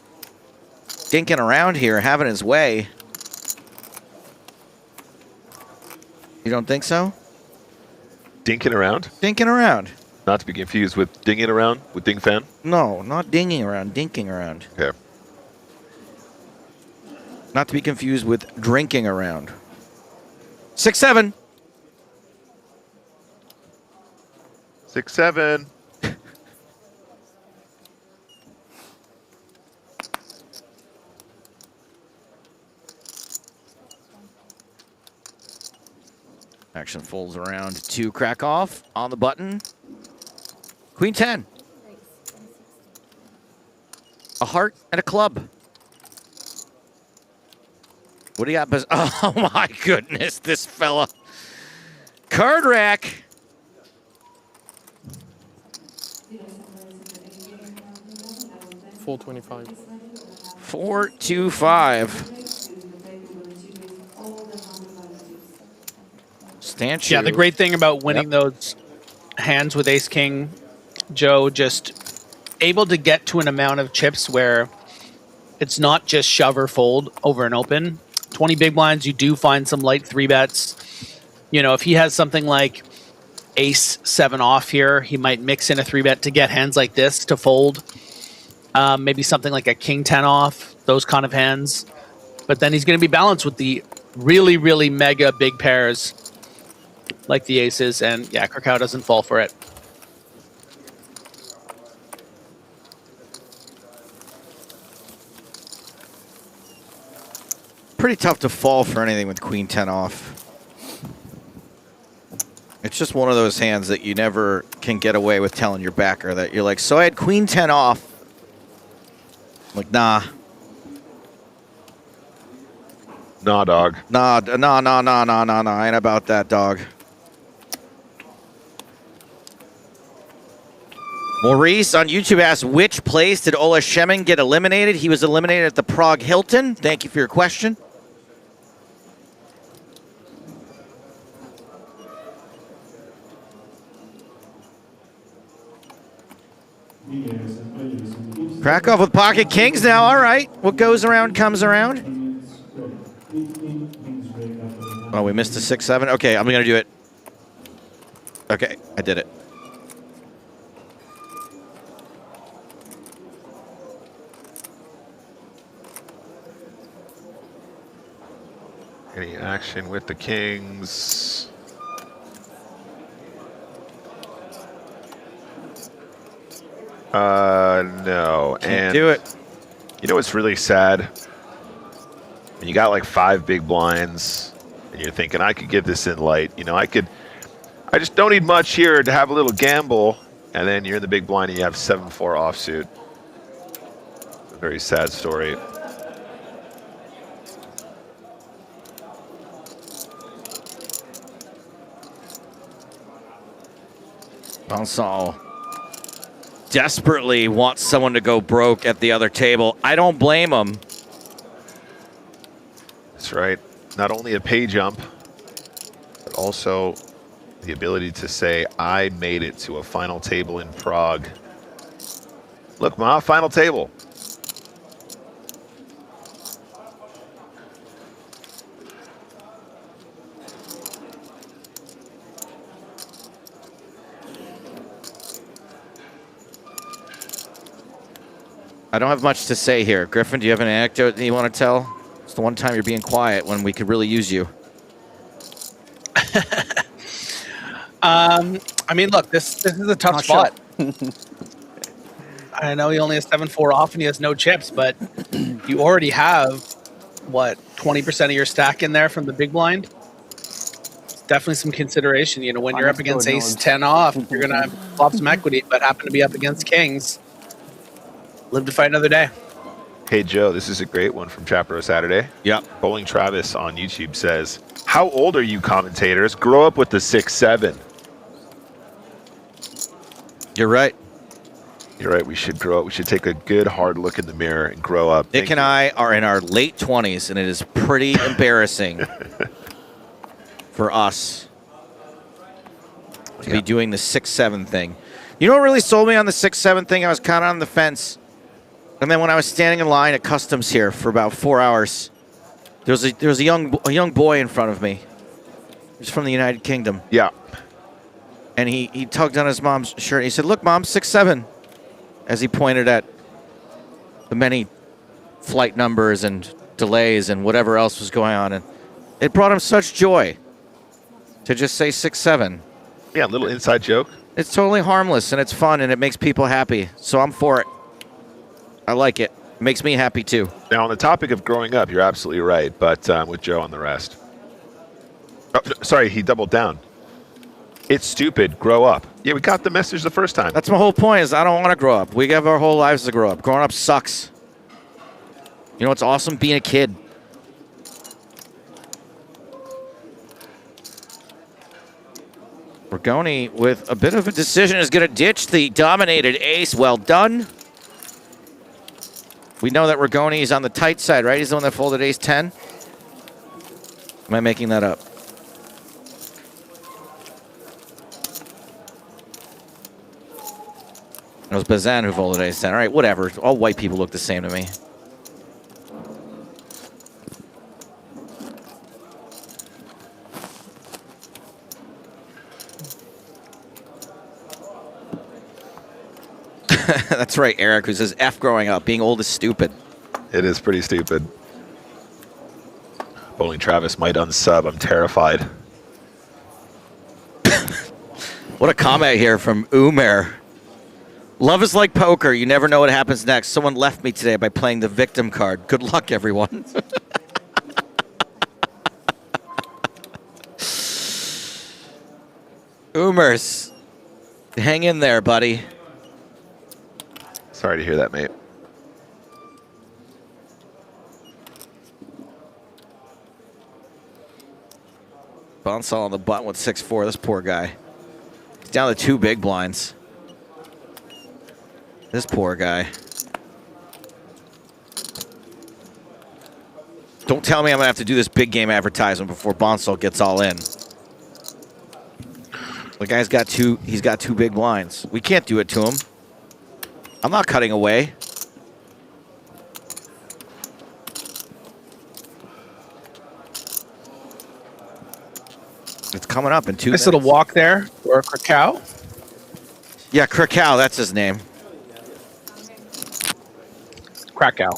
dinking around here, having his way. You don't think so? Dinking around? Dinking around. Not to be confused with dinging around with Ding Fan? No, not dinging around, dinking around. Okay. Not to be confused with drinking around. 6-7. 6-7. Action folds around to Krakow on the button. Queen 10. A heart and a club. What do you got? Oh my goodness, this fella. Card rack. $4.25. 4-2-5. Stanchu. Yeah, the great thing about winning those hands with Ace King, Joe, just able to get to an amount of chips where it's not just shove or fold over an open. 20 big blinds, you do find some light 3-bets. You know, if he has something like Ace 7 off here, he might mix in a 3-bet to get hands like this to fold. Maybe something like a King 10 off, those kind of hands. But then he's going to be balanced with the really, really mega big pairs like the aces, and yeah, Krakow doesn't fall for it. Pretty tough to fall for anything with Queen 10 off. It's just one of those hands that you never can get away with telling your backer that you're like, so I had Queen 10 off. I'm like, nah. Nah, dog. Nah, ain't about that, dog. Maurice on YouTube asked, which place did Ola Shemming get eliminated? He was eliminated at the Prague Hilton. Thank you for your question. Krakow with pocket kings now. All right. What goes around comes around. Oh, we missed the 6-7. Okay, I'm gonna do it. Okay, I did it. Any action with the kings? No. Can't do it. You know what's really sad? When you got like 5 big blinds, and you're thinking, I could get this in light. You know, I just don't need much here to have a little gamble. And then you're in the big blind and you have 7-4 offsuit. A very sad story. Bonsall desperately wants someone to go broke at the other table. I don't blame him. That's right. Not only a pay jump, but also the ability to say, I made it to a final table in Prague. Look, Ma, final table. I don't have much to say here. Griffin, do you have an anecdote that you want to tell? It's the one time you're being quiet when we could really use you. I mean, look, this is a tough spot. I know he only has 7-4 off and he has no chips, but you already have, what, 20% of your stack in there from the big blind? It's definitely some consideration. You know, when you're up against ace-10 off, you're going to flop some equity, but happen to be up against kings. Live to fight another day. Hey, Joe, this is a great one from Chapro Saturday. Yep. Bowling Travis on YouTube says, how old are you commentators? Grow up with the 6-7. You're right. You're right. We should grow up. We should take a good hard look in the mirror and grow up. Nick and I are in our late 20s, and it is pretty embarrassing for us to be doing the 6-7 thing. You know what really sold me on the 6-7 thing? I was kind of on the fence. And then when I was standing in line at customs here for about 4 hours, there was a young boy in front of me. He was from the United Kingdom. Yeah. And he tugged on his mom's shirt. He said, "Look, Mom, 6-7," as he pointed at the many flight numbers and delays and whatever else was going on. And it brought him such joy to just say 6-7. Yeah, a little inside joke. It's totally harmless, and it's fun, and it makes people happy. So I'm for it. I like it. It makes me happy, too. Now, on the topic of growing up, you're absolutely right, but with Joe on the rest. Oh, sorry, he doubled down. It's stupid. Grow up. Yeah, we got the message the first time. That's my whole point is I don't want to grow up. We have our whole lives to grow up. Growing up sucks. You know what's awesome? Being a kid. Bergoni, with a bit of a decision, is going to ditch the dominated ace. Well done. We know that Rigoni is on the tight side, right? He's the one that folded ace-10. Am I making that up? It was Bazan who folded ace-10. All right, whatever. All white people look the same to me. That's right, Eric, who says F growing up. Being old is stupid. It is pretty stupid. Bowling Travis might unsub. I'm terrified. What a comment here from Umer. Love is like poker. You never know what happens next. Someone left me today by playing the victim card. Good luck, everyone. Umers, hang in there, buddy. Sorry to hear that, mate. Bonsall on the button with 6-4. This poor guy. He's down to 2 big blinds. This poor guy. Don't tell me I'm going to have to do this big game advertisement before Bonsall gets all in. The guy's got he's got 2 big blinds. We can't do it to him. I'm not cutting away. It's coming up in 2 Nice minutes. little walk there for Krakow. Yeah, Krakow, that's his name. Krakow.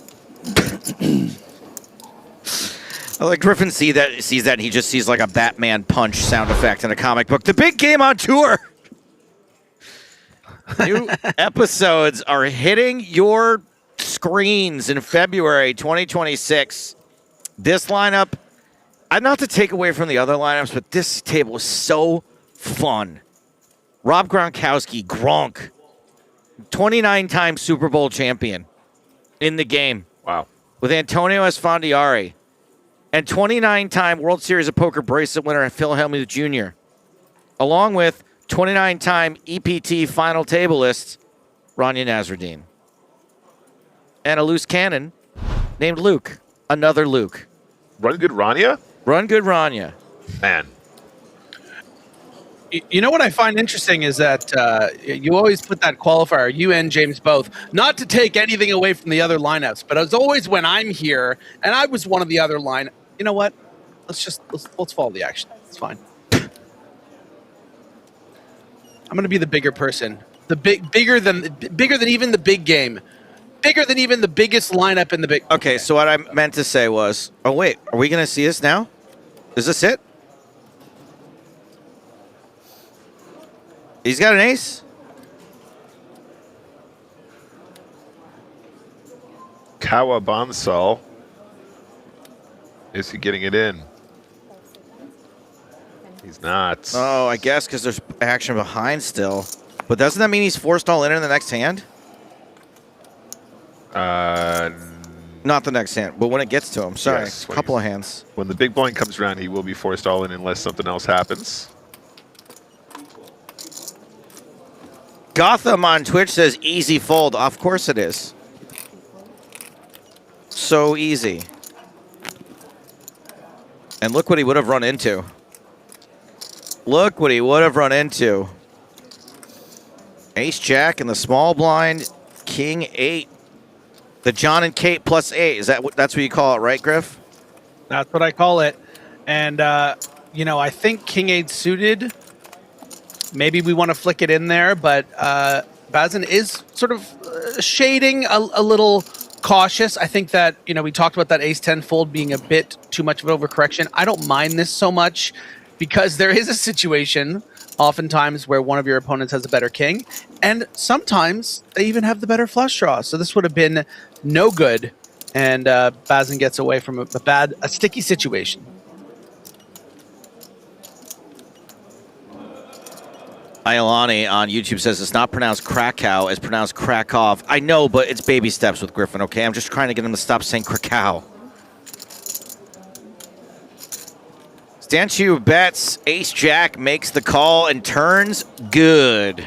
Like Griffin sees that, and he just sees like a Batman punch sound effect in a comic book. The big game on tour. New episodes are hitting your screens in February 2026. This lineup, not to take away from the other lineups, but this table is so fun. Rob Gronkowski, Gronk, 29-time Super Bowl champion in the game. Wow. With Antonio Esfandiari. And 29-time World Series of Poker bracelet winner Phil Hellmuth Jr., along with 29-time EPT final table list Rania Nasruddin. And a loose cannon named Luke. Another Luke. Run good Rania? Run good Rania. Man. You know what I find interesting is that you always put that qualifier, you and James both, not to take anything away from the other lineups, but as always when I'm here and I was one of the other line, you know what? Let's follow the action. It's fine. I'm going to be the bigger person. Bigger than even the big game. Bigger than even the biggest lineup in the big. Okay, so what I meant to say was, oh wait, are we going to see this now? Is this it? He's got an ace. Kawabansal. Is he getting it in? He's not. Oh, I guess because there's action behind still. But doesn't that mean he's forced all in the next hand? Not the next hand, but when it gets to him. Sorry, Yes, a couple of hands. When the big blind comes around, he will be forced all in unless something else happens. Gotham on Twitch says easy fold. Of course it is. So easy. And look what he would have run into. Look what he would have run into. Ace Jack in the small blind. King 8. The John and Kate plus 8. That's what you call it, right, Griff? That's what I call it. And, you know, I think King 8 suited. Maybe we want to flick it in there, but Bazin is sort of shading a little cautious. I think that, you know, we talked about that ace-10 fold being a bit too much of an overcorrection. I don't mind this so much because there is a situation oftentimes where one of your opponents has a better king, and sometimes they even have the better flush draw. So this would have been no good, and Bazin gets away from a sticky situation. Iolani on YouTube says it's not pronounced Krakow, it's pronounced Krakow. I know, but it's baby steps with Griffin, okay? I'm just trying to get him to stop saying Krakow. Stanchu bets, Ace Jack makes the call and turns good.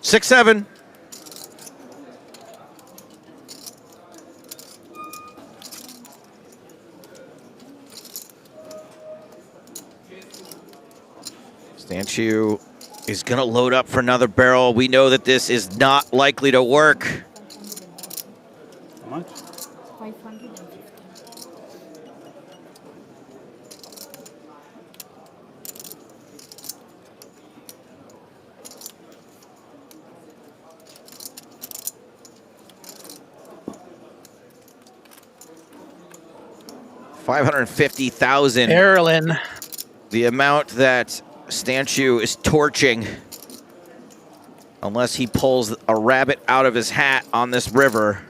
Six, 7. Stanchu is going to load up for another barrel. We know that this is not likely to work. How much? 550. $550,000. Carolyn. The amount that Stanchu is torching, unless he pulls a rabbit out of his hat on this river.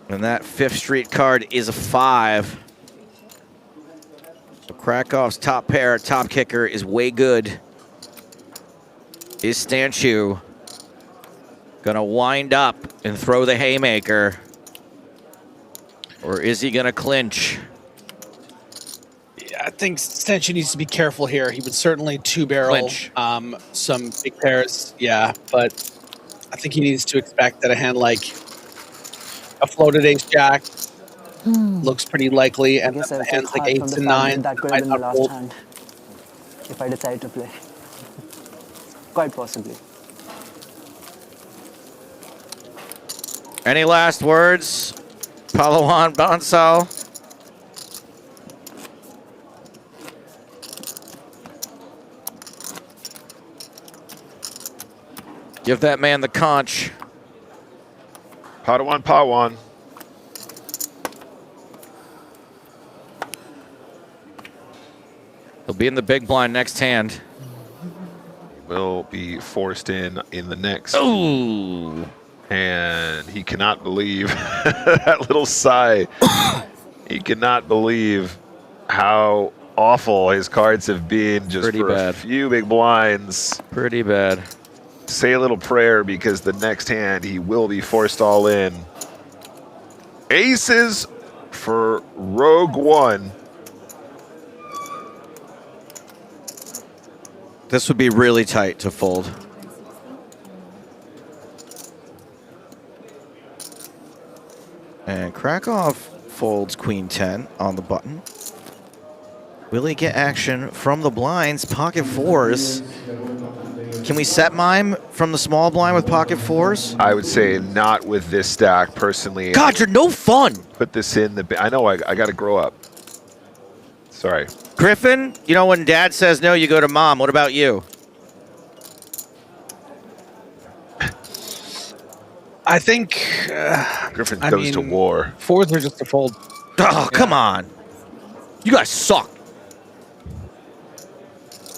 And that 5th Street card is a 5. So Krakow's top pair, top kicker is way good. Is Stanchu gonna wind up and throw the haymaker? Or is he gonna clinch? I think Stanchu needs to be careful here. He would certainly two-barrel some big pairs, yeah, but I think he needs to expect that a hand like a floated ace-jack looks pretty likely, and the hands like 8s and 9s that could have might been the not last fold. hand if I decide to play. Quite possibly. Any last words, Palawan Bansal? Give that man the conch. Padawan, Padawan. He'll be in the big blind next hand. Will be forced in the next. Ooh. And he cannot believe that little sigh. He cannot believe how awful his cards have been just Pretty for bad. a few big blinds. Pretty bad. Say a little prayer because the next hand he will be forced all in. Aces for Rogue One. This would be really tight to fold. And Krakow folds Queen 10 on the button. Will he get action from the blinds? Pocket fours. Can we set mime from the small blind with pocket fours? I would say not with this stack, personally. God, you're no fun. Put this in the... I know, I got to grow up. Sorry. Griffin, you know when dad says no, you go to mom. What about you? I think Griffin goes to war. Fours are just a fold. Oh, come on. You guys suck.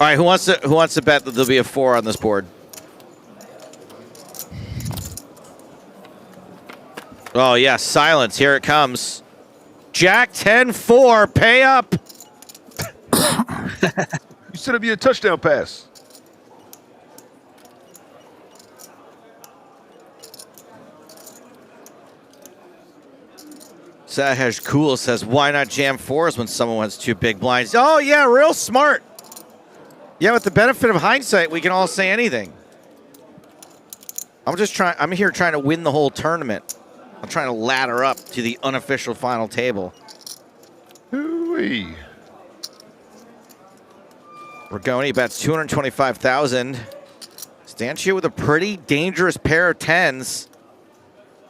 All right, who wants to bet that there'll be a 4 on this board? Oh, yeah, silence. Here it comes. Jack 10-4, pay up. You said it'd be a touchdown pass. Sahaj Cool says, why not jam 4s when someone has 2 big blinds? Oh, yeah, real smart. Yeah, with the benefit of hindsight, we can all say anything. I'm here trying to win the whole tournament. I'm trying to ladder up to the unofficial final table. Hooey. Rigoni bets 225,000. Stanchu with a pretty dangerous pair of 10s.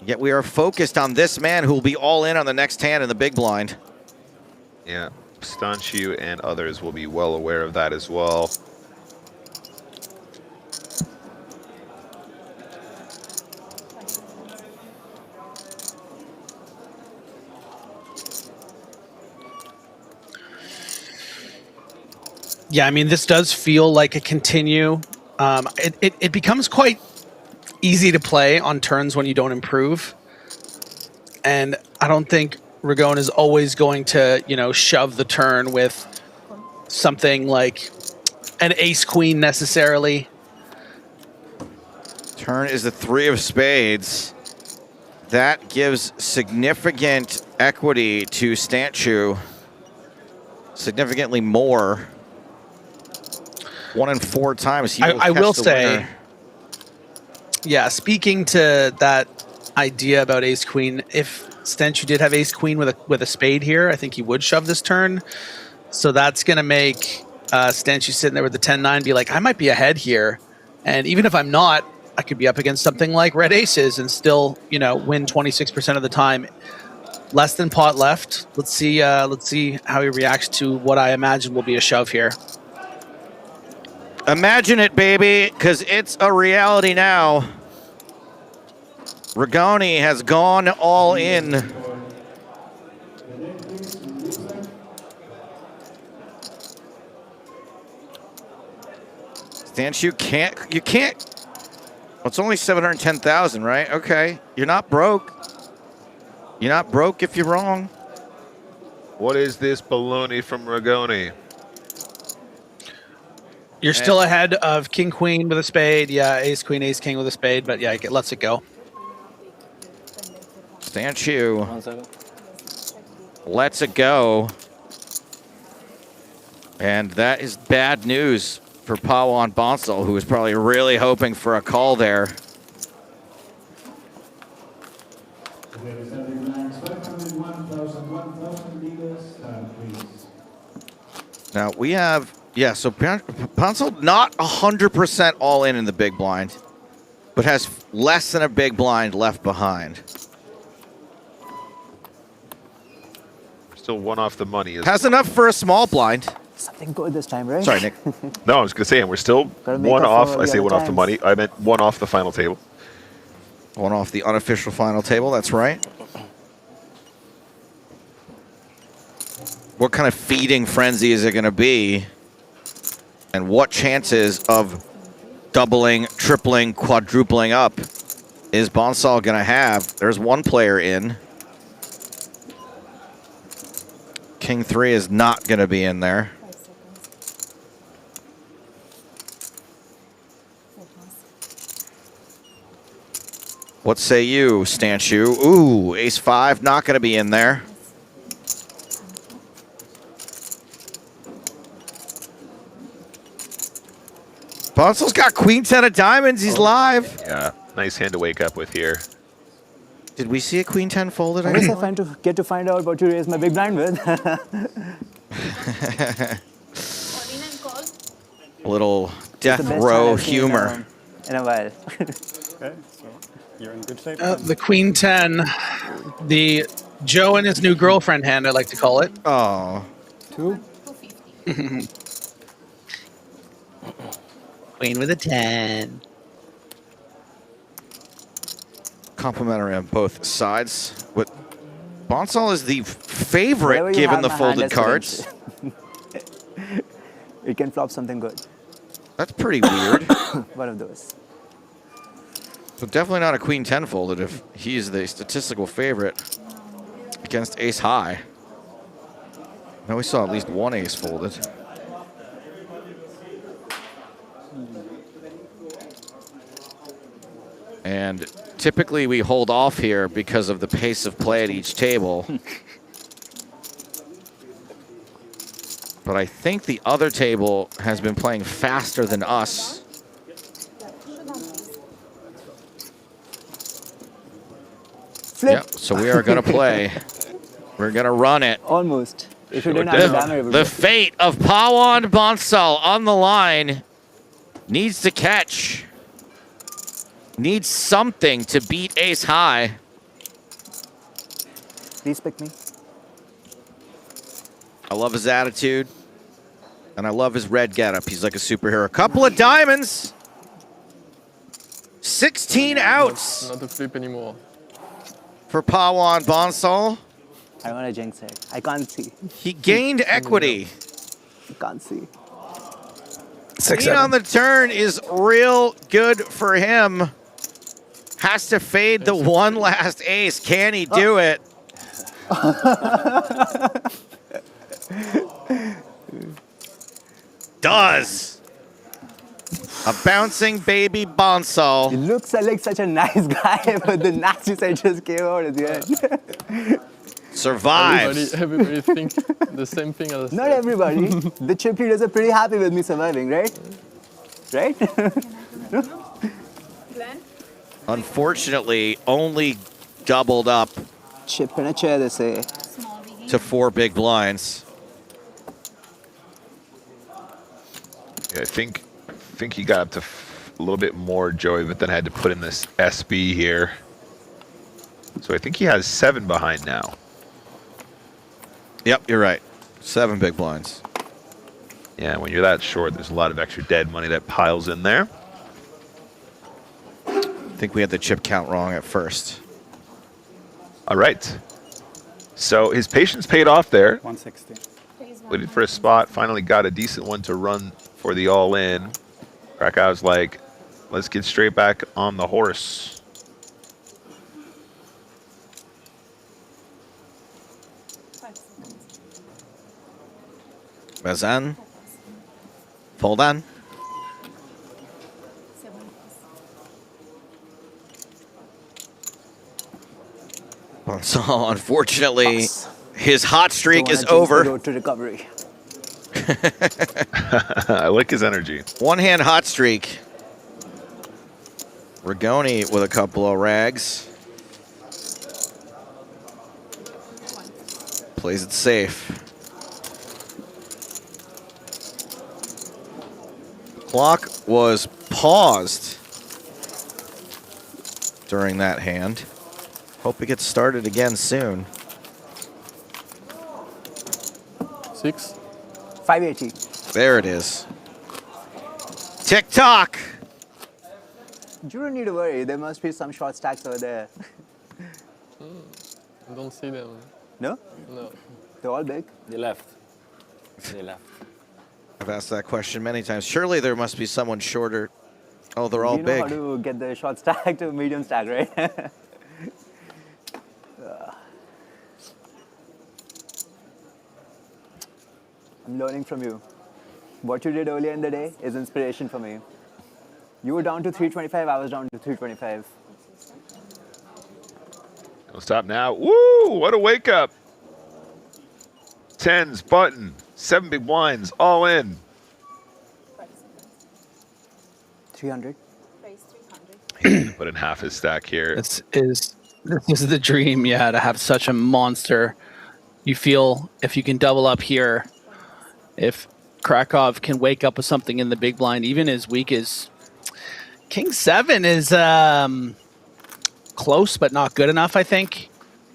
Yet we are focused on this man who will be all in on the next hand in the big blind. Yeah, Stanchu and others will be well aware of that as well. Yeah, I mean, this does feel like a continue. It becomes quite easy to play on turns when you don't improve. And I don't think Ragon is always going to, shove the turn with something like an ace-queen necessarily. Turn is the 3 of spades. That gives significant equity to Stanchu. Significantly more. 1 in 4 times. I will say, yeah, speaking to that idea about ace-queen, if Stanchu did have ace-queen with a spade here, I think he would shove this turn. So that's going to make Stanchu sitting there with the 10-9 be like, I might be ahead here. And even if I'm not, I could be up against something like red aces and still, win 26% of the time. Less than pot left. Let's see how he reacts to what I imagine will be a shove here. Imagine it, baby, because it's a reality now. Rigoni has gone all in. Stanchu you can't. Well, it's only 710,000, right? Okay, you're not broke. You're not broke if you're wrong. What is this baloney from Rigoni? You're still ahead of king queen with a spade. Yeah, ace queen, ace king with a spade. But yeah, it lets it go. Stanchu lets it go. And that is bad news for Pawan Bonsal, who is probably really hoping for a call there. Now we have Yeah, so Ponsel not 100% all in the big blind, but has less than a big blind left behind. Still one off the money. Has enough for a small blind. Something good this time, right? Sorry, Nick. No, I was going to say, and we're still Gotta make one up off. for I the say other one off the times. money. I meant one off the final table. One off the unofficial final table, that's right. What kind of feeding frenzy is it going to be? And what chances of doubling, tripling, quadrupling up is Bonsall going to have? There's one player in. King 3 is not going to be in there. What say you, Stanchu? Ooh, ace 5 not going to be in there. Bonsall's got queen 10 of diamonds. He's live. Yeah, nice hand to wake up with here. Did we see a queen 10 folded? I guess I get to find out what to raise my big blind with. A little It's death the best row hand I've seen humor. in a while. Okay, so you're in good shape. The Queen 10, the Joe and his new girlfriend hand, I like to call it. Oh. 2? Queen with a 10. Complimentary on both sides. But Bonsall is the favorite Wherever you given have the my hand, folded that's cards. It can flop something good. That's pretty weird. One of those. So definitely not a queen 10 folded if he's the statistical favorite against ace high. Now we saw at least one ace folded. And typically we hold off here because of the pace of play at each table. But I think the other table has been playing faster than us. Yep, so we are going to play. We're going to run it. Almost. If you didn't have the hammer, it would The be- fate of Pawan Bonsall on the line. Needs to catch. Needs something to beat ace high. Please pick me. I love his attitude. And I love his red getup. He's like a superhero. Couple of diamonds. 16 outs. Not a flip anymore. For Pawan Bonsall. I don't want to jinx it. I can't see. He gained equity. I can't see. Queen on the turn is real good for him. Has to fade the one last ace. Can he do it? Does. A bouncing baby Bonsall. He looks like such a nice guy, but the nasty side just came out at the end. Survives. Everybody thinks the same thing as Not everybody. The chip leaders are pretty happy with me surviving, right? Right? Unfortunately, only doubled up Chip in a chair, they say. to 4 big blinds. Yeah, I think he got up to a little bit more, Joey, but then had to put in this SB here. So I think he has 7 behind now. Yep, you're right. 7 big blinds. Yeah, when you're that short, there's a lot of extra dead money that piles in there. I think we had the chip count wrong at first. All right. So his patience paid off there. 160. Waited for a spot, finally got a decent one to run for the all-in. Krakow's like, let's get straight back on the horse. Bazan. Fold on. Bonsall, unfortunately, his hot streak is over. Road to recovery. I like his energy. One hand hot streak. Rigoni with a couple of rags. Plays it safe. Clock was paused during that hand. Hope it gets started again soon. 6. 580. There it is. Tick-tock. You don't need to worry. There must be some short stacks over there. I don't see them. No? No. They're all big. They left. They left. I've asked that question many times. Surely there must be someone shorter. Oh, they're all you know big. how to get the short stack to medium stack, right? I'm learning from you. What you did earlier in the day is inspiration for me. You were down to 325, I was down to 325. Don't stop now. Woo! What a wake up. 10s, button, 7 big blinds, all in. 300. Put in half his stack here. This is the dream, yeah, to have such a monster. You feel if you can double up here, if Krakow can wake up with something in the big blind, even as weak as King 7 is close but not good enough, I think.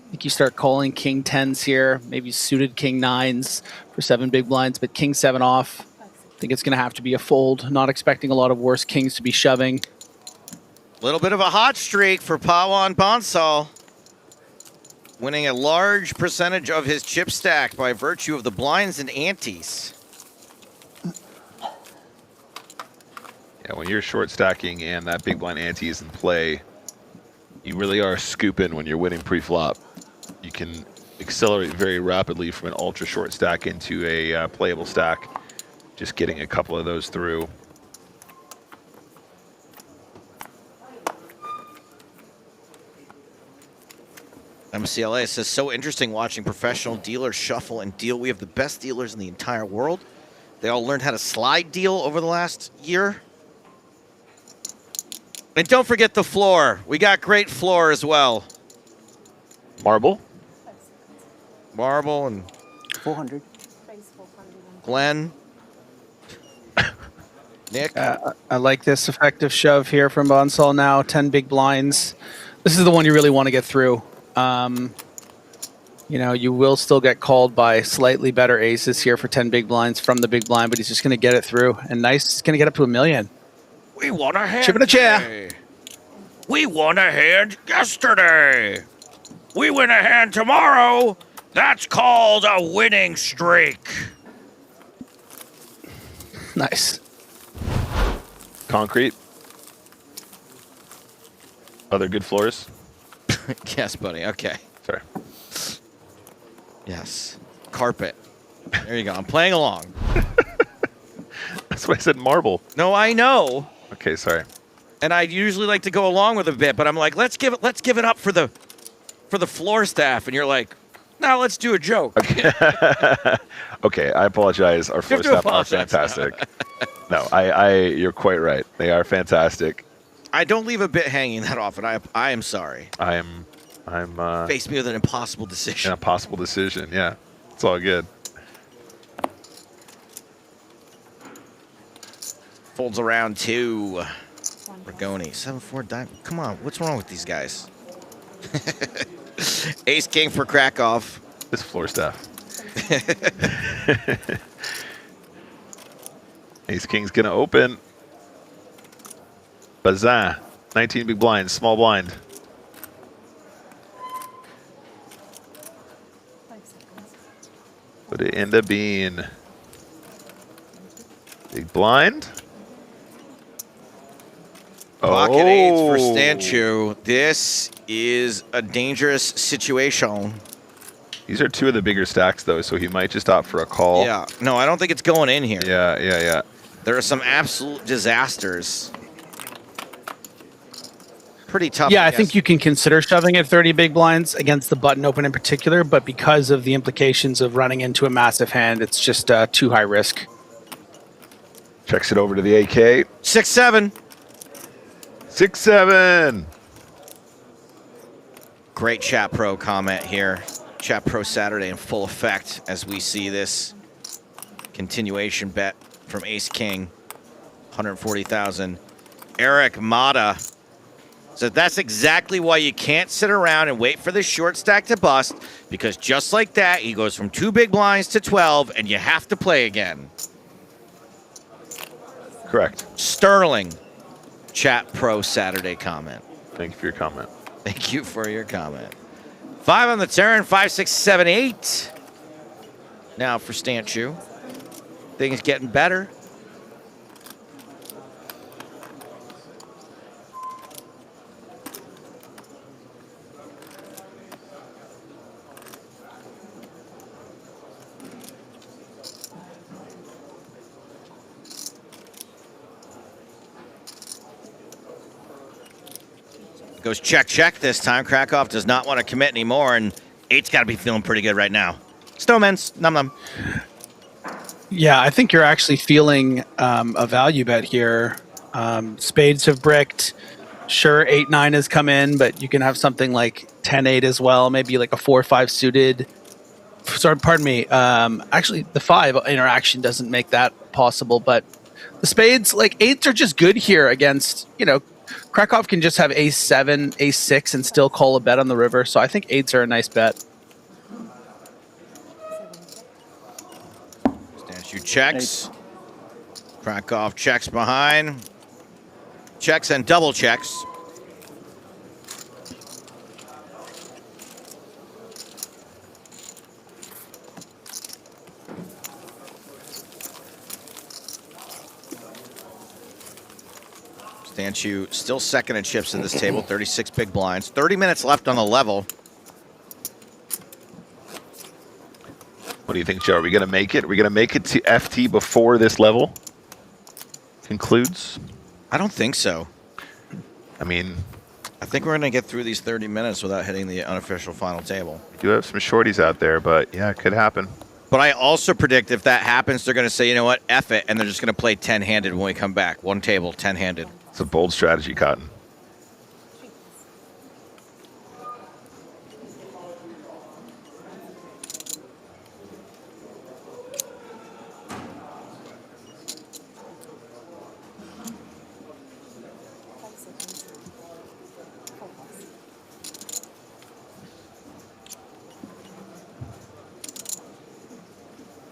I think you start calling King 10s here, maybe suited King 9s for 7 big blinds, but King 7 off. I think it's going to have to be a fold. Not expecting a lot of worse kings to be shoving. Little bit of a hot streak for Pawan Bonsall. Winning a large percentage of his chip stack by virtue of the blinds and antes. Yeah, when you're short stacking and that big blind ante is in play, you really are scooping when you're winning pre-flop. You can accelerate very rapidly from an ultra short stack into a playable stack. Just getting a couple of those through. MCLA says, so interesting watching professional dealers shuffle and deal. We have the best dealers in the entire world. They all learned how to slide deal over the last year. And don't forget the floor. We got great floor as well. Marble? Marble and 400. Glenn. Nick. I like this effective shove here from Bonsall now. 10 big blinds. This is the one you really want to get through. You know, you will still get called by slightly better aces here for 10 big blinds from the big blind, but he's just going to get it through. And nice, he's going to get up to $1 million. We won a hand. Chip in a chair. Today. We won a hand yesterday. We win a hand tomorrow. That's called a winning streak. Nice. Concrete. Other good floors? Yes, buddy. Okay. Sorry. Yes. Carpet. There you go. I'm playing along. That's why I said marble. No, I know. Okay, sorry. And I usually like to go along with a bit, but I'm like, let's give it up for the floor staff. And you're like, no, let's do a joke. Okay, okay, I apologize. Our floor staff are fantastic. No, you're quite right. They are fantastic. I don't leave a bit hanging that often. I am sorry. I'm Face me with an impossible decision. An impossible decision, yeah. It's all good. Folds around 2. Ragoni. 7-4 diamond. Come on, what's wrong with these guys? Ace king for Krakow. This floor staff. Ace king's gonna open. Bazin. 19 big blinds, small blind. Put it in the bean. Big blind. Pocket 8s for Stanchu. This is a dangerous situation. These are 2 of the bigger stacks, though, so he might just opt for a call. Yeah. No, I don't think it's going in here. Yeah. There are some absolute disasters. Pretty tough. Yeah, I think you can consider shoving at 30 big blinds against the button open in particular, but because of the implications of running into a massive hand, it's just too high risk. Checks it over to the AK. 6-7. 6-7. Great Chat Pro comment here. Chat Pro Saturday in full effect as we see this continuation bet from Ace King. 140,000. Eric Mata. So that's exactly why you can't sit around and wait for the short stack to bust, because just like that, he goes from 2 big blinds to 12, and you have to play again. Correct. Sterling, Chat Pro Saturday comment. Thank you for your comment. Thank you for your comment. 5 on the turn, 5, 6, 7, 8. Now for Stanchu. Things getting better. Goes check, check this time. Krakow does not want to commit anymore, and 8's got to be feeling pretty good right now. Snowman's, num num. Yeah, I think you're actually feeling a value bet here. Spades have bricked. Sure, 8-9 has come in, but you can have something like 10-8 as well, maybe like a 4-5 suited. Sorry, pardon me. Actually, the 5 interaction doesn't make that possible, but the spades, like 8s are just good here against, you know, Krakow can just have ace-7, ace-6 and still call a bet on the river, so I think 8s are a nice bet. Stanchu checks. Krakow checks behind. Checks and double checks. Stanchu still second in chips in this table, 36 big blinds. 30 minutes left on the level. What do you think, Joe? Are we going to make it? Are we going to make it to FT before this level concludes? I don't think so. I mean, I think we're going to get through these 30 minutes without hitting the unofficial final table. We do have some shorties out there, but yeah, it could happen. But I also predict if that happens, they're going to say, you know what, F it, and they're just going to play 10-handed when we come back. One table, 10-handed. It's a bold strategy, Cotton.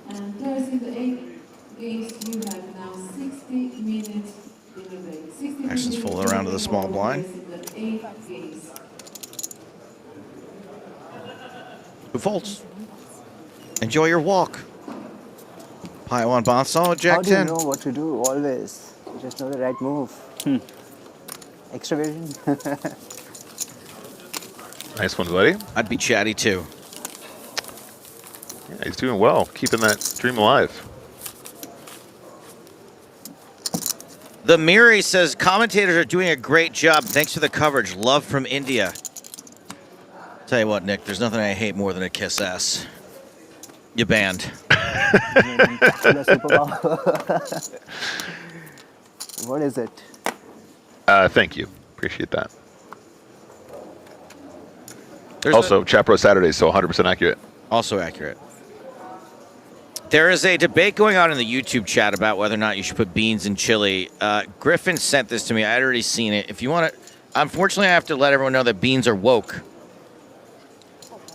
And Thursday the 8 games, you have now 60 minutes in the break. 60 Action's minutes full around to the small blind. the 8 games. Who folds? Enjoy your walk. Pile on bounce solid, Jack How do you 10. know what to do always? You just know the right move. Extraversion. Nice one, buddy. I'd be chatty too. Yeah, he's doing well, keeping that dream alive. The Miri says, commentators are doing a great job. Thanks for the coverage. Love from India. Tell you what, Nick, there's nothing I hate more than a kiss ass. You banned. What is it? Thank you. Appreciate that. Also, Chat Pro Saturday, so 100% accurate. Also accurate. There is a debate going on in the YouTube chat about whether or not you should put beans in chili. Griffin sent this to me. I'd already seen it. If you want to, unfortunately, I have to let everyone know that beans are woke.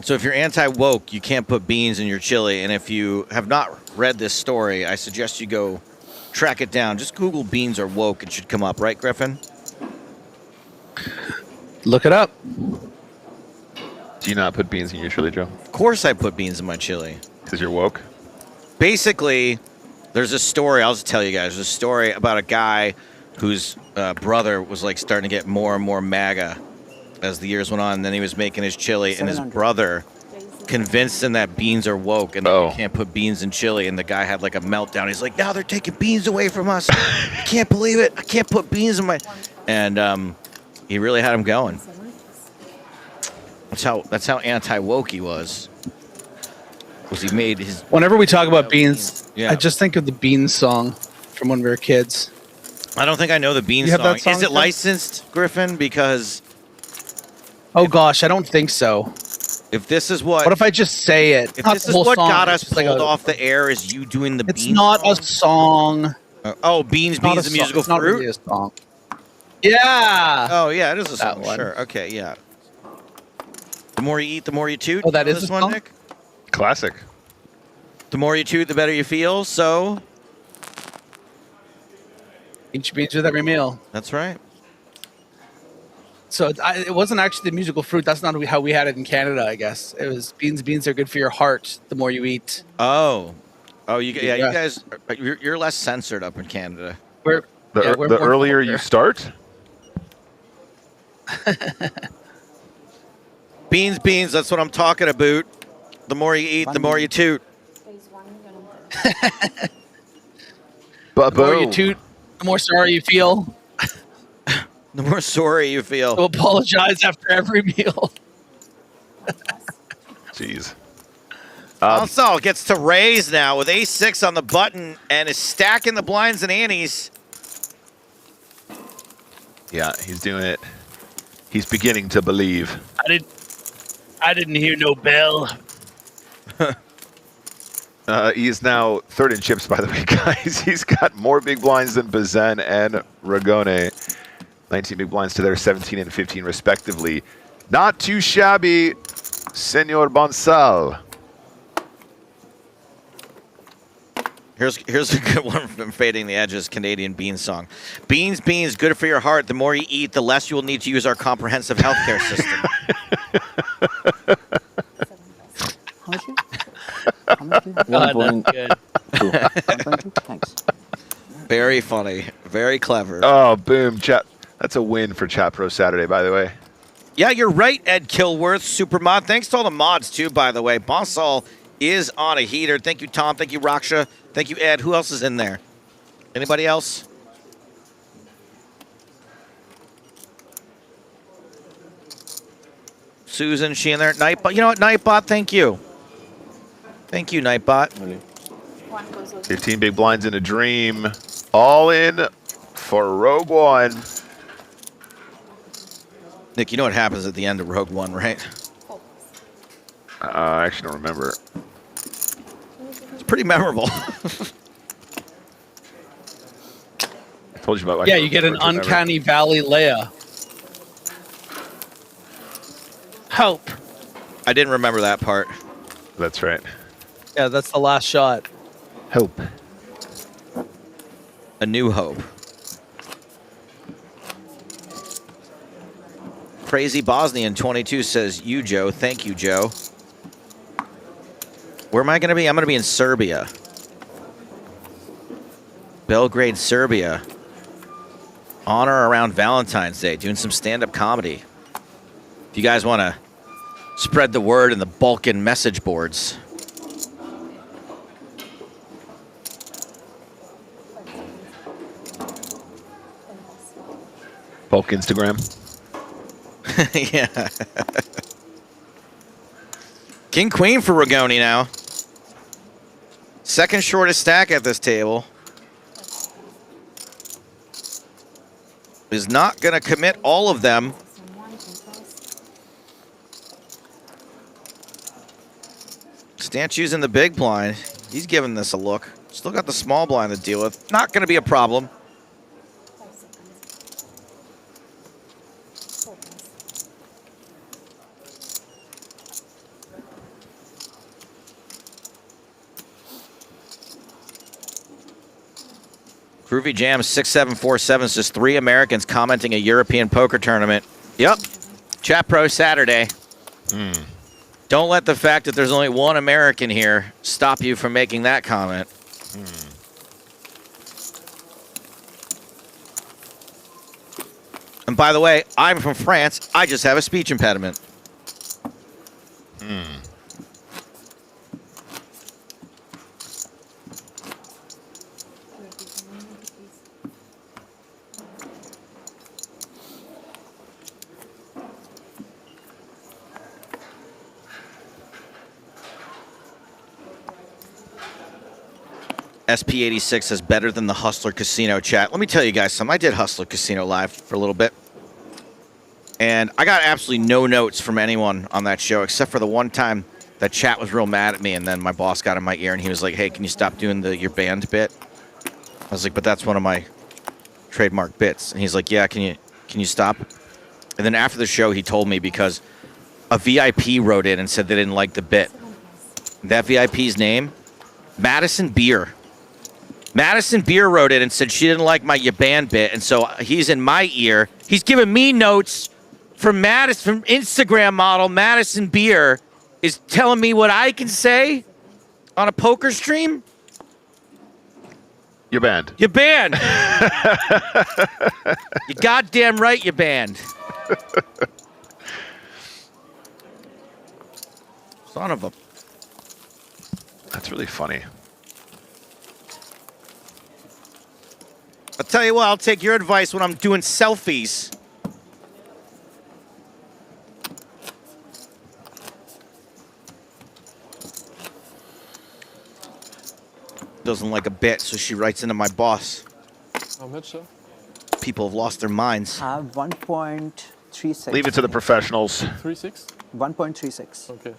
So if you're anti-woke, you can't put beans in your chili. And if you have not read this story, I suggest you go track it down. Just Google beans are woke. It should come up, right, Griffin? Look it up. Do you not put beans in your chili, Joe? Of course I put beans in my chili. Because you're woke? Basically, there's a story, I'll just tell you guys, there's a story about a guy whose brother was like starting to get more and more MAGA as the years went on. And then he was making his chili, and his brother convinced him that beans are woke and you can't put beans in chili. And the guy had like a meltdown. He's like, now they're taking beans away from us. I can't believe it. I can't put beans in my... And he really had him going. That's how anti-woke he was. He made his... Whenever we talk about beans, yeah. I just think of the Beans song from when we were kids. I don't think I know the Beans You have song. that song, Is it Tim? licensed, Griffin? Because... Oh gosh, I don't think so. If this is what... What if I just say it? If Not this the is whole what song, got it's us just like pulled a- off the air is you doing the It's Beans not song? a song. Oh, Beans, Not Beans, a the song. musical It's not fruit? really a song. Yeah. Oh, yeah, it is a That song. one. Sure. Okay, yeah. The more you eat, the more you toot. Oh, that You know is this a one, song? Nick? Classic. The more you toot, the better you feel. So Eat your beans with every meal. that's right. So it wasn't actually the musical fruit. That's not how we had it in Canada, I guess. It was beans. Beans are good for your heart. The more you eat. Oh, you Yeah. guys, you're less censored up in Canada. We're The more earlier you vulgar. start, Beans, beans. That's what I'm talking about. The more you eat, the more you toot. The more you toot, the more sorry you feel. The more sorry you feel. So apologize after every meal. jeez. Bonsall gets to raise now with ace-6 on the button and is stacking the blinds and antes. Yeah, he's doing it. He's beginning to believe. I didn't hear no bell. He is now third in chips, by the way, guys. He's got more big blinds than Bazan and Ragone. 19 big blinds to their 17 and 15, respectively. Not too shabby, Senor Bonsal. Here's a good one from Fading the Edges, Canadian Bean song. Beans, beans, good for your heart. The more you eat, the less you will need to use our comprehensive healthcare system. Thanks. Very funny. Very clever. Oh, boom. Chat. That's a win for Chat Pro Saturday, by the way. Yeah, you're right, Ed Kilworth, Supermod. Thanks to all the mods, too, by the way. Bonsall is on a heater. Thank you, Tom. Thank you, Raksha. Thank you, Ed. Who else is in there? Anybody else? Susan, she in there? Nightbot. You know what, Nightbot? Thank you. Thank you, Nightbot. 15 big blinds in a dream. All in for Rogue One. Nick, you know what happens at the end of Rogue One, right? I actually don't remember. It's pretty memorable. I told you about my Yeah, you get an uncanny valley Leia. Hope. I didn't remember that part. That's right. Yeah, that's the last shot. Hope. A New Hope. Crazy Bosnian 22 says, you, Joe. Thank you, Joe. Where am I going to be? I'm going to be in Serbia. Belgrade, Serbia. On or around Valentine's Day, doing some stand-up comedy. If you guys want to spread the word in the Balkan message boards. Bulk Instagram. Yeah. King Queen for Ragone now. Second shortest stack at this table. Is not going to commit all of them. Stanchu's in the big blind. He's giving this a look. Still got the small blind to deal with. Not going to be a problem. Groovy Jam 6747 says 3 Americans commenting a European poker tournament. Yep. Chat Pro Saturday. Don't let the fact that there's only one American here stop you from making that comment. And by the way, I'm from France. I just have a speech impediment. SP86 says better than the Hustler Casino chat. Let me tell you guys something. I did Hustler Casino live for a little bit. And I got absolutely no notes from anyone on that show except for the one time that chat was real mad at me and then my boss got in my ear and he was like, hey, can you stop doing your band bit? was like, but that's one of my trademark bits. And he's like, yeah, can you stop? And then after the show, he told me because a VIP wrote in and said they didn't like the bit. That VIP's name, Madison Beer. Madison Beer wrote in and said she didn't like my Yaban bit, and so he's in my ear. He's giving me notes from Instagram model Madison Beer is telling me what I can say on a poker stream. You're banned. You're banned. You goddamn right you're banned. Son of a... That's really funny. I'll tell you what, I'll take your advice when I'm doing selfies. Doesn't like a bit, so she writes into my boss. How much, sir? People have lost their minds. 1.36. Leave it to the professionals. 3-6? 1.36. Okay.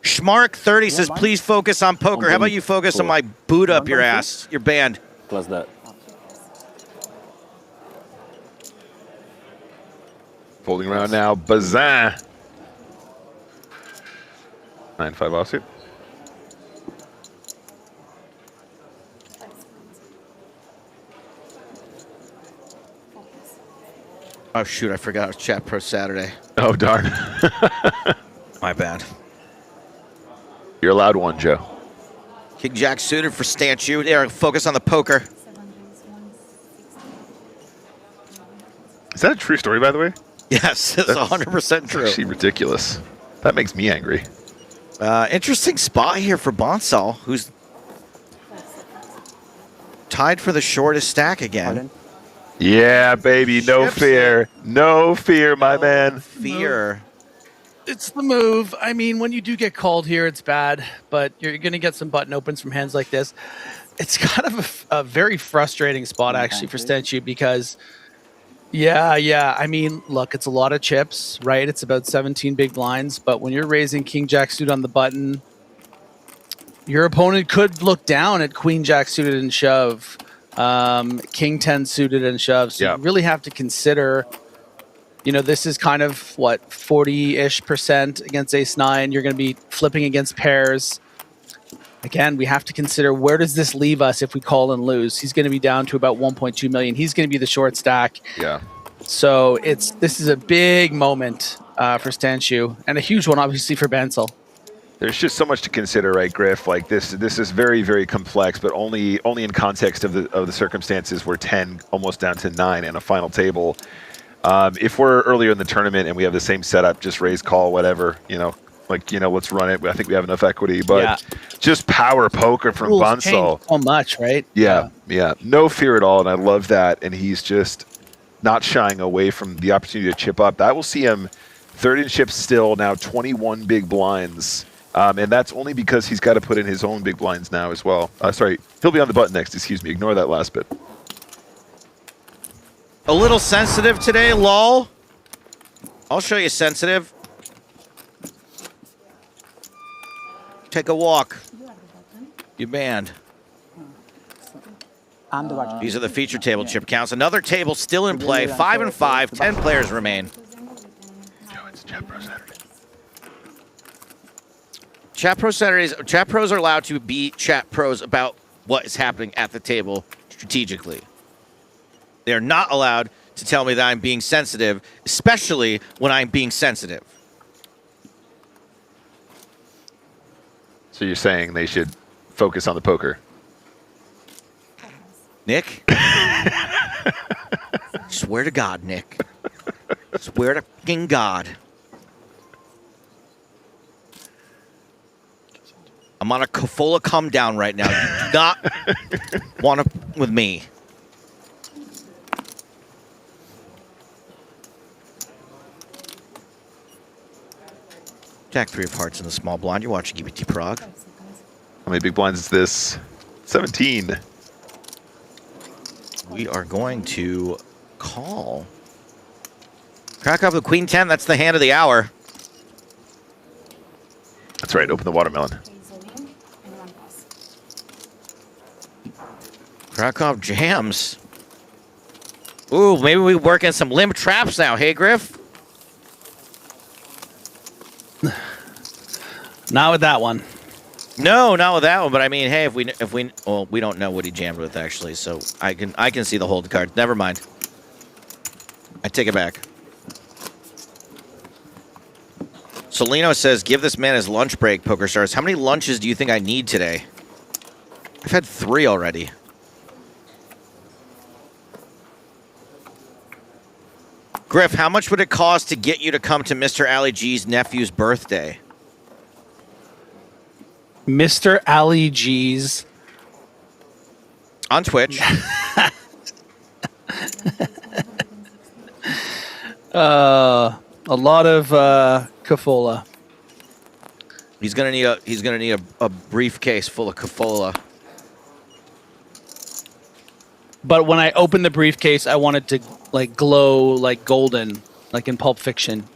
Schmark30 says, please focus on poker. How about you focus on my boot up your ass? You're banned. Plus that. Folding around now, Bazin. 9-5 offsuit. Oh, shoot, I forgot it was Chat Pro Saturday. Oh, darn. My bad. You're allowed one, Joe. King Jack suited for statue. There, focus on the poker. Is that a true story, by the way? Yes, it's 100% true. Actually ridiculous. That makes me angry. Interesting spot here for Bonsall, who's tied for the shortest stack again. Yeah, baby, no fear. No fear, my man. Fear. It's the move. I mean, when you do get called here, it's bad, but you're going to get some button opens from hands like this. It's kind of a very frustrating spot, actually, for Stenchu because, yeah. I mean, look, it's a lot of chips, right? It's about 17 big blinds, but when you're raising King Jack suited on the button, your opponent could look down at Queen Jack suited and shove, King 10 suited and shove. So you really have to consider... You know, this is kind of, what, 40-ish% against ace-9. You're going to be flipping against pairs. Again, we have to consider where does this leave us if we call and lose. He's going to be down to about 1.2 million. He's going to be the short stack. Yeah. So this is a big moment for Stanchu and a huge one, obviously, for Bensel. There's just so much to consider, right, Griff? Like this is very, very complex, but only in context of the circumstances where 10 almost down to 9 and a final table. If we're earlier in the tournament and we have the same setup, just raise, call, whatever, let's run it. I think we have enough equity, but just power poker from Bonsall. So much, right? Yeah. No fear at all, and I love that. And he's just not shying away from the opportunity to chip up. That will see him third in chips still, now 21 big blinds. And that's only because he's got to put in his own big blinds now as well. Sorry, he'll be on the button next, excuse me. Ignore that last bit. A little sensitive today, lol. I'll show you sensitive. Take a walk. You banned. These are the feature table chip counts. Another table still in play. 5 and 5. 10 players remain. It's Chat Pro Saturday. Chat Pro Saturdays. Chat Pros are allowed to be chat pros about what is happening at the table strategically. They are not allowed to tell me that I'm being sensitive, especially when I'm being sensitive. So you're saying they should focus on the poker? Nick? Swear to God, Nick. Swear to fucking God. I'm on a full of come down right now. You do not want to with me. Jack 3 of hearts in the small blind. You're watching EPT Prague. How many big blinds is this? 17. We are going to call. Crack up the Queen 10. That's the hand of the hour. That's right. Open the watermelon. Krakow jams. Ooh, maybe we work in some limp traps now. Hey, Griff. Not with that one. No, not with that one. But I mean, hey, well, we don't know what he jammed with actually, so I can see the hold card. Never mind. I take it back. Solino says, "Give this man his lunch break, PokerStars." How many lunches do you think I need today? I've had 3 already. Griff, how much would it cost to get you to come to Mr. Ali G's nephew's birthday? Mr. Ali G's on Twitch. A lot of Cafola. He's gonna need a briefcase full of Cafola. But when I opened the briefcase, I wanted to like glow like golden, like in Pulp Fiction.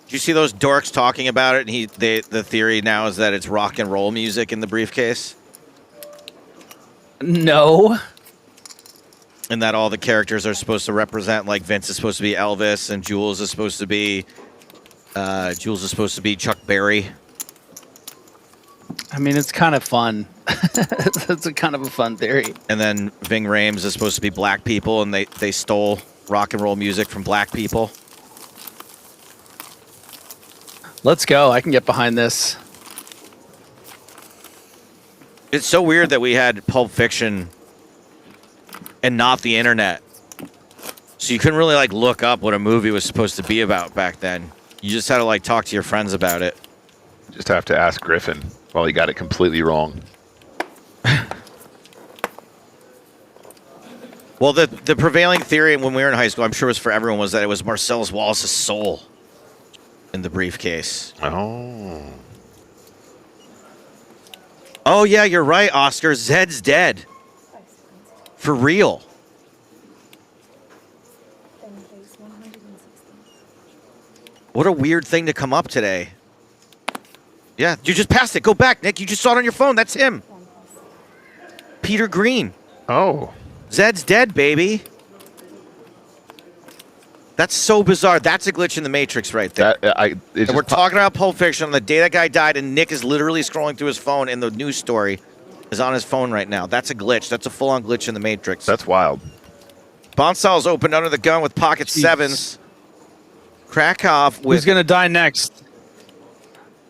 Did you see those dorks talking about it? And the theory now is that it's rock and roll music in the briefcase. No. And that all the characters are supposed to represent, like Vince is supposed to be Elvis, and Jules is supposed to be Chuck Berry. I mean, it's kind of fun. It's a kind of a fun theory. And then Ving Rhames is supposed to be black people, and they stole rock and roll music from black people. Let's go. I can get behind this. It's so weird that we had Pulp Fiction and not the internet. So you couldn't really like look up what a movie was supposed to be about back then. You just had to like talk to your friends about it. Just have to ask Griffin. Well, he got it completely wrong. Well, the prevailing theory when we were in high school, I'm sure it was for everyone, was that it was Marcellus Wallace's soul in the briefcase. Oh. Oh, yeah, you're right, Oscar. Zed's dead. For real. What a weird thing to come up today. Yeah, you just passed it. Go back, Nick. You just saw it on your phone. That's him. Peter Green. Oh. Zed's dead, baby. That's so bizarre. That's a glitch in the Matrix right there. And we're talking about Pulp Fiction on the day that guy died, and Nick is literally scrolling through his phone, and the news story is on his phone right now. That's a glitch. That's a full-on glitch in the Matrix. That's wild. Bonsal's opened under the gun with pocket sevens. Krakow with... Who's going to die next?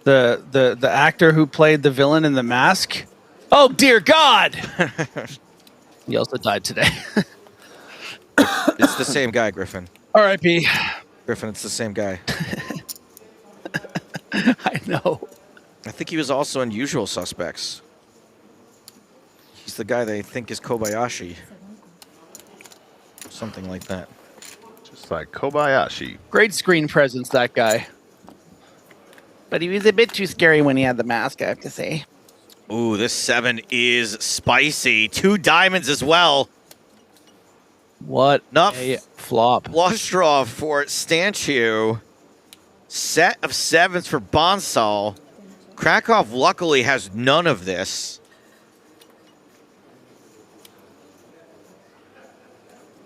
The actor who played the villain in The Mask? Oh, dear God! He also died today. It's the same guy, Griffin. R.I.P. Griffin, it's the same guy. I know. I think he was also in Usual Suspects. He's the guy they think is Kobayashi. Something like that. Just like Kobayashi. Great screen presence, that guy. But he was a bit too scary when he had the mask, I have to say. Ooh, this 7 is spicy. 2 diamonds as well. What a flop. Flush draw for Stanchu. Set of 7s for Bonsall. Krakow luckily has none of this.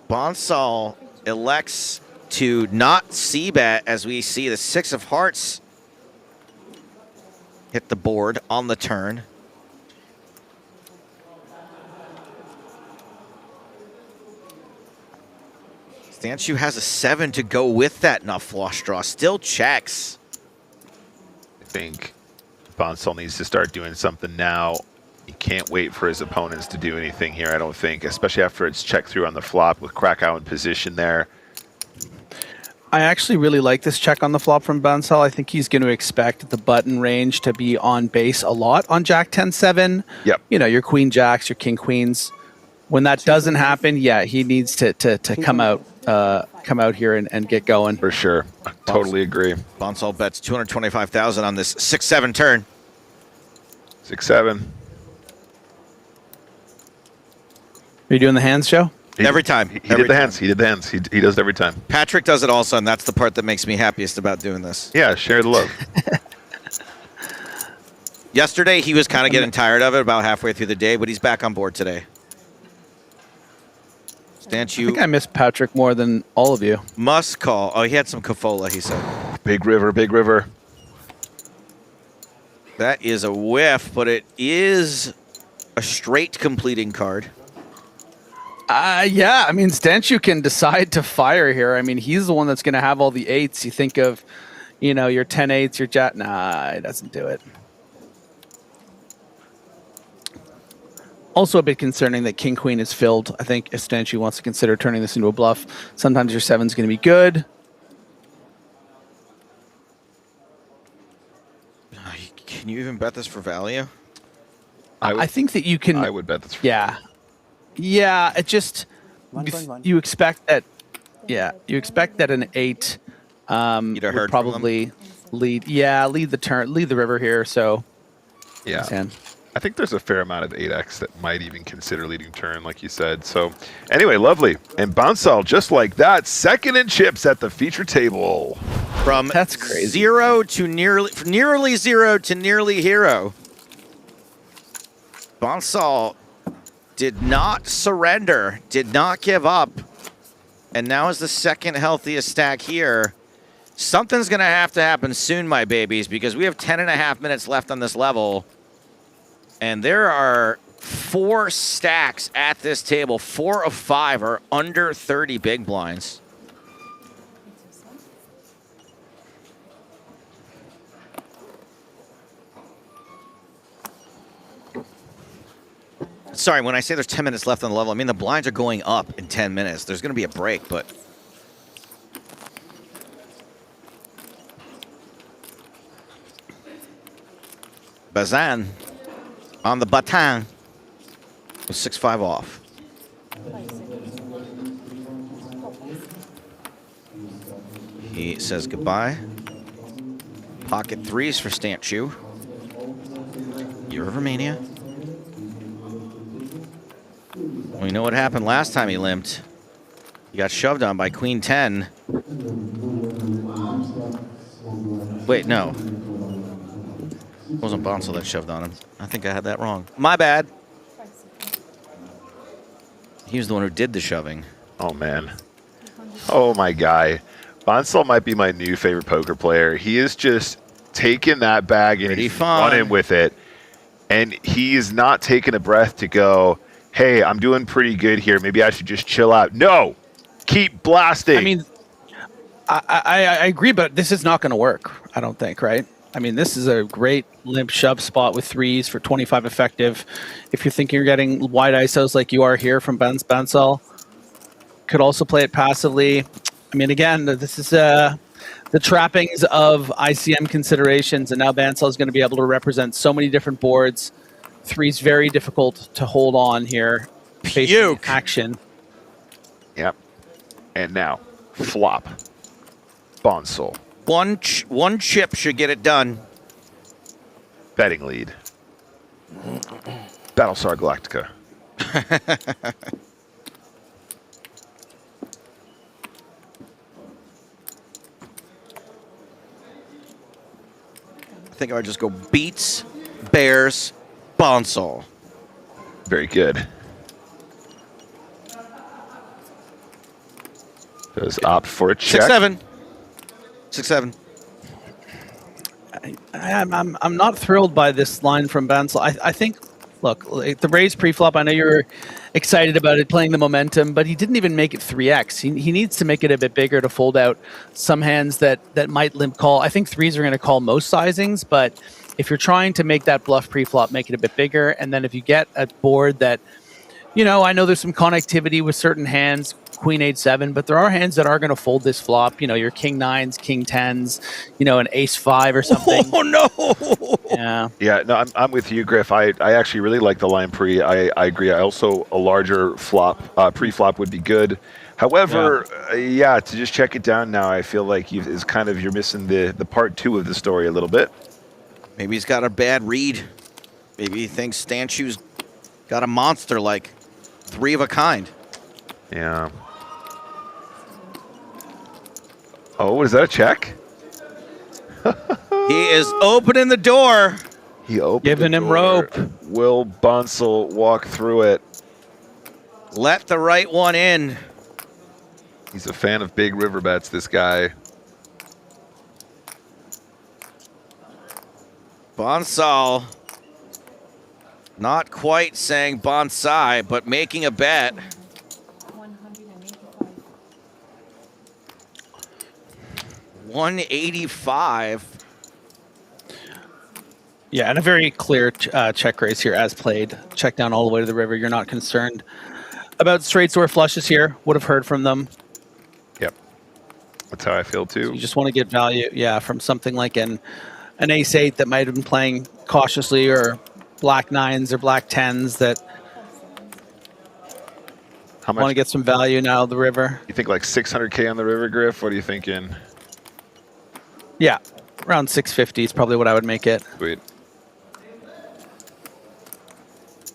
Bonsall elects to not c-bet as we see the 6 of hearts hit the board on the turn. Stanchu has a 7 to go with that nut flush draw. Still checks. I think Bonsall needs to start doing something now. He can't wait for his opponents to do anything here, I don't think, especially after it's checked through on the flop with Krakow in position there. I actually really like this check on the flop from Bonsall. I think he's going to expect the button range to be on base a lot on Jack 10-7. Yep. You know, your Queen Jacks, your King Queens. When that doesn't happen, yeah, he needs to come out here and get going. For sure. I totally agree. Bonsall bets 225,000 on this 6-7 turn. 6-7. Are you doing the hands, Joe? Every time. He did the hands. He did the hands. He does it every time. Patrick does it also, and that's the part that makes me happiest about doing this. Yeah, share the love. Yesterday, he was kind of getting tired of it about halfway through the day, but he's back on board today. Stanchu. I think I miss Patrick more than all of you. Must call. Oh, he had some Cafola, he said. Big river, big river. That is a whiff, but it is a straight completing card. Yeah, I mean, Stanchu can decide to fire here. I mean, he's the one that's going to have all the eights. You think of, you know, your 10-8s, your jack. Nah, it doesn't do it. Also a bit concerning that King Queen is filled. I think if Stanchu wants to consider turning this into a bluff, sometimes your 7's going to be good. Can you even bet this for value? I think that you can. I would bet this for value. Yeah, it just you expect that. Yeah, you expect that an 8 would probably lead. Yeah, lead the river here. So yeah, I think there's a fair amount of 8x that might even consider leading turn, like you said. So anyway, lovely. And Bonsall, just like that, second in chips at the feature table. From That's crazy. Zero to nearly zero to nearly hero. Bonsall did not surrender, did not give up, and now is the second healthiest stack here. Something's going to have to happen soon, my babies, because we have 10.5 minutes left on this level, and there are 4 stacks at this table. 4 of 5 are under 30 big blinds. Sorry, when I say there's 10 minutes left on the level, I mean the blinds are going up in 10 minutes. There's going to be a break, but... Bazan on the baton with 6-5 off. He says goodbye. Pocket 3s for Stanchu. Year of Romania. We know what happened last time he limped. He got shoved on by Queen 10. Wait, no. It wasn't Bonsall that shoved on him. I think I had that wrong. My bad. He was the one who did the shoving. Oh, man. Oh, my guy. Bonsall might be my new favorite poker player. He is just taking that bag and he's running with it. And he is not taking a breath to go, hey, I'm doing pretty good here. Maybe I should just chill out. No, keep blasting. I mean, I agree, but this is not going to work, I don't think, right? I mean, this is a great limp shove spot with 3s for 25 effective. If you're thinking you're getting wide ISOs like you are here from Bonsall, could also play it passively. I mean, again, this is the trappings of ICM considerations, and now Bonsall is going to be able to represent so many different boards. 3's very difficult to hold on here. Facing action. Yep. And now, flop. Bonsall. One chip should get it done. Betting lead. Battlestar Galactica. I think I would just go beats, bears, Bonsall. Very good. Does opt for a check. 6-7. 6-7. I'm not thrilled by this line from Bonsall. I think, look, like the raise pre-flop, I know you're excited about it, playing the momentum, but he didn't even make it 3x. He needs to make it a bit bigger to fold out some hands that might limp call. I think 3s are going to call most sizings, but if you're trying to make that bluff pre-flop, make it a bit bigger, and then if you get a board that, you know, I know there's some connectivity with certain hands, Queen 8-7, but there are hands that are going to fold this flop. You know, your King 9s, King 10s, you know, an Ace 5 or something. Oh no! Yeah. Yeah, no, I'm with you, Griff. I actually really like the line pre. I agree. I also a larger flop pre-flop would be good. However, yeah, to just check it down now, I feel like is kind of you're missing the part 2 of the story a little bit. Maybe he's got a bad read. Maybe he thinks Stanchu's got a monster like 3 of a kind. Yeah. Oh, is that a check? He is opening the door. He opened Giving the him door. rope. Will Bonsall walk through it? Let the right one in. He's a fan of big river bets, this guy. Bonsall. Not quite saying bonsai, but making a bet. 185. Yeah, and a very clear check raise here as played. Check down all the way to the river. You're not concerned about straights or flushes here. Would have heard from them. Yep. That's how I feel too. So you just want to get value, yeah, from something like an ace-8 that might have been playing cautiously, or black 9s or black 10s that How much? want to get some value now of the river. You think like 600K on the river, Griff? What are you thinking? Yeah, around 650 is probably what I would make it. Sweet.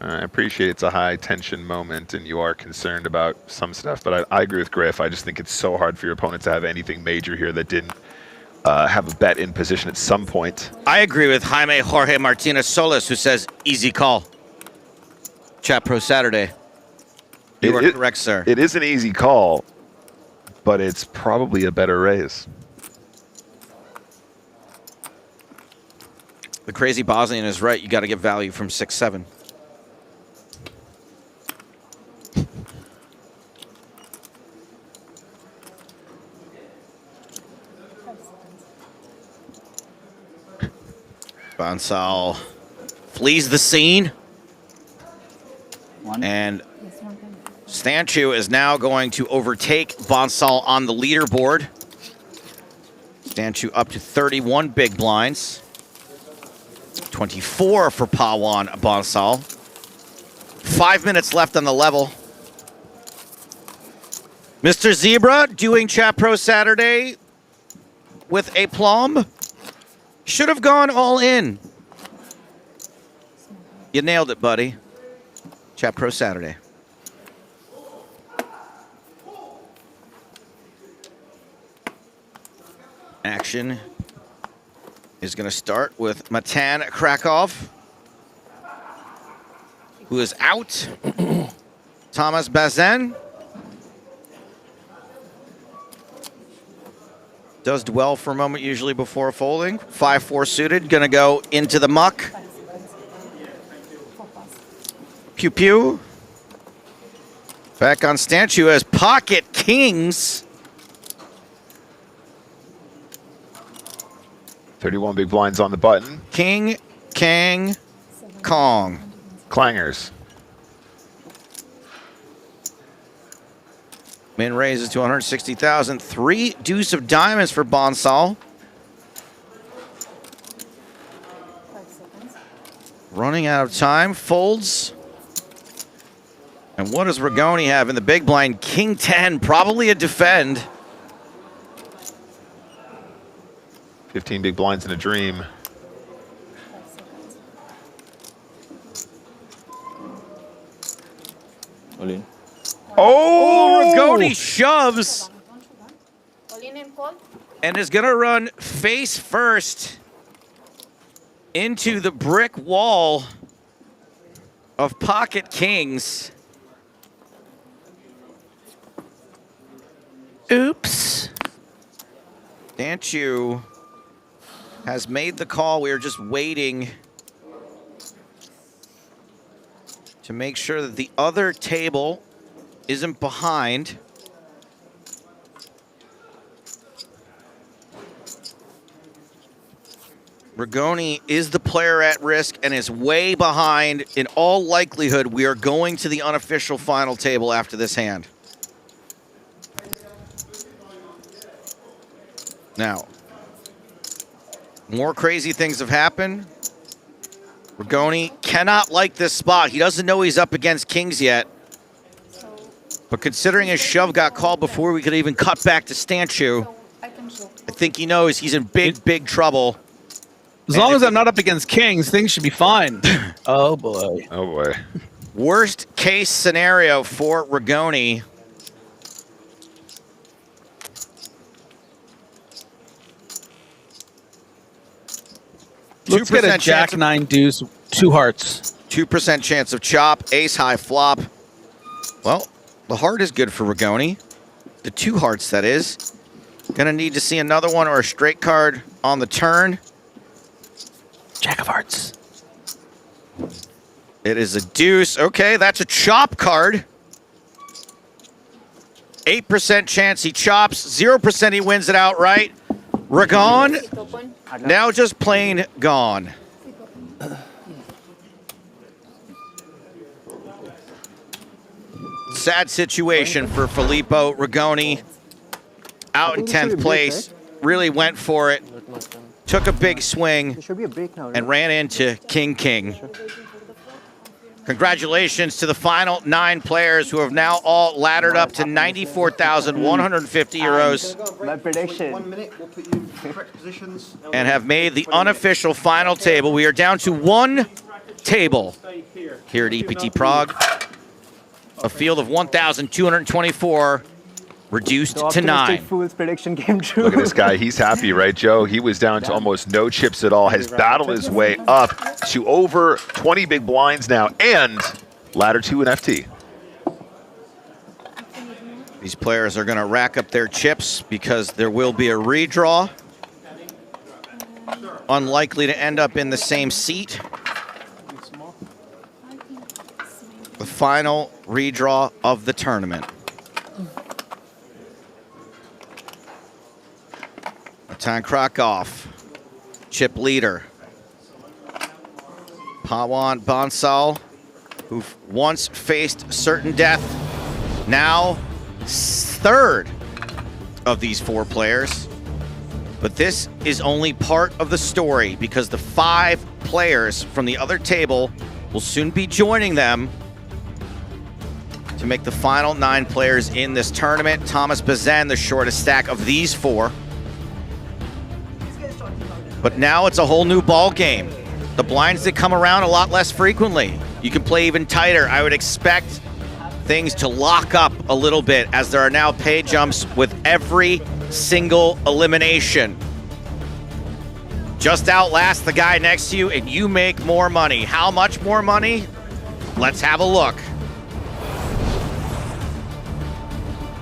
I appreciate it's a high tension moment and you are concerned about some stuff, but I agree with Griff. I just think it's so hard for your opponent to have anything major here that didn't have a bet in position at some point. I agree with Jaime Jorge Martinez Solis, who says easy call. Chat Pro Saturday. You are correct, sir. It is an easy call, but it's probably a better raise. The crazy Bosnian is right. You got to get value from 6-7. Bonsall flees the scene. And Stanchu is now going to overtake Bonsall on the leaderboard. Stanchu up to 31 big blinds. 24 for Pawan Bonsall. 5 minutes left on the level. Mr. Zebra doing Chat Pro Saturday with a plum. Should have gone all in. You nailed it, buddy. Chat Pro Saturday. Action is going to start with Matan Krakow, who is out. Thomas Bazin does dwell for a moment, usually before folding. 5-4 suited, going to go into the muck. Pew pew. Back on Stanchu as pocket kings. 31 big blinds on the button. King, Kang, Kong. Clangers. Min raises to 160,000. 3 deuce of diamonds for Bonsall. Running out of time. Folds. And what does Rigoni have in the big blind? King 10, probably a defend. 15 big blinds in a dream. All in. Oh, Rigoni shoves All in and call. and is going to run face first into the brick wall of pocket kings. Oops. Stanchu has made the call. We are just waiting to make sure that the other table isn't behind. Rigoni is the player at risk and is way behind. In all likelihood, we are going to the unofficial final table after this hand. Now, more crazy things have happened. Rigoni cannot like this spot. He doesn't know he's up against kings yet. But considering his shove got called before we could even cut back to Stanchu, I think he knows he's in big, big trouble. As long as I'm not up against kings, things should be fine. Oh, boy. Oh, boy. Worst case scenario for Rigoni. Let's get a jack 9 deuce, 2 hearts. 2% chance of chop, ace high flop. Well, the heart is good for Rigoni. The 2 hearts, that is. Gonna need to see another one or a straight card on the turn. Jack of hearts. It is a deuce. Okay, that's a chop card. 8% chance he chops. 0% he wins it outright. Ragon, now just plain gone. Sad situation for Filippo Rigoni. Out in 10th place. Really went for it. Took a big swing and ran into King. Congratulations to the final 9 players who have now all laddered up to 94,150 euros. My prediction. 1 minute, we'll put you in correct positions. And have made the unofficial final table. We are down to 1 table here at EPT Prague. A field of 1,224 reduced to 9. Fool's prediction came true. Look at this guy. He's happy, right, Joe? He was down to almost no chips at all. Has battled his way up to over 20 big blinds now and ladder 2 in FT. These players are going to rack up their chips because there will be a redraw. Unlikely to end up in the same seat. The final redraw of the tournament. Matan Krakow, chip leader. Pawan Bansal, who once faced certain death, now 3rd of these 4 players. But this is only part of the story because the 5 players from the other table will soon be joining them to make the final 9 players in this tournament. Thomas Bazin, the shortest stack of these 4. But now it's a whole new ball game. The blinds that come around a lot less frequently. You can play even tighter. I would expect things to lock up a little bit as there are now pay jumps with every single elimination. Just outlast the guy next to you and you make more money. How much more money? Let's have a look.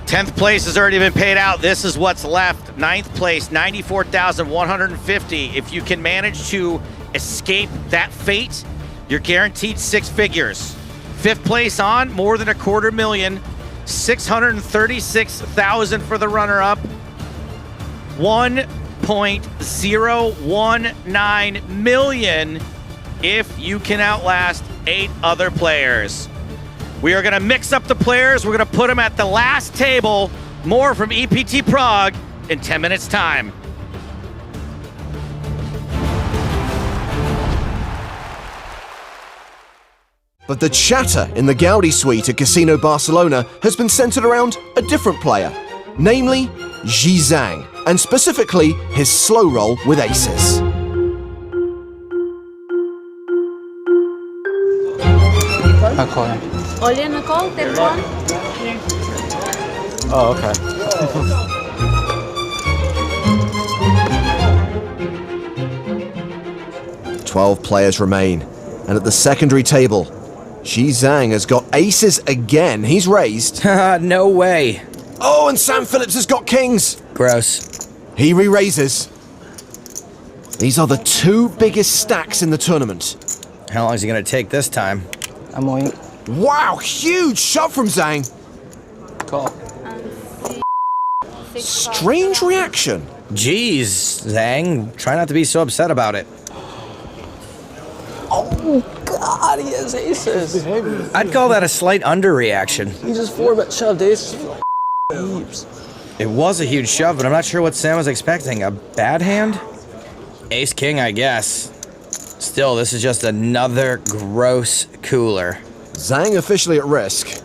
10th place has already been paid out. This is what's left. 9th place, 94,150. If you can manage to escape that fate, you're guaranteed 6 figures. 5th place on, more than $250,000. 636,000 for the runner-up. 1.019 million if you can outlast 8 other players. We are going to mix up the players. We're going to put them at the last table. More from EPT Prague in 10 minutes' time. But the chatter in the Gaudi suite at Casino Barcelona has been centered around a different player, namely Ji Zhang, and specifically his slow roll with aces. I'll call him. Only on the call, then one. Oh, okay. 12 players remain, and at the secondary table, Ji Zhang has got aces again. He's raised. No way. Oh, and Sam Phillips has got kings. Gross. He re-raises. These are the 2 biggest stacks in the tournament. How long is he going to take this time? I'm going. Wow, huge shot from Zhang. Call. Strange reaction. Jeez, Zhang, try not to be so upset about it. Oh God, he has aces. I'd call that a slight underreaction. He just 4-bet shoved aces for heaps. It was a huge shove, but I'm not sure what Sam was expecting. A bad hand? Ace king, I guess. Still, this is just another gross cooler. Zhang officially at risk.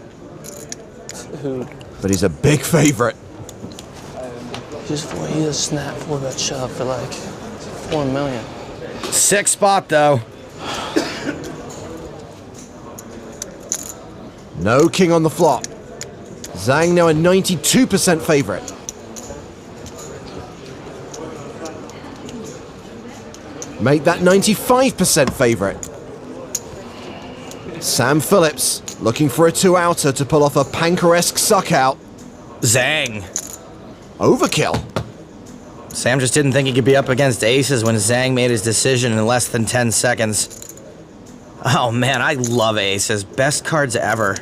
Dude. But he's a big favorite. He just snap 4-bet shove for like 4 million. Sick spot though. No king on the flop. Zhang now a 92% favorite. Make that 95% favorite. Sam Phillips Looking for a two-outer to pull off a Panker-esque suck-out. Zang. Overkill. Sam just didn't think he could be up against aces when Zhang made his decision in less than 10 seconds. Oh man, I love aces. Best cards ever.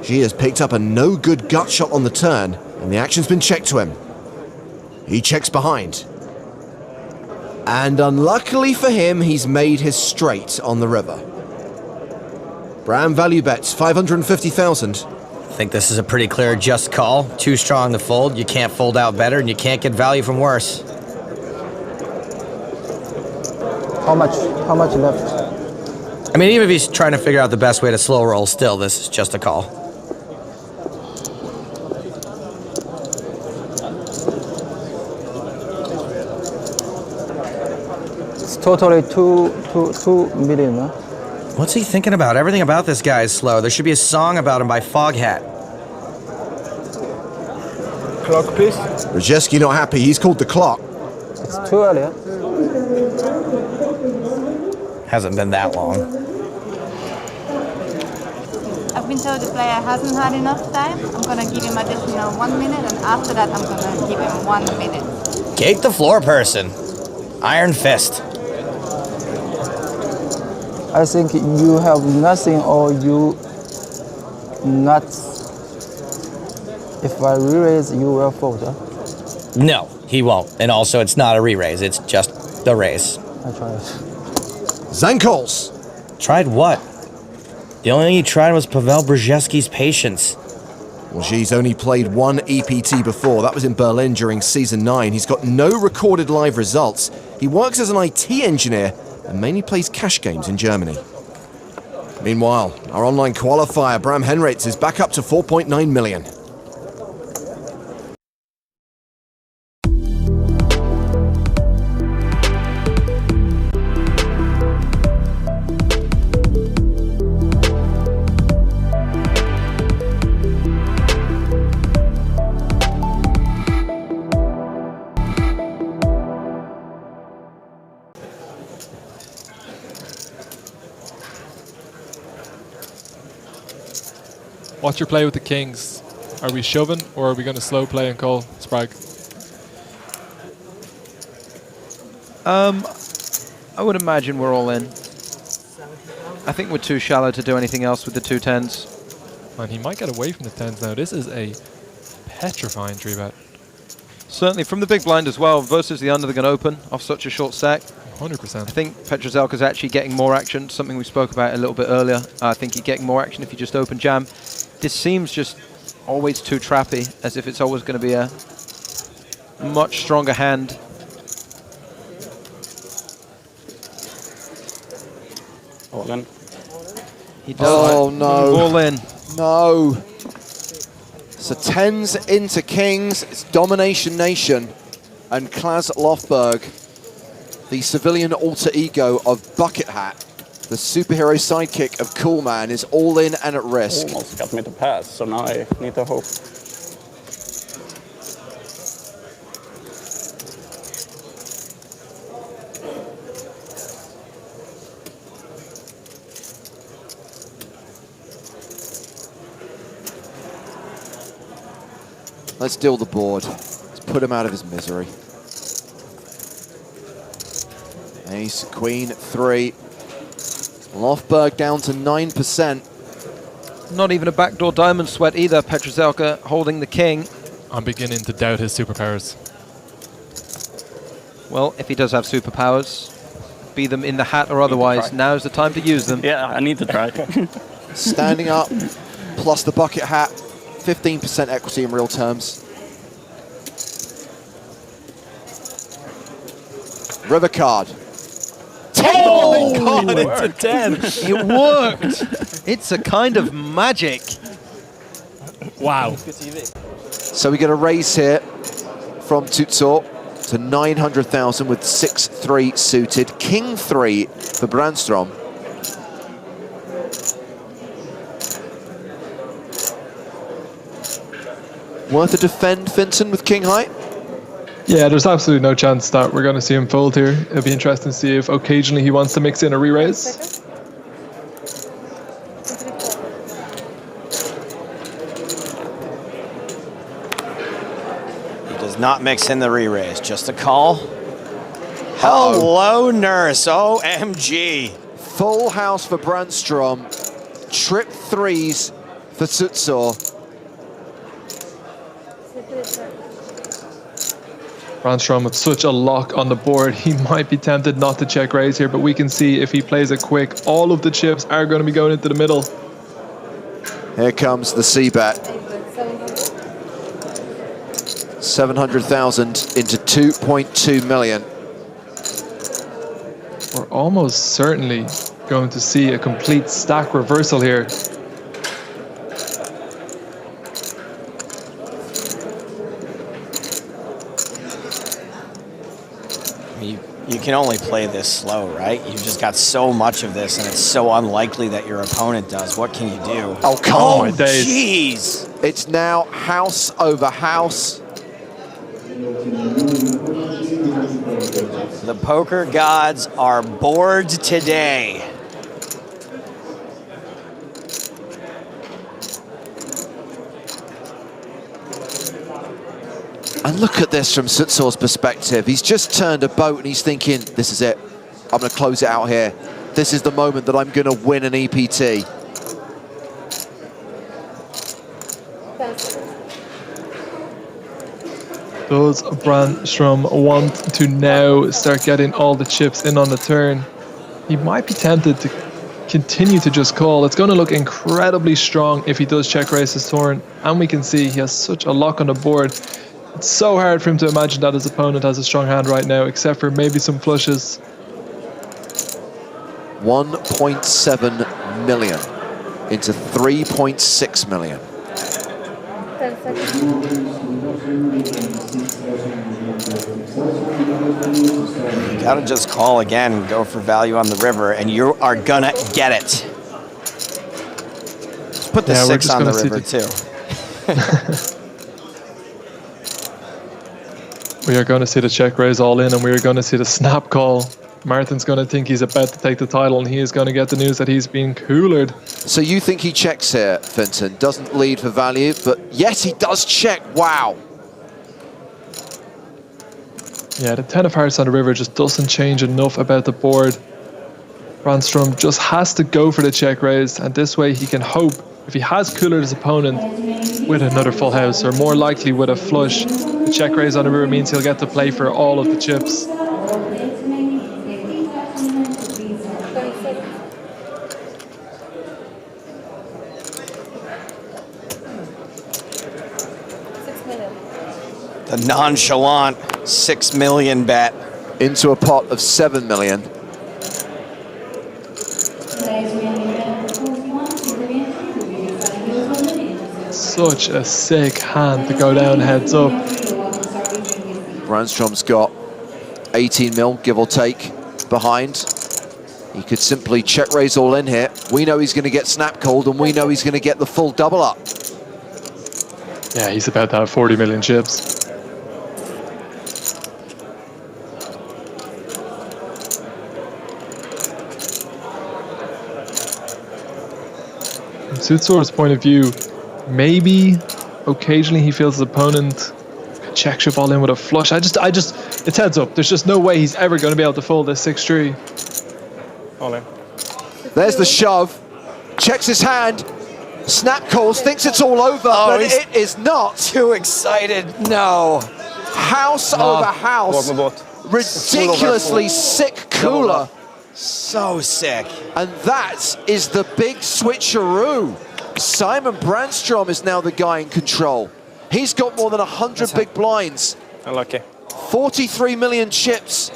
G has picked up a no-good gut shot on the turn, and the action's been checked to him. He checks behind. And unluckily for him, he's made his straight on the river. Bram value bets 550,000. I think this is a pretty clear just call. Too strong to fold. You can't fold out better, and you can't get value from worse. How much left? I mean, even if he's trying to figure out the best way to slow roll, still, this is just a call. It's totally 2 million, huh? What's he thinking about? Everything about this guy is slow. There should be a song about him by Foghat. Clock, please. Brzezinski not happy. He's called the clock. It's too early, huh? Hasn't been that long. I've been told the player hasn't had enough time. I'm gonna give him additional 1 minute, and after that I'm gonna give him 1 minute. Gate the floor person. Iron Fist. I think you have nothing or you not. If I re-raise, you will fold, huh? No, he won't. And also, it's not a re-raise. It's just the raise. I tried. Zhang calls. Tried what? The only thing he tried was Pavel Brzezinski's patience. Well, G's only played one EPT before. That was in Berlin during Season 9. He's got no recorded live results. He works as an IT engineer and mainly plays cash games in Germany. Meanwhile, our online qualifier, Bram Henritz, is back up to 4.9 million. What's your play with the kings? Are we shoving or are we going to slow play and call Sprague? I would imagine we're all in. I think we're too shallow to do anything else with the 2 10s. Man, he might get away from the 10s now. This is a petrifying 3-bet. Certainly from the big blind as well versus the under the gun open off such a short stack. 100%. I think Petrozelka's actually getting more action, something we spoke about a little bit earlier. I think he's getting more action if you just open jam. This seems just always too trappy, as if it's always going to be a much stronger hand. All in. He does. Oh no. All in. No. So 10s into kings. It's Domination Nation. And Klas Lofberg, the civilian alter ego of Bucket Hat, the superhero sidekick of Cool Man, is all in and at risk. Almost got me to pass, so now I need to hope. Let's deal the board. Let's put him out of his misery. Ace, queen, 3. Lofberg down to 9%. Not even a backdoor diamond sweat either. Petrozelka holding the king. I'm beginning to doubt his superpowers. Well, if he does have superpowers, be them in the hat or otherwise, now's the time to use them. Yeah, I need to try. Standing up, plus the bucket hat, 15% equity in real terms. River card. Oh my God, into 10. It worked. It's a kind of magic. Wow. So we get a raise here from Tutsor to 900,000 with 6-3 suited. King 3 for Brandstrom. Worth a defend, Finton, with King High? Yeah, there's absolutely no chance that we're going to see him fold here. It'll be interesting to see if occasionally he wants to mix in a re-raise. not mix in the re-raise, just a call. Hello, Nurse. OMG. Full house for Brandstrom. Trip threes for Sutsor. Brandstrom with such a lock on the board, he might be tempted not to check raise here, but we can see if he plays it quick, all of the chips are going to be going into the middle. Here comes the C-bet. 700,000 into 2.2 million. We're almost certainly going to see a complete stack reversal here. You can only play this slow, right? You've just got so much of this, and it's so unlikely that your opponent does. What can you do? Oh, come on. Jeez. It's now house over house. The poker gods are bored today. And look at this from Sutsor's perspective. He's just turned a boat and he's thinking, this is it. I'm going to close it out here. This is the moment that I'm going to win an EPT. Does Brandstrom want to now start getting all the chips in on the turn? He might be tempted to continue to just call. It's going to look incredibly strong if he does check raise his turn. And we can see he has such a lock on the board. It's so hard for him to imagine that his opponent has a strong hand right now, except for maybe some flushes. 1.7 million into 3.6 million. You gotta just call again and go for value on the river, and you are gonna get it. Let's put the 6 on the river too. We are going to see the check raise all in, and we are going to see the snap call. Martin's going to think he's about to take the title, and he is going to get the news that he's being coolered. So you think he checks here, Finton? Doesn't lead for value, but yes, he does check. Wow. Yeah, the 10 of hearts on the river just doesn't change enough about the board. Brandstrom just has to go for the check raise, and this way he can hope, if he has coolered his opponent with another full house, or more likely with a flush, the check raise on the river means he'll get to play for all of the chips. The nonchalant 6 million bet. Into a pot of 7 million. Such a sick hand to go down heads up. Brandstrom's got 18 mil, give or take, behind. He could simply check raise all in here. We know he's going to get snap called, and we know he's going to get the full double up. Yeah, he's about to have 40 million chips. From Sutsor's point of view, maybe occasionally he feels his opponent check shove all in with a flush. It's heads up. There's just no way he's ever going to be able to fold this 6-3. All in. There's the shove. Checks his hand. Snap calls, thinks it's all over, but it is not. Too excited. No. House over house. Ridiculously sick cooler. So sick. And that is the big switcheroo. Simon Brandstrom is now the guy in control. He's got more than 100 big blinds. Unlucky. 43 million chips.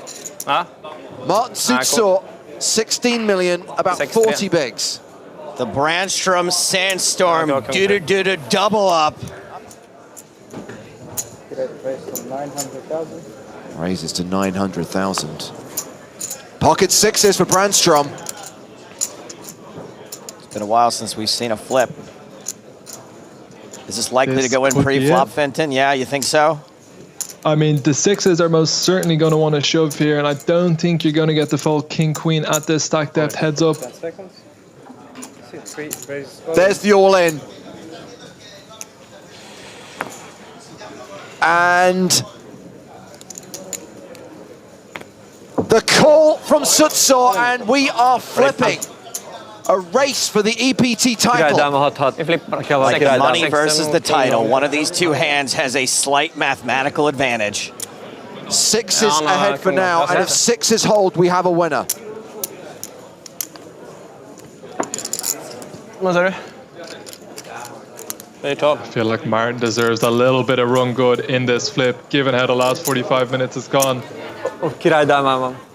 Martin Sutsor, 16 million, about 40 bigs. The Brandstrom Sandstorm doo-doo-doo-doo double up. Raises to 900,000. Pocket sixes for Brandstrom. It's been a while since we've seen a flip. Is this likely to go in pre-flop, Fenton? Yeah, you think so? I mean, the sixes are most certainly going to want to shove here, and I don't think you're going to get the full king-queen at this stack depth heads up. There's the all-in. And the call from Sutsor, and we are flipping. A race for the EPT title. Like money versus the title. One of these two hands has a slight mathematical advantage. Sixes ahead for now, and if sixes hold, we have a winner. I feel like Martin deserves a little bit of run good in this flip, given how the last 45 minutes has gone.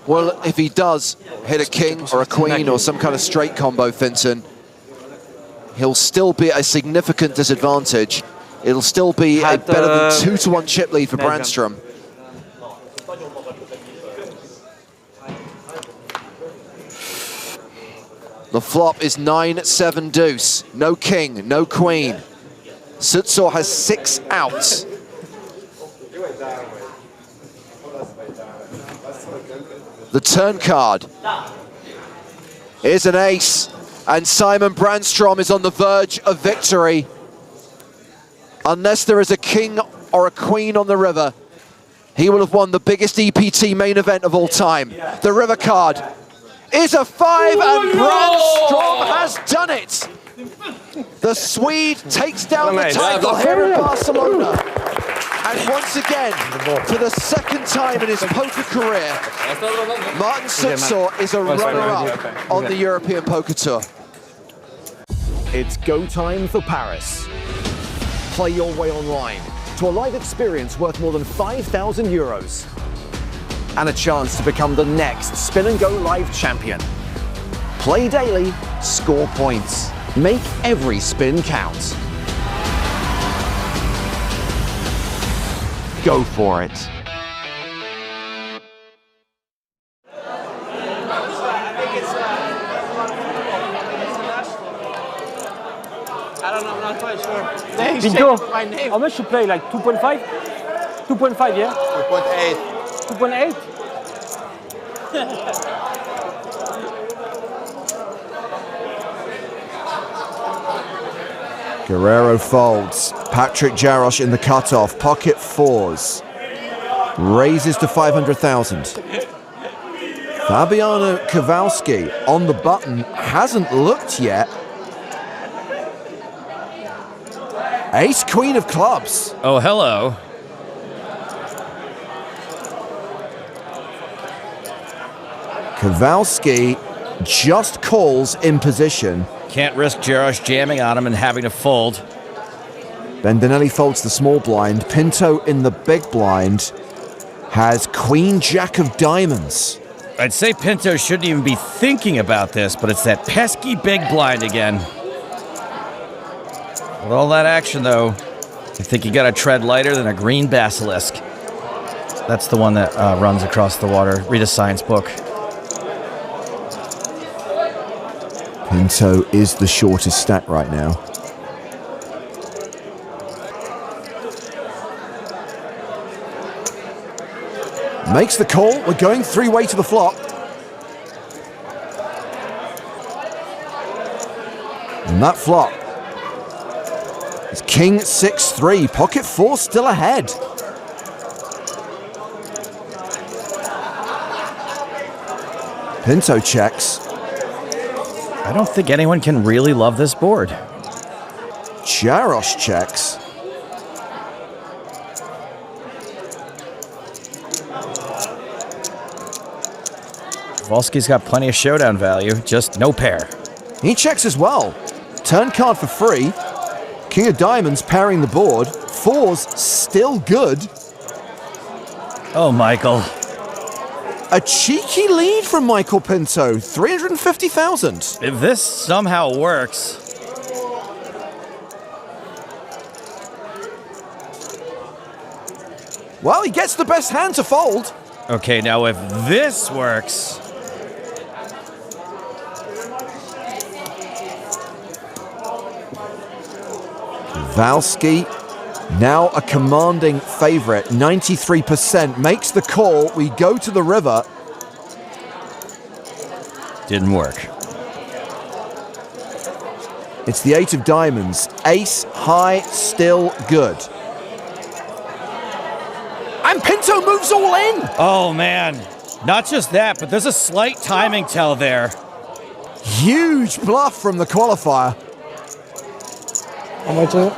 Well, if he does hit a king or a queen or some kind of straight combo, Finton, he'll still be at a significant disadvantage. It'll still be a better than 2-1 chip lead for Brandstrom. The flop is 9-7 deuce. No king, no queen. Sutsor has 6 outs. The turn card is an ace, and Simon Brandstrom is on the verge of victory. Unless there is a king or a queen on the river, he will have won the biggest EPT main event of all time. The river card is a 5, and Brandstrom has done it. The Swede takes down the title here in Barcelona. And once again, for the second time in his poker career, Martin Sutsor is a runner-up on the European Poker Tour. It's go time for Paris. Play your way online to a live experience worth more than 5,000 euros and a chance to become the next Spin and Go Live champion. Play daily, score points. Make every spin count. Go for it. I don't know, I'm not quite sure. Pinto, how much you play? Like 2.5? 2.5, yeah? 2.8. 2.8? Guerrero folds. Patrick Jarosz in the cutoff. Pocket fours. Raises to 500,000. Fabiano Kowalski on the button. Hasn't looked yet. Ace queen of clubs. Oh, hello. Kowalski just calls in position. Can't risk Jarosz jamming on him and having to fold. Bendinelli folds the small blind. Pinto in the big blind has queen jack of diamonds. I'd say Pinto shouldn't even be thinking about this, but it's that pesky big blind again. With all that action, though, I think you gotta tread lighter than a green basilisk. That's the one that runs across the water. Read a science book. Pinto is the shortest stack right now. Makes the call. We're going three-way to the flop. And that flop is king 6-3. Pocket four still ahead. Pinto checks. I don't think anyone can really love this board. Jarosz checks. Kowalski's got plenty of showdown value, just no pair. He checks as well. Turn card for free. King of diamonds pairing the board. Fours still good. Oh, Michael. A cheeky lead from Michael Pinto, 350,000. If this somehow works. Well, he gets the best hand to fold. Okay, now if this works. Kowalski, now a commanding favorite, 93%, makes the call. We go to the river. Didn't work. It's the 8 of diamonds. Ace high, still good. Pinto moves all in. Oh, man. Not just that, but there's a slight timing tell there. Huge bluff from the qualifier. How much is it?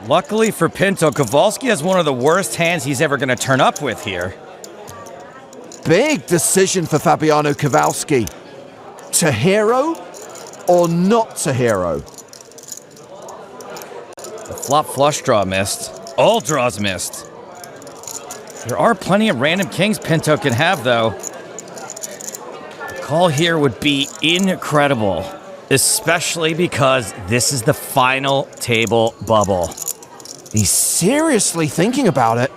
Luckily for Pinto, Kowalski has one of the worst hands he's ever going to turn up with here. Big decision for Fabiano Kowalski. To hero or not to hero? The flop flush draw missed. All draws missed. There are plenty of random kings Pinto can have, though. The call here would be incredible, especially because this is the final table bubble. He's seriously thinking about it.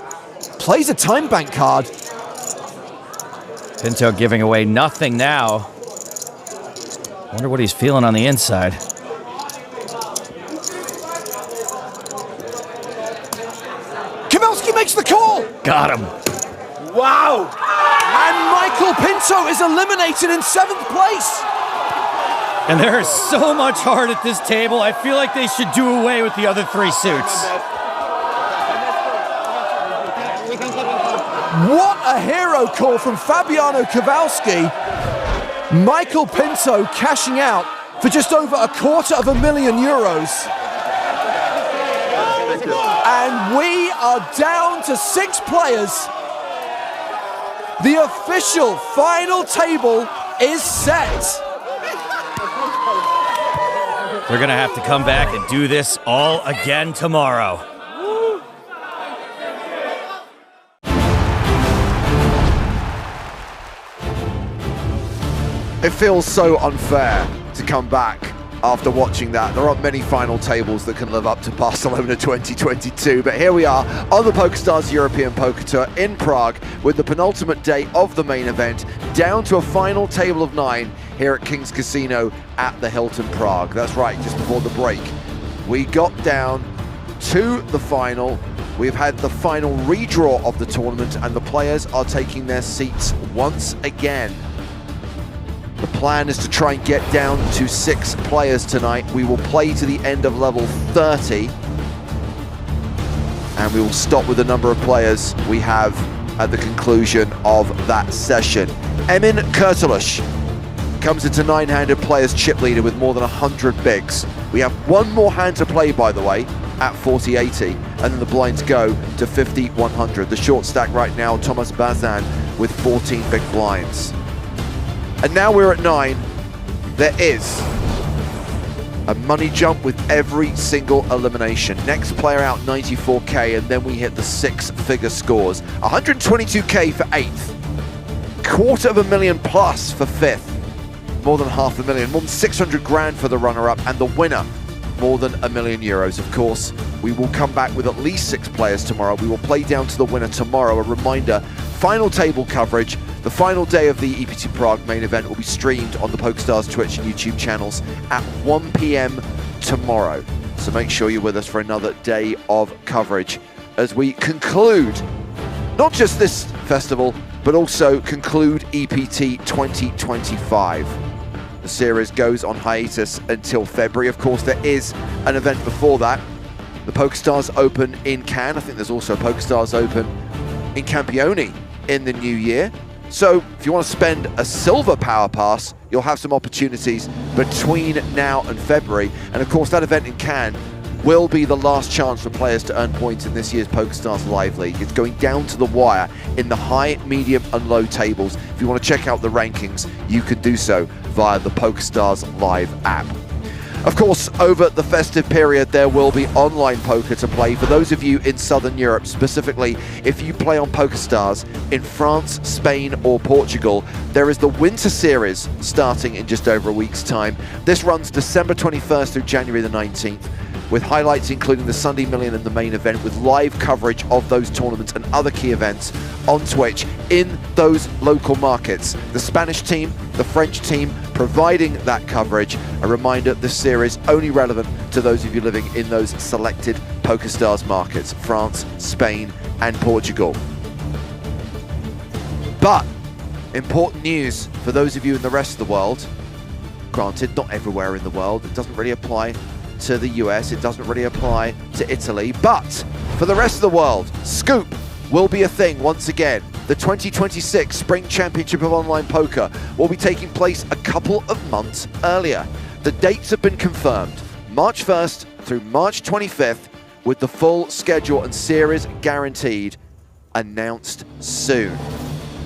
Plays a time bank card. Pinto giving away nothing now. Wonder what he's feeling on the inside. Kowalski makes the call. Got him. Wow. And Michael Pinto is eliminated in 7th place. And there is so much heart at this table, I feel like they should do away with the other 3 suits. What a hero call from Fabiano Kowalski. Michael Pinto cashing out for just over €250,000. And we are down to 6 players. The official final table is set. We're gonna have to come back and do this all again tomorrow. It feels so unfair to come back after watching that. There aren't many final tables that can live up to Barcelona 2022, but here we are on the PokerStars European Poker Tour in Prague with the penultimate day of the main event, down to a final table of 9 here at King's Casino at the Hilton Prague. That's right, just before the break. We got down to the final. We've had the final redraw of the tournament and the players are taking their seats once again. The plan is to try and get down to 6 players tonight. We will play to the end of level 30. And we will stop with the number of players we have at the conclusion of that session. Emin Kurtulush comes into 9-handed players chip leader with more than 100 bigs. We have one more hand to play, by the way, at 40-80, and then the blinds go to 50-100. The short stack right now, Thomas Bazan with 14 big blinds. And now we're at 9. There is a money jump with every single elimination. Next player out, 94K, and then we hit the 6-figure scores. 122K for 8th. $250,000 plus for 5th. More than $500,000, more than 600 grand for the runner-up, and the winner, more than €1 million. Of course, we will come back with at least 6 players tomorrow. We will play down to the winner tomorrow. A reminder, final table coverage. The final day of the EPT Prague main event will be streamed on the PokerStars Twitch and YouTube channels at 1 p.m. tomorrow. So make sure you're with us for another day of coverage as we conclude not just this festival, but also conclude EPT 2025. The series goes on hiatus until February. Of course, there is an event before that. The PokerStars Open in Cannes. I think there's also a PokerStars Open in Campione in the new year. So if you want to spend a silver power pass, you'll have some opportunities between now and February. And of course, that event in Cannes will be the last chance for players to earn points in this year's PokerStars Live League. It's going down to the wire in the high, medium, and low tables. If you want to check out the rankings, you can do so via the PokerStars Live app. Of course, over the festive period, there will be online poker to play. For those of you in Southern Europe, specifically, if you play on PokerStars in France, Spain, or Portugal, there is the Winter Series starting in just over a week's time. This runs December 21st through January the 19th, with highlights including the Sunday Million and the main event, with live coverage of those tournaments and other key events on Twitch in those local markets. The Spanish team, the French team providing that coverage. A reminder, this series only relevant to those of you living in those selected PokerStars markets, France, Spain, and Portugal. But important news for those of you in the rest of the world. Granted, not everywhere in the world. It doesn't really apply to the US, it doesn't really apply to Italy, but for the rest of the world, Scoop will be a thing once again. The 2026 Spring Championship of Online Poker will be taking place a couple of months earlier. The dates have been confirmed, March 1st through March 25th, with the full schedule and series guaranteed, announced soon.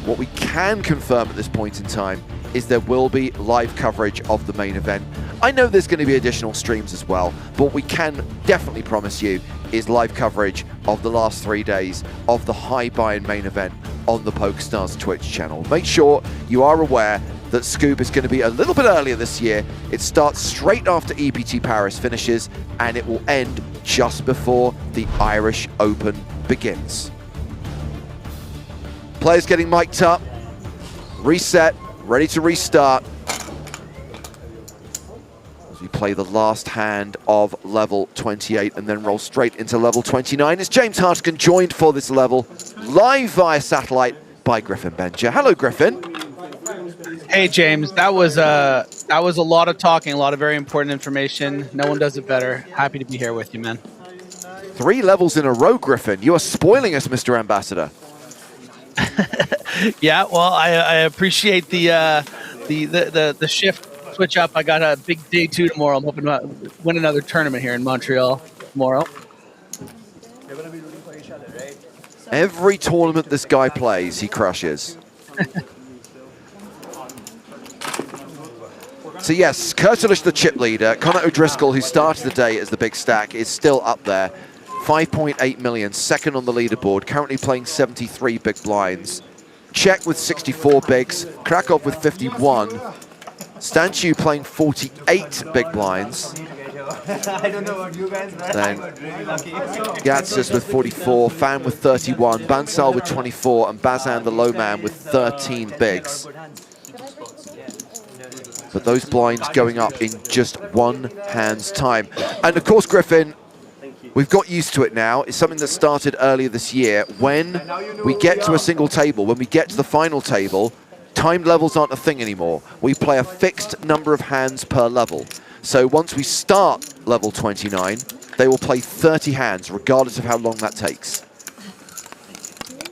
What we can confirm at this point in time is there will be live coverage of the main event. I know there's going to be additional streams as well, but what we can definitely promise you is live coverage of the last 3 days of the high buy-in main event on the PokerStars Twitch channel. Make sure you are aware that Scoop is going to be a little bit earlier this year. It starts straight after EPT Paris finishes, and it will end just before the Irish Open begins. Players getting mic'd up, reset, ready to restart. As we play the last hand of level 28 and then roll straight into level 29. It's James Hartigan joined for this level live via satellite by Griffin Bencher. Hello, Griffin. Hey, James. That was a lot of talking, a lot of very important information. No one does it better. Happy to be here with you, man. 3 levels in a row, Griffin. You are spoiling us, Mr. Ambassador. Yeah, well, I appreciate the shift switch up. I got a big day 2 tomorrow. I'm hoping to win another tournament here in Montreal tomorrow. Every tournament this guy plays, he crushes. So yes, Kurtilish the chip leader. Connor O'Driscoll, who started the day as the big stack, is still up there. 5.8 million, second on the leaderboard, currently playing 73 big blinds. Czech with 64 bigs, Krakow with 51. Stanchu playing 48 big blinds. I don't know about you guys, but Then I got really lucky. Gatsis with 44, Fan with 31, Bansal with 24, and Bazan the low man with 13 bigs. But those blinds going up in just one hand's time. And of course, Griffin, we've got used to it now. It's something that started earlier this year. When we get to a single table, when we get to the final table, timed levels aren't a thing anymore. We play a fixed number of hands per level. So once we start level 29, they will play 30 hands, regardless of how long that takes.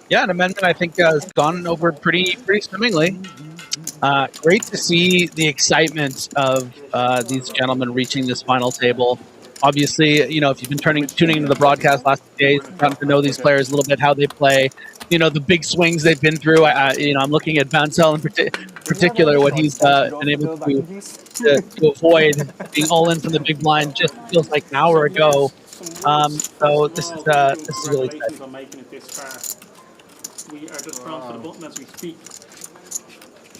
Yeah, an amendment I think has gone over pretty swimmingly. Great to see the excitement of these gentlemen reaching this final table. Obviously, you know, if you've been tuning into the broadcast last few days, gotten to know these players a little bit, how they play, you know, the big swings they've been through. You know, I'm looking at Bansal in particular, what he's been able to avoid being all in from the big blind just feels like an hour ago. So this is really exciting. Making it this far. We are just prone to the button as we speak.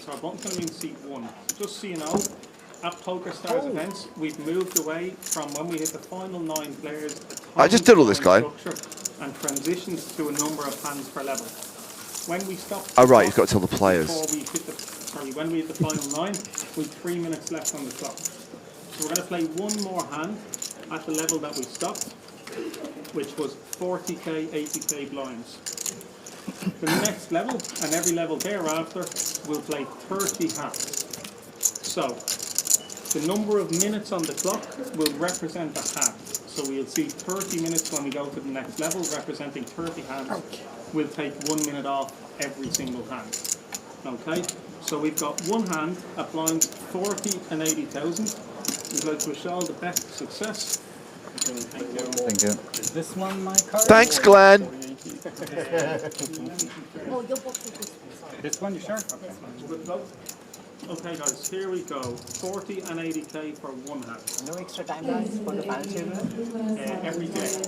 So our button's going to be in seat 1. Just so you know, at PokerStars events, we've moved away from when we hit the final 9 players. I just did all this, guy. And transitions to a number of hands per level. When we stop. Oh right, you've got to tell the players. When we hit the final 9, we've 3 minutes left on the clock. So we're going to play one more hand at the level that we stopped, which was 40k, 80k blinds. The next level, and every level thereafter, we'll play 30 hands. So, the number of minutes on the clock will represent a hand. So we'll see 30 minutes when we go to the next level, representing 30 hands. We'll take 1 minute off every single hand. Okay? So we've got one hand at blinds 40 and 80,000. We'd like to wish all the best success. Thank you. Thank you. Is this one my card? Thanks, Glenn. This one, you sure? Okay. Okay, guys, here we go. 40 and 80k for one hand. No extra time for the final table? Every day.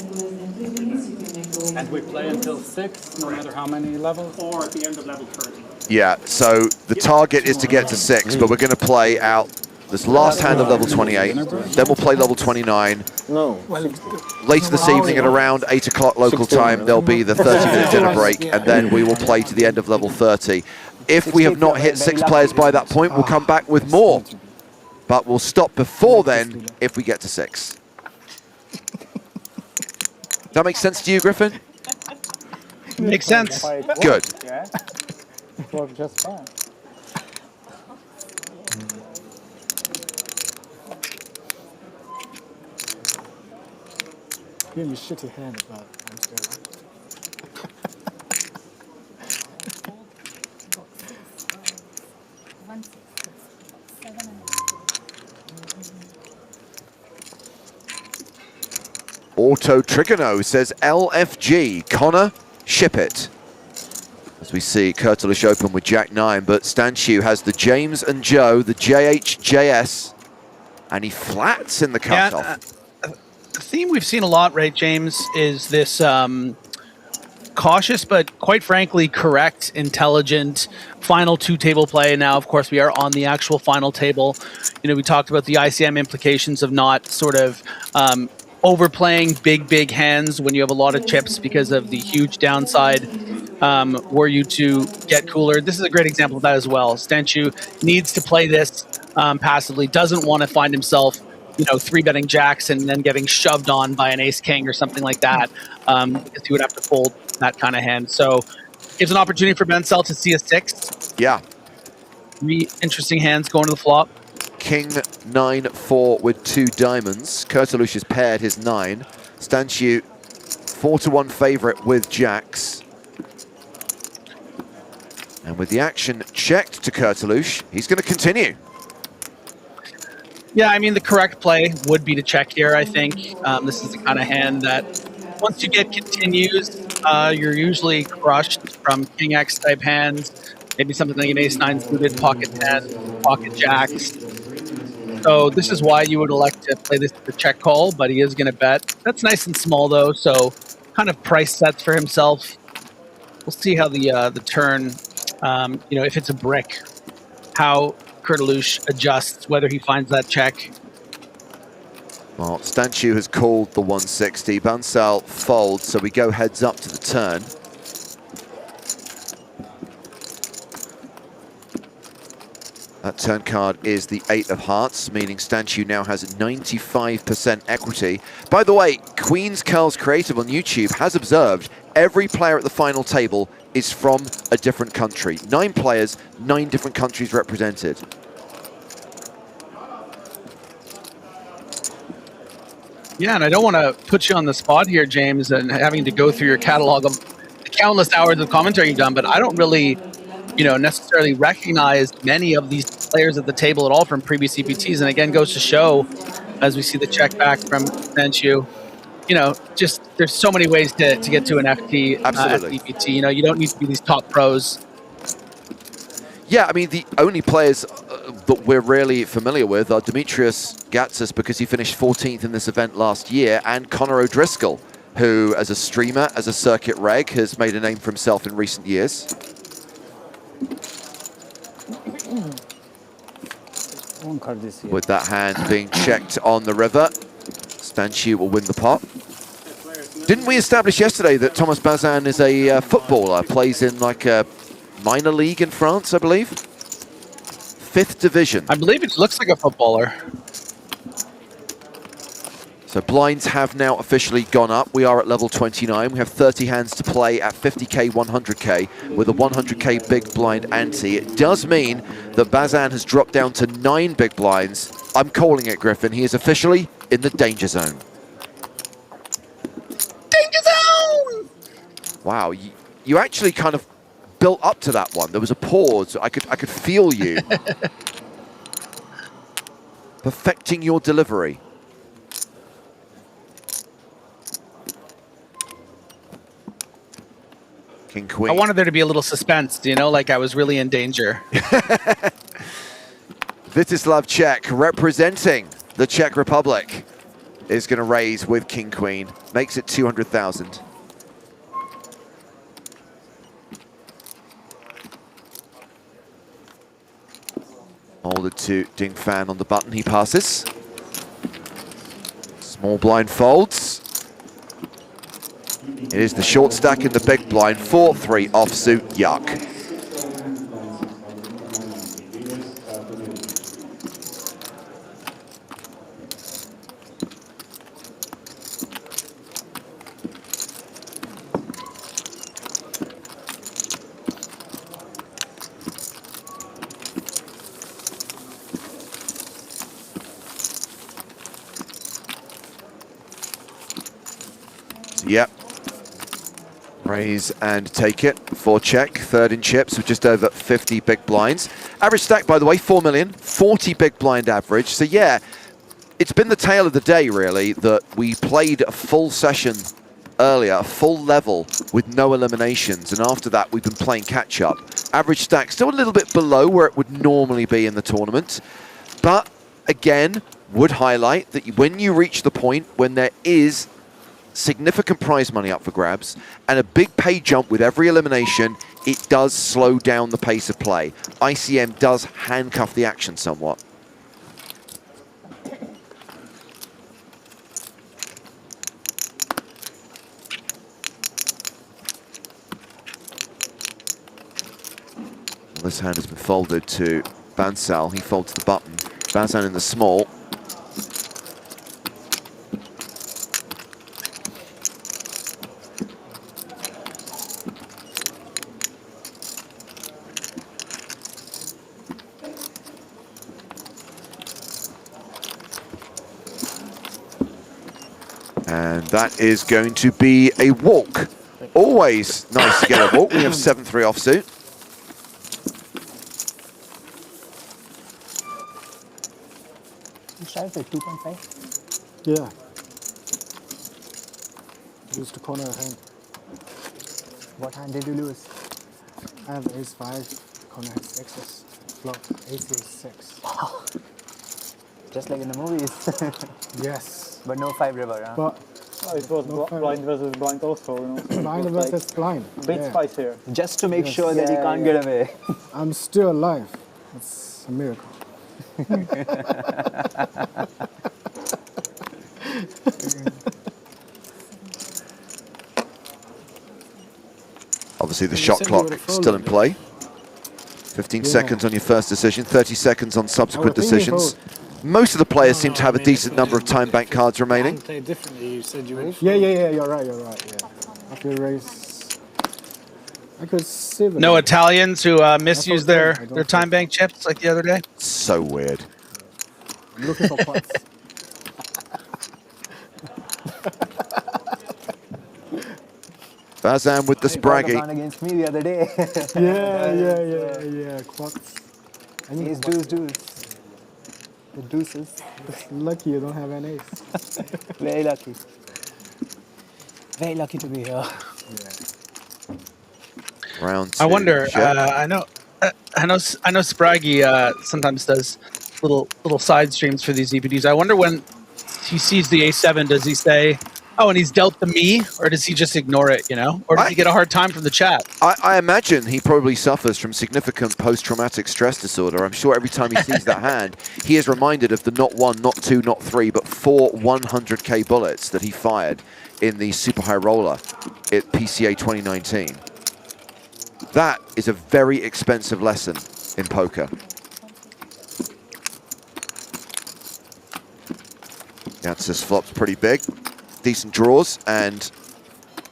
And we play until 6, no matter how many levels? Or at the end of level 30. Yeah, so the target is to get to 6, but we're going to play out this last hand of level 28. Then we'll play level 29. No. Later this evening at around 8 o'clock local time, there'll be the 30-minute dinner break, and then we will play to the end of level 30. If we have not hit 6 players by that point, we'll come back with more. But we'll stop before then if we get to 6. Does that make sense to you, Griffin? Makes sense. Good. Yeah. It worked just fine. Give me a shitty hand, but I'm still Auto Trigono says LFG. Connor, ship it. As we see Kurtulush open with Jack-9, but Stanchu has the James and Joe, the JHJS, and he flats in the cutoff. The theme we've seen a lot, right, James, is this cautious but quite frankly correct, intelligent final two table play. Now, of course, we are on the actual final table. You know, we talked about the ICM implications of not sort of overplaying big hands when you have a lot of chips because of the huge downside were you to get cooler. This is a great example of that as well. Stanchu needs to play this passively, doesn't want to find himself, you know, 3-betting jacks and then getting shoved on by an ace-king or something like that, because he would have to fold that kind of hand. So gives an opportunity for Bencel to see a 6. Yeah. 3 interesting hands going to the flop. King 9-4 with 2 diamonds. Kurtulush has paired his 9. Stanchu 4-1 favorite with jacks. And with the action checked to Kurtulush, he's going to continue. Yeah, I mean, the correct play would be to check here, I think. This is the kind of hand that once you get continues, you're usually crushed from King X type hands, maybe something like an ace-9 suited, pocket 10, pocket jacks. So this is why you would elect to play this for check call, but he is going to bet. That's nice and small, though, so kind of price sets for himself. We'll see how the turn, you know, if it's a brick, how Kurtulush adjusts, whether he finds that check. Well, Stanchu has called the 160. Bencel folds, so we go heads up to the turn. That turn card is the 8 of hearts, meaning Stanchu now has 95% equity. By the way, Queen's Curls Creative on YouTube has observed every player at the final table is from a different country. 9 players, 9 different countries represented. Yeah, and I don't want to put you on the spot here, James, and having to go through your catalog of the countless hours of commentary you've done, but I don't really, you know, necessarily recognize many of these players at the table at all from previous EPTs. And again, goes to show, as we see the check back from Stanchu, you know, just there's so many ways to get to an FT EPT. You know, you don't need to be these top pros. Yeah, I mean, the only players that we're really familiar with are Demetrius Gatsis, because he finished 14th in this event last year, and Connor O'Driscoll, who, as a streamer, as a circuit reg, has made a name for himself in recent years. With that hand being checked on the river, Stanchu will win the pot. Didn't we establish yesterday that Thomas Bazin is a footballer, plays in like a minor league in France, I believe? 5th division. I believe it looks like a footballer. So blinds have now officially gone up. We are at level 29. We have 30 hands to play at 50k, 100k with a 100k big blind ante. It does mean that Bazin has dropped down to 9 big blinds. I'm calling it, Griffin. He is officially in the danger zone. Danger zone! Wow, you actually kind of built up to that one. There was a pause. I could feel you. Perfecting your delivery. King, Queen. I wanted there to be a little suspense, you know, like I was really in danger. Vitislav Czech, representing the Czech Republic, is going to raise with King, Queen. Makes it 200,000. Molded to Ding Fan on the button, he passes. Small blind folds. It is the short stack in the big blind, 4-3 offsuit, yuck. Yep. Raise and take it for check. 3rd in chips with just over 50 big blinds. Average stack, by the way, 4 million, 40 big blind average. So yeah, it's been the tale of the day, really, that we played a full session earlier, a full level with no eliminations, and after that we've been playing catch-up. Average stack still a little bit below where it would normally be in the tournament, but again, would highlight that when you reach the point when there is significant prize money up for grabs and a big pay jump with every elimination, it does slow down the pace of play. ICM does handcuff the action somewhat. This hand has been folded to Bansal. He folds the button. Bansal in the small. And that is going to be a walk. Always nice to get a walk. We have 7-3 offsuit. You started at 2.5? Yeah. Used the corner hand. What hand did you lose? I have ace-5, corner has sixes, flop, ace-6. Wow. Just like in the movies. Yes. But no 5 river, huh? But it was blind versus blind also, you know. Blind versus blind. Bit spice here. Just to make sure that you can't get away. I'm still alive. It's a miracle. Obviously the shot clock still in play. 15 seconds on your first decision, 30 seconds on subsequent decisions. Most of the players seem to have a decent number of time bank cards remaining. Differently, you said you would. Yeah, you're right, yeah. After you raise, I could save it. No Italians who misuse their time bank chips like the other day? So weird. I'm looking for pots. Bazan with the spraggy. Against me the other day. Yeah. Quads. Ace, deuce. The deuces. Lucky you don't have an ace. Very lucky. Very lucky to be here. Round 2. I wonder. I know Spraggy sometimes does little side streams for these EPTs. I wonder when he sees the A7, does he say, "Oh, and he's dealt to me," or does he just ignore it? You know, or does he get a hard time from the chat? I imagine he probably suffers from significant post-traumatic stress disorder. I'm sure every time he sees that hand, he is reminded of the not 1, not 2, not 3, but 4 100k bullets that he fired in the Super High Roller at PCA 2019. That is a very expensive lesson in poker. Yatsas flops pretty big. Decent draws and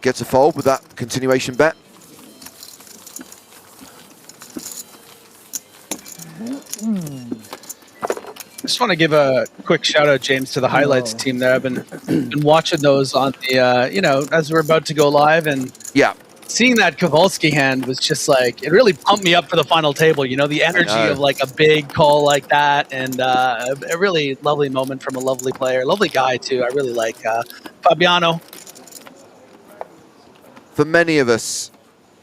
gets a fold with that continuation bet. I just want to give a quick shout out, James, to the highlights team there. I've been watching those on the, you know, as we're about to go live, and seeing that Kowalski hand was just like, it really pumped me up for the final table. You know, the energy of like a big call like that, and a really lovely moment from a lovely player, lovely guy too. I really like Fabiano. For many of us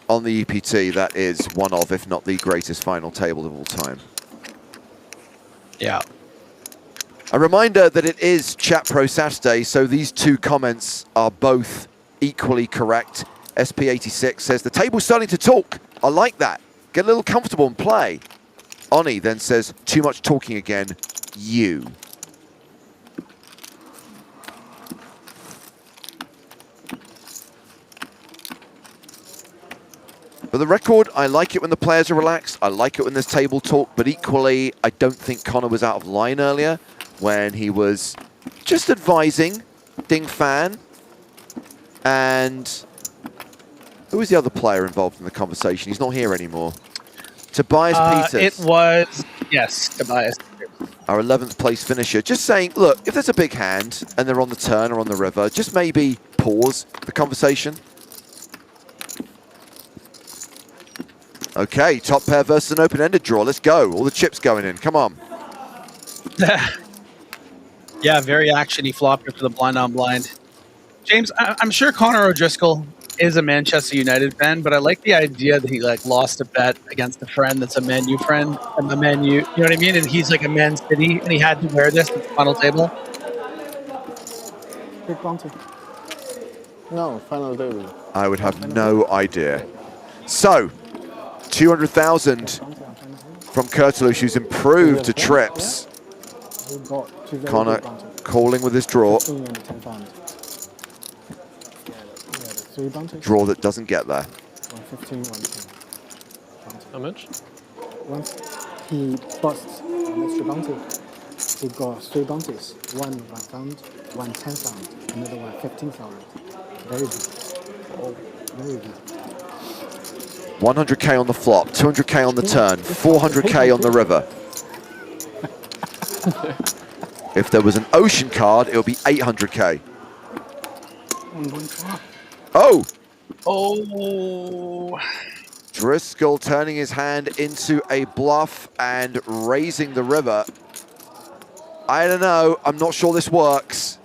on the EPT, that is one of, if not the greatest final table of all time. Yeah. A reminder that it is Chat Pro Saturday, so these two comments are both equally correct. SP86 says, the table's starting to talk. I like that. Get a little comfortable and play. Oni then says, too much talking again. You. For the record, I like it when the players are relaxed. I like it when there's table talk, but equally, I don't think Connor was out of line earlier when he was just advising Ding Fan. And who was the other player involved in the conversation? He's not here anymore. Tobias Peters. It was, yes, Tobias. Our 11th place finisher. Just saying, look, if there's a big hand and they're on the turn or on the river, just maybe pause the conversation. Okay, top pair versus an open-ended draw. Let's go. All the chips going in. Come on. Yeah, very actiony flop here for the blind on blind. James, I'm sure Connor O'Driscoll is a Manchester United fan, but I like the idea that he like lost a bet against a friend that's a Man U friend. And a Man U, you know what I mean? And he's like a Man City, and he had to wear this at the final table. Big bounty. No, final table. I would have no idea. So, 200,000 from Kurtulush, who's improved to trips. Connor calling with his draw. Draw that doesn't get there. 115, 110. How much? Once he busts an extra bounty, he got 3 bounties. One 1,000, one 10,000, another one 15,000. Very good. Oh, very good. 100k on the flop, 200k on the turn, 400k on the river. If there was an ocean card, it would be 800k. Oh! Oh! Driscoll turning his hand into a bluff and raising the river. I don't know. I'm not sure this works.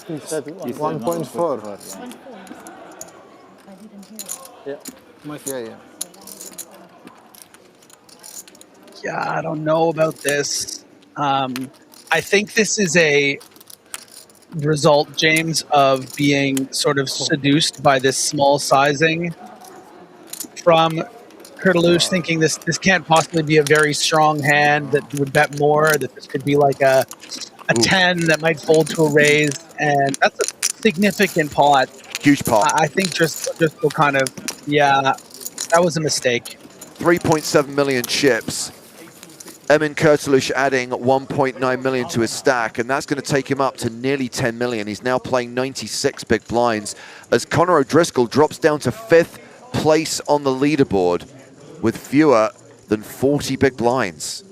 He said 1.4. Yeah. Yeah. Yeah, I don't know about this. I think this is a result, James, of being sort of seduced by this small sizing from Kurtulush, thinking this can't possibly be a very strong hand that would bet more, that this could be like a 10 that might fold to a raise, and that's a significant pot. Huge pot. I think just will kind of, yeah, that was a mistake. 3.7 million chips. Emin Kurtulush adding 1.9 million to his stack, and that's going to take him up to nearly 10 million. He's now playing 96 big blinds as Connor O'Driscoll drops down to 5th place on the leaderboard with fewer than 40 big blinds.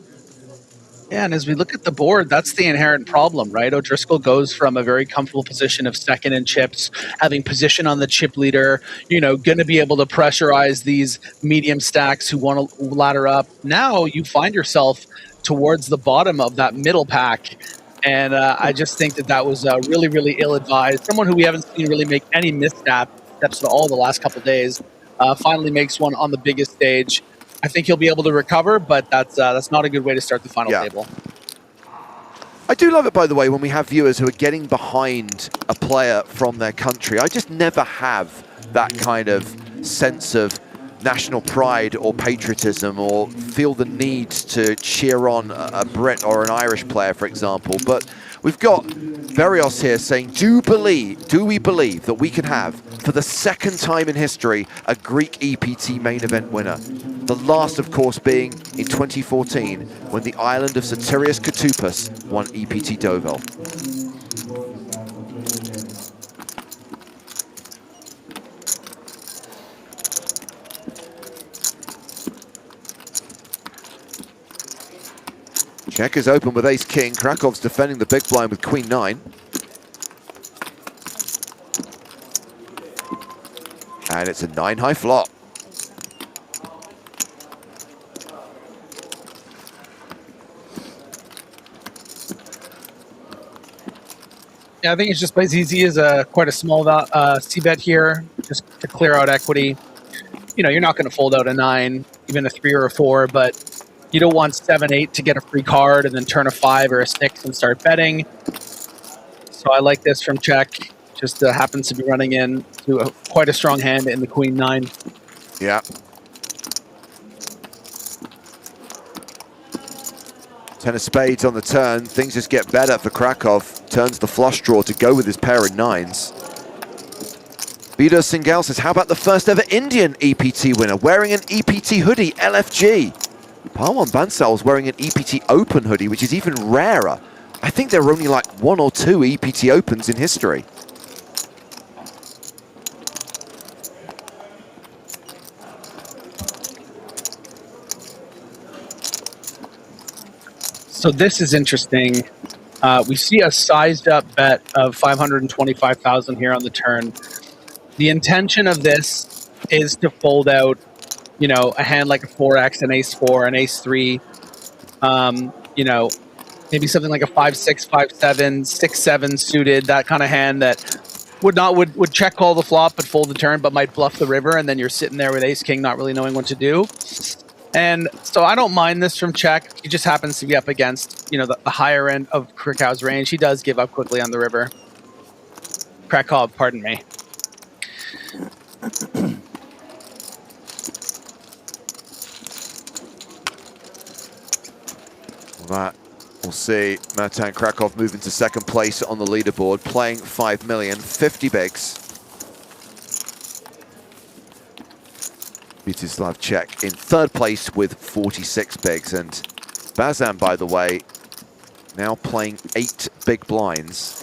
Yeah, and as we look at the board, that's the inherent problem, right? O'Driscoll goes from a very comfortable position of second in chips, having position on the chip leader, you know, going to be able to pressurize these medium stacks who want to ladder up. Now you find yourself towards the bottom of that middle pack. And I just think that was really, really ill-advised. Someone who we haven't seen really make any missteps at all the last couple of days finally makes one on the biggest stage. I think he'll be able to recover, but that's not a good way to start the final table. I do love it, by the way, when we have viewers who are getting behind a player from their country. I just never have that kind of sense of national pride or patriotism or feel the need to cheer on a Brit or an Irish player, for example. But we've got Verios here saying, do we believe that we can have, for the second time in history, a Greek EPT main event winner? The last, of course, being in 2014, when the island of Sotirios Kotoupas won EPT Deauville. Check is open with ace-king. Krakow's defending the big blind with queen-9. And it's a 9-high flop. Yeah, I think it's just as easy as quite a small c-bet here, just to clear out equity. You know, you're not going to fold out a 9, even a 3 or a 4, but you don't want 7-8 to get a free card and then turn a 5 or a 6 and start betting. So I like this from check. Just happens to be running in to quite a strong hand in the queen-9. Yeah. 10 of spades on the turn. Things just get better for Krakow. Turns the flush draw to go with his pair of 9s. Bido Singal says, how about the first ever Indian EPT winner wearing an EPT hoodie, LFG? Parwan Bansal's wearing an EPT Open hoodie, which is even rarer. I think there are only like 1 or 2 EPT Opens in history. So this is interesting. We see a sized up bet of 525,000 here on the turn. The intention of this is to fold out you know, a hand like a 4x, an ace-4, an ace-3, you know, maybe something like a 5-6, 5-7, 6-7 suited, that kind of hand that would check call the flop but fold the turn, but might bluff the river, and then you're sitting there with ace-king not really knowing what to do. And so I don't mind this from check. He just happens to be up against, you know, the higher end of Krakow's range. He does give up quickly on the river. Krakow, pardon me. That we'll see Matan Krakow move into second place on the leaderboard, playing 5 million, 50 bigs. Vyacheslav Čech in third place with 46 bigs, and Bazan, by the way, now playing 8 big blinds.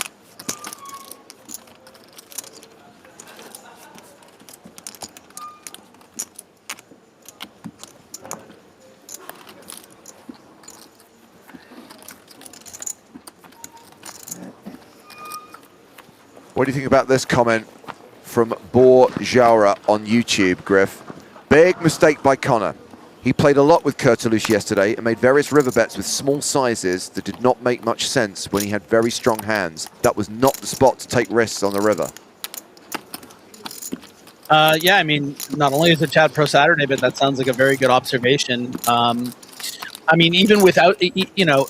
What do you think about this comment from Bor Jaura on YouTube, Griff? Big mistake by Connor. He played a lot with Kurtulus yesterday and made various river bets with small sizes that did not make much sense when he had very strong hands. That was not the spot to take risks on the river. Yeah, I mean, not only is it Chad Pro Saturday, but that sounds like a very good observation. I mean, even without, you know,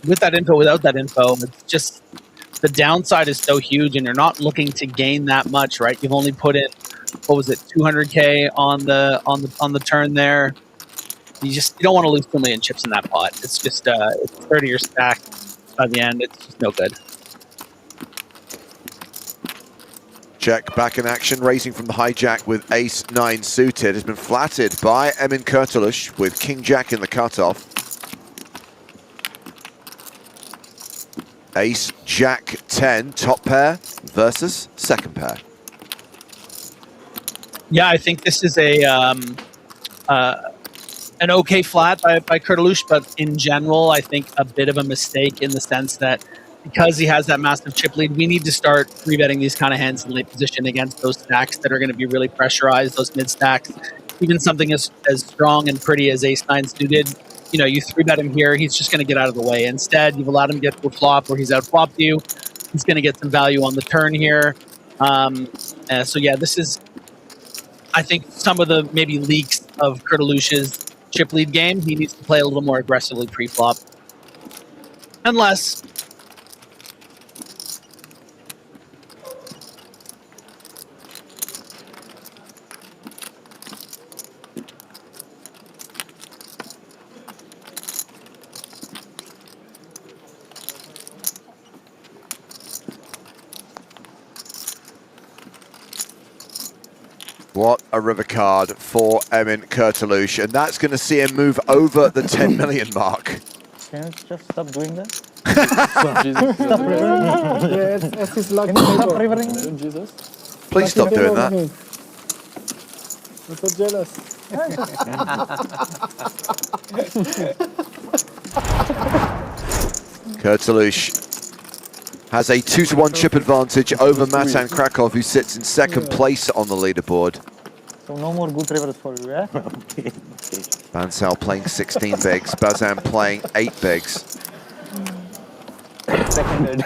with that info, without that info, it's just the downside is so huge, and you're not looking to gain that much, right? You've only put in, what was it, 200K on the turn there. You don't want to lose 2 million chips in that pot. It's just it's 30 your stack by the end. It's just no good. Czech back in action, raising from the hijack with ace-9 suited. Has been flattered by Emin Kurtulus with king-jack in the cutoff. Ace-jack-10, top pair versus second pair. Yeah, I think this is an okay flat by Kurtulus, but in general, I think a bit of a mistake in the sense that because he has that massive chip lead, we need to start three-betting these kind of hands in late position against those stacks that are going to be really pressurized, those mid stacks. Even something as strong and pretty as ace-9 suited, you know, you three-bet him here, he's just going to get out of the way. Instead, you've allowed him to get to a flop where he's out-flopped you. He's going to get some value on the turn here. So yeah, this is, I think, some of the maybe leaks of Kurtulus's chip lead game. He needs to play a little more aggressively pre-flop. Unless... What a river card for Emin Kurtulus, and that's going to see him move over the 10 million mark. Can you just stop doing that? Stop rivering. Yeah, it's his luck. Can you stop rivering? Jesus. Please stop doing that. I'm so jealous. Kurtulus has a 2-to-1 chip advantage over Matan Krakow, who sits in second place on the leaderboard. So no more good rivers for you, yeah? Bansal playing 16 bigs, Bazan playing 8 bigs. Seconded.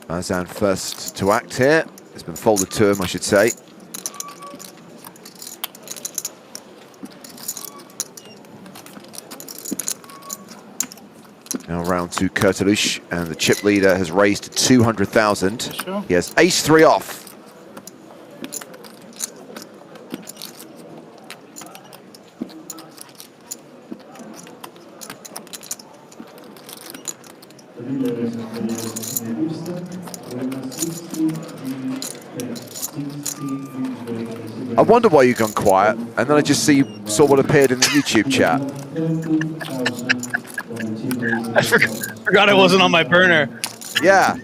Bazan first to act here. It's been folded to him, I should say. Now round to Kurtulus, and the chip leader has raised to 200,000. Sure. He has ace-3 off. I wonder why you've gone quiet, and then I just saw what appeared in the YouTube chat. I forgot I wasn't on my burner. Yeah.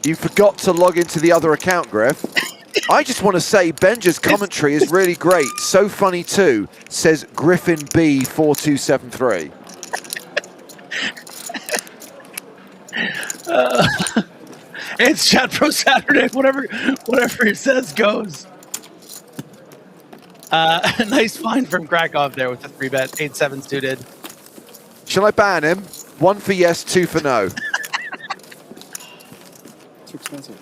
You forgot to log into the other account, Griff. I just want to say Benja's commentary is really great. So funny too, says Griffin B4273. It's Chat Pro Saturday. Whatever it says goes. Nice find from Krakow there with the 3-bet 8-7 suited. Shall I ban him? 1 for yes, 2 for no. Too expensive.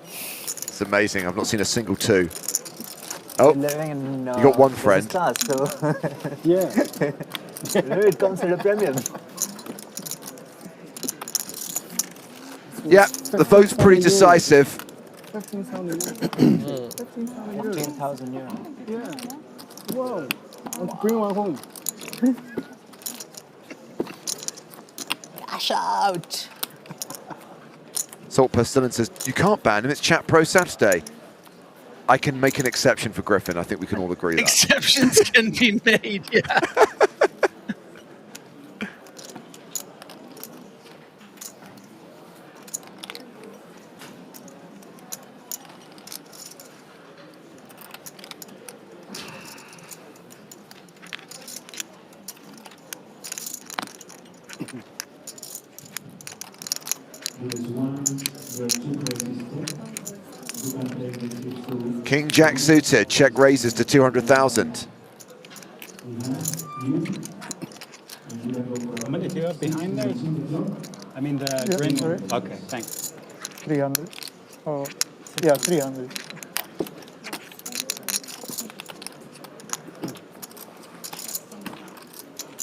It's amazing. I've not seen a single 2. Oh, Living in, you got one friend. Class, so yeah. It comes at a premium. Yeah, the vote's pretty decisive. 15,000 €15,000. Yeah. Whoa. I'll bring one home. Cash out. Salt Pestilence says, you can't ban him, it's Chat Pro Saturday. I can make an exception for Griffin. I think we can all agree that. Exceptions can be made, yeah. King Jack suited, check raises to 200,000. How many do you have behind there? I mean the green one. Okay, thanks. 300. Oh, yeah, 300.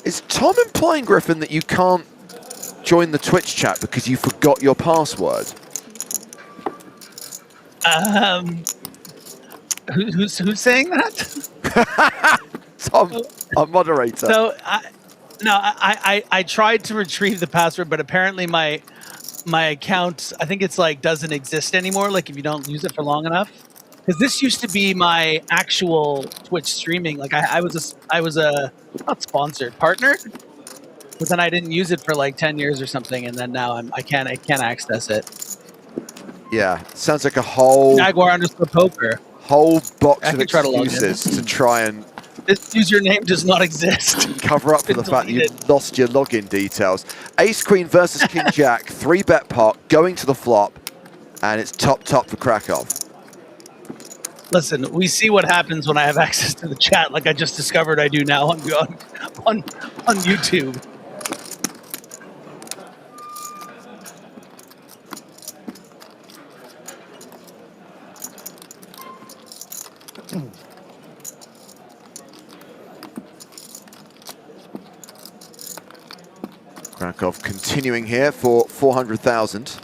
Is Tom implying, Griffin, that you can't join the Twitch chat because you forgot your password? Who's saying that? Tom, our moderator. So, I tried to retrieve the password, but apparently my account, I think it's like doesn't exist anymore. Like if you don't use it for long enough, because this used to be my actual Twitch streaming. Like I was a not sponsored partner, but then I didn't use it for like 10 years or something, and then now I can't access it. Yeah, sounds like a whole Jaguar_poker. Whole box of try to log in. excuses to try and This username does not exist. cover up for the fact that you lost your login details. Ace Queen versus King Jack, 3-bet pot, going to the flop, and it's top for Krakow. Listen, we see what happens when I have access to the chat, like I just discovered I do now on YouTube. Krakow continuing here for 400,000.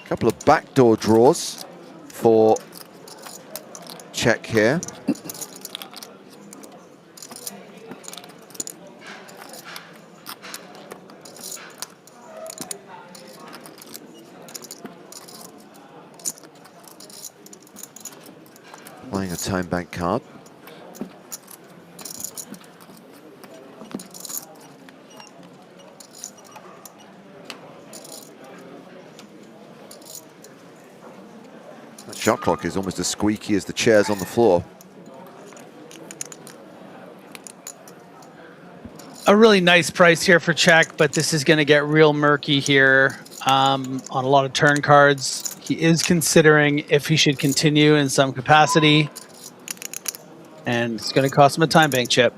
Couple of backdoor draws for check here. Playing a time bank card. That shot clock is almost as squeaky as the chairs on the floor. A really nice price here for check, but this is going to get real murky here on a lot of turn cards. He is considering if he should continue in some capacity, and it's going to cost him a time bank chip.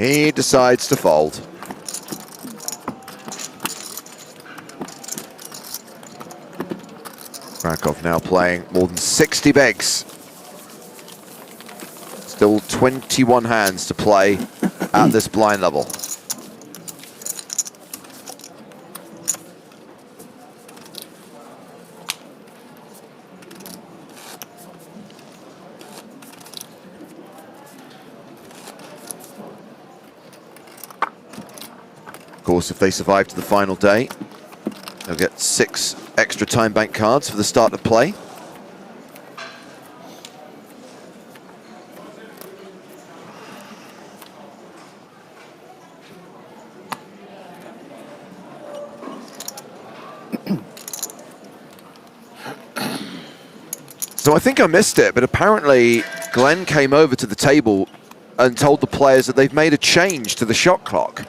He decides to fold. Krakow now playing more than 60 bigs. Still 21 hands to play at this blind level. Of course, if they survive to the final day, they'll get 6 extra time bank cards for the start of play. So I think I missed it, but apparently Glenn came over to the table and told the players that they've made a change to the shot clock.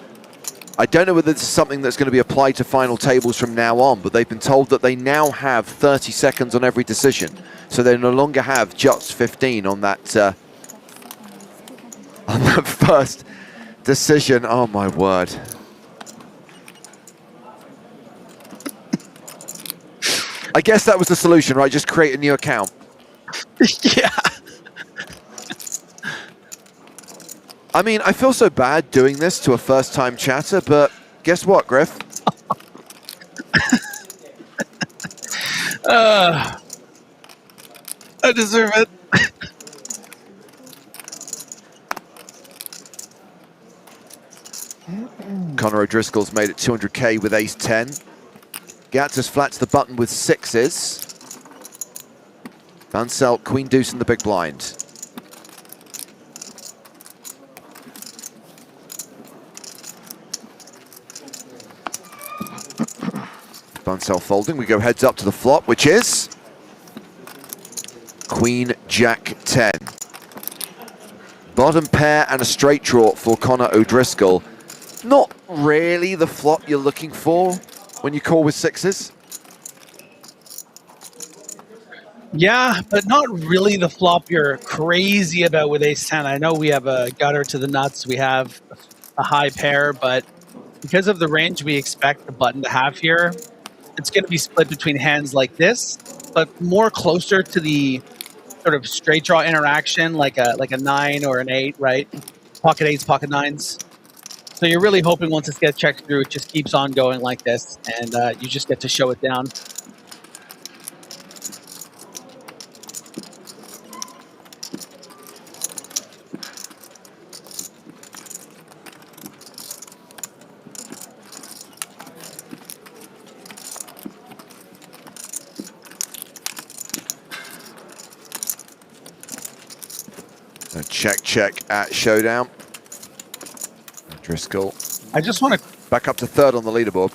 I don't know whether this is something that's going to be applied to final tables from now on, but they've been told that they now have 30 seconds on every decision. So they no longer have just 15 on that first decision. Oh my word. I guess that was the solution, right? Just create a new account. Yeah. I mean, I feel so bad doing this to a first-time chatter, but guess what, Griff? I deserve it. Connor O'Driscoll's made it 200k with ace-10. Gattus flats the button with 6s. Van Selt, queen deuce in the big blind. Van Selt folding, we go heads up to the flop, which is Queen Jack 10. Bottom pair and a straight draw for Connor O'Driscoll. Not really the flop you're looking for when you call with 6s. Yeah, but not really the flop you're crazy about with ace-10. I know we have a gutter to the nuts. We have a high pair, but because of the range we expect the button to have here, it's going to be split between hands like this, but more closer to the sort of straight draw interaction, like a 9 or an 8, right? Pocket 8s, pocket 9s. So you're really hoping once it gets checked through, it just keeps on going like this, and you just get to show it down. A check at showdown. Driscoll. I just want to back up to third on the leaderboard.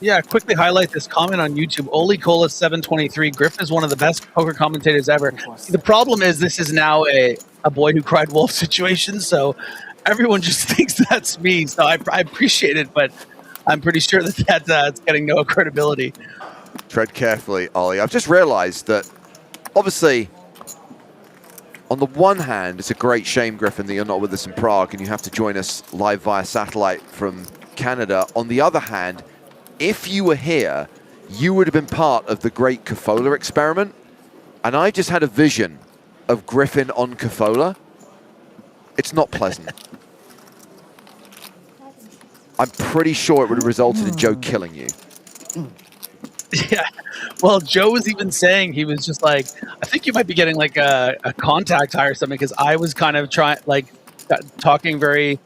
Yeah, quickly highlight this comment on YouTube. Oli Cola 723. Griff is one of the best poker commentators ever. The problem is this is now a boy who cried wolf situation, so everyone just thinks that's me. So I appreciate it, but I'm pretty sure that it's getting no credibility. Tread carefully, Ollie. I've just realized that, obviously, on the one hand, it's a great shame, Griffin, that you're not with us in Prague and you have to join us live via satellite from Canada. On the other hand, if you were here, you would have been part of the great Cafola experiment. And I just had a vision of Griffin on Cafola. It's not pleasant. I'm pretty sure it would have resulted in Joe killing you. Yeah, well, Joe was even saying, he was just like, I think you might be getting like a contact high or something, because I was kind of talking very,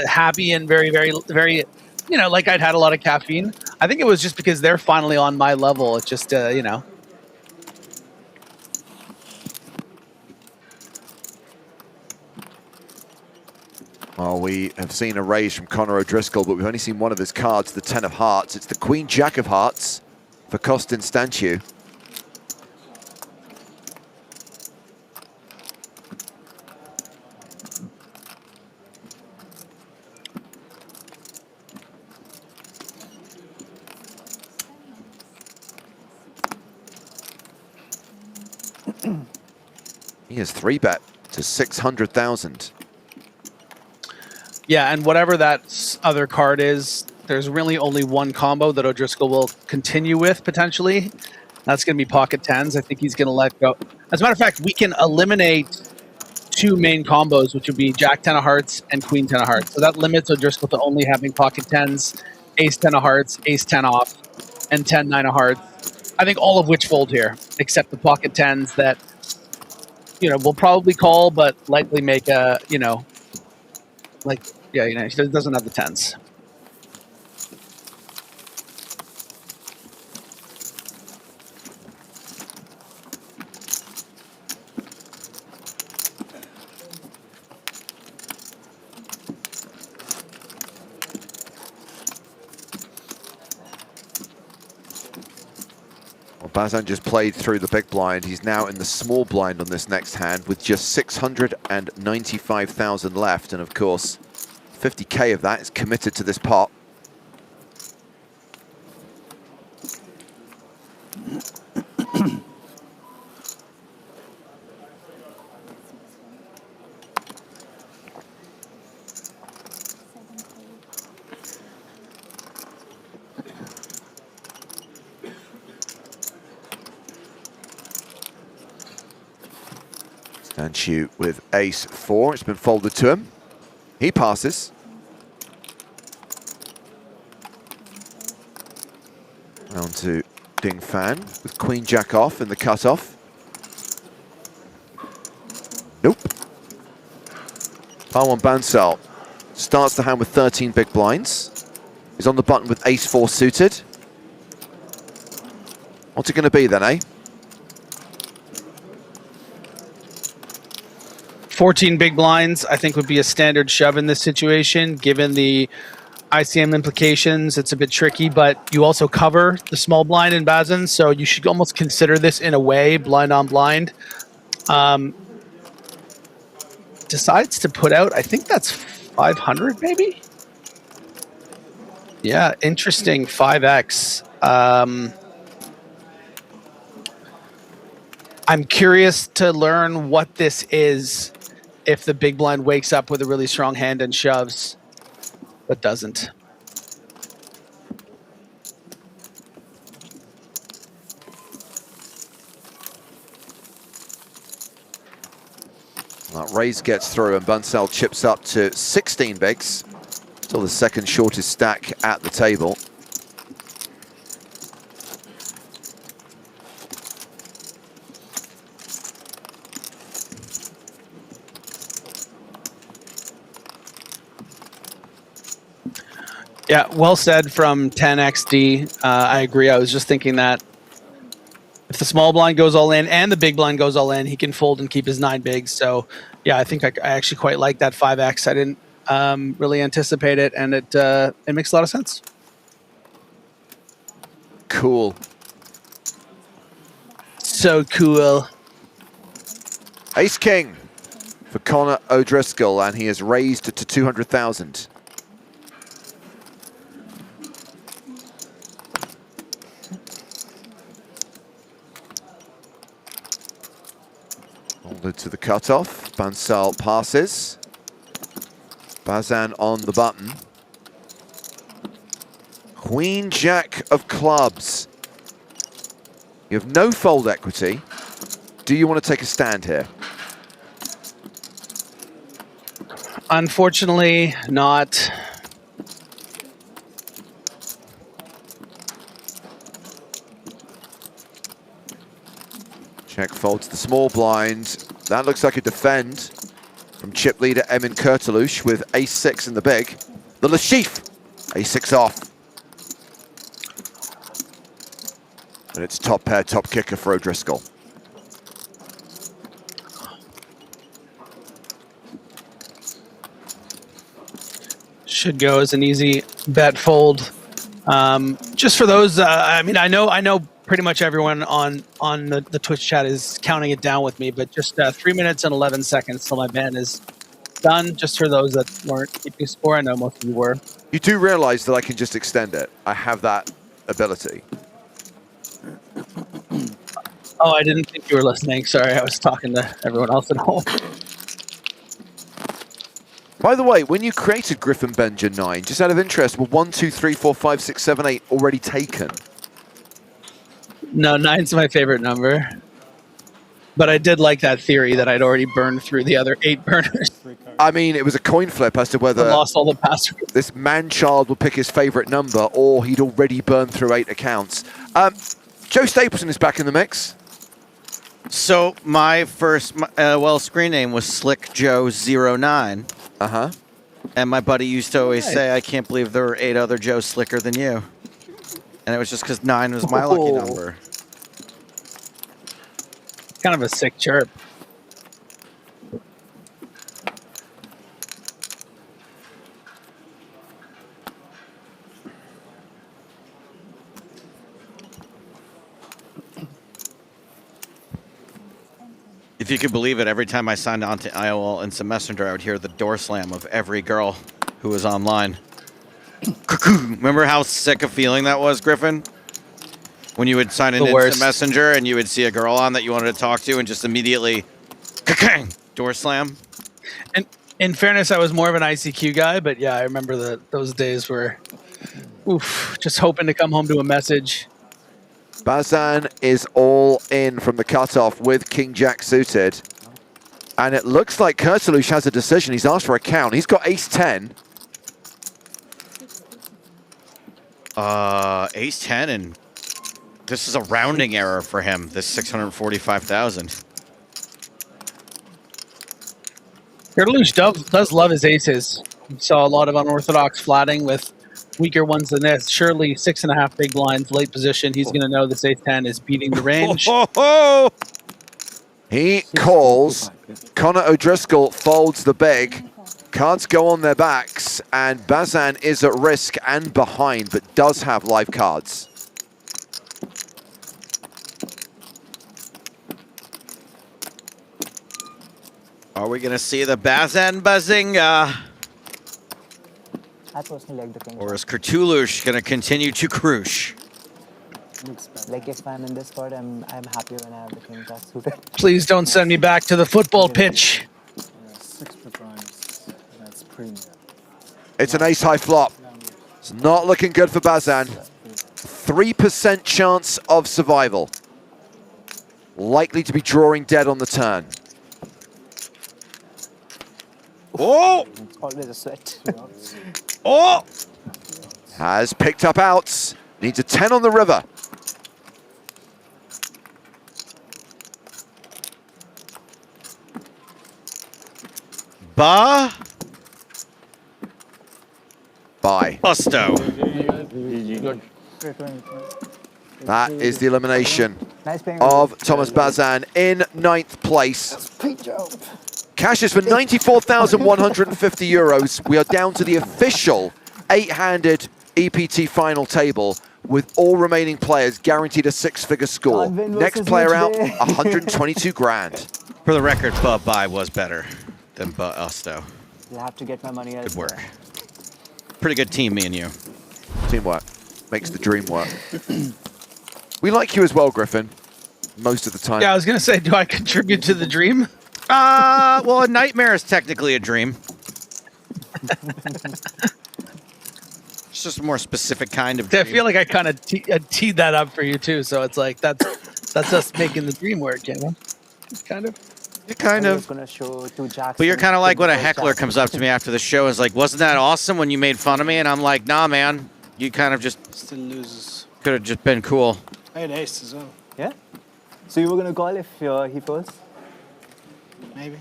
happy and very, very, very, like I'd had a lot of caffeine. I think it was just because they're finally on my level. It's just, Well, we have seen a raise from Connor O'Driscoll, but we've only seen one of his cards, the 10 of hearts. It's the Queen Jack of hearts for Kostin Stanciu. He has 3-bet to 600,000. Yeah, and whatever that other card is, there's really only one combo that O'Driscoll will continue with, potentially. That's going to be pocket tens. I think he's going to let go. As a matter of fact, we can eliminate 2 main combos, which would be Jack 10 of hearts and Queen 10 of hearts. So that limits O'Driscoll to only having pocket tens, Ace 10 of hearts, Ace 10 off, and 10 9 of hearts. I think all of which fold here, except the pocket tens that, you know, will probably call, but likely make a, you know, like, yeah, you know, he doesn't have the tens. Well, Bazan just played through the big blind. He's now in the small blind on this next hand with just 695,000 left. And of course, 50K of that is committed to this pot. Stand shoot with ace 4. It's been folded to him. He passes. Round to Ding Fan with Queen Jack off in the cutoff. Nope. Par 1 Bansal starts the hand with 13 big blinds. He's on the button with ace 4 suited. What's it going to be then, eh? 14 big blinds, I think, would be a standard shove in this situation, given the ICM implications. It's a bit tricky, but you also cover the small blind in Bazin, so you should almost consider this in a way, blind on blind. Decides to put out, I think that's 500 maybe? Yeah, interesting, 5x. I'm curious to learn what this is if the big blind wakes up with a really strong hand and shoves, but doesn't. That raise gets through and Bansal chips up to 16 bigs. Still the second shortest stack at the table. Yeah, well said from 10XD. I agree. I was just thinking that if the small blind goes all in and the big blind goes all in, he can fold and keep his 9 bigs. So, yeah, I think I actually quite like that 5x. I didn't really anticipate it, and it makes a lot of sense. Cool. So cool. Ace King for Connor O'Driscoll, and he has raised to 200,000. To the cutoff. Bansal passes. Bazan on the button. Queen Jack of clubs. You have no fold equity. Do you want to take a stand here? Unfortunately, not. Check folds the small blind. That looks like a defend from chip leader Emin Kurtulush with ace-6 in the big. The Lashif, ace-6 off. And it's top pair, top kicker for O'Driscoll. Should go as an easy bet fold. Just for those, I mean, I know pretty much everyone on the Twitch chat is counting it down with me, but just 3 minutes and 11 seconds till my ban is done. Just for those that weren't keeping score, I know most of you were. You do realize that I can just extend it. I have that ability. Oh, I didn't think you were listening. Sorry, I was talking to everyone else at home. By the way, when you created Griffin Benja 9, just out of interest, were 1, 2, 3, 4, 5, 6, 7, 8 already taken? No, 9's my favorite number. But I did like that theory that I'd already burned through the other 8 burners. I mean, it was a coin flip as to whether I lost all the passwords. this man-child would pick his favorite number or he'd already burned through 8 accounts. Joe Stapleton is back in the mix. So my first screen name was Slick Joe 09. Uh-huh. And my buddy used to always say, I can't believe there were 8 other Joes slicker than you. And it was just because 9 was my lucky number. Kind of a sick chirp. If you could believe it, every time I signed on to IOL Instant Messenger, I would hear the door slam of every girl who was online. Remember how sick a feeling that was, Griffin? When you would sign in Instant Messenger and you would see a girl on that you wanted to talk to and just immediately door slam? And in fairness, I was more of an ICQ guy, but yeah, I remember those days where, just hoping to come home to a message. Bazan is all in from the cutoff with King Jack suited. And it looks like Kurtulush has a decision. He's asked for a count. He's got ace 10. Ace 10, and this is a rounding error for him, this 645,000. Kurtulush does love his aces. We saw a lot of unorthodox flatting with weaker ones than this. Surely 6.5 big blinds, late position. He's going to know this ace 10 is beating the range. He calls. Connor O'Driscoll folds the big. Cards go on their backs, and Bazan is at risk and behind, but does have live cards. Are we going to see the Bazan Bazinga? I personally like the king. Or is Kurtulush going to continue to cruise? Like if I'm in this spot, I'm happy when I have the king jack suited. Please don't send me back to the football pitch. 6 primes. That's premium. It's an ace-high flop. It's not looking good for Bazan. 3% chance of survival. Likely to be drawing dead on the turn. Oh! It's always a sweat. Oh! Has picked up outs. Needs a 10 on the river. Bye. Busto. That is the elimination of Thomas Bazan in 9th place. Cash is for 94,150 euros. We are down to the official 8-handed EPT final table with all remaining players guaranteed a 6-figure score. Next player out, 122 grand. For the record, Bye was better than Busto. You'll have to get my money Good work. Pretty good team, me and you. Teamwork makes the dream work. We like you as well, Griffin, most of the time. Yeah, I was going to say, do I contribute to the dream? Well, a nightmare is technically a dream. It's just a more specific kind of dream. I feel like I kind of teed that up for you too, so it's like that's us making the dream work, you know? Kind of. Kind of. But you're kind of like when a heckler comes up to me after the show and is like, wasn't that awesome when you made fun of me? And I'm like, nah, man. You kind of just still loses. Could have just been cool. I had ace as well. Yeah? So you were going to call if he folds? Maybe.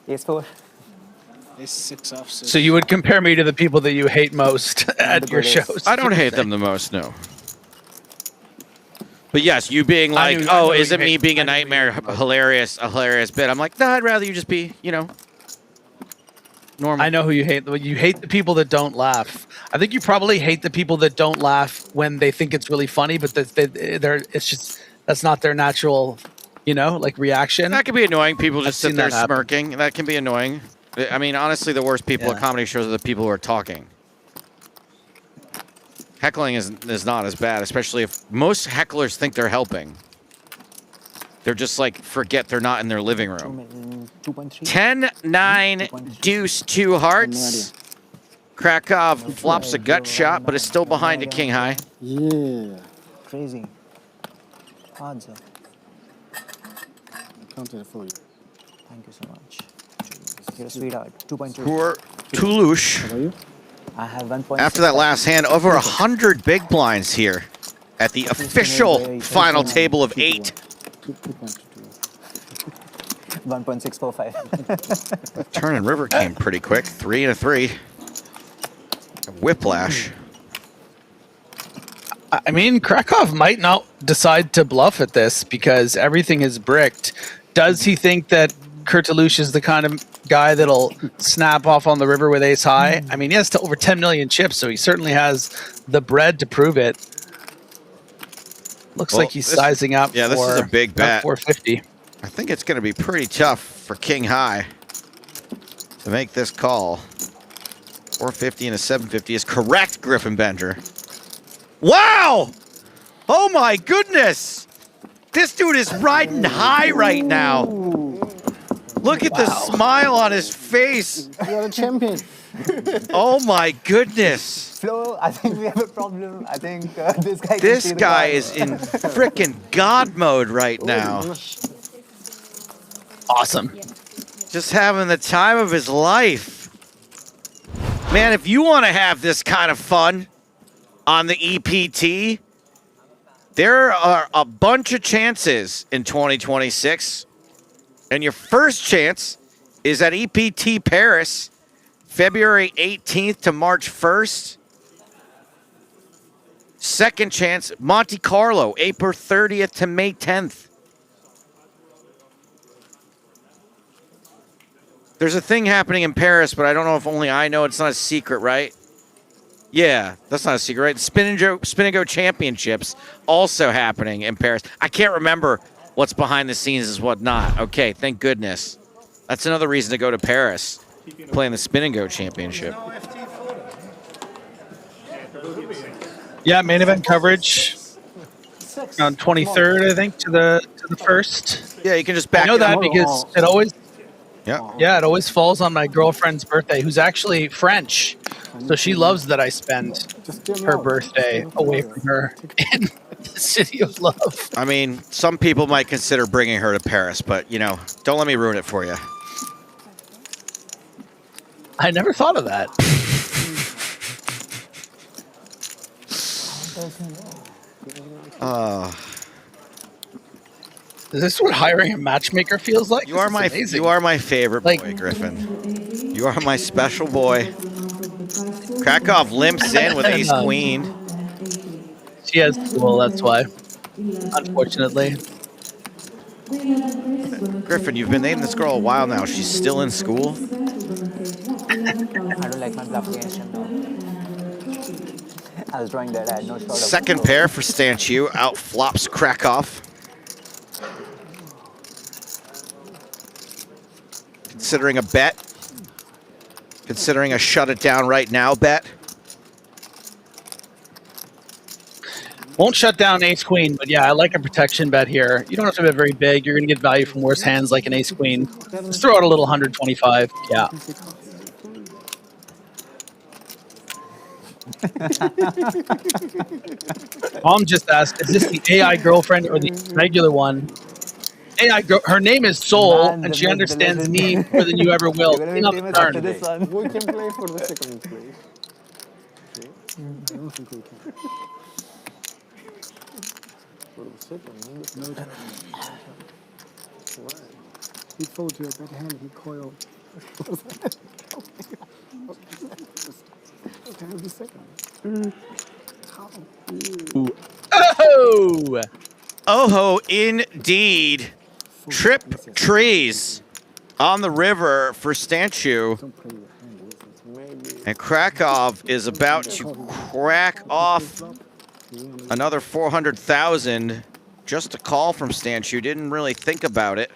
Ace 4. Ace 6 off. So you would compare me to the people that you hate most at your shows? I don't hate them the most, no. But yes, you being like, oh, isn't me being a nightmare a hilarious bit? I'm like, no, I'd rather you just be, you know, normal. I know who you hate. You hate the people that don't laugh. I think you probably hate the people that don't laugh when they think it's really funny, but it's just, that's not their natural, you know, like reaction. That can be annoying. People just sit there smirking. That can be annoying. I mean, honestly, the worst people at comedy shows are the people who are talking. Heckling is not as bad, especially if most hecklers think they're helping. They're just like, forget they're not in their living room. 2.3. 10, 9, deuce, 2 hearts. Krakow flops a gut shot, but is still behind at king high. Yeah. Crazy. Odds. Counted it for you. Thank you so much. You're a sweetheart. 2.2. Poor Toulouche. I have 1.6. After that last hand, over 100 big blinds here at the official final table of 8. 1.645. Turn and river came pretty quick. 3 and a 3. Whiplash. I mean, Krakow might not decide to bluff at this because everything is bricked. Does he think that Kurtalush is the kind of guy that'll snap off on the river with ace high? I mean, he has over 10 million chips, so he certainly has the bread to prove it. Looks like he's sizing up. Yeah, this is a big bet. 450. I think it's going to be pretty tough for king high to make this call. 450 and a 750 is correct, Griffin Bender. Wow! Oh my goodness! This dude is riding high right now. Look at the smile on his face. You're a champion. Oh my goodness. Flo, I think we have a problem. I think this guy. This guy is in frickin' God mode right now. Awesome. Just having the time of his life. Man, if you want to have this kind of fun on the EPT, there are a bunch of chances in 2026. And your first chance is at EPT Paris, February 18th to March 1st. Second chance, Monte Carlo, April 30th to May 10th. There's a thing happening in Paris, but I don't know if only I know. It's not a secret, right? Yeah, that's not a secret, right? Spin and Go Championships also happening in Paris. I can't remember what's behind the scenes is what not. Okay, thank goodness. That's another reason to go to Paris, playing the Spin and Go Championship. Yeah, main event coverage on 23rd, I think, to the first. Yeah, you can just back. I know it that up. because it always. Yeah, it always falls on my girlfriend's birthday, who's actually French. So she loves that I spend her birthday away from her in the city of love. I mean, some people might consider bringing her to Paris, but, you know, don't let me ruin it for you. I never thought of that. Is this what hiring a matchmaker feels like? You are my favorite boy, Griffin. You are my special boy. Krakow limps in with ace queen. She has school, that's why. Unfortunately. Griffin, you've been dating this girl a while now. She's still in school? I don't like my bluff against him now. I was drawing that. I had no shot. Second pair for Stanchu. Out flops Krakow. Considering a bet. Considering a shut it down right now bet. Won't shut down ace queen, but yeah, I like a protection bet here. You don't have to bet very big. You're going to get value from worse hands like an ace queen. Just throw out a little 125. Yeah. Mom just asked, is this the AI girlfriend or the regular one? AI girl, her name is Soul, and she understands me more than you ever will. King of the turn. We can play for the second place. I don't think we can. For the second, no chance. He folded your bad hand, he coiled. Can it be second? How? Oh! Oh, indeed. Trip trees on the river for Stanchu. And Krakow is about to crack off another 400,000. Just a call from Stanchu. Didn't really think about it.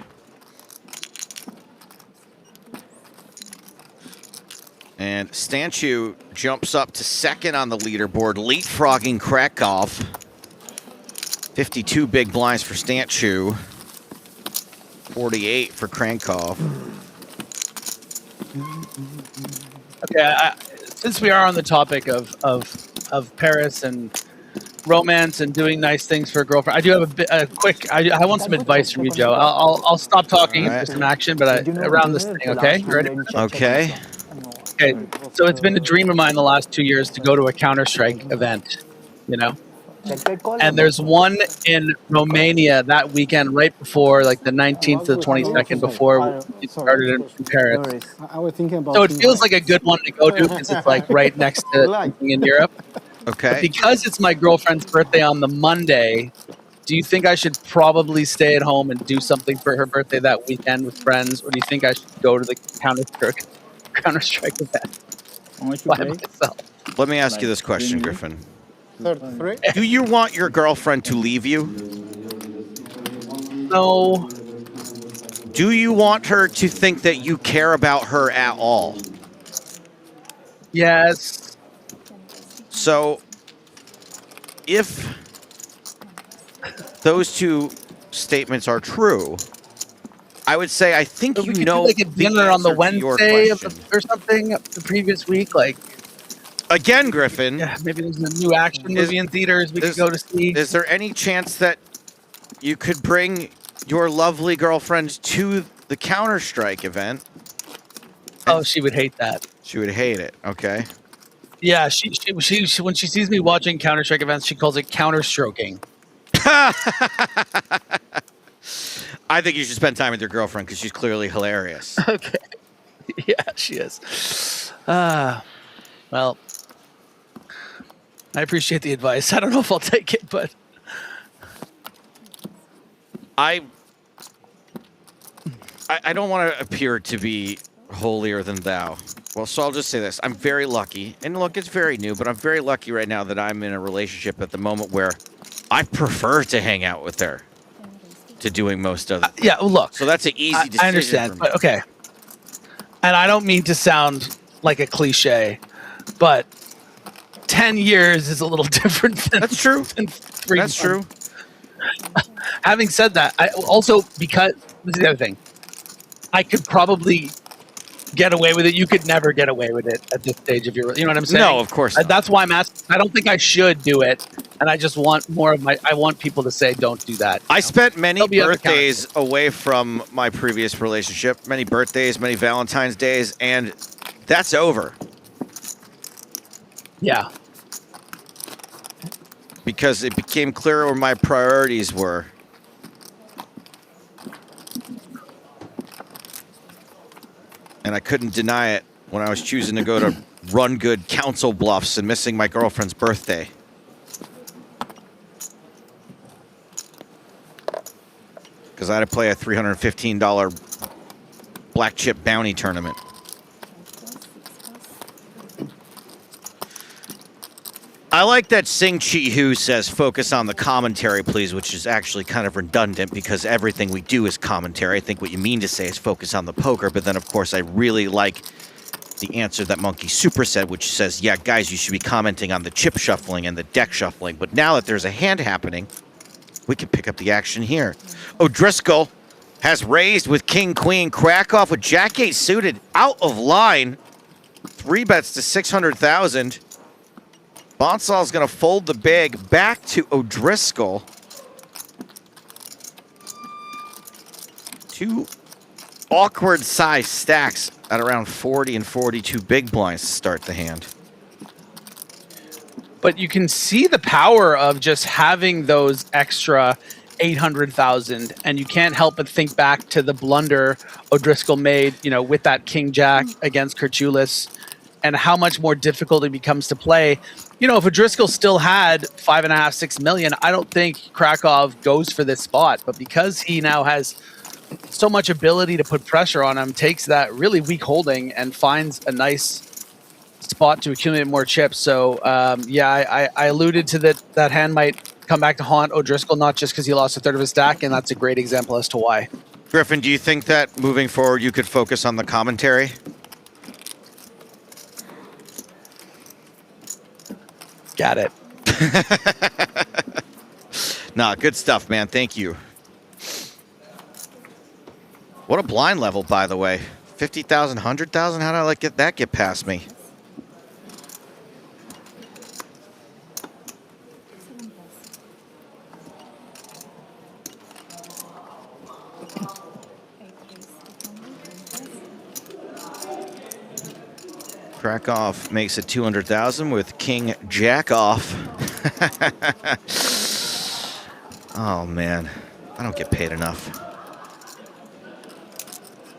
And Stanchu jumps up to second on the leaderboard, leapfrogging Krakow. 52 big blinds for Stanchu. 48 for Krankov. Okay, since we are on the topic of Paris and romance and doing nice things for a girlfriend, I do have a quick. I want some advice from you, Joe. I'll stop talking All right. for some action, but around this thing, okay? You ready? Okay. Okay. So it's been a dream of mine the last 2 years to go to a Counter-Strike event. You know. And there's one in Romania that weekend, right before, like the 19th to the 22nd, before it started in Paris. I was thinking about. So it feels like a good one to go to because it's like right next to something in Europe. Okay. But because it's my girlfriend's birthday on the Monday, do you think I should probably stay at home and do something for her birthday that weekend with friends, or do you think I should go to the Counter-Strike event by myself? Let me ask you this question, Griffin. 33. Do you want your girlfriend to leave you? No. Do you want her to think that you care about her at all? Yes. So, if those two statements are true, I would say I think But we you could know do like a dinner on the Wednesday or something, the previous week, like. Again, Griffin. Yeah, maybe there's a new action movie in theaters we could go to see. Is there any chance that you could bring your lovely girlfriend to the Counter-Strike event? Oh, she would hate that. She would hate it. Okay. Yeah, she when she sees me watching Counter-Strike events, she calls it counter-stroking. I think you should spend time with your girlfriend because she's clearly hilarious. Okay. Yeah, she is. Well, I appreciate the advice. I don't know if I'll take it, but I don't want to appear to be holier than thou. Well, so I'll just say this. I'm very lucky. And look, it's very new, but I'm very lucky right now that I'm in a relationship at the moment where I prefer to hang out with her to doing most of it. yeah, well, look. So that's an easy decision. I understand, for me. but okay. And I don't mean to sound like a cliche, but 10 years is a little different than That's true. Than 3 That's months. Having said that, I also, because this is the other thing, I could probably get away with it. You could never get away with it at this stage of your, you know what I'm saying? No, of course not. That's why I'm asking. I don't think I should do it, and I just want more of I want people to say, don't do that. I spent many There'll be other birthdays away from my previous relationship. Many birthdays, many Valentine's days, and that's over. Yeah. Because it became clear where my priorities were. And I couldn't deny it when I was choosing to go to Run Good Council Bluffs and missing my girlfriend's birthday. Because I had to play a $315 black chip bounty tournament. I like that Sing Chi Hu says focus on the commentary, please, which is actually kind of redundant because everything we do is commentary. I think what you mean to say is focus on the poker, but then, of course, I really like the answer that Monkey Super said, which says, yeah, guys, you should be commenting on the chip shuffling and the deck shuffling, but now that there's a hand happening, we can pick up the action here. O'Driscoll has raised with King, Queen, crack off with Jack-8 suited, out of line, 3 bets to 600,000. Bonsal's going to fold the big back to O'Driscoll. 2 awkward size stacks at around 40 and 42 big blinds to start the hand. But you can see the power of just having those extra 800,000, and you can't help but think back to the blunder O'Driscoll made, you know, with that King Jack against Kirchulis, and how much more difficult it becomes to play. You know, if O'Driscoll still had 5.5, 6 million, I don't think Krakow goes for this spot. But because he now has so much ability to put pressure on him, takes that really weak holding and finds a nice spot to accumulate more chips. So, yeah, I alluded to that hand might come back to haunt O'Driscoll, not just because he lost a third of his stack, and that's a great example as to why. Griffin, do you think that moving forward you could focus on the commentary? Got it. Nah, good stuff, man. Thank you. What a blind level, by the way. 50,000, 100,000? How did I get past me? Krakoff makes it 200,000 with King Jack off. Oh man, I don't get paid enough.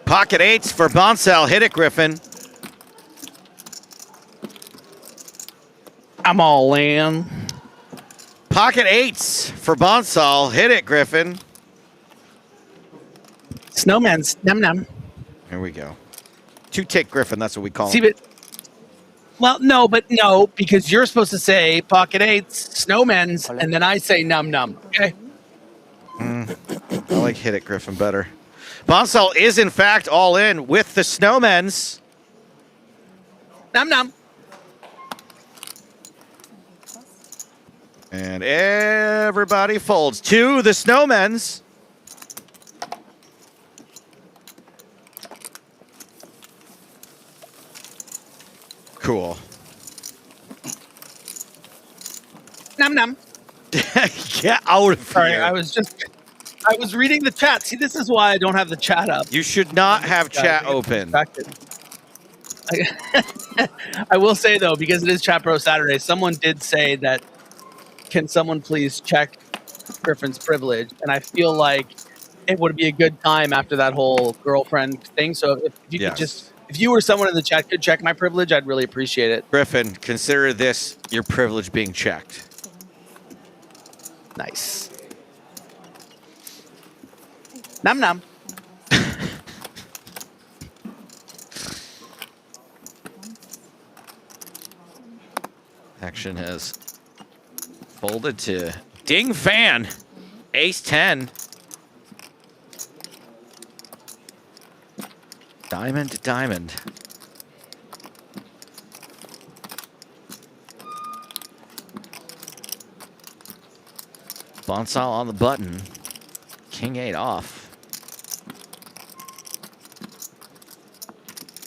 Pocket eights for Bonsal. Hit it, Griffin. I'm all in. Pocket eights for Bonsal. Hit it, Griffin. Snowman's num num. Here we go. Two-tick Griffin, that's what we call See, him. well, no, because you're supposed to say pocket eights, snowmen's, and then I say num num. Okay. I like hit it, Griffin, better. Bonsal is, in fact, all in with the snowmen's. Num num. And everybody folds to the snowmen's. Cool. Num num. Get out of Sorry, here. I was reading the chat. See, this is why I don't have the chat up. You should not have chat open. I will say, though, because it is Chat Pro Saturday, someone did say that, can someone please check Griffin's privilege? And I feel like it would be a good time after that whole girlfriend thing. So if you could just, if you or someone in the chat could check my privilege, I'd really appreciate it. Griffin, consider this your privilege being checked. Nice. Num num. Action has folded to Ding Fan. Ace 10. Diamond to diamond. Bonsal on the button. King 8 off.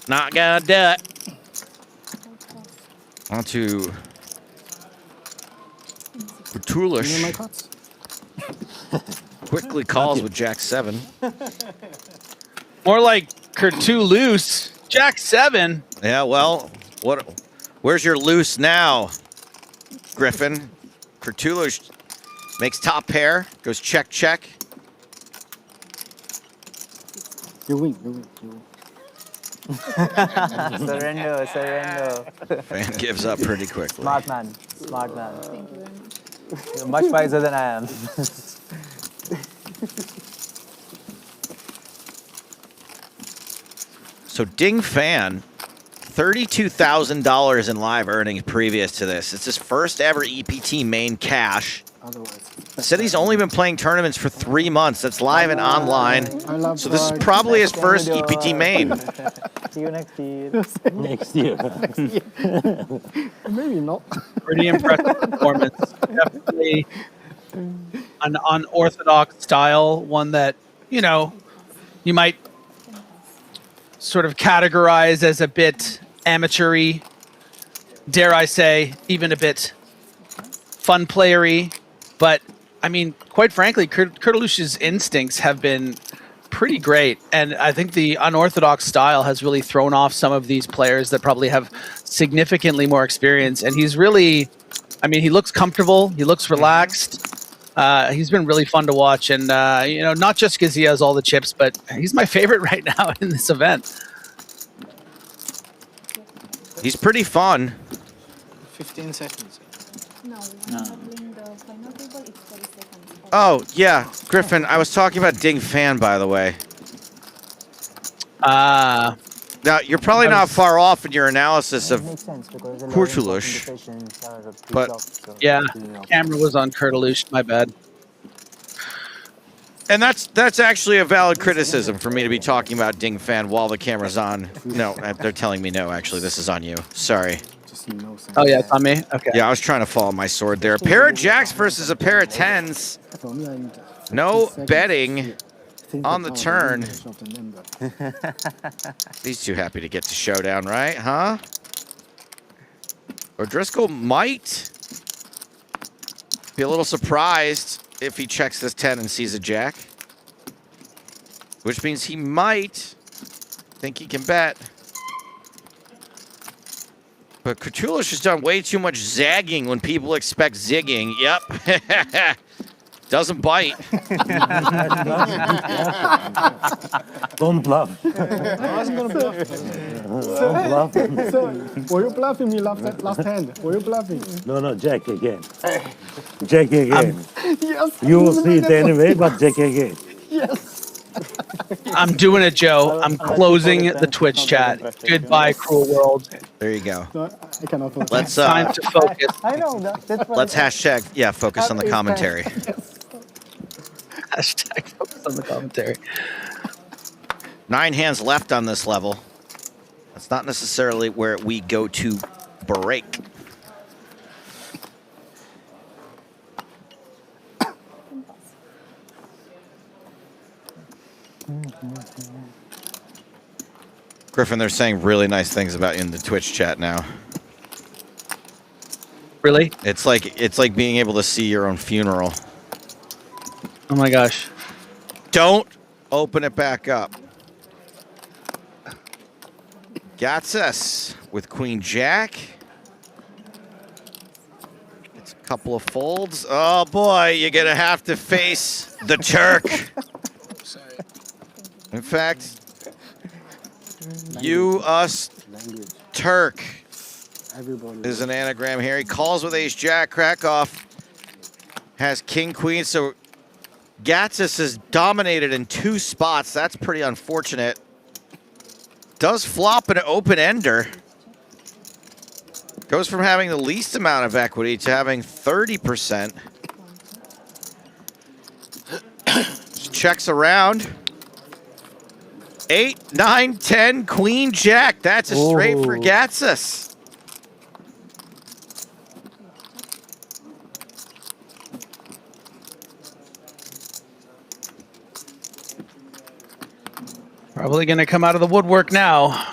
Not gonna do it. On to Toolish. Quickly calls with Jack 7. More like Curtu loose. Jack 7. Yeah, well, where's your loose now, Griffin? Curtulish makes top pair, goes check, check. You win, you win, you win. Surrender, surrender. Fan gives up pretty quickly. Smart man, smart man. Thank you very much. You're much wiser than I am. So Ding Fan, $32,000 in live earnings previous to this. It's his first ever EPT main cash. Said he's only been playing tournaments for 3 months. That's live and online. So this is probably his first EPT main. See you next year. Next year. Maybe not. Pretty impressive performance. Definitely an unorthodox style, one that, you know, you might sort of categorize as a bit amateur-y, dare I say, even a bit fun player-y. But, I mean, quite frankly, Kurtulush's instincts have been pretty great. And I think the unorthodox style has really thrown off some of these players that probably have significantly more experience. And he's really, I mean, he looks comfortable. He looks relaxed. He's been really fun to watch. And, you know, not just because he has all the chips, but he's my favorite right now in this event. He's pretty fun. 15 seconds. No, the final table, it's 30 seconds. Oh, yeah, Griffin, I was talking about Ding Fan, by the way. Now, you're probably not far off in your analysis of Kurtulush. But yeah, camera was on Kurtulush, my bad. And that's actually a valid criticism for me to be talking about Ding Fan while the camera's on. No, they're telling me no, actually. This is on you. Sorry. Oh, yeah, it's on me? Okay. Yeah, I was trying to follow my sword there. A pair of jacks versus a pair of tens. No betting. on the turn. These two happy to get to showdown, right? Huh? O'Driscoll might be a little surprised if he checks this 10 and sees a jack, which means he might think he can bet. But Cthulhu's just done way too much zagging when people expect zigging. Yep. Doesn't bite. Don't bluff. I wasn't going to bluff. Don't bluff. So, were you bluffing me last hand? Were you bluffing? No, Jack again. Jack again. Yes. You will see it anyway, but Jack again. Yes. I'm doing it, Joe. I'm closing the Twitch chat. Goodbye, cruel world. There you go. I cannot focus. Let's time to focus. I know that. let's hashtag focus on the commentary. Hashtag focus on the commentary. 9 hands left on this level. That's not necessarily where we go to break. Griffin, they're saying really nice things about you in the Twitch chat now. Really? It's like being able to see your own funeral. Oh my gosh. Don't open it back up. Gatsas with Queen Jack. It's a couple of folds. Oh boy, you're gonna have to face the Turk. In fact, you, us, Turk is an anagram here. He calls with ace jack. Krakoff has king queen, so Gatsas is dominated in 2 spots. That's pretty unfortunate. Does flop an open ender. Goes from having the least amount of equity to having 30%. Just checks around. 8, 9, 10, queen jack. That's a straight for Gatsas. Probably going to come out of the woodwork now.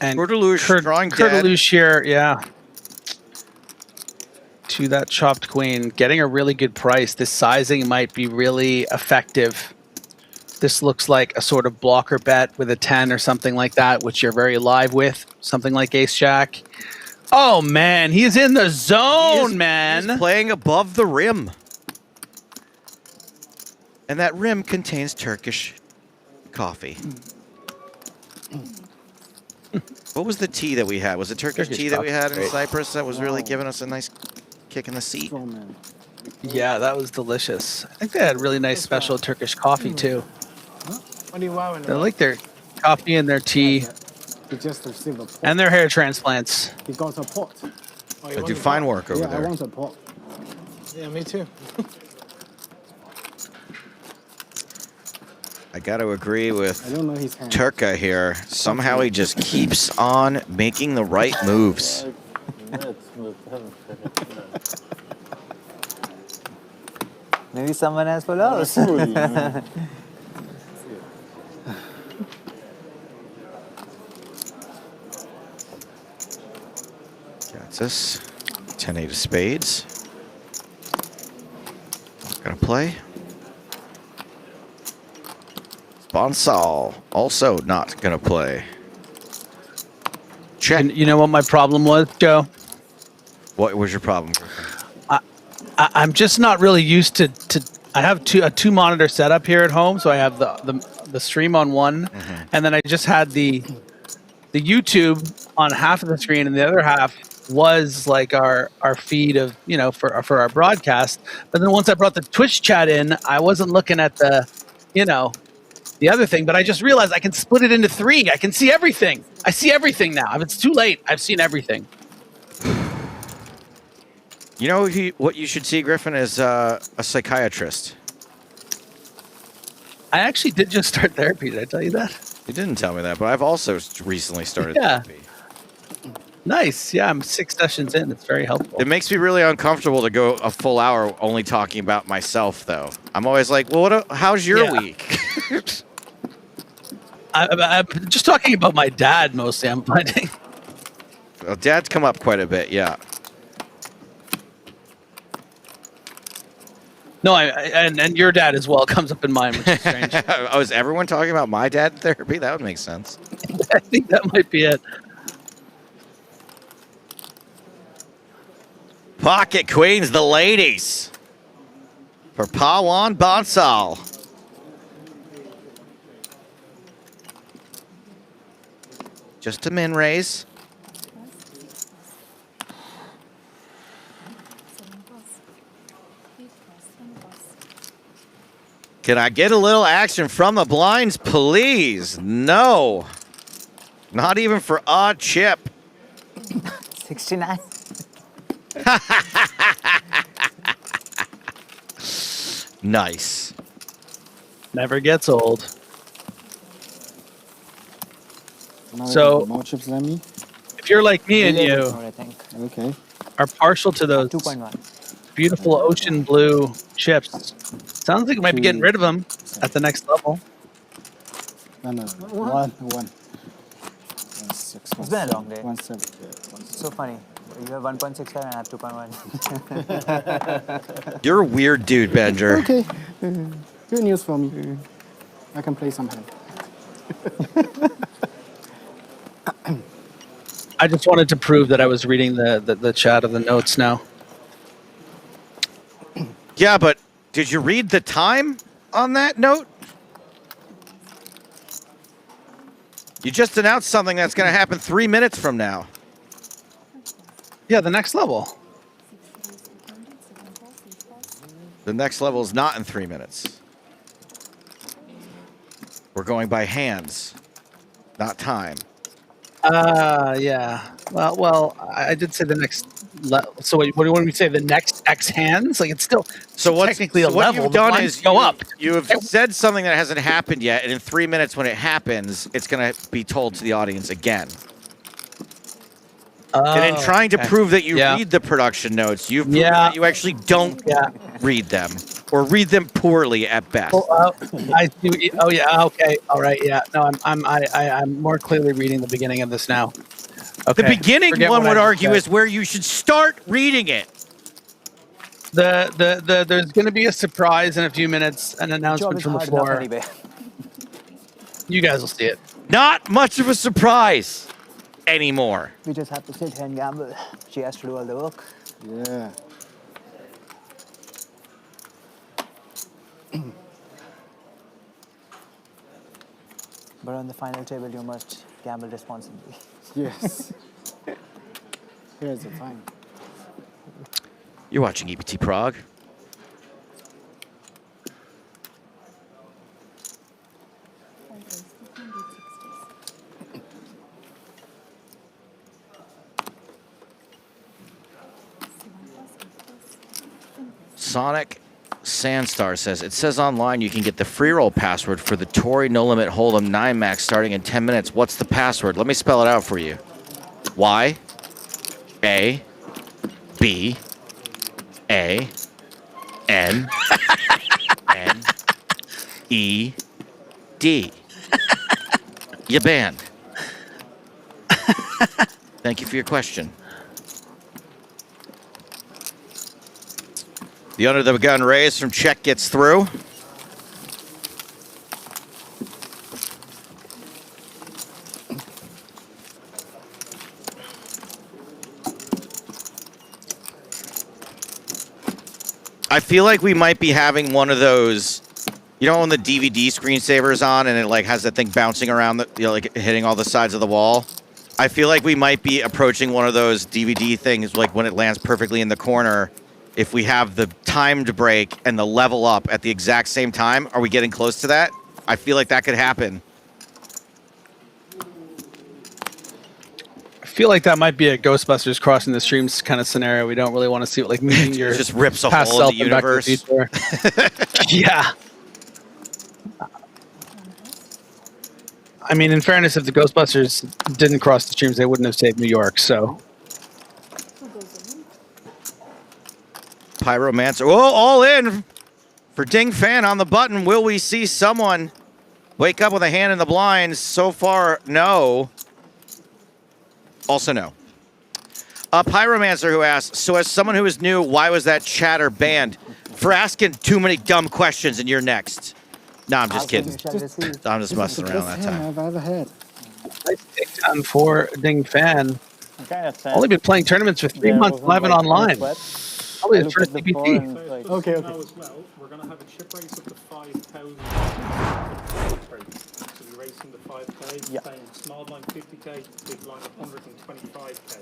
And Curtelouche drawing dead. Curtelouche here, yeah. To that chopped queen, getting a really good price. This sizing might be really effective. This looks like a sort of blocker bet with a 10 or something like that, which you're very live with. Something like ace jack. Oh man, he's in the zone, man. He's playing above the rim. And that rim contains Turkish coffee. What was the tea that we had? Was it Turkish tea that we had in Cyprus that was really giving us a nice kick in the seat? Yeah, that was delicious. I think they had really nice special Turkish coffee too. What do you want? They like their coffee and their tea He just received a pot. and their hair transplants. He got a pot. They do fine work over there. I want a pot. Yeah, me too. I got to agree with I don't know his hand. Turka here. Somehow he just keeps on making the right moves. Maybe someone else follows. Gatsas, 10-8 of spades. Gonna play. Bonsall, also not gonna play. Check. And you know what my problem was, Joe? What was your problem? I'm just not really used to I have a 2-monitor setup here at home, so I have the stream on one, and then I just had the YouTube on half of the screen, and the other half was like our feed of, you know, for our broadcast. But then once I brought the Twitch chat in, I wasn't looking at the, you know, the other thing, but I just realized I can split it into 3. I can see everything. I see everything now. If it's too late, I've seen everything. You know what you should see, Griffin, is a psychiatrist. I actually did just start therapy. Did I tell you that? You didn't tell me that, but I've also recently started Yeah. therapy. Nice. Yeah, I'm 6 sessions in. It's very helpful. It makes me really uncomfortable to go a full hour only talking about myself, though. I'm always like, well, how's your week? I'm just talking about my dad mostly, I'm finding. Well, Dad's come up quite a bit, yeah. No, and your dad as well comes up in mine, which is strange. Oh, is everyone talking about my dad in therapy? That would make sense. I think that might be it. Pocket Queens, the ladies. For Pawan Bansal. Just a min raise. Can I get a little action from the blinds, please? No. Not even for odd chip. 69. Nice. Never gets old. Now So, more chips than me. if you're like me and you Okay. are partial to those 2.1. beautiful ocean blue chips, sounds like you might be getting rid of them at the next level. No. One. 6. It's been a long day. 1 7. It's so funny. You have 1.65 and I have 2.1. You're a weird dude, Benjer. Okay. Good news for me. I can play some hand. I just wanted to prove that I was reading the chat of the notes now. Yeah, but did you read the time on that note? You just announced something that's going to happen 3 minutes from now. Yeah, the next level. The next level is not in 3 minutes. We're going by hands, not time. Yeah. Well, I did say the next level. So what do you want me to say? The next X hands? Like it's still technically a what level. you've The done blinds is go up. You have said something that hasn't happened yet, and in 3 minutes when it happens, it's going to be told to the audience again. And in trying to prove that you read the production notes, you've proven that you actually don't read them, or read them poorly at best. I see. Oh yeah. Okay. All right. Yeah. No, I'm more clearly reading the beginning of this now. Okay. The beginning, Forget one what would I argue, said. is where you should start reading it. There's going to be a surprise in a few minutes, an announcement from the floor. Anyway. You guys will see it. Not much of a surprise anymore. We just have to sit here and gamble. She has to do all the work. Yeah. But on the final table, you must gamble responsibly. Yes. Here's the time. You're watching EPT Prague. Sonic Sandstar says, it says online you can get the free roll password for the Tory No Limit Hold'em 9 Max starting in 10 minutes. What's the password? Let me spell it out for you. Y A B A N N E D. You banned. Thank you for your question. The under the gun raise from check gets through. I feel like we might be having one of those, you know, when the DVD screensaver's on and it like has that thing bouncing around, like hitting all the sides of the wall. I feel like we might be approaching one of those DVD things, like when it lands perfectly in the corner. If we have the timed break and the level up at the exact same time, are we getting close to that? I feel like that could happen. I feel like that might be a Ghostbusters crossing the streams kind of scenario. We don't really want to see it like meeting your It just rips a past hole in self the and Back to universe. Future. Yeah. I mean, in fairness, if the Ghostbusters didn't cross the streams, they wouldn't have saved New York. So, Pyromancer. Oh, all in for Ding Fan on the button. Will we see someone wake up with a hand in the blinds? So far, no. Also, no. A Pyromancer who asks, so as someone who is new, why was that chatter banned? For asking too many dumb questions and you're next. No, I'm just kidding. I'm just messing around that time. I've ever had. nice takedown for Ding Fan. Only been playing tournaments for 3 months live and online. Probably his first EPT. Okay. Now as well, we're going to have a chip race up to 5,000. So we're racing the 5K, playing small blind 50K, big blind 125K.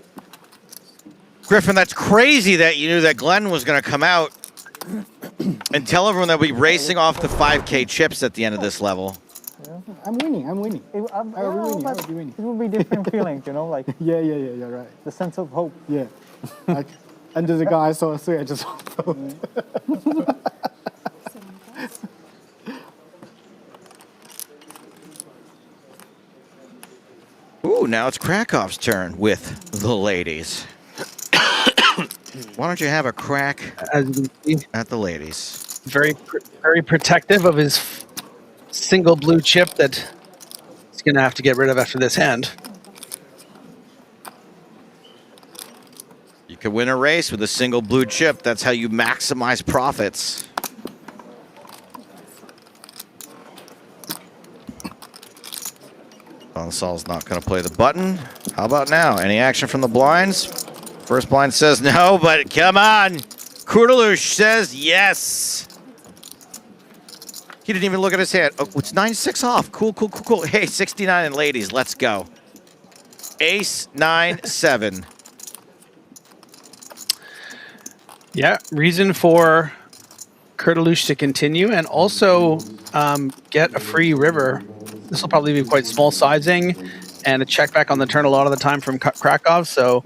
Griffin, that's crazy that you knew that Glenn was going to come out and tell everyone that we'll be racing off the 5K chips at the end of this level. I'm winning. I'll be winning. It will be different feelings, you know, like. Yeah, you're right. The sense of hope. Yeah. Like, under the guy I saw three, I just. Ooh, now it's Krakow's turn with the ladies. Why don't you have a crack at the ladies? Very protective of his single blue chip that he's going to have to get rid of after this hand. You could win a race with a single blue chip. That's how you maximize profits. Bonsal's not going to play the button. How about now? Any action from the blinds? First blind says no, but come on. Kurdalush says yes. He didn't even look at his hand. Oh, it's 9-6 off. Cool. Hey, 69 and ladies, let's go. Ace, 9-7. Yeah, reason for Kurdalush to continue and also get a free river. This will probably be quite small sizing and a check back on the turn a lot of the time from Krakow. So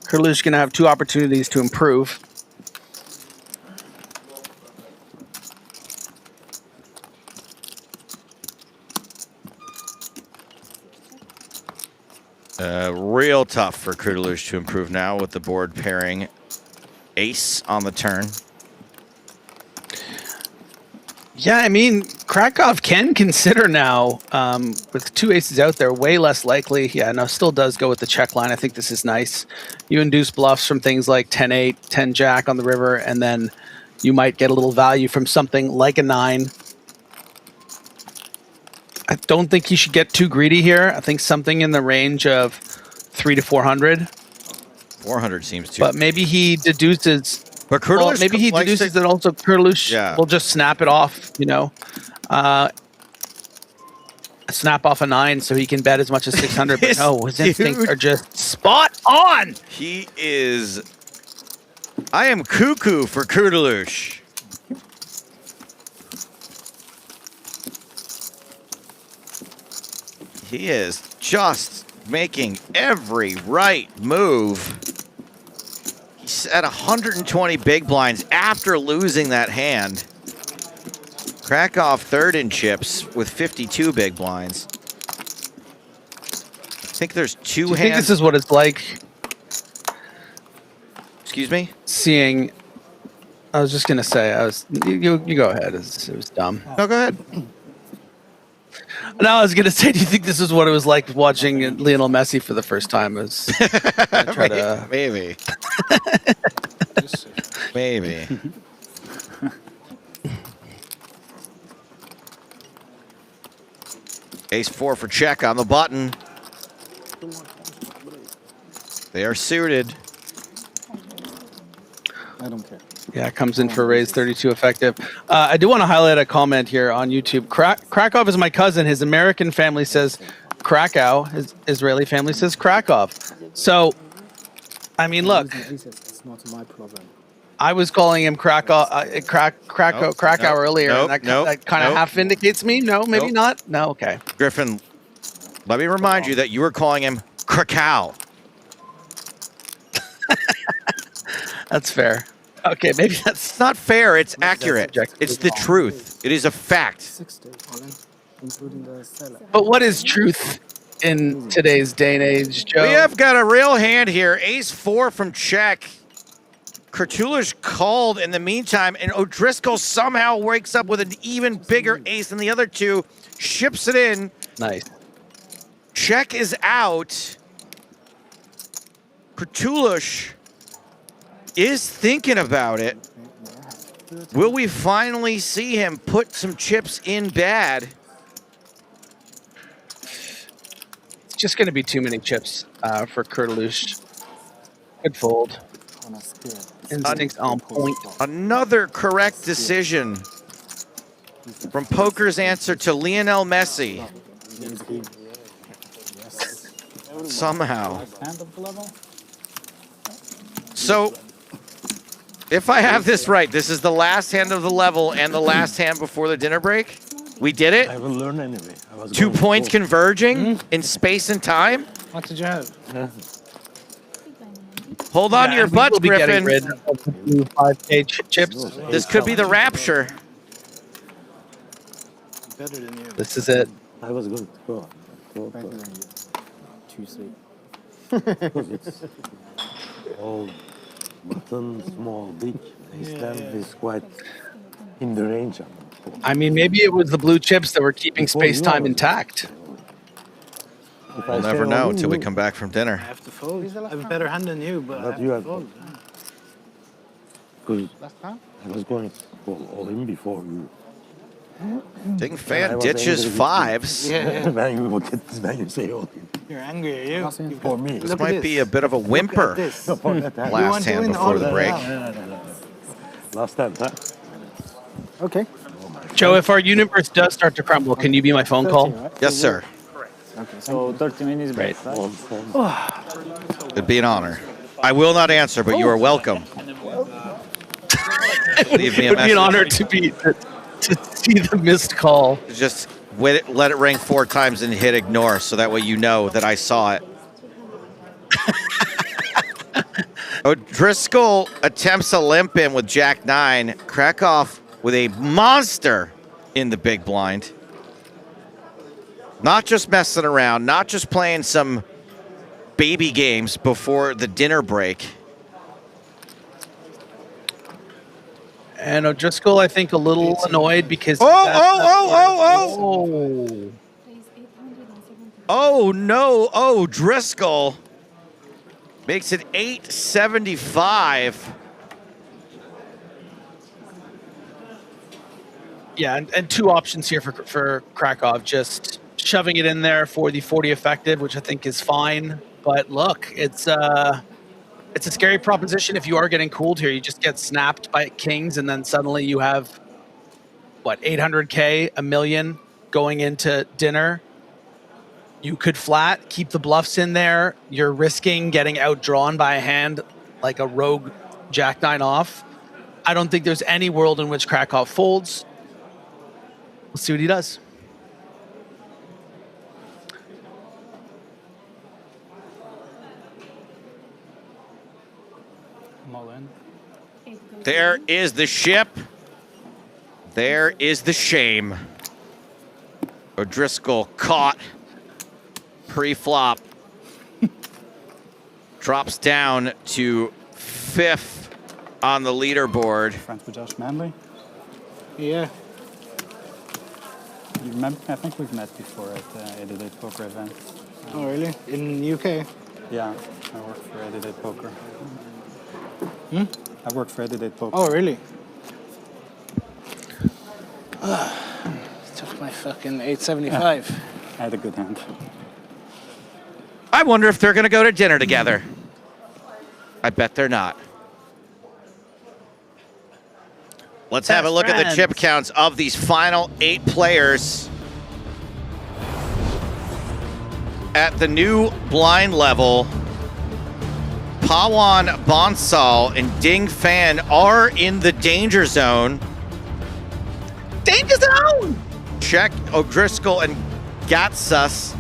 Kurdalush is going to have two opportunities to improve. Real tough for Kurdalush to improve now with the board pairing ace on the turn. Yeah, I mean, Krakow can consider now, with two aces out there, way less likely. Yeah, no, still does go with the check line. I think this is nice. You induce bluffs from things like 10-8, 10-jack on the river, and then you might get a little value from something like a 9. I don't think he should get too greedy here. I think something in the range of 300 to 400. 400 seems too. But maybe he deduces. But Kurdalush, well, maybe he deduces that also Kurdalush will just snap it off. You know, snap off a 9 so he can bet as much as 600. But no, his instincts are just spot on. He is. I am cuckoo for Kurdalush. He is just making every right move. He's at 120 big blinds after losing that hand. Krakow third in chips with 52 big blinds. I think there's two hands. I think this is what it's like. Excuse me? Seeing. I was just going to say, you go ahead. It was dumb. No, go ahead. No, I was going to say, do you think this is what it was like watching Lionel Messi for the first time? Maybe. Maybe. Ace 4 for check on the button. They are suited. I don't care. Yeah, comes in for a raise, 32 effective. I do want to highlight a comment here on YouTube. Krakow is my cousin. His American family says Krakow. His Israeli family says Krakow. So, I mean, look. It's not my problem. I was calling him Krakow earlier, and that kind of half vindicates me. No, maybe not. No, okay. Griffin, let me remind you that you were calling him Krakow. That's fair. Okay, maybe that's not fair. It's accurate. It's the truth. It is a fact. 60, all in. including the seller. But what is truth in today's day and age, Joe? We have got a real hand here. Ace-4 from check. Kurtulish called in the meantime, and O'Driscoll somehow wakes up with an even bigger ace than the other two, ships it in. Nice. Check is out. Kurtulish is thinking about it. Will we finally see him put some chips in bad? It's just going to be too many chips for Kurtulish. Good fold. Instincts on point. Another correct decision from Poker's answer to Lionel Messi. Somehow. So, if I have this right, this is the last hand of the level and the last hand before the dinner break. We did it. I will learn anyway. 2 points converging in space and time. What did you have? Hold on to your butts, We'll be getting Griffin. rid of the 5K chips. This could be the rapture. Better than you. This is it. I was good. Tuesday. It's all button, small, big. His stand is quite in the range. I mean, maybe it was the blue chips that were keeping space-time intact. We'll never know until we come back from dinner. I have to fold. I have a better hand than you, but I have you to have fold. because I was going all in before you. Ding Fan ditches fives. Yeah. When you say all in. You're angry, are you? For me. This might be a bit of a whimper. Last hand before the break. Last time, huh? Okay. Joe, if our universe does start to crumble, can you be my phone call? Yes, sir. Okay, so 30 minutes break. It'd be an honor. I will not answer, but you are welcome. Leave me It would be an message. honor to see the missed call. Just let it ring 4 times and hit ignore, so that way you know that I saw it. O'Driscoll attempts a limp in with Jack 9. Krakow with a monster in the big blind. Not just messing around, not just playing some baby games before the dinner break. And O'Driscoll, I think, a little annoyed because... Oh, no. Oh, Driscoll makes it 875. Yeah, and 2 options here for Krakow. Just shoving it in there for the 40 effective, which I think is fine. But look, it's a scary proposition if you are getting cooled here. You just get snapped by kings, and then suddenly you have, what, 800K, $1 million going into dinner. You could flat, keep the bluffs in there. You're risking getting outdrawn by a hand like a rogue Jack 9 off. I don't think there's any world in which Krakow folds. Let's see what he does. I'm all in. There is the ship. There is the shame. O'Driscoll caught pre-flop. Drops down to 5th on the leaderboard. Friends with Josh Manley? Yeah. You remember? I think we've met before at the Edited Poker event. Oh, really? In UK? Yeah, I work for Edited Poker. I work for Edited Poker. Oh, really? Took my fucking 875. Yeah. I had a good hand. I wonder if they're going to go to dinner together. I bet they're not. Let's have a look at the chip counts of these final 8 players. At the new blind level, Pawan Bonsal and Ding Fan are in the danger zone. Danger zone! Check O'Driscoll and Gatsus.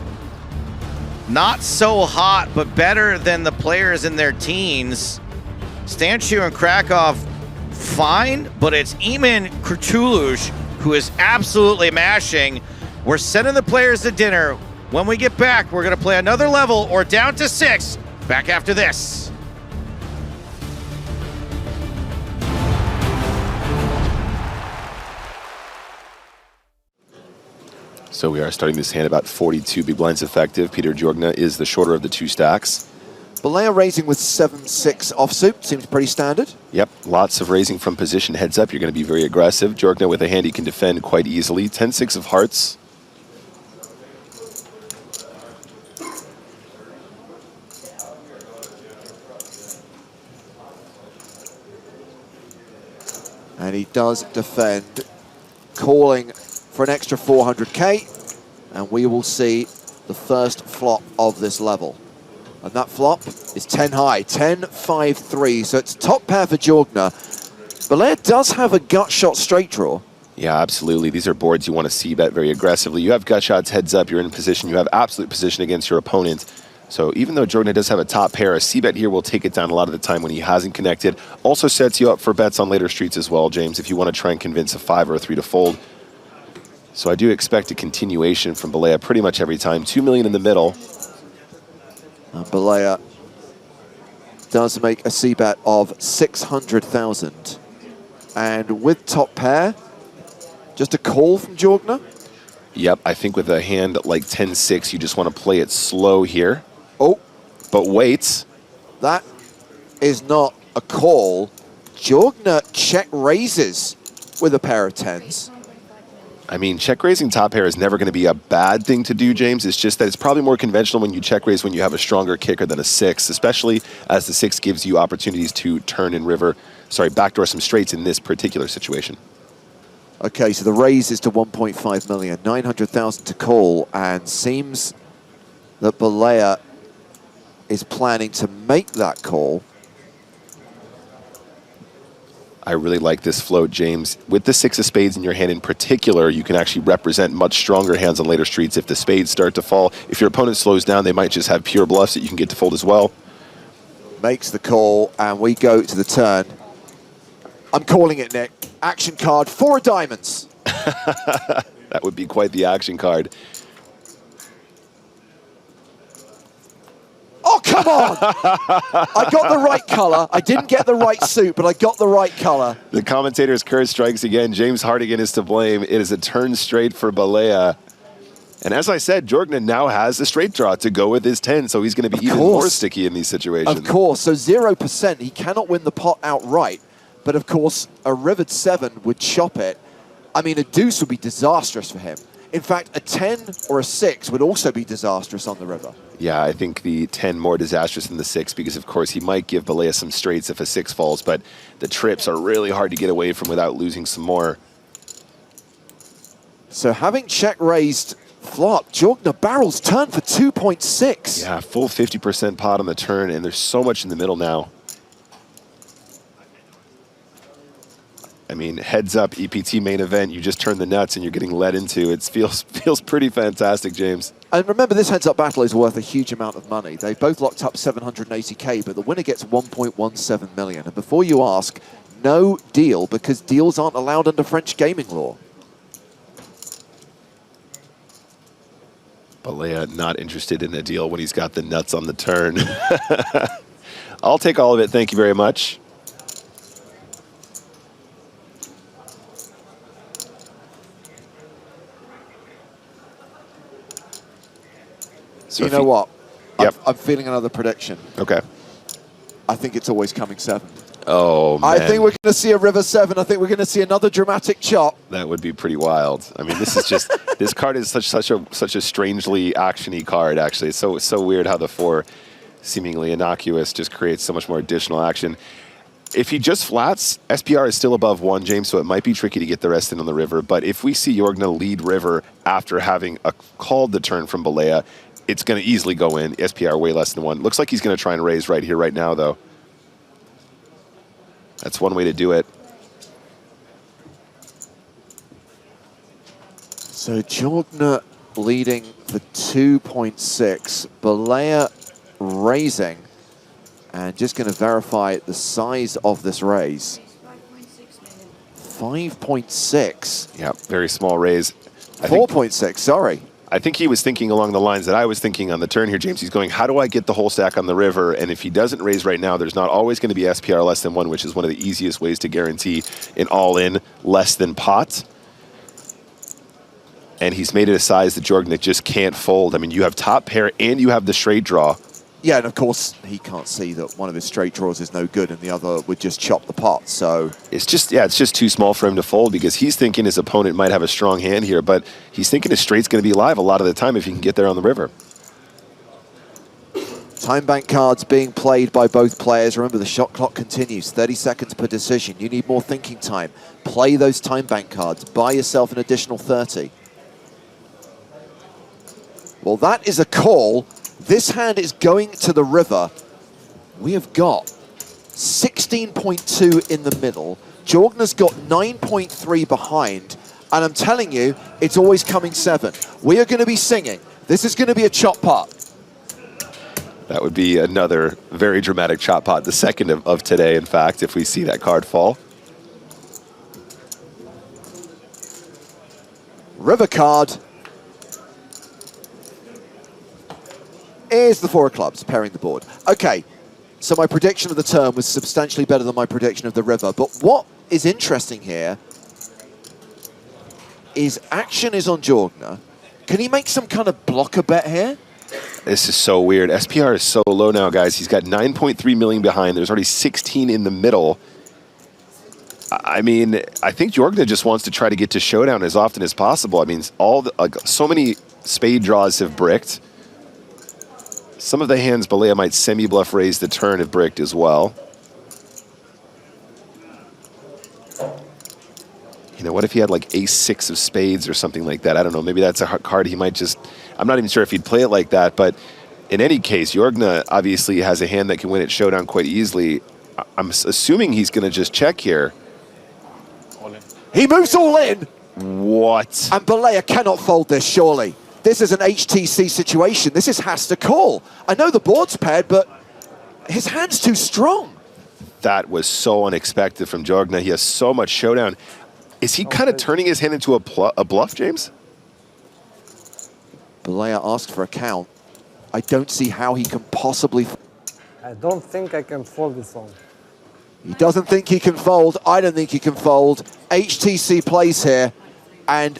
Not so hot, but better than the players in their teens. Stanchu and Krakow, fine, but it's Eamon Kurtulish who is absolutely mashing. We're sending the players to dinner. When we get back, we're going to play another level or down to 6. Back after this. So we are starting this hand about 42 big blinds effective. Peter Jorgna is the shorter of the 2 stacks. Balea raising with 7-6 offsuit. Seems pretty standard. Yep, lots of raising from position. Heads up, you're going to be very aggressive. Jorgna with a hand he can defend quite easily. 10-6 of hearts. And he does defend, calling for an extra 400k, and we will see the first flop of this level. And that flop is 10 high, 10-5-3, so it's top pair for Jorgna. Balea does have a gut shot straight draw. Yeah, absolutely. These are boards you want to see bet very aggressively. You have gut shots, heads up, you're in position, you have absolute position against your opponent. So even though Jorgna does have a top pair, a C-bet here will take it down a lot of the time when he hasn't connected. Also sets you up for bets on later streets as well, James, if you want to try and convince a 5 or a 3 to fold. So I do expect a continuation from Balea pretty much every time. 2 million in the middle. Balea does make a C-bet of 600,000. And with top pair, just a call from Jorgna. Yep, I think with a hand like 10-6, you just want to play it slow here. Oh. But wait. That is not a call. Jorgna check raises with a pair of 10s. I mean, check raising top pair is never going to be a bad thing to do, James. It's just that it's probably more conventional when you check raise when you have a stronger kicker than a 6, especially as the 6 gives you opportunities to turn and backdoor some straights in this particular situation. Okay, so the raise is to 1.5 million, 900,000 to call, and seems that Balea is planning to make that call. I really like this float, James. With the 6 of spades in your hand in particular, you can actually represent much stronger hands on later streets if the spades start to fall. If your opponent slows down, they might just have pure bluffs that you can get to fold as well. Makes the call, and we go to the turn. I'm calling it, Nick. Action card, 4 diamonds. That would be quite the action card. Oh, come on! I got the right color. I didn't get the right suit, but I got the right color. The commentator's curse strikes again. James Hardigan is to blame. It is a turn straight for Balea. And as I said, Jorgna now has a straight draw to go with his 10, so he's going to be even more sticky in these situations. Of course, so 0%. He cannot win the pot outright. But of course, a rivered 7 would chop it. I mean, a deuce would be disastrous for him. In fact, a 10 or a 6 would also be disastrous on the river. Yeah, I think the 10 more disastrous than the 6 because, of course, he might give Balea some straights if a 6 falls, but the trips are really hard to get away from without losing some more. So having check raised flop, Jorgna barrels turn for 2.6. Yeah, full 50% pot on the turn, and there's so much in the middle now. I mean, heads up, EPT main event, you just turn the nuts and you're getting led into. It feels pretty fantastic, James. And remember, this heads-up battle is worth a huge amount of money. They both locked up 780k, but the winner gets 1.17 million. And before you ask, no deal, because deals aren't allowed under French gaming law. Balea not interested in a deal when he's got the nuts on the turn. I'll take all of it, thank you very much. So you know what? Yep. I'm feeling another prediction. Okay. I think it's always coming 7. Oh, man. I think we're going to see a river 7. I think we're going to see another dramatic chop. That would be pretty wild. I mean, this is just this card is such a strangely actiony card. Actually, it's so weird how the 4 seemingly innocuous just creates so much more additional action. If he just flats, SPR is still above 1, James, so it might be tricky to get the rest in on the river. But if we see Jorgna lead river after having called the turn from Balea, it's going to easily go in. SPR way less than 1. Looks like he's going to try and raise right here, right now, though. That's one way to do it. So Jorgna leading for 2.6. Balea raising. And just going to verify the size of this raise. 5.6. Yeah, very small raise. 4.6, sorry. I think he was thinking along the lines that I was thinking on the turn here, James. He's going, how do I get the whole stack on the river? And if he doesn't raise right now, there's not always going to be SPR less than 1, which is one of the easiest ways to guarantee an all-in less than pot. And he's made it a size that Jorgen just can't fold. I mean, you have top pair and you have the straight draw. Yeah, and of course, he can't see that one of his straight draws is no good and the other would just chop the pot, so... It's just too small for him to fold because he's thinking his opponent might have a strong hand here, but he's thinking his straight's going to be live a lot of the time if he can get there on the river. Time bank cards being played by both players. Remember, the shot clock continues, 30 seconds per decision. You need more thinking time. Play those time bank cards. Buy yourself an additional 30. Well, that is a call. This hand is going to the river. We have got 16.2 in the middle. Jorgen's got 9.3 behind. And I'm telling you, it's always coming 7. We are going to be singing. This is going to be a chop pot. That would be another very dramatic chop pot, the second of today, in fact, if we see that card fall. River card is the 4 of clubs, pairing the board. Okay, so my prediction of the turn was substantially better than my prediction of the river. But what is interesting here is action is on Jorgen. Can he make some kind of blocker bet here? This is so weird. SPR is so low now, guys. He's got 9.3 million behind. There's already 16 in the middle. I mean, I think Jorgen just wants to try to get to showdown as often as possible. I mean, so many spade draws have bricked. Some of the hands Balea might semi-bluff raise the turn have bricked as well. You know, what if he had like ace-6 of spades or something like that? I don't know. Maybe that's a card he might just... I'm not even sure if he'd play it like that, but in any case, Jorgen obviously has a hand that can win at showdown quite easily. I'm assuming he's going to just check here. All in. He moves all in! What? And Balea cannot fold this, surely. This is an HTC situation. This has to call. I know the board's paired, but his hand's too strong. That was so unexpected from Jorgen. He has so much showdown. Is he kind of turning his hand into a bluff, James? Balea asked for a count. I don't see how he can possibly... I don't think I can fold this one. He doesn't think he can fold. I don't think he can fold. HTC plays here. And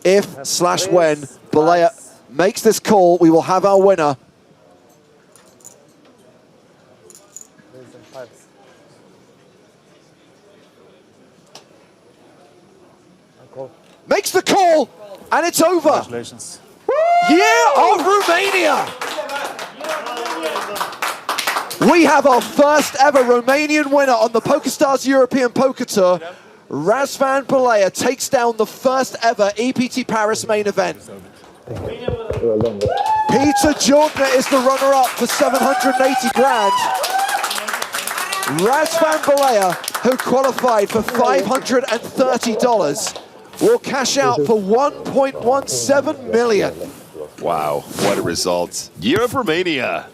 if/when Balea makes this call, we will have our winner. Makes the call, and it's over. Congratulations. Year of Romania. We have our first ever Romanian winner on the PokerStars European Poker Tour. Razvan Balea takes down the first ever EPT Paris main event. Peter Jorgen is the runner-up for 780 grand. Razvan Balea, who qualified for $530, will cash out for $1.17 million. Wow, what a result. Year of Romania.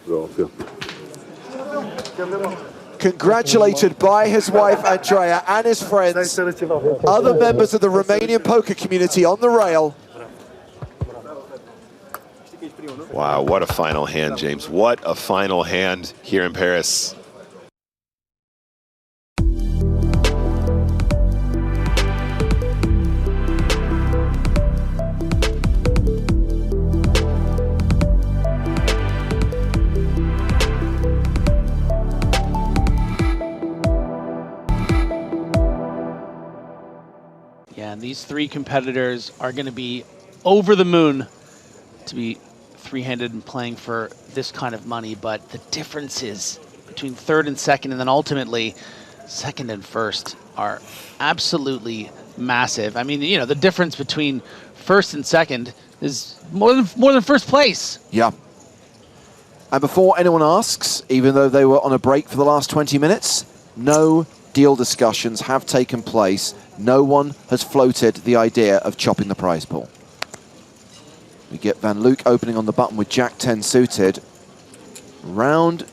Congratulated by his wife Andrea and his friends, other members of the Romanian poker community on the rail. Wow, what a final hand, James. What a final hand here in Paris. Yeah, and these 3 competitors are going to be over the moon to be three-handed and playing for this kind of money, but the differences between 3rd and 2nd, and then ultimately 2nd and 1st are absolutely massive. I mean, you know, the difference between 1st and 2nd is more than 1st place. Yeah. And before anyone asks, even though they were on a break for the last 20 minutes, no deal discussions have taken place. No one has floated the idea of chopping the prize pool. We get Van Luke opening on the button with Jack-10 suited. Round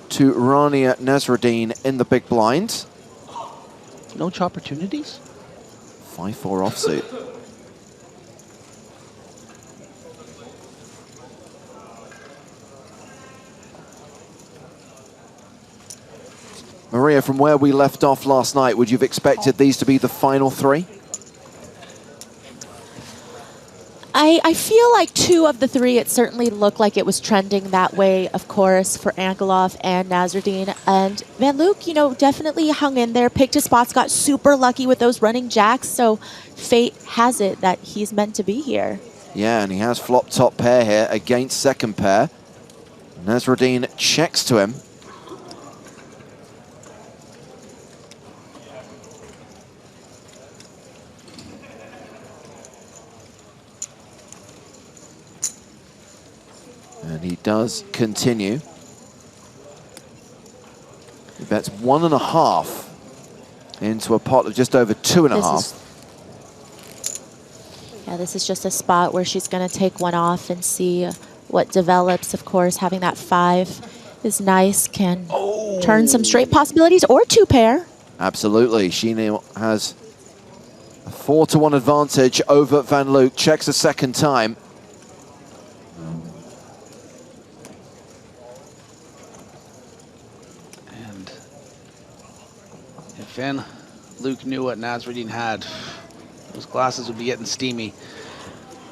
to Rania Nasruddin in the big blind. No opportunities? 5-4 offsuit. Maria, from where we left off last night, would you have expected these to be the final three? I feel like 2 of the 3, it certainly looked like it was trending that way, of course, for Angelov and Nasruddin. And Van Luke, you know, definitely hung in there, picked his spots, got super lucky with those running jacks. So fate has it that he's meant to be here. Yeah, and he has flop top pair here against second pair. Nasruddin checks to him. And he does continue. He bets 1.5 into a pot of just over 2.5. Yeah, this is just a spot where she's going to take one off and see what develops. Of course, having that 5 is nice, can turn some straight possibilities or 2 pair. Absolutely. She now has a 4-1 advantage over Van Luke. Checks a second time. If Van Luke knew what Nasruddin had, those glasses would be getting steamy.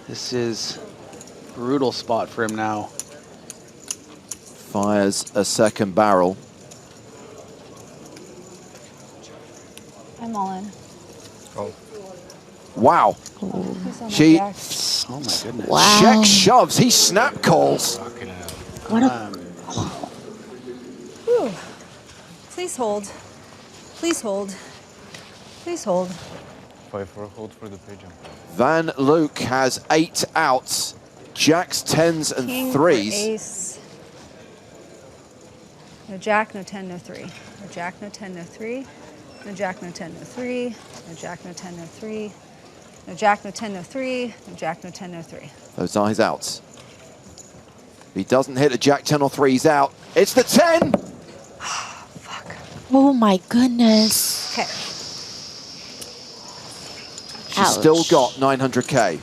This is a brutal spot for him now. Fires a second barrel. I'm all in. Wow. She oh my goodness. Wow. check shoves. He snap calls. What a Whew. Please hold. Please hold. Please hold. 5-4 hold for the pigeon. Van Luke has 8 outs. Jacks, 10s, and King for 3s. ace. No jack, no 10, no 3. No jack, no 10, no 3. No jack, no 10, no 3. No jack, no 10, no 3. No jack, no 10, no 3. No jack, no 10, no 3. Those are his outs. If he doesn't hit a jack, 10 or 3, he's out. It's the 10! Oh my goodness. Okay. She's still got 900K.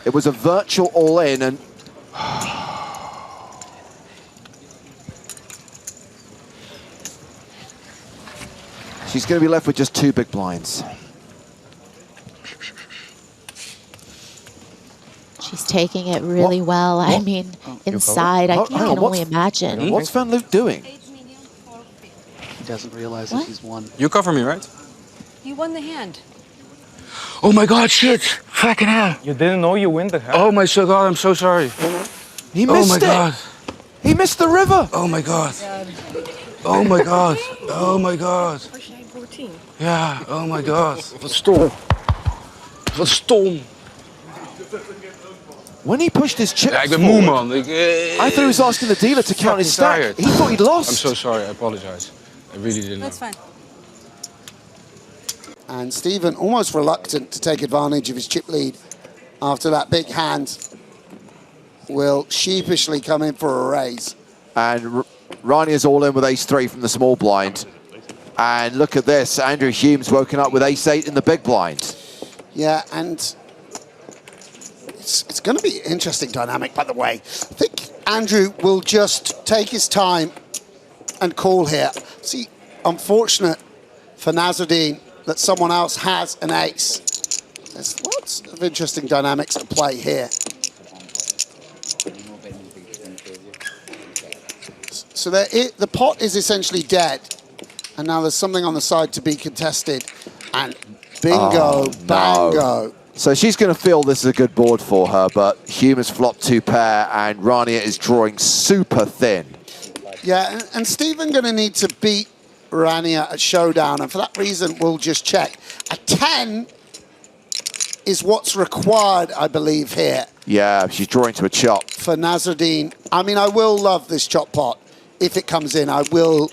It was a virtual all-in, and she's going to be left with just 2 big blinds. She's taking it really well. I mean, inside, I can only imagine. What's Van Luke doing? He doesn't realize that he's won. You cover me, right? You won the hand. Oh my God, shit! Fucking hell! You didn't know you win the hand? Oh my God, I'm so sorry. He missed Oh my it. God. He missed the river. Oh my God. Oh my God. Oh my God. Yeah, oh my God. Wat stom. Wat stom. When he pushed his chips Ja, ik ben forward, moe, man. I thought he was asking the dealer to count his stack. Tired. He thought he'd lost. I'm so sorry, I apologize. I really didn't know. That's fine. And Stephen, almost reluctant to take advantage of his chip lead after that big hand, will sheepishly come in for a raise. And Rani is all in with ace-3 from the small blind. And look at this, Andrew Hume's woken up with ace-8 in the big blind. Yeah, and it's going to be an interesting dynamic, by the way. I think Andrew will just take his time and call here. See, unfortunate for Nasruddin that someone else has an ace. There's lots of interesting dynamics at play here. So the pot is essentially dead, and now there's something on the side to be contested, and bingo, bango. So she's going to feel this is a good board for her, but Hume has flopped 2 pair, and Rania is drawing super thin. Yeah, and Stephen going to need to beat Rania at showdown, and for that reason, we'll just check. A 10 is what's required, I believe, here. Yeah, she's drawing to a chop. For Nasruddin. I mean, I will love this chop pot. If it comes in, I will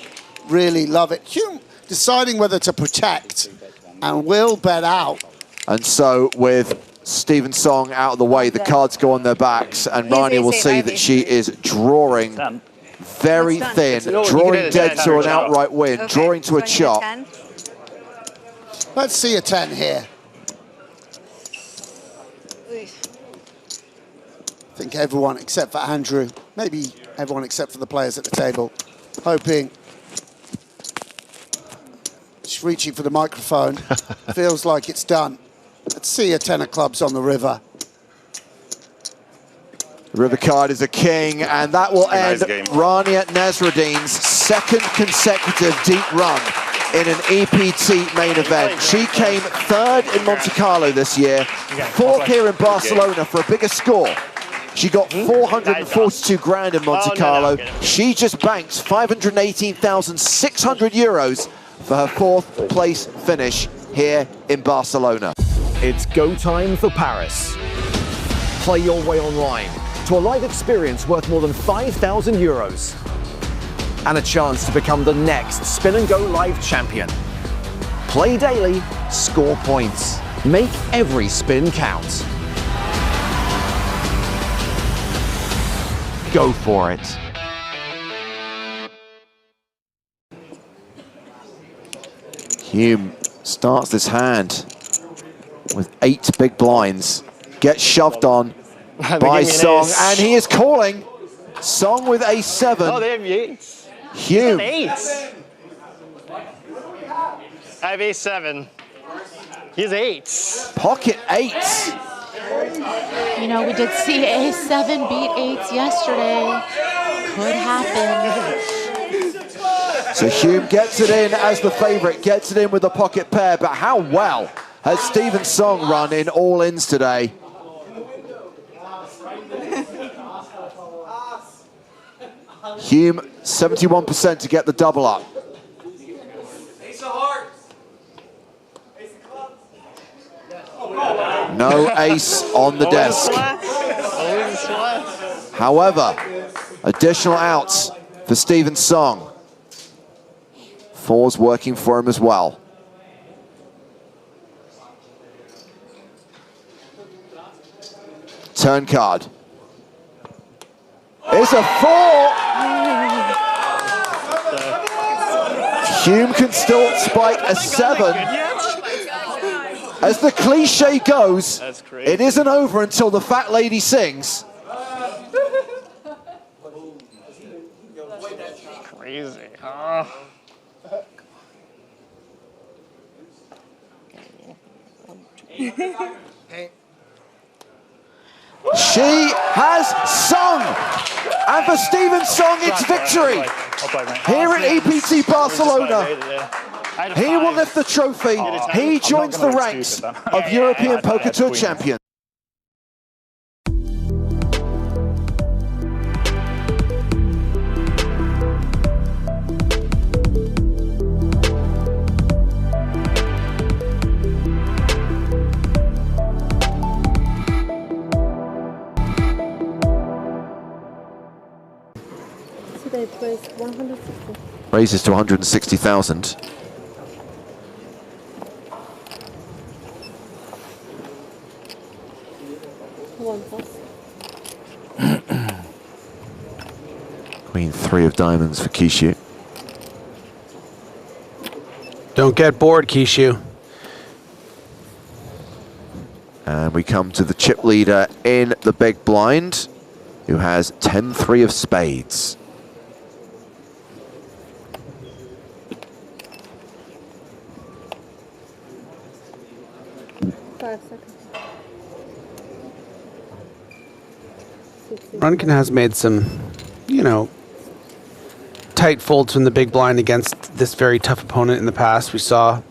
really love it. Hume deciding whether to protect and will bet out. And so with Stephen Song out of the way, the cards go on their backs, and Rania will see that she is drawing very thin, drawing dead to an outright win, drawing to a chop. Let's see a 10 here. I think everyone except for Andrew, maybe everyone except for the players at the table, hoping just reaching for the microphone. Feels like it's done. Let's see a 10 of clubs on the river. The river card is a king, and that will end Rania Nasruddin's second consecutive deep run in an EPT main event. She came third in Monte Carlo this year, fourth here in Barcelona for a bigger score. She got 442 grand in Monte Carlo. She just banked 518,600 euros for her fourth place finish here in Barcelona. It's go time for Paris. Play your way online to a live experience worth more than 5,000 euros and a chance to become the next Spin and Go Live champion. Play daily, score points. Make every spin count. Go for it. Hume starts this hand with 8 big blinds. Gets shoved on by Song, and he is calling. Song with A7. Oh, they have eights. Hume. Eights. I have A7. He has eights. Pocket eights. You know, we did see A7 beat 8s yesterday. Could happen. So Hume gets it in as the favorite, gets it in with the pocket pair, but how well has Stephen Song run in all-ins today? Hume, 71% to get the double up. No ace on the desk. However, additional outs for Stephen Song. 4's working for him as well. Turn card. It's a 4! Hume can still spike a 7. As the cliche goes, it isn't over until the fat lady sings. Crazy. She has sung! And for Stephen Song, it's victory! Here at EPT Barcelona, he will lift the trophy. He joins the ranks of European Poker Tour champions. Raises to 160,000. Queen 3 of diamonds for Kishu. Don't get bored, Kishu. And we come to the chip leader in the big blind, who has 10-3 of spades. Runkin has made some, you know, tight folds from the big blind against this very tough opponent in the past. We saw,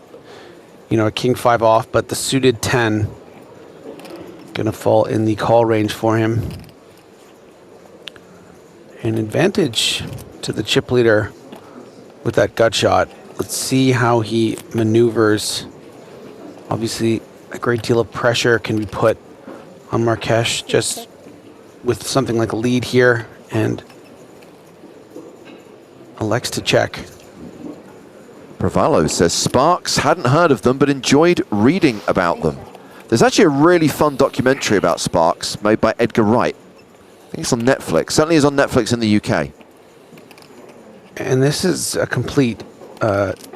you know, a king 5 off, but the suited 10 gonna fall in the call range for him. An advantage to the chip leader with that gut shot. Let's see how he maneuvers. Obviously, a great deal of pressure can be put on Marques just with something like a lead here, and elects to check. Bravalo says Sparks hadn't heard of them but enjoyed reading about them. There's actually a really fun documentary about Sparks made by Edgar Wright. I think it's on Netflix. Certainly is on Netflix in the UK. And this is a complete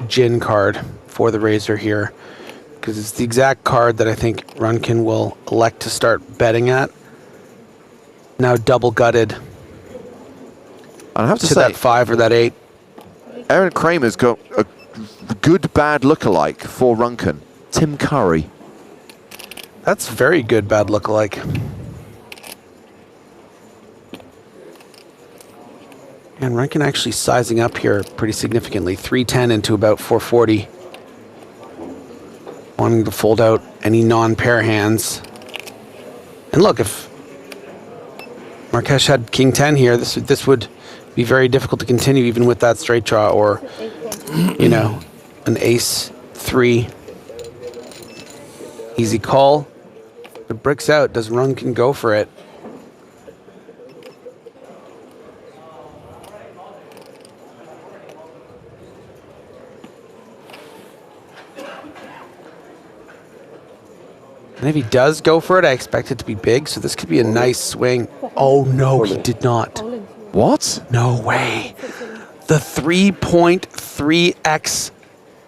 gin card for the Razor here, because it's the exact card that I think Runkin will elect to start betting at. Now double gutted. I have to say, that 5 or that 8. Aaron Kramer's got a good bad lookalike for Runken, Tim Curry. That's very good bad lookalike. And Runken actually sizing up here pretty significantly, 310 into about 440. Wanting to fold out any non-pair hands. And look, if Marques had King 10 here, this would be very difficult to continue even with that straight draw or, you know, an ace 3. Easy call. The bricks out. Does Runken go for it? And if he does go for it, I expect it to be big, so this could be a nice swing. Oh no, he did not. What? No way. The 3.3x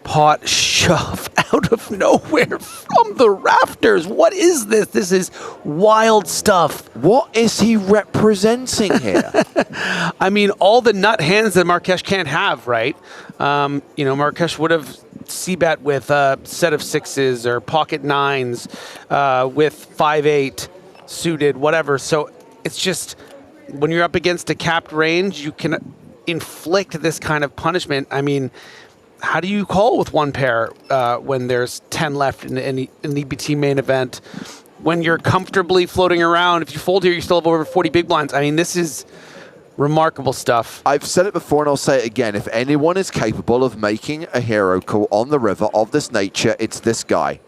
pot shove out of nowhere from the rafters. What is this? This is wild stuff. What is he representing here? I mean, all the nut hands that Marques can't have, right? You know, Marques would have c-bet with a set of 6s or pocket 9s with 5-8 suited, whatever. So it's just, when you're up against a capped range, you can inflict this kind of punishment. I mean, how do you call with one pair when there's 10 left in the EPT main event? When you're comfortably floating around, if you fold here, you still have over 40 big blinds. I mean, this is remarkable stuff. I've said it before and I'll say it again. If anyone is capable of making a hero call on the river of this nature, it's this guy.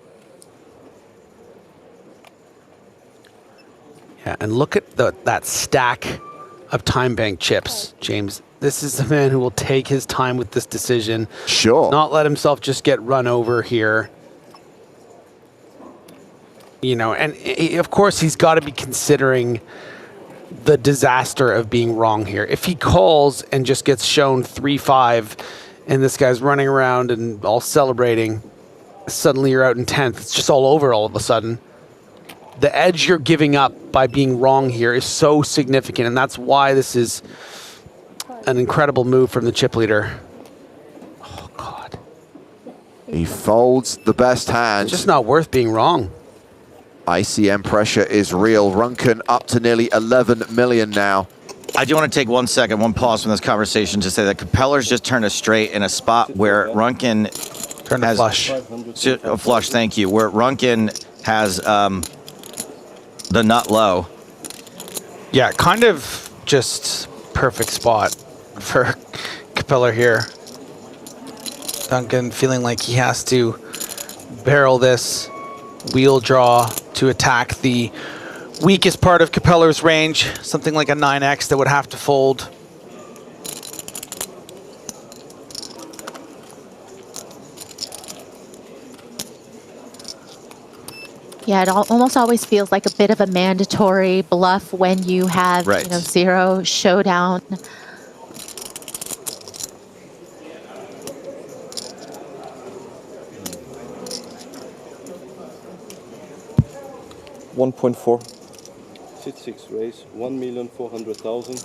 Yeah, and look at that stack of time bank chips, James. This is the man who will take his time with this decision. Sure. Not let himself just get run over here. You know, and of course he's got to be considering the disaster of being wrong here. If he calls and just gets shown 3-5 and this guy's running around and all celebrating, suddenly you're out in 10th. It's just all over all of a sudden. The edge you're giving up by being wrong here is so significant, and that's why this is an incredible move from the chip leader. Oh, God. He folds the best hand. It's just not worth being wrong. ICM pressure is real. Runken up to nearly 11 million now. I do want to take 1 second, one pause from this conversation to say that Capeller's just turned a straight in a spot where Runken turned a flush. A flush, thank you. Where Runken has the nut low. Yeah, kind of just perfect spot for Capeller here. Duncan feeling like he has to barrel this wheel draw to attack the weakest part of Capeller's range, something like a 9x that would have to fold. Yeah, it almost always feels like a bit of a mandatory bluff when you have, right, you know, 0 showdown. $1.4. Sit 6 raise, 1,400,000.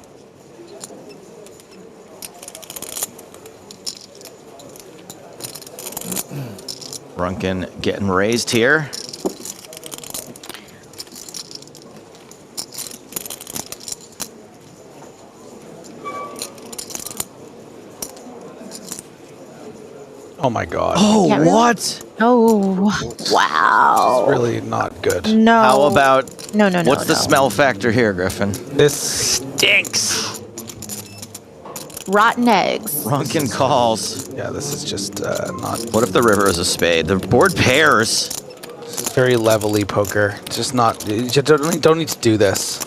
Runken getting raised here. Oh my God. Oh, Yeah, really? what? Oh, wow. It's really not good. No. How about, no, what's the smell factor here, Griffin? This stinks. Rotten eggs. Runken calls. Yeah, this is just not. What if the river is a spade? The board pairs. Very levelly poker. It's just not, you just don't need to do this.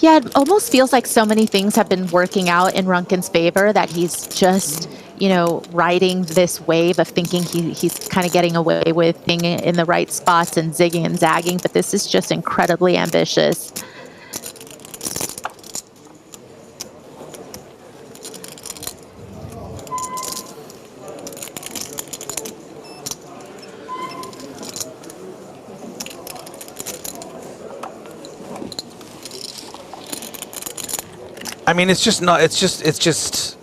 Yeah, it almost feels like so many things have been working out in Runken's favor that he's just, you know, riding this wave of thinking he's kind of getting away with being in the right spots and zigging and zagging, but this is just incredibly ambitious. I mean, it's just not, it's just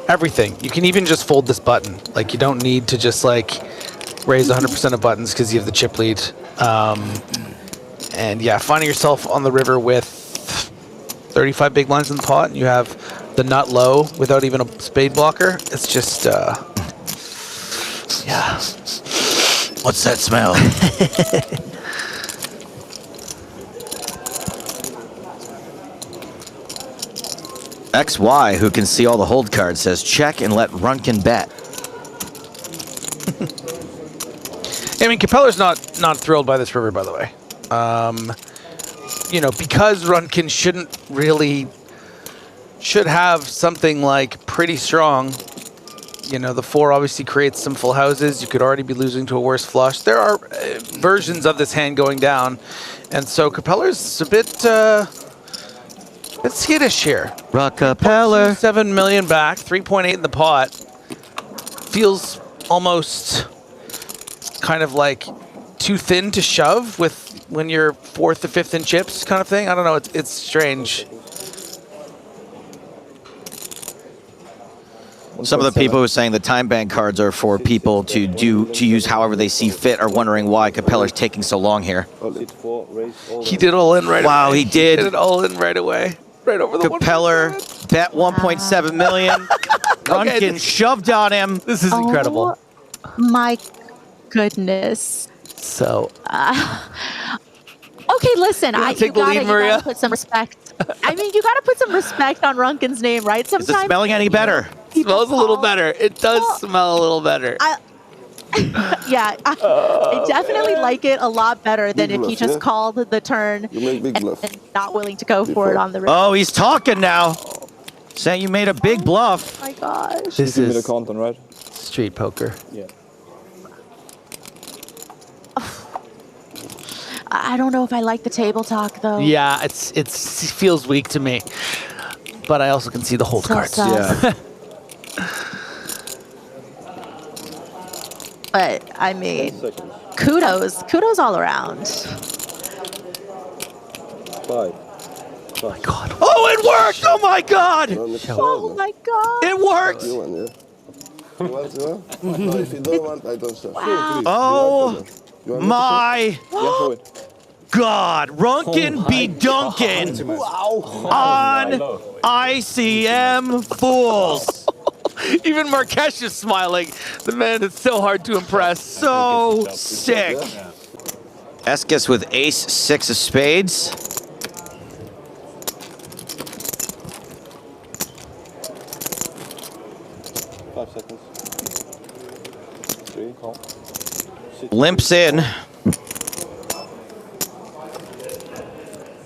everything. You can even just fold this button. Like, you don't need to just like raise 100% of buttons because you have the chip lead. And yeah, finding yourself on the river with 35 big blinds in the pot, and you have the nut low without even a spade blocker. It's just, yeah. What's that smell? XY, who can see all the hold cards, says check and let Runkin bet. I mean, Capeller's not thrilled by this river, by the way. You know, because Runkin should have something like pretty strong. You know, the 4 obviously creates some full houses. You could already be losing to a worse flush. There are versions of this hand going down, and so Capeller's a bit skittish here. Rockapeller. 7 million back, 3.8 in the pot. Feels almost kind of like too thin to shove with when you're 4th to 5th in chips kind of thing. I don't know, it's strange. Some of the people who are saying the time bank cards are for people to use however they see fit are wondering why Capeller's taking so long here. He did all in right away. Wow, he did. He did it all in right away. Right over the Capeller bet 1.7 million. Runkin shoved on him. This is incredible. My goodness. So. Okay, listen. Take the lead, Maria. You gotta put some respect. I mean, you gotta put some respect on Runkin's name, right? Sometimes. Is it smelling any better? It smells a little better. It does smell a little better. Yeah, I definitely like it a lot better than if he just called the turn and not willing to go for it on the river. Oh, he's talking now. Saying you made a big bluff. Oh my gosh. This is the content, right? Street poker. Yeah. I don't know if I like the table talk though. Yeah, it feels weak to me, but I also can see the hold cards. Yeah. But I mean, kudos all around. 5. Oh my God! Oh, it worked! Oh my God! Oh my God! It worked! You want, yeah? You want to? No, if you don't want, I don't show. Wow. Oh my Yeah, it. God! Runkin beat Duncan on ICM Fools. Even Marquesh is smiling. The man is so hard to impress. So sick. Eskis with ace 6 of spades. Limps in.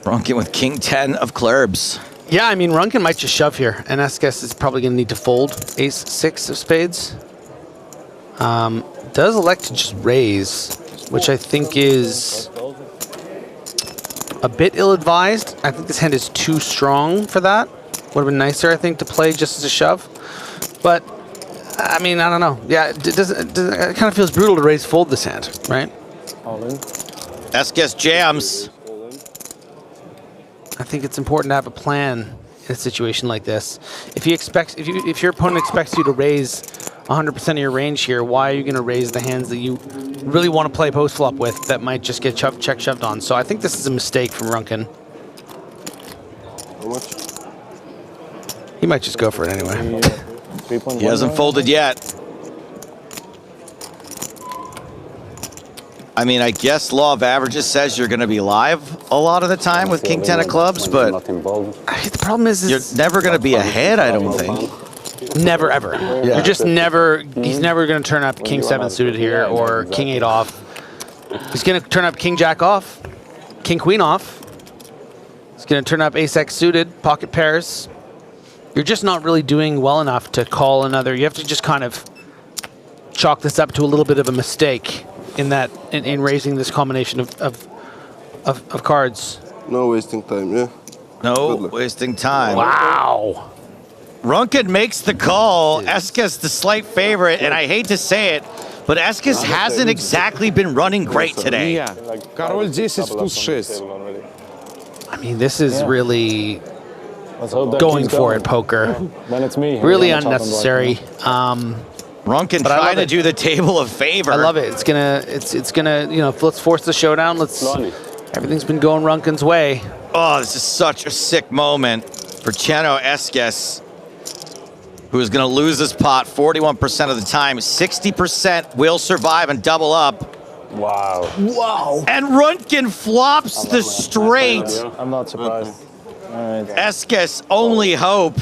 Runkin with king 10 of clubs. Yeah, I mean, Runkin might just shove here, and Eskis is probably going to need to fold ace 6 of spades. Does elect to just raise, which I think is a bit ill-advised. I think this hand is too strong for that. Would have been nicer, I think, to play just as a shove. But, I mean, I don't know. Yeah, it kind of feels brutal to raise fold this hand, right? All in. Eskis jams. I think it's important to have a plan in a situation like this. If your opponent expects you to raise 100% of your range here, why are you going to raise the hands that you really want to play post flop with that might just get check shoved on? So I think this is a mistake from Runkin. How much? He might just go for it anyway. He hasn't folded yet. I mean, I guess law of averages says you're going to be live a lot of the time with king 10 of clubs, but the problem is you're never going to be ahead, I don't think. Never, ever. Yeah. You're just never, he's never going to turn up king 7 suited here or king 8 off. He's going to turn up king jack off, king queen off. He's going to turn up ace x suited, pocket pairs. You're just not really doing well enough to call another. You have to just kind of chalk this up to a little bit of a mistake in that, in raising this combination of cards. No wasting time, yeah? No wasting time. Wow. Runkin makes the call. Eskis the slight favorite, and I hate to say it, but Eskis hasn't exactly been running great today. Король 10 туз 6. I mean, this is really going for it poker. Then it's me. Really unnecessary. Runkin but I trying love to it. do the table a favor. I love it. It's gonna, you know, let's force the showdown. Everything's been going Runkin's way. Oh, this is such a sick moment for Cheno Esques, who is going to lose this pot 41% of the time. 60% will survive and double up. Wow. Wow. And Runkin flops the straight. I'm not surprised. All right. Esques' only hope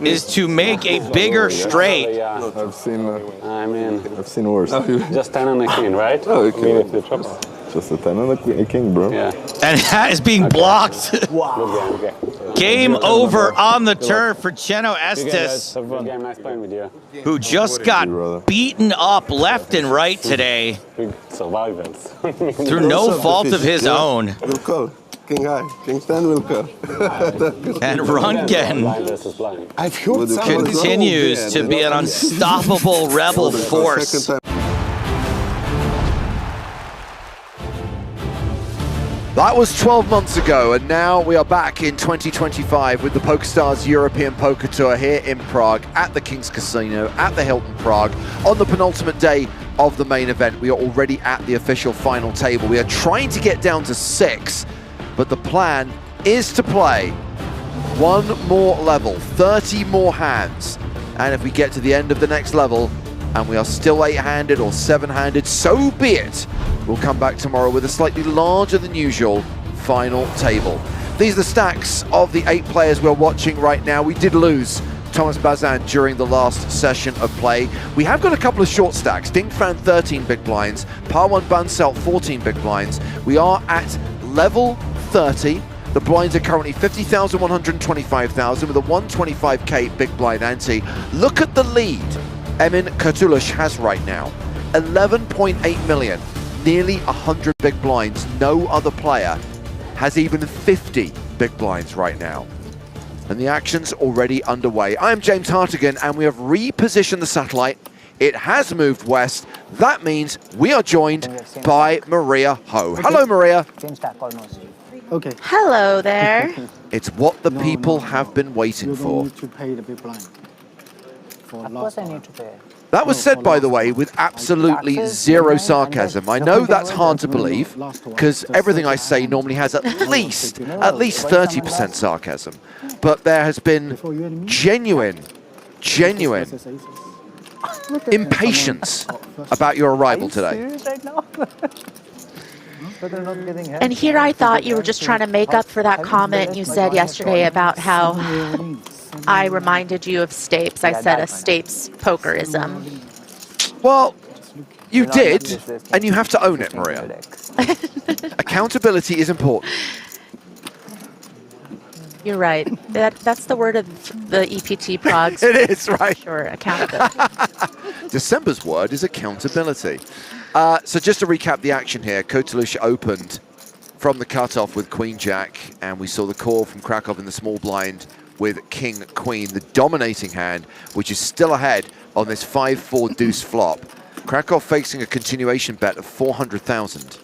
is to make a bigger straight. Yeah. I've seen. I've seen worse. Just 10 and a queen, right? Oh, okay. I mean, if it drops. Just a 10 and a king, bro. Yeah. And that is being blocked. Wow. Game over on the turn for Cheno Estes, Good game, nice playing with you. who just got beaten up left and right today Big survivors. through no fault of his own. Will call. King high. King 10 will call. And Runkin I've heard continues to be an unstoppable rebel force. That was 12 months ago, and now we are back in 2025 with the PokerStars European Poker Tour here in Prague, at the King's Casino, at the Hilton Prague, on the penultimate day of the main event. We are already at the official final table. We are trying to get down to 6, but the plan is to play one more level, 30 more hands. And if we get to the end of the next level, and we are still 8-handed or 7-handed, so be it. We'll come back tomorrow with a slightly larger than usual final table. These are the stacks of the 8 players we're watching right now. We did lose Thomas Bazin during the last session of play. We have got a couple of short stacks. Ding Fan 13 big blinds, Parwan Banselt 14 big blinds. We are at level 30. The blinds are currently 50,000, 125,000 with a 125k big blind ante. Look at the lead Emin Kurtuluş has right now. 11.8 million. Nearly 100 big blinds. No other player has even 50 big blinds right now. And the action's already underway. I'm James Hartigan, and we have repositioned the satellite. It has moved west. That means we are joined by Maria Ho. Hello, Maria. Okay. Hello there. It's what the people have been waiting for. You to pay the big blind. Of course I need to pay. That was said, by the way, with absolutely zero sarcasm. I know that's hard to believe, because everything I say normally has at least 30% sarcasm. But there has been genuine impatience about your arrival today. And here I thought you were just trying to make up for that comment you said yesterday about how I reminded you of Stapes. I said a Stapes pokerism. Well, you did, and you have to own it, Maria. Accountability is important. You're right. That's the word of the EPT Prague. It is, right? Sure, accountability. December's word is accountability. So just to recap the action here, Kurtuluş opened from the cutoff with Queen Jack, and we saw the call from Krakow in the small blind with King Queen, the dominating hand, which is still ahead on this 5-4 deuce flop. Krakow facing a continuation bet of 400,000.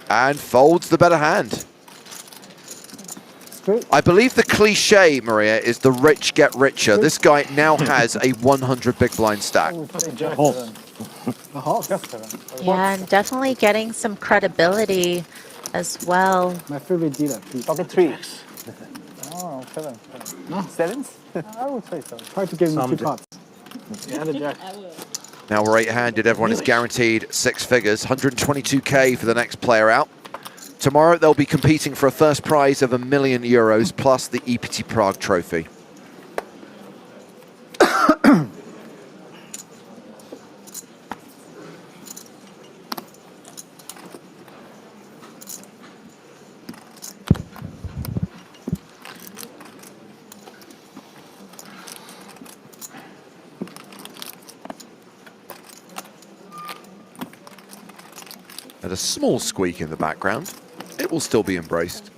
And folds the better hand. I believe the cliche, Maria, is the rich get richer. This guy now has a 100 big blind stack. Yeah, and definitely getting some credibility as well. My favorite dealer, please. Pocket 3. Oh, 7. No. 7s? I would say so. Try to give me 2 pots. Yeah, the jack. Now we're 8-handed. Everyone is guaranteed 6 figures. 122k for the next player out. Tomorrow they'll be competing for a first prize of €1 million plus the EPT Prague trophy. And a small squeak in the background. It will still be embraced.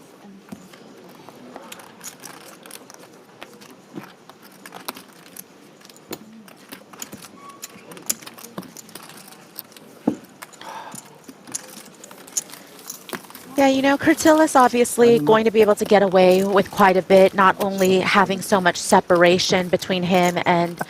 Yeah, you know, Curtilis obviously going to be able to get away with quite a bit, not only having so much separation between him and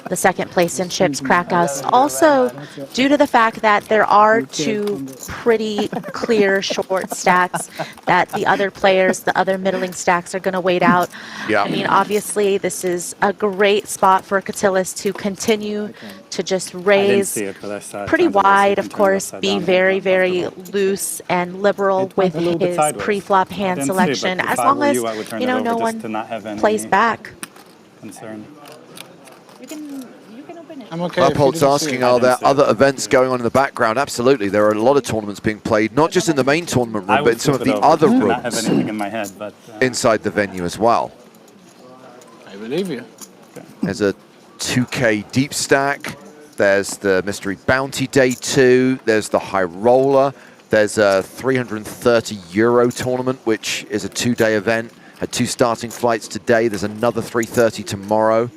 the second place in chips, Krakow's, also due to the fact that there are two pretty clear short stacks that the other players, the other middling stacks are going to wait out. Yeah. I mean, obviously, this is a great spot for Curtilis to continue to just raise pretty wide, of course, be very, very loose and liberal with his pre-flop hand selection, as long as, you know, no one plays back. Concern. I'm okay. Uphold's asking, are there other events going on in the background? Absolutely. There are a lot of tournaments being played, not just in the main tournament room, but in some of the other I don't have rooms anything in my head, but inside the venue as well. I believe you. There's a 2K deep stack. There's the Mystery Bounty Day 2. There's the High Roller. There's a 330 Euro tournament, which is a 2-day event. Had 2 starting flights today. There's another 330 tomorrow.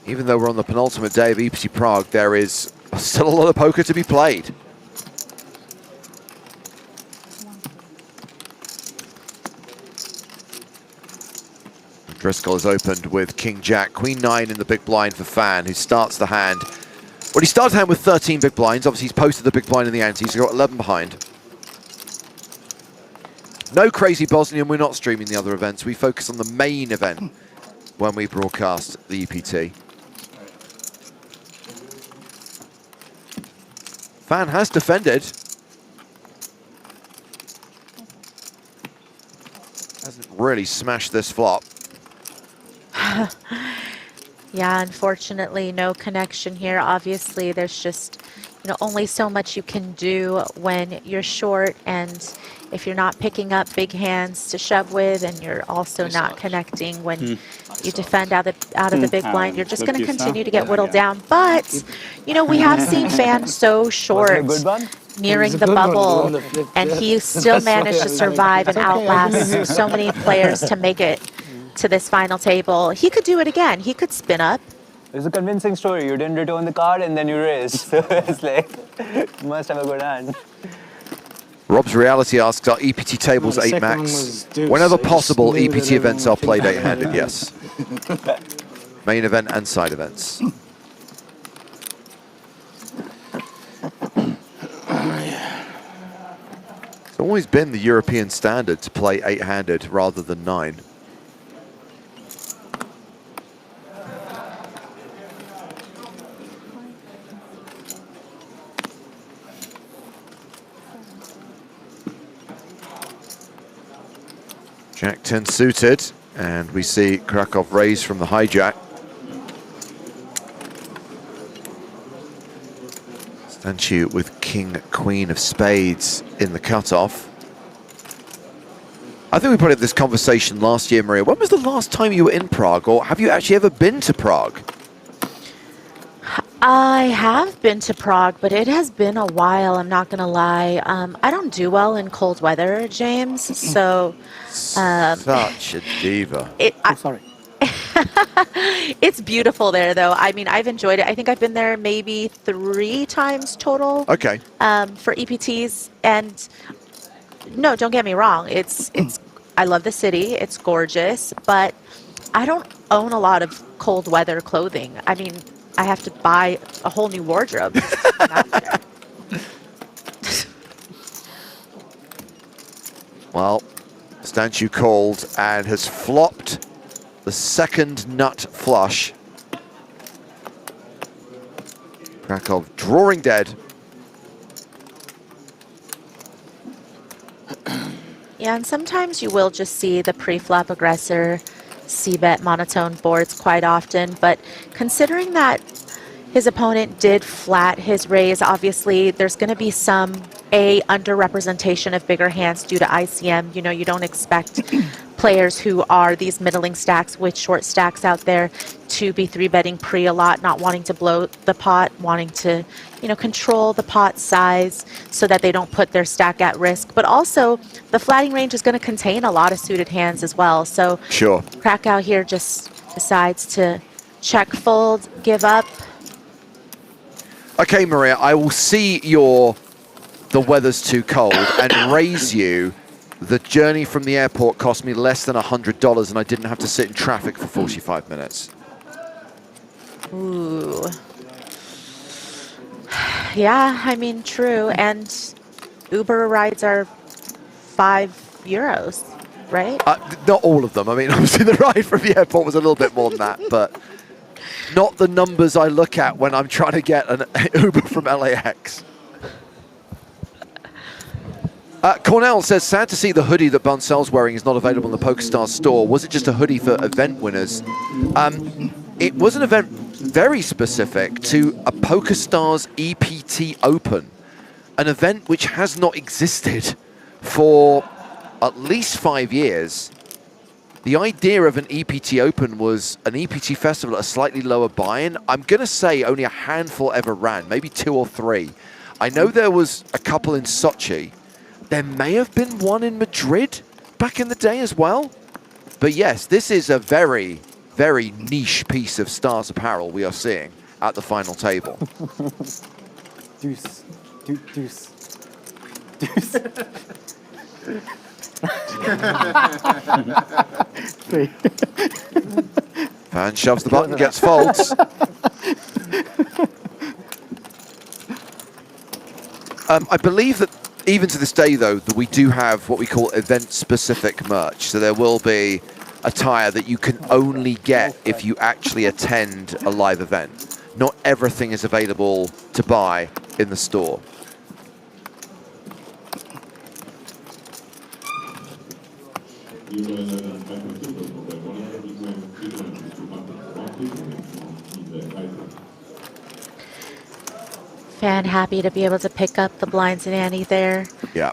Even though we're on the penultimate day of EPT Prague, there is still a lot of poker to be played. Driscoll is opened with King Jack, Queen 9 in the big blind for Fan, who starts the hand. Well, he started the hand with 13 big blinds. Obviously, he's posted the big blind in the ante. He's got 11 behind. No crazy Bosnian. We're not streaming the other events. We focus on the main event when we broadcast the EPT. Fan has defended. Hasn't really smashed this flop. Yeah, unfortunately, no connection here. Obviously, there's just, you know, only so much you can do when you're short, and if you're not picking up big hands to shove with, and you're also not connecting when you defend out of the big blind, you're just going to continue to get whittled down. But, you know, we have seen Fan so short, nearing the bubble, and he still managed to survive and outlast so many players to make it to this final table. He could do it again. He could spin up. It's a convincing story. You didn't return the card and then you raised. So it's like, you must have a good hand. Rob's Reality asks, are EPT tables 8 max? Whenever possible, EPT events are played 8-handed, yes. Main event and side events. It's always been the European standard to play 8-handed rather than 9. Jack 10 suited, and we see Krakow raise from the hijack. Stanchu with King, Queen of Spades in the cutoff. I think we put in this conversation last year, Maria. When was the last time you were in Prague, or have you actually ever been to Prague? I have been to Prague, but it has been a while, I'm not going to lie. I don't do well in cold weather, James, so... Such a diva. Sorry. It's beautiful there, though. I mean, I've enjoyed it. I think I've been there maybe 3 times total. Okay. For EPTs, and no, don't get me wrong. It's I love the city. It's gorgeous, but I don't own a lot of cold weather clothing. I mean, I have to buy a whole new wardrobe. Well, Stanchu called and has flopped the second nut flush. Krakow drawing dead. Yeah, and sometimes you will just see the pre-flop aggressor c-bet monotone boards quite often, but considering that his opponent did flat his raise, obviously there's going to be some underrepresentation of bigger hands due to ICM. You know, you don't expect players who are these middling stacks with short stacks out there to be 3-betting pre a lot, not wanting to blow the pot, wanting to, you know, control the pot size so that they don't put their stack at risk. But also, the flatting range is going to contain a lot of suited hands as well. So sure, Krakow here just decides to check, fold, give up. Okay, Maria, I will see the weather's too cold and raise you. The journey from the airport cost me less than $100 and I didn't have to sit in traffic for 45 minutes. Ooh. Yeah, I mean, true. And Uber rides are €5, right? Not all of them. I mean, obviously the ride from the airport was a little bit more than that, but not the numbers I look at when I'm trying to get an Uber from LAX. Cornell says, sad to see the hoodie that Bunsel's wearing is not available in the PokerStars store. Was it just a hoodie for event winners? It was an event very specific to a PokerStars EPT Open, an event which has not existed for at least 5 years. The idea of an EPT Open was an EPT festival at a slightly lower buy-in. I'm going to say only a handful ever ran, maybe 2 or 3. I know there was a couple in Sochi. There may have been one in Madrid back in the day as well. But yes, this is a very, very niche piece of Stars apparel we are seeing at the final table. Deuce. Deuce. Fan shoves the button, gets folds. I believe that even to this day, though, that we do have what we call event-specific merch. So there will be attire that you can only get if you actually attend a live event. Not everything is available to buy in the store. Fan happy to be able to pick up the blinds and ante there. Yeah.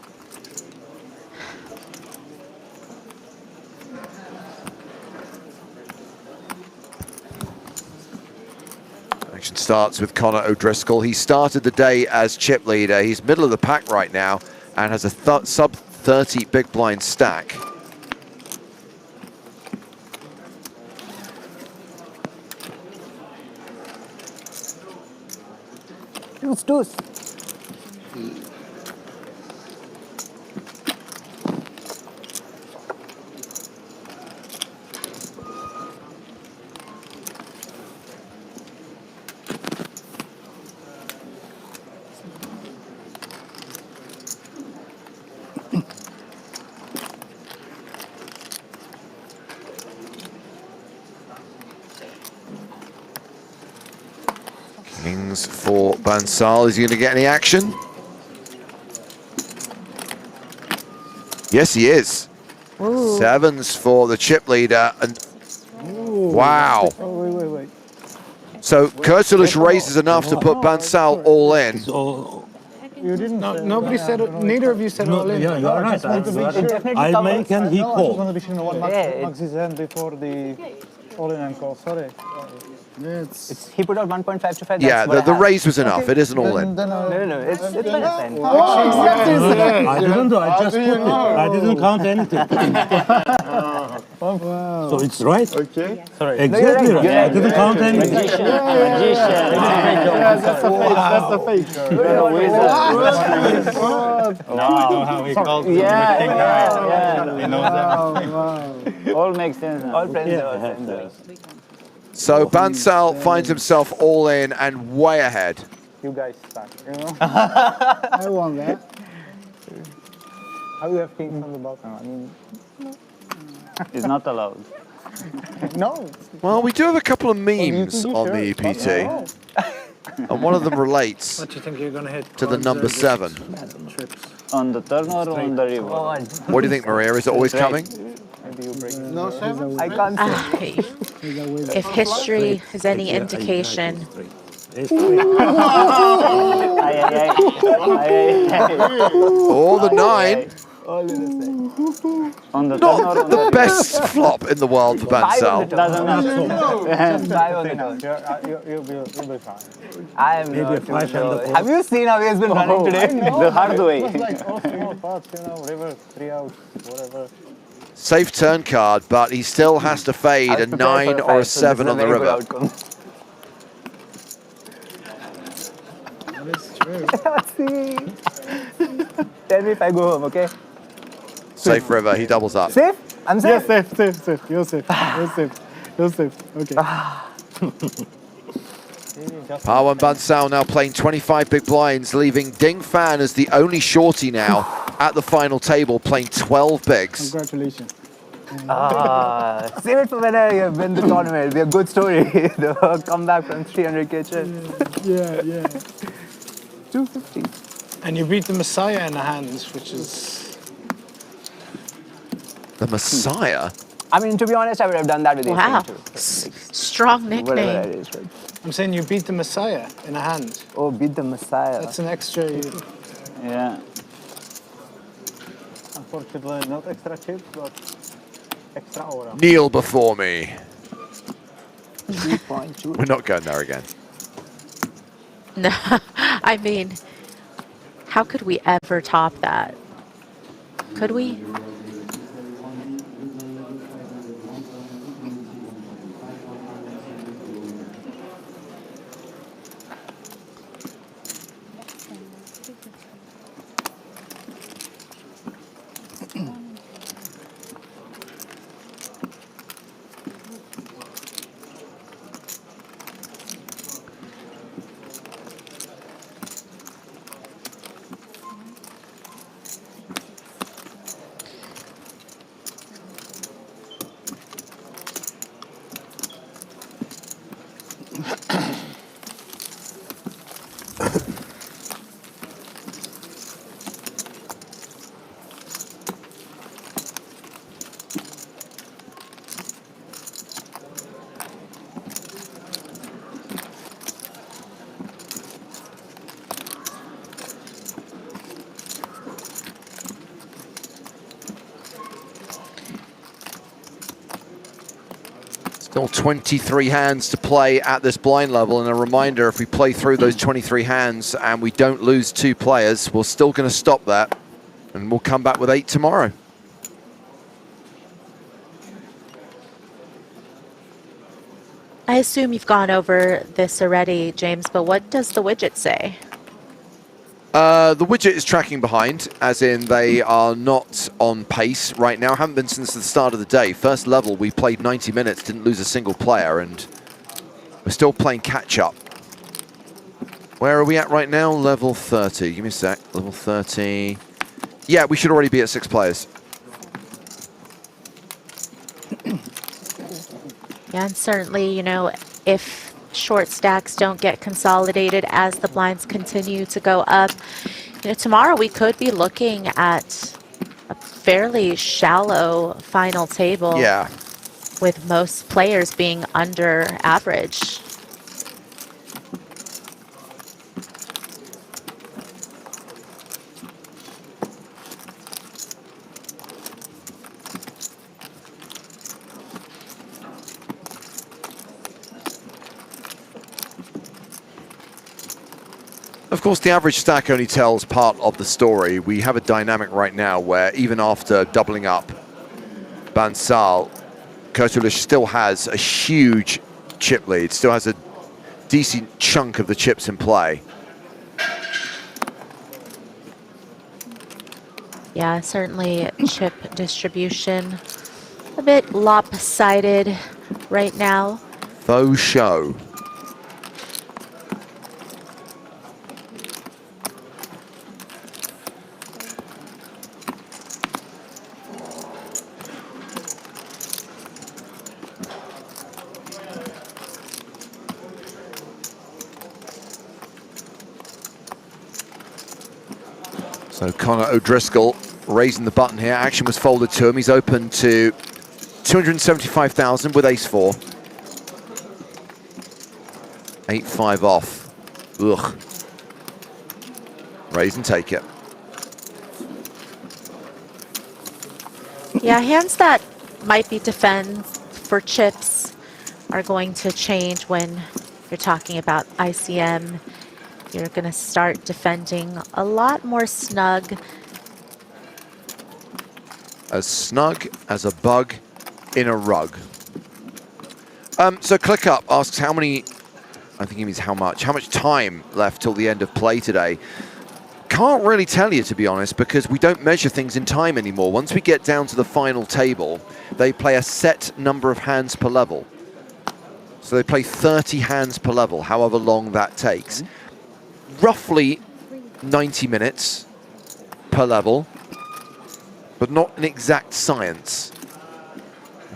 Action starts with Connor O'Driscoll. He started the day as chip leader. He's middle of the pack right now and has a sub 30 big blind stack. Deuce. Kings for Bansal. Is he going to get any action? Yes, he is. Ooh. Sevens for the chip leader. And wow. Oh, wait. So Kurtulush raises enough to put Bansal all in. You didn't. Nobody said it. Neither of you said all in. Yeah, you are right. I make and he I called. want to be sure what Max's hand before the all in and call. Sorry. He put out 1.525. Yeah, the raise was enough. It isn't all in. No. It's been a sign. I didn't do. I just put it. I didn't count anything. So it's right. Okay. Sorry. Exactly right. I didn't count anything. Magician. That's a fake. No, I know how he calls it. Yeah. He knows everything. All makes sense. All friends. So Bansal finds himself all in and way ahead. You guys stuck. I won that. How do you have kings on the bottom? I mean, It's not allowed. No. Well, we do have a couple of memes on the EPT. And one of them relates What do you think you're gonna hit to the number 7. On the turn or on the river? What do you think, Maria? Is it always coming? No, sir. I can't say. If history is any indication. Or the 9. On the Not the best flop in the world for Bansal. Doesn't matter. You'll be fine. I am not too sure. Have you seen how he has been running today? The hard way. It was like all small parts, river, 3 outs, whatever. Safe turn card, but he still has to fade a 9 or a 7 on the river. That is true. See? Tell me if I go home, okay? Safe river, he doubles up. Safe? I'm safe? Yeah, safe. You're safe. You're safe. Okay. Par 1 Bansal now playing 25 big blinds, leaving Ding Fan as the only shorty now at the final table, playing 12 bigs. Congratulations. Save it for when I win the tournament. It'll be a good story. The comeback from 300k chip. Yeah. 250. And you beat the Messiah in the hands, which is... The Messiah? I mean, to be honest, I would have done that with Wow. too. Strong Whatever that nickname. is, right? I'm saying you beat the Messiah in a hand. Oh, beat the Messiah. That's an extra... Yeah. Unfortunately, not extra chip, but extra aura. Kneel before me. 3.2. We're not going there again. No, I mean, how could we ever top that? Could we? Still 23 hands to play at this blind level, and a reminder, if we play through those 23 hands and we don't lose 2 players, we're still going to stop that, and we'll come back with 8 tomorrow. I assume you've gone over this already, James, but what does the widget say? The widget is tracking behind, as in they are not on pace right now. Haven't been since the start of the day. First level, we played 90 minutes, didn't lose a single player, and we're still playing catch-up. Where are we at right now? Level 30. Give me a sec. Level 30. Yeah, we should already be at 6 players. Yeah, and certainly, you know, if short stacks don't get consolidated as the blinds continue to go up, you know, tomorrow we could be looking at a fairly shallow final table. Yeah. With most players being under average. Of course, the average stack only tells part of the story. We have a dynamic right now where even after doubling up Bansal, Kurtulush still has a huge chip lead, still has a decent chunk of the chips in play. Yeah, certainly chip distribution a bit lopsided right now. Faux show. So Connor O'Driscoll raising the button here. Action was folded to him. He's open to 275,000 with ace-4. 8-5 off. Ugh. Raise and take it. Yeah, hands that might be defend for chips are going to change when you're talking about ICM. You're going to start defending a lot more snug. as snug as a bug in a rug. So ClickUp asks how many, I think he means how much time left till the end of play today. Can't really tell you, to be honest, because we don't measure things in time anymore. Once we get down to the final table, they play a set number of hands per level. So they play 30 hands per level, however long that takes. Roughly 90 minutes per level, but not an exact science.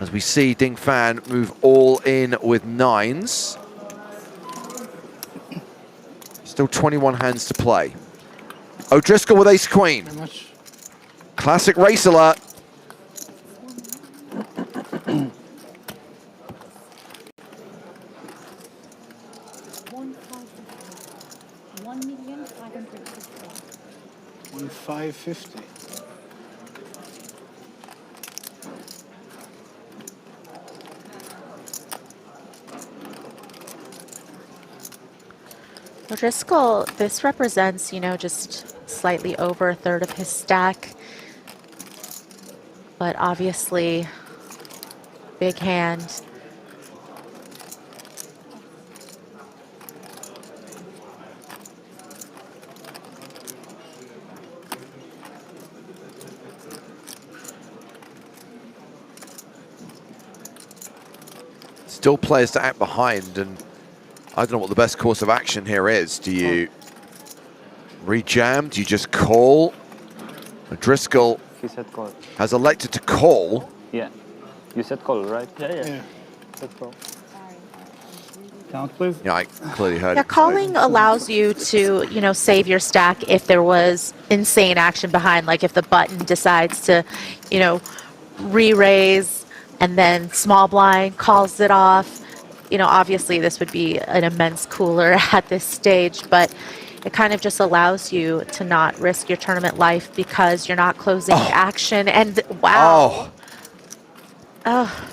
As we see Ding Fan move all in with 9s. Still 21 hands to play. O'Driscoll with ace queen. Classic race alert. $1,550. O'Driscoll, this represents, you know, just slightly over a third of his stack. But obviously, big hand. Still players to act behind, and I don't know what the best course of action here is. Do you rejam? Do you just call? O'Driscoll He said call. has elected to call. Yeah. You said call, right? Yeah. Said call. Count, please. Yeah, I clearly heard Yeah, it. calling allows you to, you know, save your stack if there was insane action behind, like if the button decides to, you know, re-raise and then small blind calls it off. You know, obviously this would be an immense cooler at this stage, but it kind of just allows you to not risk your tournament life because you're not closing action. And wow. Oh.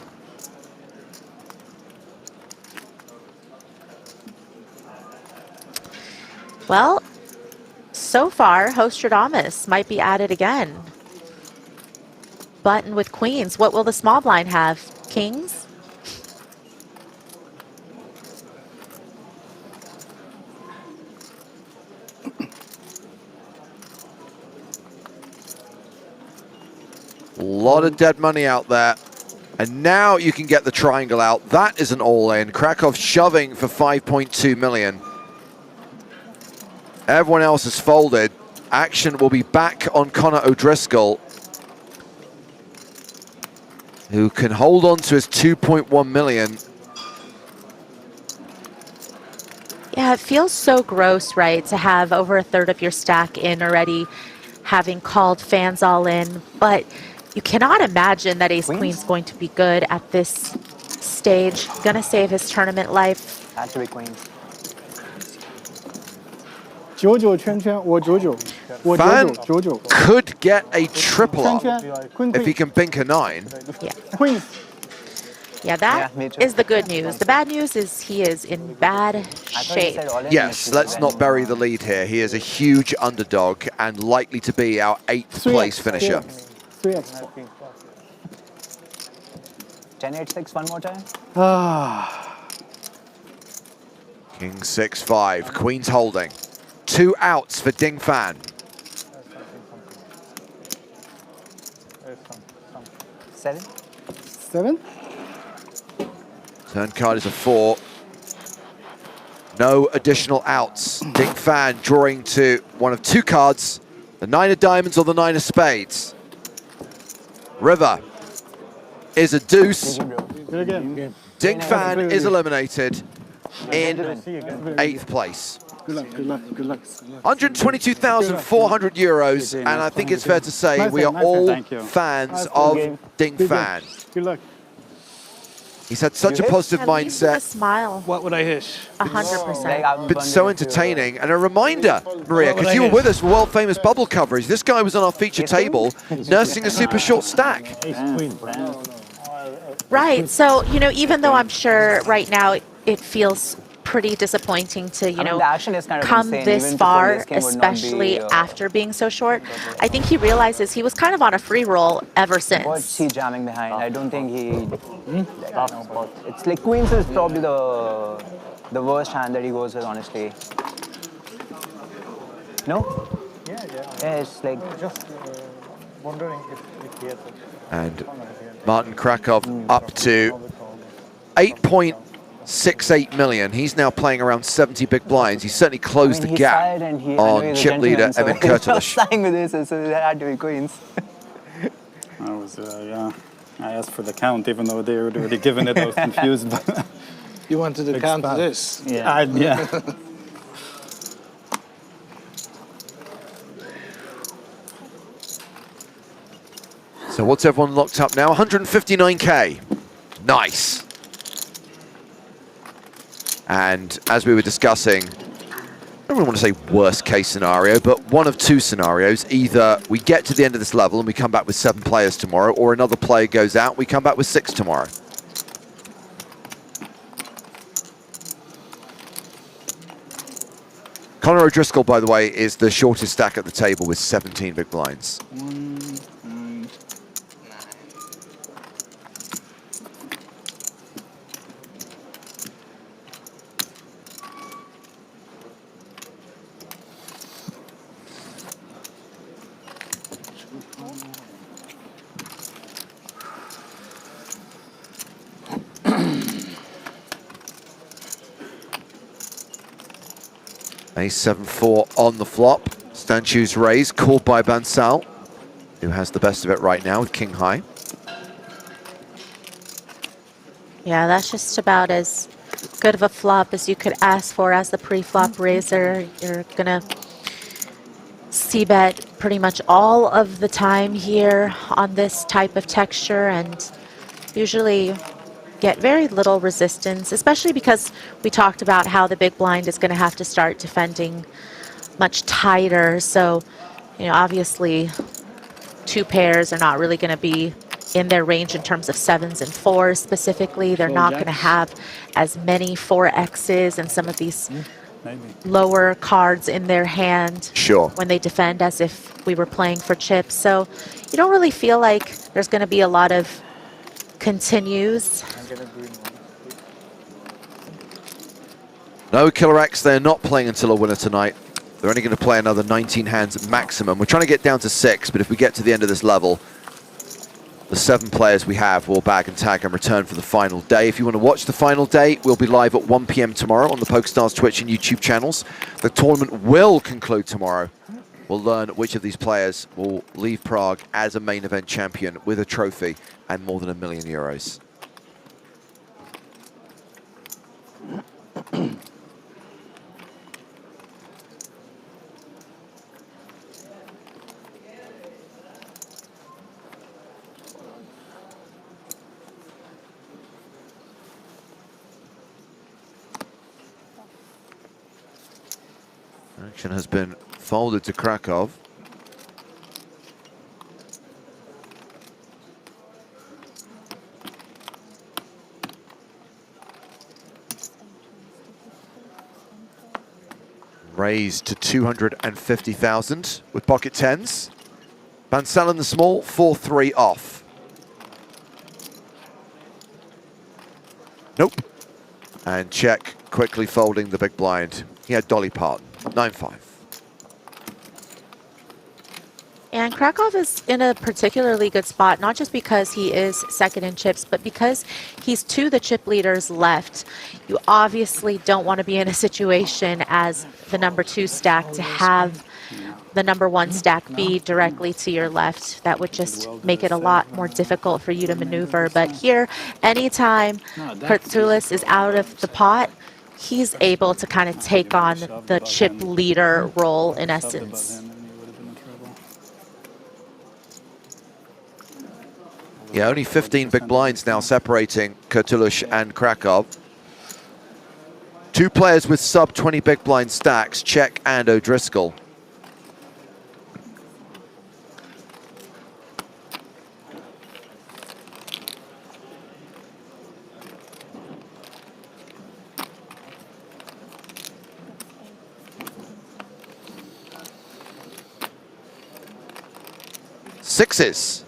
Well, so far, Hostradamus might be at it again. Button with queens. What will the small blind have? Kings? A lot of dead money out there. And now you can get the triangle out. That is an all-in. Krakow shoving for 5.2 million. Everyone else has folded. Action will be back on Connor O'Driscoll, who can hold on to his 2.1 million. Yeah, it feels so gross, right, to have over a third of your stack in already, having called fans all in. But you cannot imagine that Ace Queen's going to be good at this stage. Gonna save his tournament life. Had to be queens. 99圈圈，我99，我99，99。 Could get a triple up if he can bink a 9. Yeah. Queens. Yeah, that is the good news. The bad news is he is in bad shape. Yes, let's not bury the lead here. He is a huge underdog and likely to be our 8th place finisher. 3x. 10-8-6 one more time. King 6-5, Queen's holding. 2 outs for Ding Fan. Seven. Turn card is a 4. No additional outs. Ding Fan drawing to one of 2 cards, the 9 of diamonds or the 9 of spades. River is a deuce. Ding Fan is eliminated in 8th place. Good luck, good luck, good luck. 122,400 euros, and I think it's fair to say we are all fans of Ding Fan. Good luck. He's had such a positive mindset. Smile. What would I hit? 100%. Been so entertaining. And a reminder, Maria, because you were with us for world famous bubble coverage, this guy was on our feature table nursing a super short stack. Right. So, you know, even though I'm sure right now it feels pretty disappointing to, you know, the action is kind of come insane. this Even to far, this game would not be, especially after being so short. I think he realizes he was kind of on a free roll ever since. What's he jamming behind? I don't think he. It's like Queens is probably the worst hand that he goes with, honestly. No? Yeah, it's like. Just wondering if he has And Martin Krakow up to 8.68 million. He's now playing around 70 big blinds. He's certainly closed the gap on chip leader Evan Kurtulush. Playing with this, so it had to be Queens. I was, yeah. I asked for the count, even though they were already given it. I was confused. But You wanted to count this? Yeah. Yeah. So what's everyone locked up now? 159k. Nice. And as we were discussing, I don't really want to say worst case scenario, but one of two scenarios. Either we get to the end of this level and we come back with 7 players tomorrow, or another player goes out, we come back with 6 tomorrow. Conor O'Driscoll, by the way, is the shortest stack at the table with 17 big blinds. A7-4 on the flop. Stanchu's raise, called by Bansal, who has the best of it right now with king high. Yeah, that's just about as good of a flop as you could ask for as the pre-flop raiser. You're gonna c-bet pretty much all of the time here on this type of texture and usually get very little resistance, especially because we talked about how the big blind is going to have to start defending much tighter. So, you know, obviously 2 pairs are not really going to be in their range in terms of 7s and 4s specifically. They're not going to have as many 4Xs and some of these lower cards in their hand when they defend as if we were playing for chips. So you don't really feel like there's going to be a lot of continues. No, Killer X, they're not playing until a winner tonight. They're only going to play another 19 hands maximum. We're trying to get down to 6, but if we get to the end of this level, the 7 players we have will bag and tag and return for the final day. If you want to watch the final day, we'll be live at 1 p.m. tomorrow on the PokerStars Twitch and YouTube channels. The tournament will conclude tomorrow. We'll learn which of these players will leave Prague as a main event champion with a trophy and more than €1 million. Action has been folded to Krakow. Raised to 250,000 with pocket 10s. Bansal in the small, 4-3 off. Nope. And check, quickly folding the big blind. He had Dolly Parton, 9-5. And Krakow is in a particularly good spot, not just because he is second in chips, but because he's 2 the chip leaders left. You obviously don't want to be in a situation as the number 2 stack to have the number 1 stack be directly to your left. That would just make it a lot more difficult for you to maneuver. But here, anytime Kurtulush is out of the pot, he's able to kind of take on the chip leader role in essence. Yeah, only 15 big blinds now separating Kurtulush and Krakow. 2 players with sub 20 big blind stacks, Czech and O'Driscoll. Sixes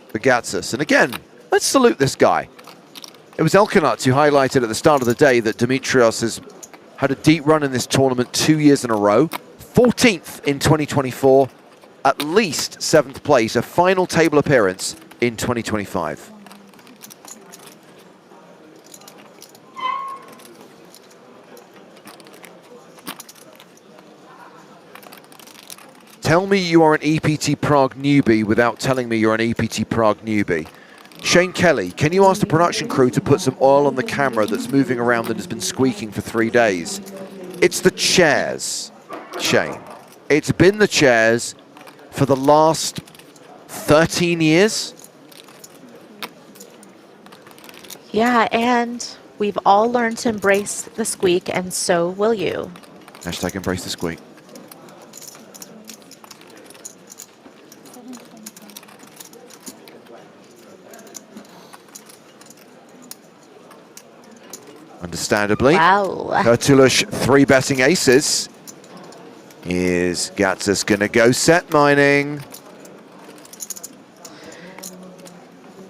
for Gatsis. And again, let's salute this guy. It was Elkanut who highlighted at the start of the day that Dimitrios has had a deep run in this tournament 2 years in a row. 14th in 2024, at least 7th place, a final table appearance in 2025. Tell me you are an EPT Prague newbie without telling me you're an EPT Prague newbie. Shane Kelly, can you ask the production crew to put some oil on the camera that's moving around and has been squeaking for 3 days? It's the chairs, Shane. It's been the chairs for the last 13 years. Yeah, and we've all learned to embrace the squeak, and so will you. Hashtag embrace the squeak. Understandably. Wow. Kurtulush 3-betting aces. Is Gatsis going to go set mining?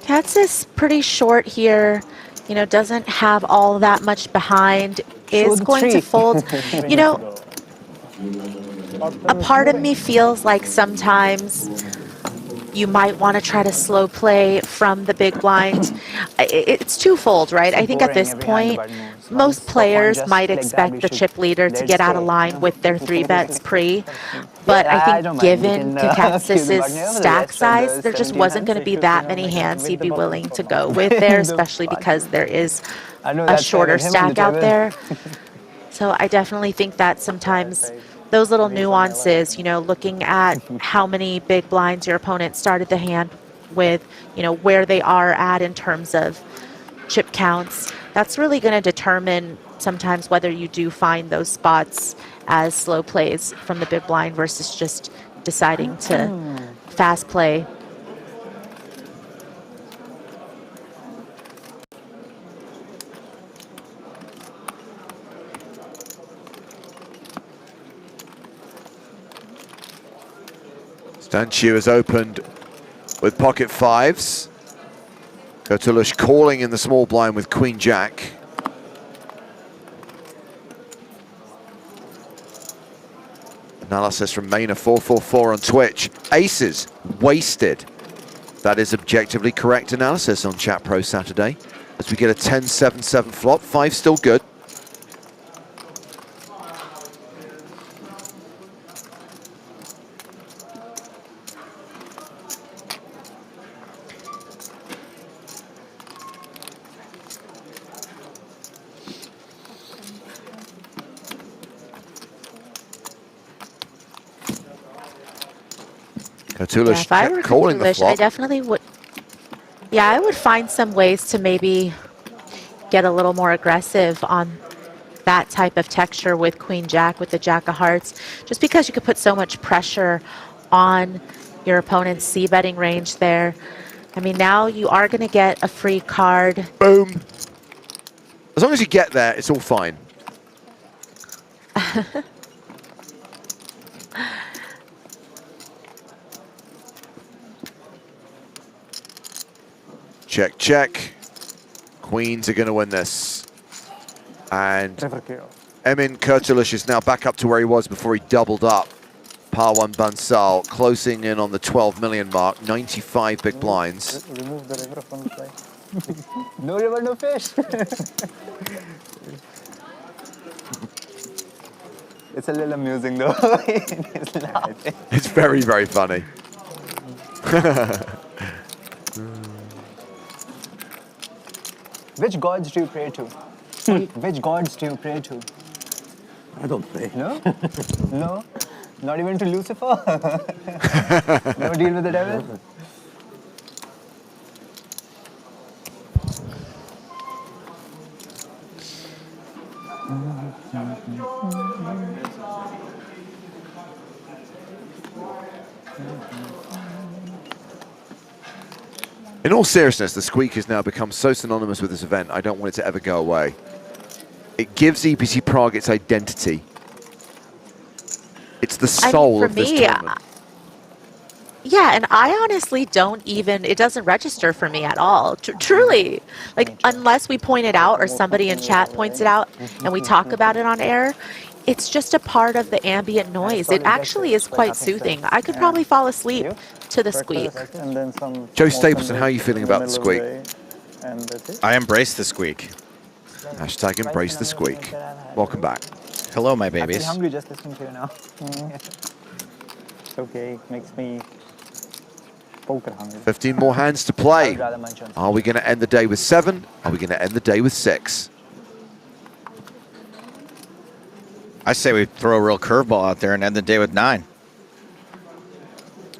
Gatsis pretty short here, you know, doesn't have all that much behind, is going to fold. You know, a part of me feels like sometimes you might want to try to slow play from the big blind. It's twofold, right? I think at this point, most players might expect the chip leader to get out of line with their 3-bets pre, but I think given Gatsis' stack size, there just wasn't going to be that many hands he'd be willing to go with there, especially because there is a shorter stack out there. So I definitely think that sometimes those little nuances, you know, looking at how many big blinds your opponent started the hand with, you know, where they are at in terms of chip counts, that's really going to determine sometimes whether you do find those spots as slow plays from the big blind versus just deciding to fast play. Stanchu has opened with pocket fives. Kurtulush calling in the small blind with Queen Jack. Analysis from Maina444 on Twitch. Aces wasted. That is objectively correct analysis on Chat Pro Saturday. As we get a 10-7-7 flop, 5 still good. Yeah, if I were Kurtulush, I definitely would. Yeah, I would find some ways to maybe get a little more aggressive on that type of texture with Queen Jack, with the Jack of Hearts, just because you could put so much pressure on your opponent's c-betting range there. I mean, now you are going to get a free card. Boom. As long as you get there, it's all fine. Check, check. Queens are going to win this. And Emin Kurtulush is now back up to where he was before he doubled up. Par 1 Bansal closing in on the 12 million mark, 95 big blinds. Remove the river from the play. No river, no fish. It's a little amusing though. It's laughing. It's very, very funny. Which gods do you pray to? Which gods do you pray to? I don't pray. No? No? Not even to Lucifer? No deal with the devil? In all seriousness, the squeak has now become so synonymous with this event, I don't want it to ever go away. It gives EPT Prague its identity. It's the soul of this tournament. Yeah, and I honestly don't even, it doesn't register for me at all. Truly. Like, unless we point it out or somebody in chat points it out and we talk about it on air, it's just a part of the ambient noise. It actually is quite soothing. I could probably fall asleep to the squeak. Joe Stapleton, how are you feeling about the squeak? I embrace the squeak. Hashtag embrace the squeak. Welcome back. Hello, my I'm babies. hungry just listening to you now. It's okay. Makes me poker hungry. 15 more hands to play. I'd rather munch on Are we going to end the day with 7? Are we going to end the day with 6? I say we throw a real curveball out there and end the day with 9.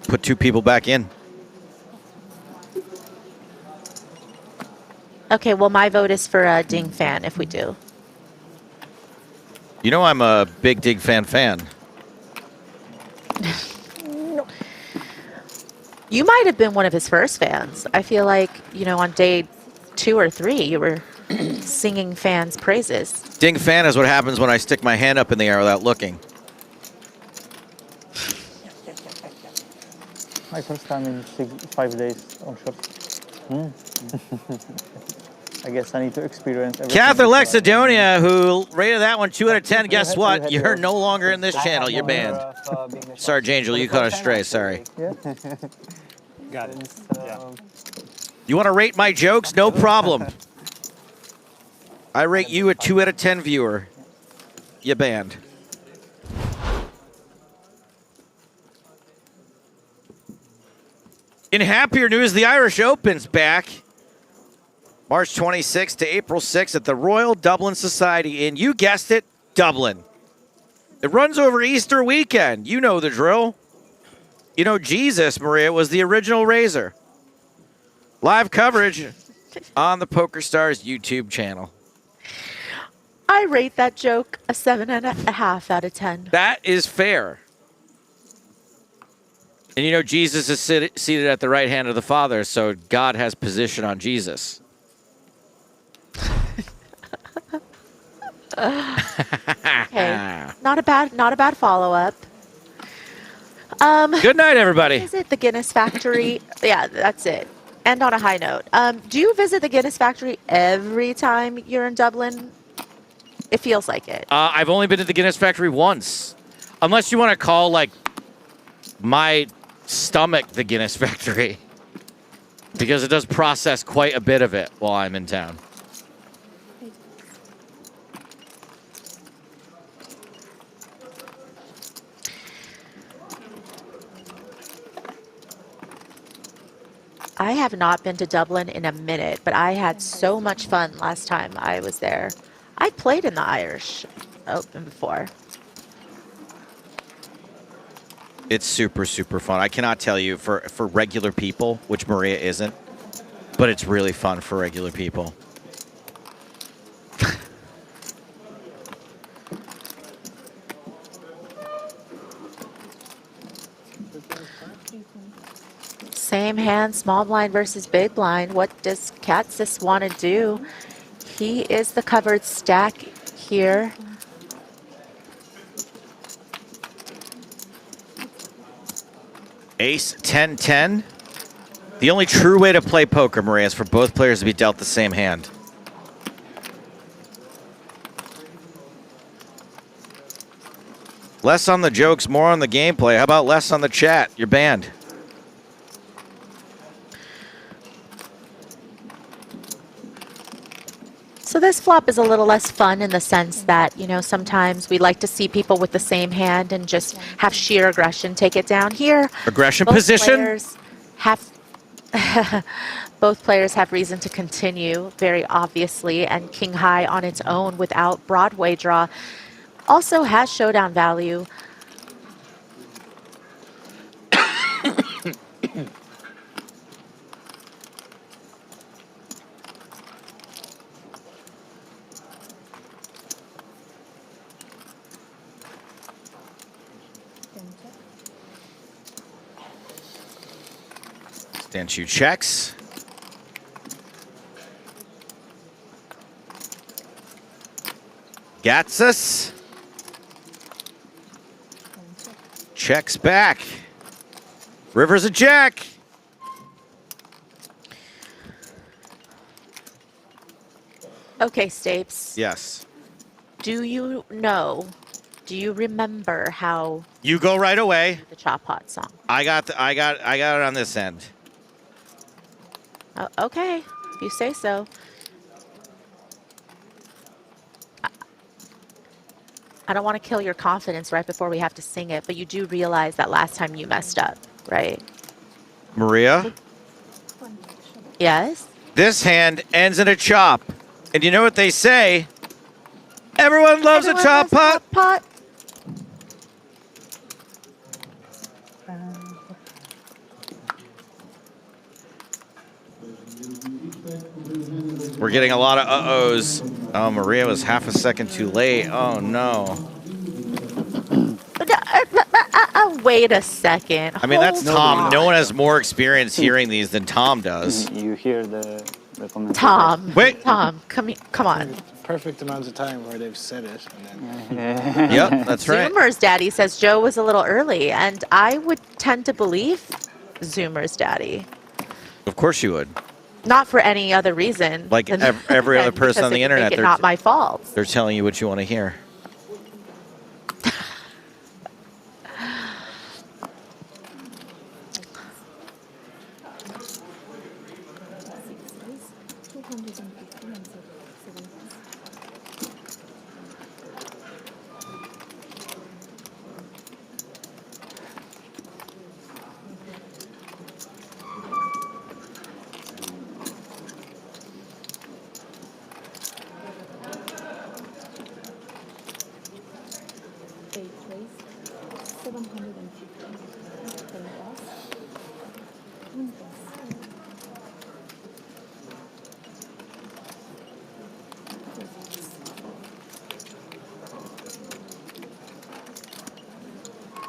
Put 2 people back in. Okay, well, my vote is for a Ding fan if we do. You know I'm a big Dig fan. You might have been one of his first fans. I feel like, you know, on day 2 or 3, you were singing fans' praises. Ding fan is what happens when I stick my hand up in the air without looking. My first time in 5 days on shop. I guess I need to experience everything. Cather Lexadonia, who rated that one 2 out of 10. Guess what? You're no longer in this channel. You're banned. Sarge Angel, you caught a stray. Sorry. Got it. You want to rate my jokes? No problem. I rate you a 2 out of 10 viewer. You banned. In happier news, the Irish Open's back. March 26th to April 6th at the Royal Dublin Society in, you guessed it, Dublin. It runs over Easter weekend. You know the drill. You know Jesus, Maria, was the original Razor. Live coverage on the PokerStars YouTube channel. I rate that joke a 7.5 out of 10. That is fair. And you know Jesus is seated at the right hand of the Father, so God has position on Jesus. Okay, not a bad follow-up. Good night, everybody. Is it the Guinness Factory? Yeah, that's it. End on a high note. Do you visit the Guinness Factory every time you're in Dublin? It feels like it. I've only been to the Guinness Factory once. Unless you want to call, like, my stomach the Guinness Factory. Because it does process quite a bit of it while I'm in town. I have not been to Dublin in a minute, but I had so much fun last time I was there. I played in the Irish Open before. It's super, super fun. I cannot tell you for regular people, which Maria isn't, but it's really fun for regular people. Same hand, small blind versus big blind. What does Katsis want to do? He is the covered stack here. Ace 10-10. The only true way to play poker, Maria, is for both players to be dealt the same hand. Less on the jokes, more on the gameplay. How about less on the chat? You're banned. So this flop is a little less fun in the sense that, you know, sometimes we like to see people with the same hand and just have sheer aggression take it down. Here, aggression both position. Players have both players have reason to continue, very obviously, and King High on its own without Broadway draw also has showdown value. Stanchu checks. Gatsus. Checks back. River's a jack. Okay, Stapes. Yes. Do you remember how You go right away. the Chop Hot song? I got it on this end. Oh, okay, if you say so. I don't want to kill your confidence right before we have to sing it, but you do realize that last time you messed up, right? Maria? Yes? This hand ends in a chop. And you know what they say? Everyone loves a chop pot. We're getting a lot of uh-ohs. Oh, Maria was half a second too late. Oh, no. Wait a second. I mean, that's Hold Tom. on. No one has more experience hearing these than Tom does. You hear the commentators. Tom. Wait. Tom, come on. Perfect amount of time where they've said it. And then Yep, that's right. Zoomer's daddy says Joe was a little early, and I would tend to believe Zoomer's daddy. Of course you would. Not for any other reason. Like than- every other than person on because the it could internet, make it not my fault. they're telling you what you want to hear.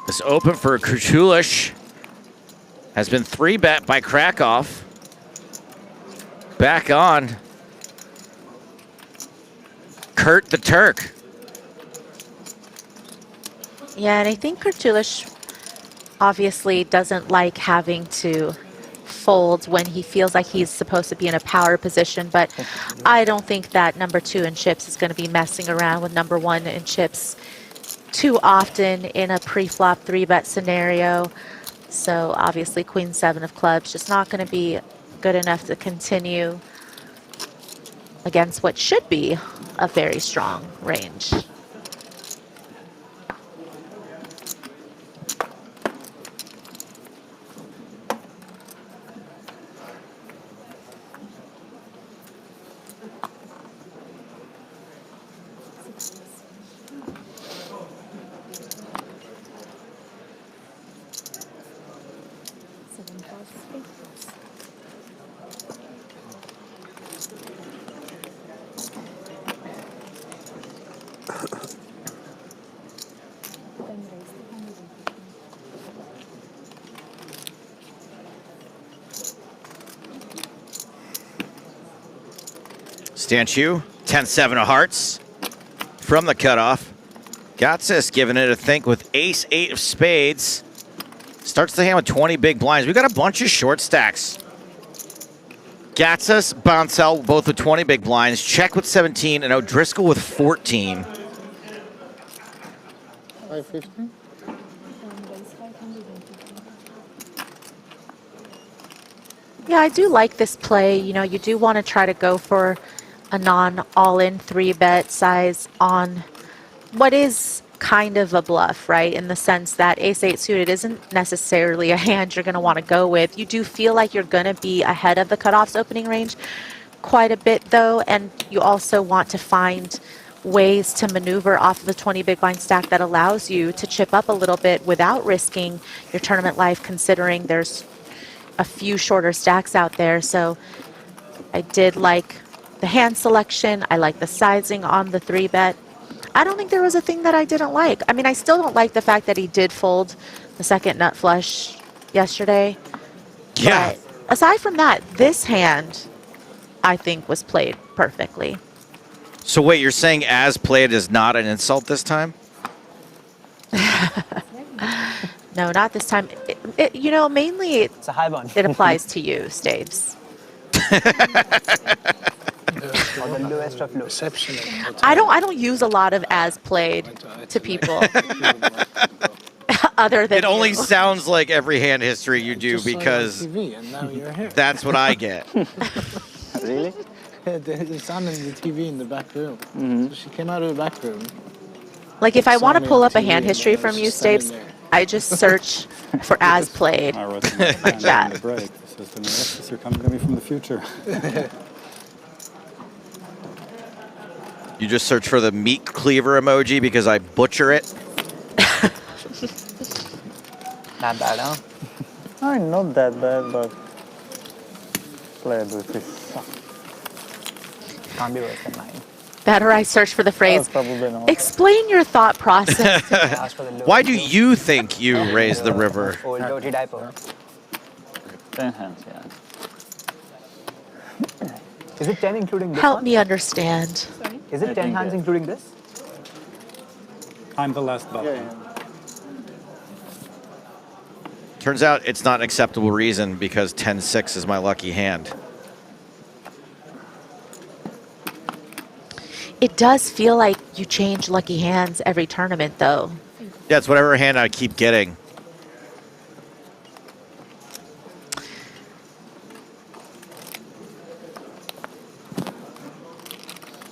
This open for Kuchulish has been 3-bet by Krakow. Back on. Kurt the Turk. Yeah, and I think Kurtulish obviously doesn't like having to fold when he feels like he's supposed to be in a power position, but I don't think that number 2 in chips is going to be messing around with number 1 in chips too often in a pre-flop 3-bet scenario. So obviously Queen 7 of clubs just not going to be good enough to continue against what should be a very strong range. Stanchu, 10-7 of hearts from the cutoff. Gatsis giving it a think with ace-8 of spades. Starts the hand with 20 big blinds. We got a bunch of short stacks. Gatsis, Bouncel, both with 20 big blinds. Check with 17, and O'Driscoll with 14. 550. Yeah, I do like this play. You know, you do want to try to go for a non-all-in 3-bet size on what is kind of a bluff, right? In the sense that ace-8 suited isn't necessarily a hand you're going to want to go with. You do feel like you're going to be ahead of the cutoff's opening range quite a bit, though, and you also want to find ways to maneuver off of the 20 big blind stack that allows you to chip up a little bit without risking your tournament life, considering there's a few shorter stacks out there. So I did like the hand selection. I like the sizing on the 3-bet. I don't think there was a thing that I didn't like. I mean, I still don't like the fact that he did fold the second nut flush yesterday. Yeah. But aside from that, this hand, I think, was played perfectly. So wait, you're saying as played is not an insult this time? No, not this time. You know, mainly It's a high one. it applies to you, Staves. Or the lowest of low. I don't use a lot of as played to people. Other than It only you. sounds like every hand history you do because TV and now you're here. that's what I get. Really? It's on in the TV in the back room. So she came out of the back room. Like if I Saw want to me pull on up a TV hand and history I was from you, just standing Staves, there. I just search for as played. I wrote in my Like that. the break. This is the news. You're coming to me from the future. You just search for the meat cleaver emoji because I butcher it. Not bad, huh? I not that bad, but playable fish suck. Can't be worse than mine. That or I search for the phrase, Probably not. explain your thought process. Why do you think you raised the river? Old dirty diaper. 10 hands, yeah. Is it 10 including this Help one? me understand. Is it 10 hands including this? I'm the last button. Turns out it's not an acceptable reason because 10-6 is my lucky hand. It does feel like you change lucky hands every tournament, though. Yeah, it's whatever hand I keep getting.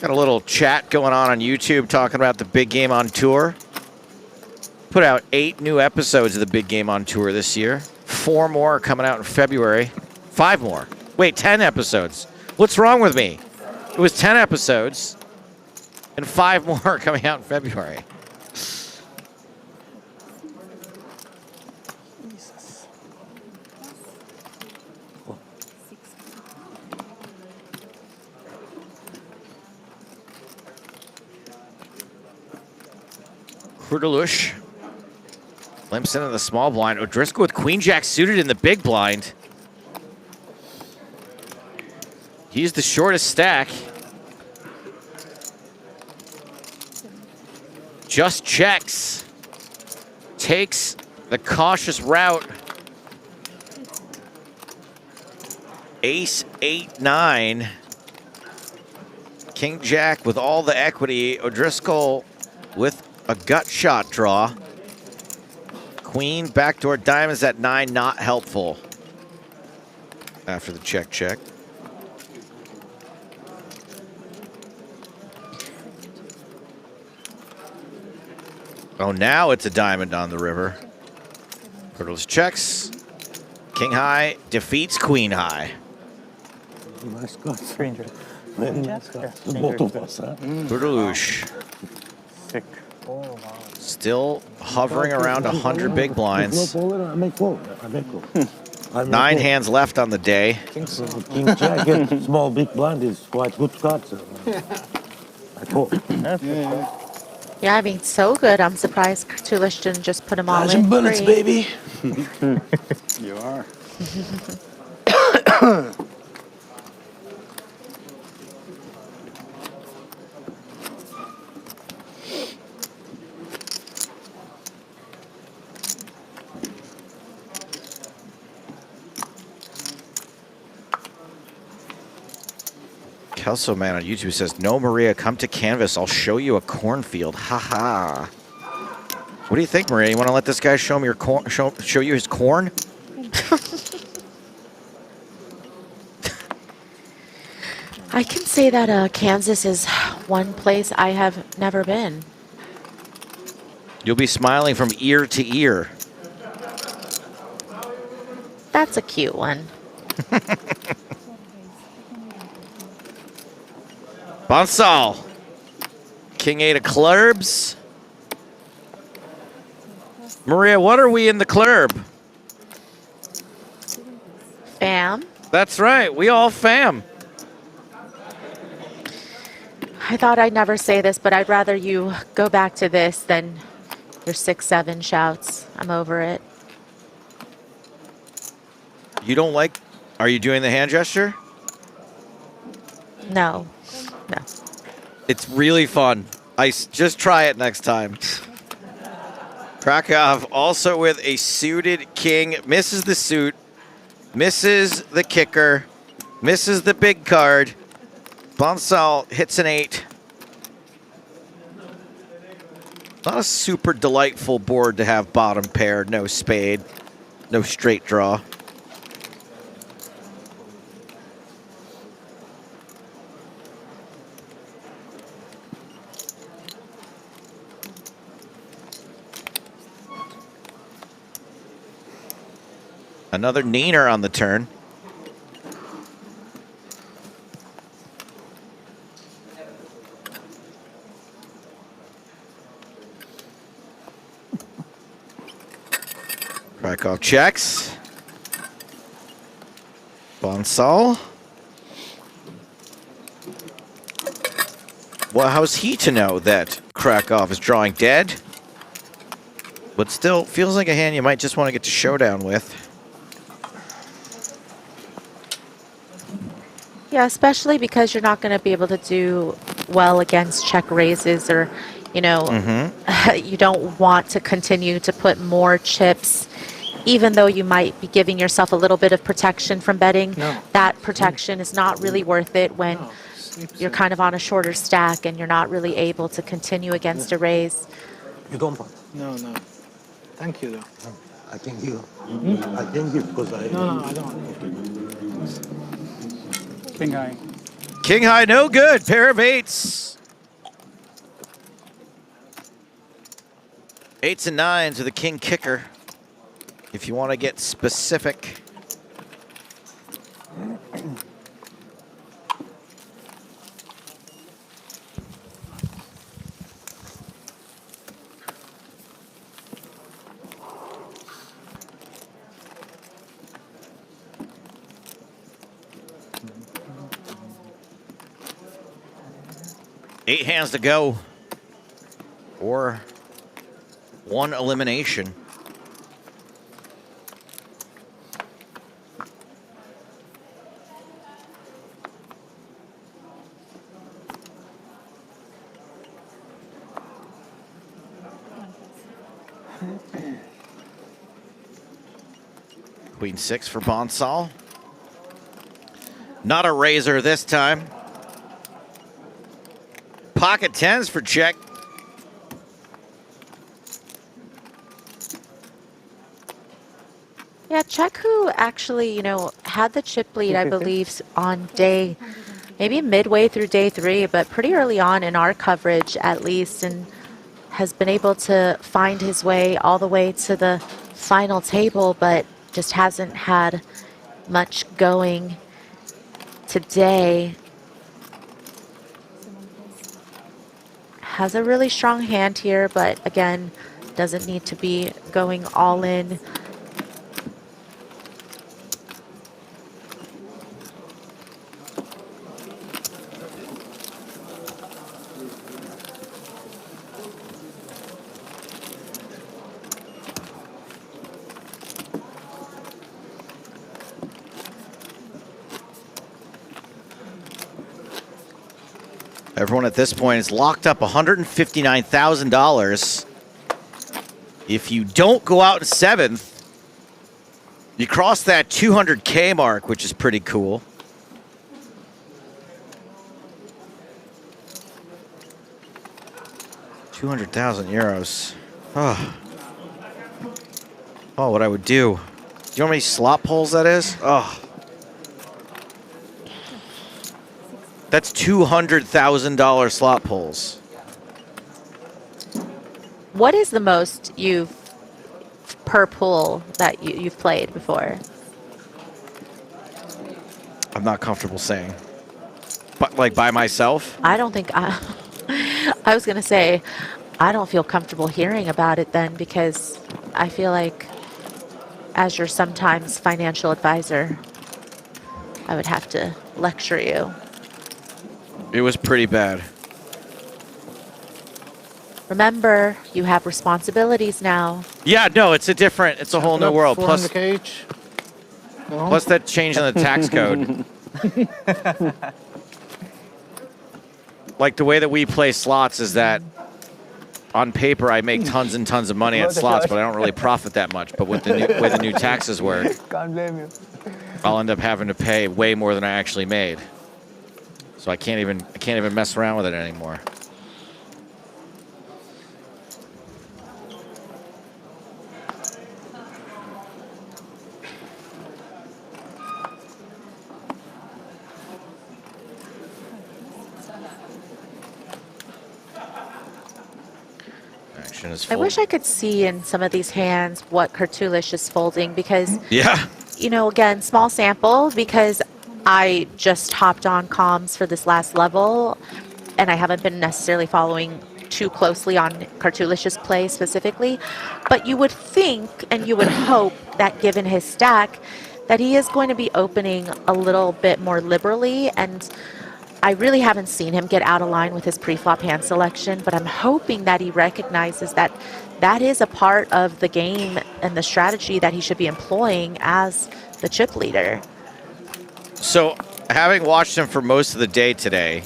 Got a little chat going on YouTube talking about the big game on tour. Put out 8 new episodes of the big game on tour this year. 4 more are coming out in February. 5 more. Wait, 10 episodes. What's wrong with me? It was 10 episodes and 5 more are coming out in February. Kurdelush limps into the small blind. O'Driscoll with queen jack suited in the big blind. He's the shortest stack. Just checks. Takes the cautious route. Ace 8-9. King jack with all the equity. O'Driscoll with a gut shot draw. Queen, backdoor diamonds at 9, not helpful. After the check. Oh, now it's a diamond on the river. Kurdelush checks. King high defeats queen high. Nice cards. Stranger. Very nice cards. The both of us, huh? Kurdelush. Sick. Oh, wow. Still hovering around 100 big blinds. I make call. 9 hands left on the day. King Jack and small big blind is quite good cards. I call. Yeah, I mean, so good. I'm surprised Kurdelush didn't just put them all Dodge in. and bullets, free. baby. You are. Kelso Man on YouTube says, "No, Maria, come to Canvas. I'll show you a cornfield." Haha. What do you think, Maria? You want to let this guy show me your corn? Show you his corn? I can say that Kansas is one place I have never been. You'll be smiling from ear to ear. That's a cute one. Bonsall. King 8 of clubs. Maria, what are we in the club? Fam. That's right. We all fam. I thought I'd never say this, but I'd rather you go back to this than your 6-7 shouts. I'm over it. You don't like... Are you doing the hand gesture? No. It's really fun. Just try it next time. Krakow also with a suited king, misses the suit, misses the kicker, misses the big card. Bonsal hits an 8. Not a super delightful board to have bottom pair, no spade, no straight draw. Another neener on the turn. Krakow checks. Bonsal. Well, how's he to know that Krakow is drawing dead? But still, feels like a hand you might just want to get to showdown with. Yeah, especially because you're not going to be able to do well against check raises, or, you know, you don't want to continue to put more chips, even though you might be giving yourself a little bit of protection from betting. That protection is not really worth it when you're kind of on a shorter stack and you're not really able to continue against a raise. You don't want? No, no. Thank you, though. I thank you. I thank you because I... No, I don't. King high. King high, no good. Pair of 8s. 8s and 9s with a king kicker, if you want to get specific. Eight hands to go, or one elimination. Queen 6 for Bonsal. Not a raiser this time. Pocket 10s for check. Yeah, check who actually, you know, had the chip lead, I believe, on day, maybe midway through day 3, but pretty early on in our coverage at least, and has been able to find his way all the way to the final table, but just hasn't had much going today. Has a really strong hand here, but again, doesn't need to be going all in. Everyone at this point is locked up $159,000. If you don't go out in 7th, you cross that 200K mark, which is pretty cool. €200,000. Oh. Oh, what I would do. You know how many slot pulls that is? Oh. That's $200,000 slot pulls. What is the most you've per pool that you've played before? I'm not comfortable saying. But like by myself? I don't think I was going to say, I don't feel comfortable hearing about it then, because I feel like as your sometimes financial advisor, I would have to lecture you. It was pretty bad. Remember, you have responsibilities now. Yeah, no, it's a whole new world. Plus, plus that change in the tax code. Like the way that we play slots is that on paper I make tons and tons of money at slots, but I don't really profit that much. But with the way the new taxes work, Can't blame you. I'll end up having to pay way more than I actually made. So I can't even mess around with it anymore. I wish I could see in some of these hands what Cartouche is folding because, yeah, you know, again, small sample because I just hopped on comms for this last level and I haven't been necessarily following too closely on Cartouche's play specifically. But you would think and you would hope that given his stack that he is going to be opening a little bit more liberally, and I really haven't seen him get out of line with his pre-flop hand selection, but I'm hoping that he recognizes that that is a part of the game and the strategy that he should be employing as the chip leader. So, having watched him for most of the day today,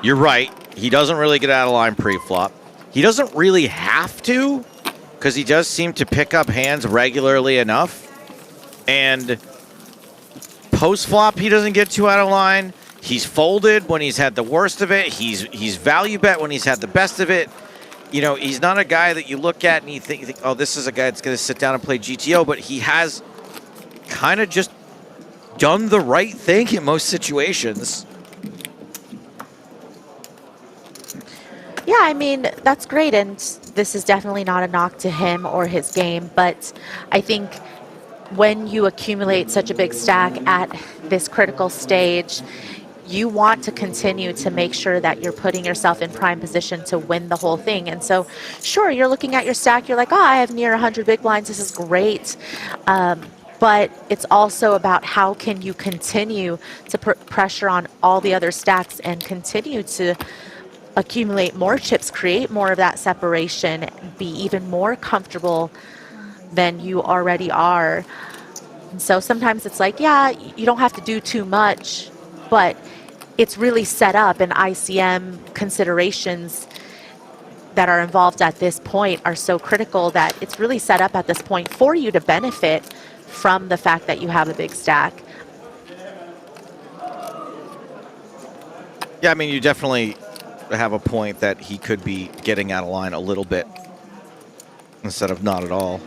you're right. He doesn't really get out of line pre-flop. He doesn't really have to, because he does seem to pick up hands regularly enough. And post-flop, he doesn't get too out of line. He's folded when he's had the worst of it. He's value bet when he's had the best of it. You know, he's not a guy that you look at and you think, oh, this is a guy that's going to sit down and play GTO, but he has kind of just done the right thing in most situations. Yeah, I mean, that's great, and this is definitely not a knock to him or his game, but I think when you accumulate such a big stack at this critical stage, you want to continue to make sure that you're putting yourself in prime position to win the whole thing. And so, sure, you're looking at your stack, you're like, oh, I have near 100 big blinds, this is great. But it's also about how can you continue to put pressure on all the other stacks and continue to accumulate more chips, create more of that separation, be even more comfortable than you already are. And so sometimes it's like, yeah, you don't have to do too much, but it's really set up, and ICM considerations that are involved at this point are so critical that it's really set up at this point for you to benefit from the fact that you have a big stack. Yeah, I mean, you definitely have a point that he could be getting out of line a little bit instead of not at all.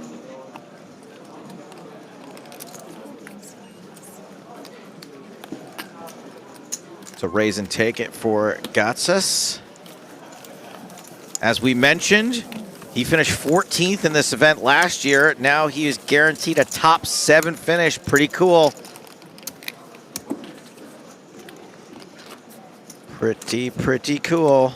So raise and take it for Gatsas. As we mentioned, he finished 14th in this event last year. Now he is guaranteed a top 7 finish. Pretty cool. Pretty cool.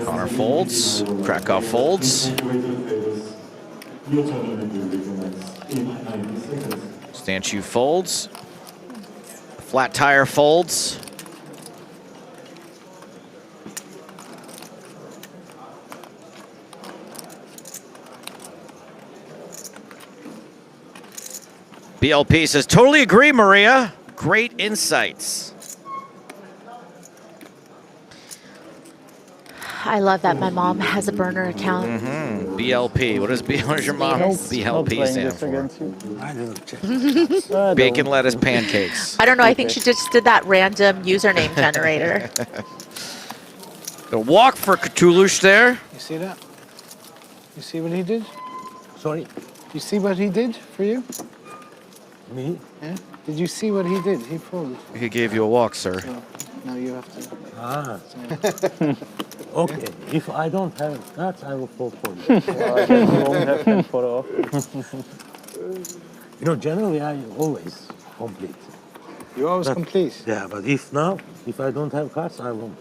Connor folds, Krakow folds. Stanchu folds. Flat tire folds. BLP says, totally agree, Maria. Great insights. I love that my mom has a burner account. BLP. What does your mom BLP stand for? Bacon, lettuce, pancakes. I don't know. I think she just did that random username generator. The walk for Cthulhu there. You see that? You see what he did? Sorry? You see what he did for you? Me? Yeah? Did you see what he did? He folded. He gave you a walk, sir. So now you have to. Ah. Okay. If I don't have cards, I will fold for you. I guess you won't have 10 photo. You know, generally I always complete. You always complete? Yeah, but if I don't have cards, I won't.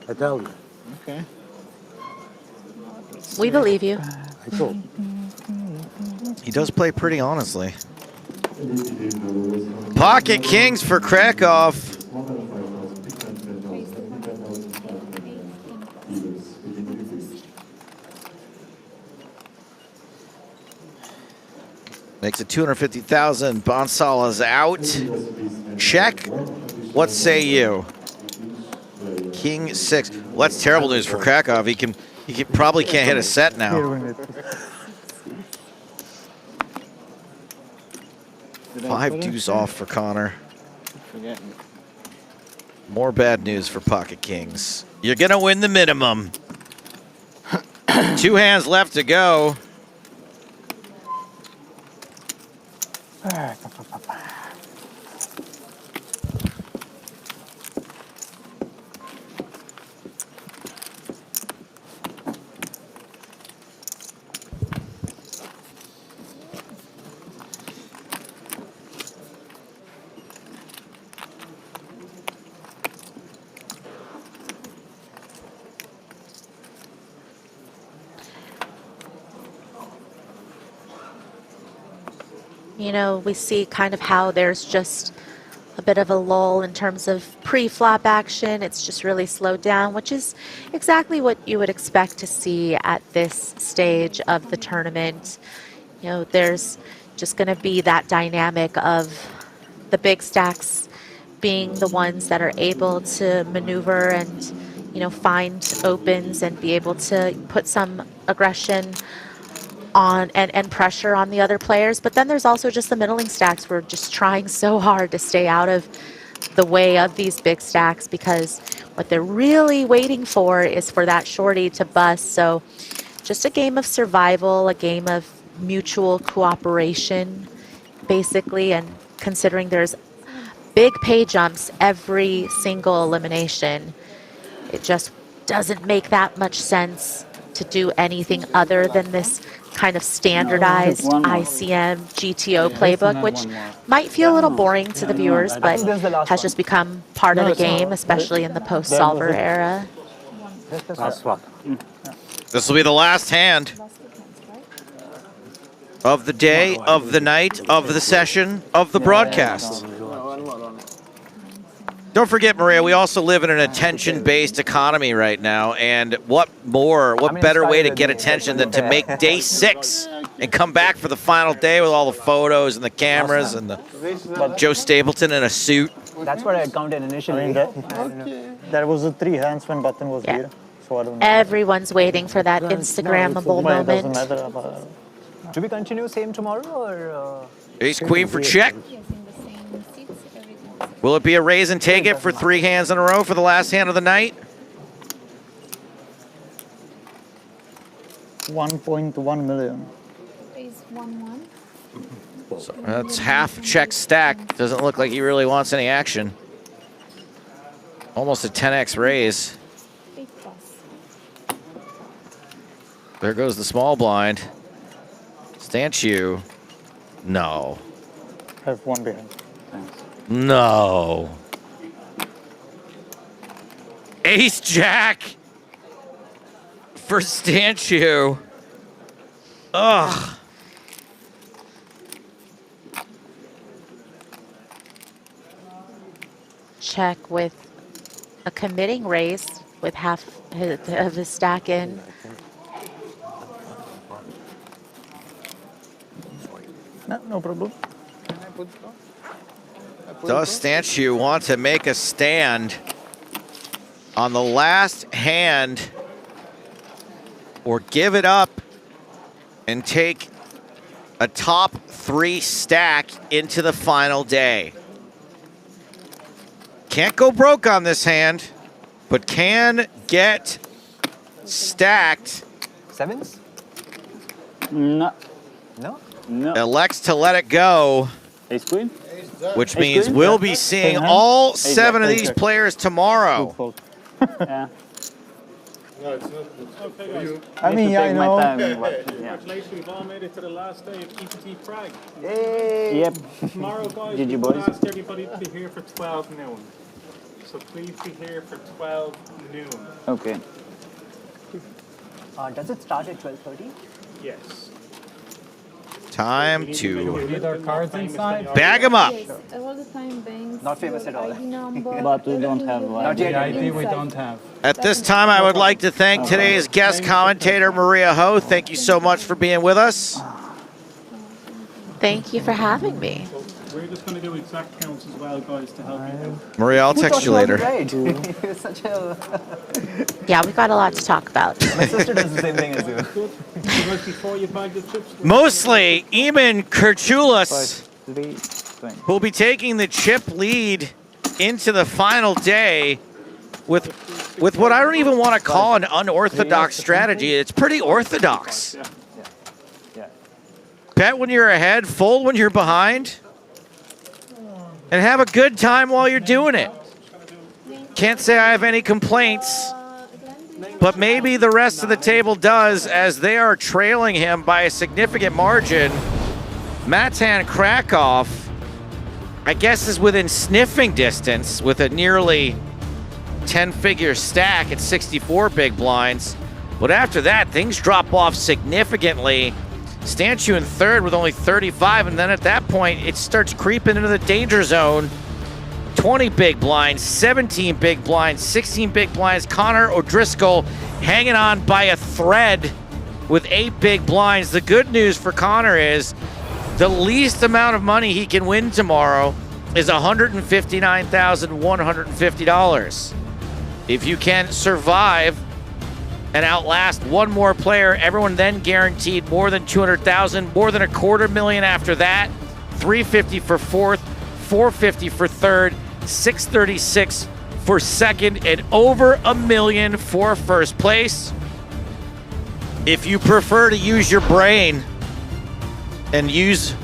I tell you. Okay. We believe you. I told. He does play pretty honestly. Pocket kings for Krakow. Makes it 250,000. Bonsala's out. Check. What say you? King 6. Well, that's terrible news for Krakow. He probably can't hit a set now. 5 deuce off for Connor. More bad news for Pocket Kings. You're gonna win the minimum. 2 hands left to go. You know, we see kind of how there's just a bit of a lull in terms of pre-flop action. It's just really slowed down, which is exactly what you would expect to see at this stage of the tournament. You know, there's just going to be that dynamic of the big stacks being the ones that are able to maneuver and, you know, find opens and be able to put some aggression on and pressure on the other players. But then there's also just the middling stacks. We're just trying so hard to stay out of the way of these big stacks, because what they're really waiting for is for that shorty to bust. So just a game of survival, a game of mutual cooperation, basically, and considering there's big pay jumps every single elimination, it just doesn't make that much sense to do anything other than this kind of standardized ICM GTO playbook, which might feel a little boring to the viewers, but has just become part of the game, especially in the post-solver era. This will be the last hand of the day, of the night, of the session, of the broadcast. Don't forget, Maria, we also live in an attention-based economy right now, and what better way to get attention than to make day 6 and come back for the final day with all the photos and the cameras and the Joe Stapleton in a suit. That's what I counted initially. There was 3 hands when button was here, so I don't know. Everyone's waiting for that Instagrammable moment. Do we continue same tomorrow, or? Ace Queen for check. Will it be a raise and take it for 3 hands in a row for the last hand of the night? 1.1 million. So that's half check stack. Doesn't look like he really wants any action. Almost a 10x raise. There goes the small blind. Stanchu. No. I have 1 behind. No. Ace Jack for Stanchu. Ugh. Check with a committing raise with half of his stack in. No problem. Does Stanchu want to make a stand on the last hand, or give it up and take a top 3 stack into the final day? Can't go broke on this hand, but can get stacked. 7s? No. No? No. Elects to let it go. Ace Queen? Which means we'll be seeing all 7 of these players tomorrow. Yeah. No, it's not. I mean, yeah, I know. Congratulations, we've all made it to the last day of EPT Prague. Yay! Yep. Tomorrow, guys, GG we boys. asked everybody to be here for 12 noon. So please be here for 12 noon. Okay. Does it start at 12:30? Yes. Time to Need our cards inside? bag them up. All the time banks. Not famous at all. But we don't have one. Not yet. The IP we don't have. At this time, I would like to thank today's guest commentator, Maria Ho. Thank you so much for being with us. Thank you for having me. We're just going to do exact counts as well, guys, to help you. Maria, I'll text you later. You're such a... Yeah, we've got a lot to talk about. My sister does the same thing as you. Before you bag the chips. Mostly, Eamon Kurchulas will be taking the chip lead into the final day with what I don't even want to call an unorthodox strategy. It's pretty orthodox. Bet when you're ahead, fold when you're behind, and have a good time while you're doing it. Can't say I have any complaints, but maybe the rest of the table does, as they are trailing him by a significant margin. Matan Krakow, I guess, is within sniffing distance with a nearly 10-figure stack at 64 big blinds. But after that, things drop off significantly. Stanchu in third with only 35, and then at that point, it starts creeping into the danger zone. 20 big blinds, 17 big blinds, 16 big blinds. Connor O'Driscoll hanging on by a thread with 8 big blinds. The good news for Connor is the least amount of money he can win tomorrow is $159,150. If you can survive and outlast one more player, everyone then guaranteed more than $200,000, more than $250,000 after that. $350 for fourth, $450 for third, $636 for second, and over $1 million for first place. If you prefer to use your brain and use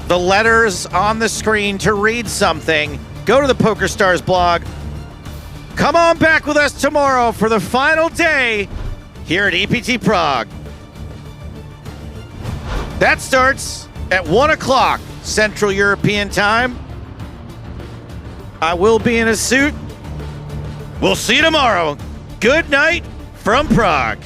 the letters on the screen to read something, go to the PokerStars blog. Come on back with us tomorrow for the final day here at EPT Prague. That starts at 1 o'clock Central European Time. I will be in a suit. We'll see you tomorrow. Good night from Prague.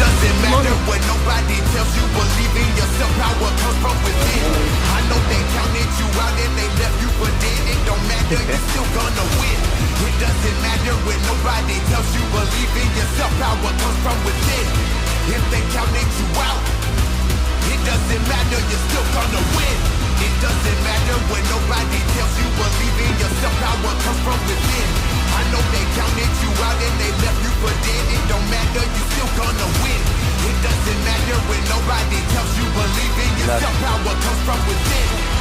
Doesn't matter what nobody tells you, believe in yourself, power comes from within. I know they counted you out and they left you for dead. It don't matter, you're still gonna win. It doesn't matter when nobody tells you, believe in yourself, power comes from within. If they counted you out, it doesn't matter, you're still gonna win. It doesn't matter when nobody tells you, believe in yourself, power comes from within. I know they counted you out and they left you for dead. It don't matter, you still gonna win. It doesn't matter when nobody tells you, believe in yourself, power comes from within.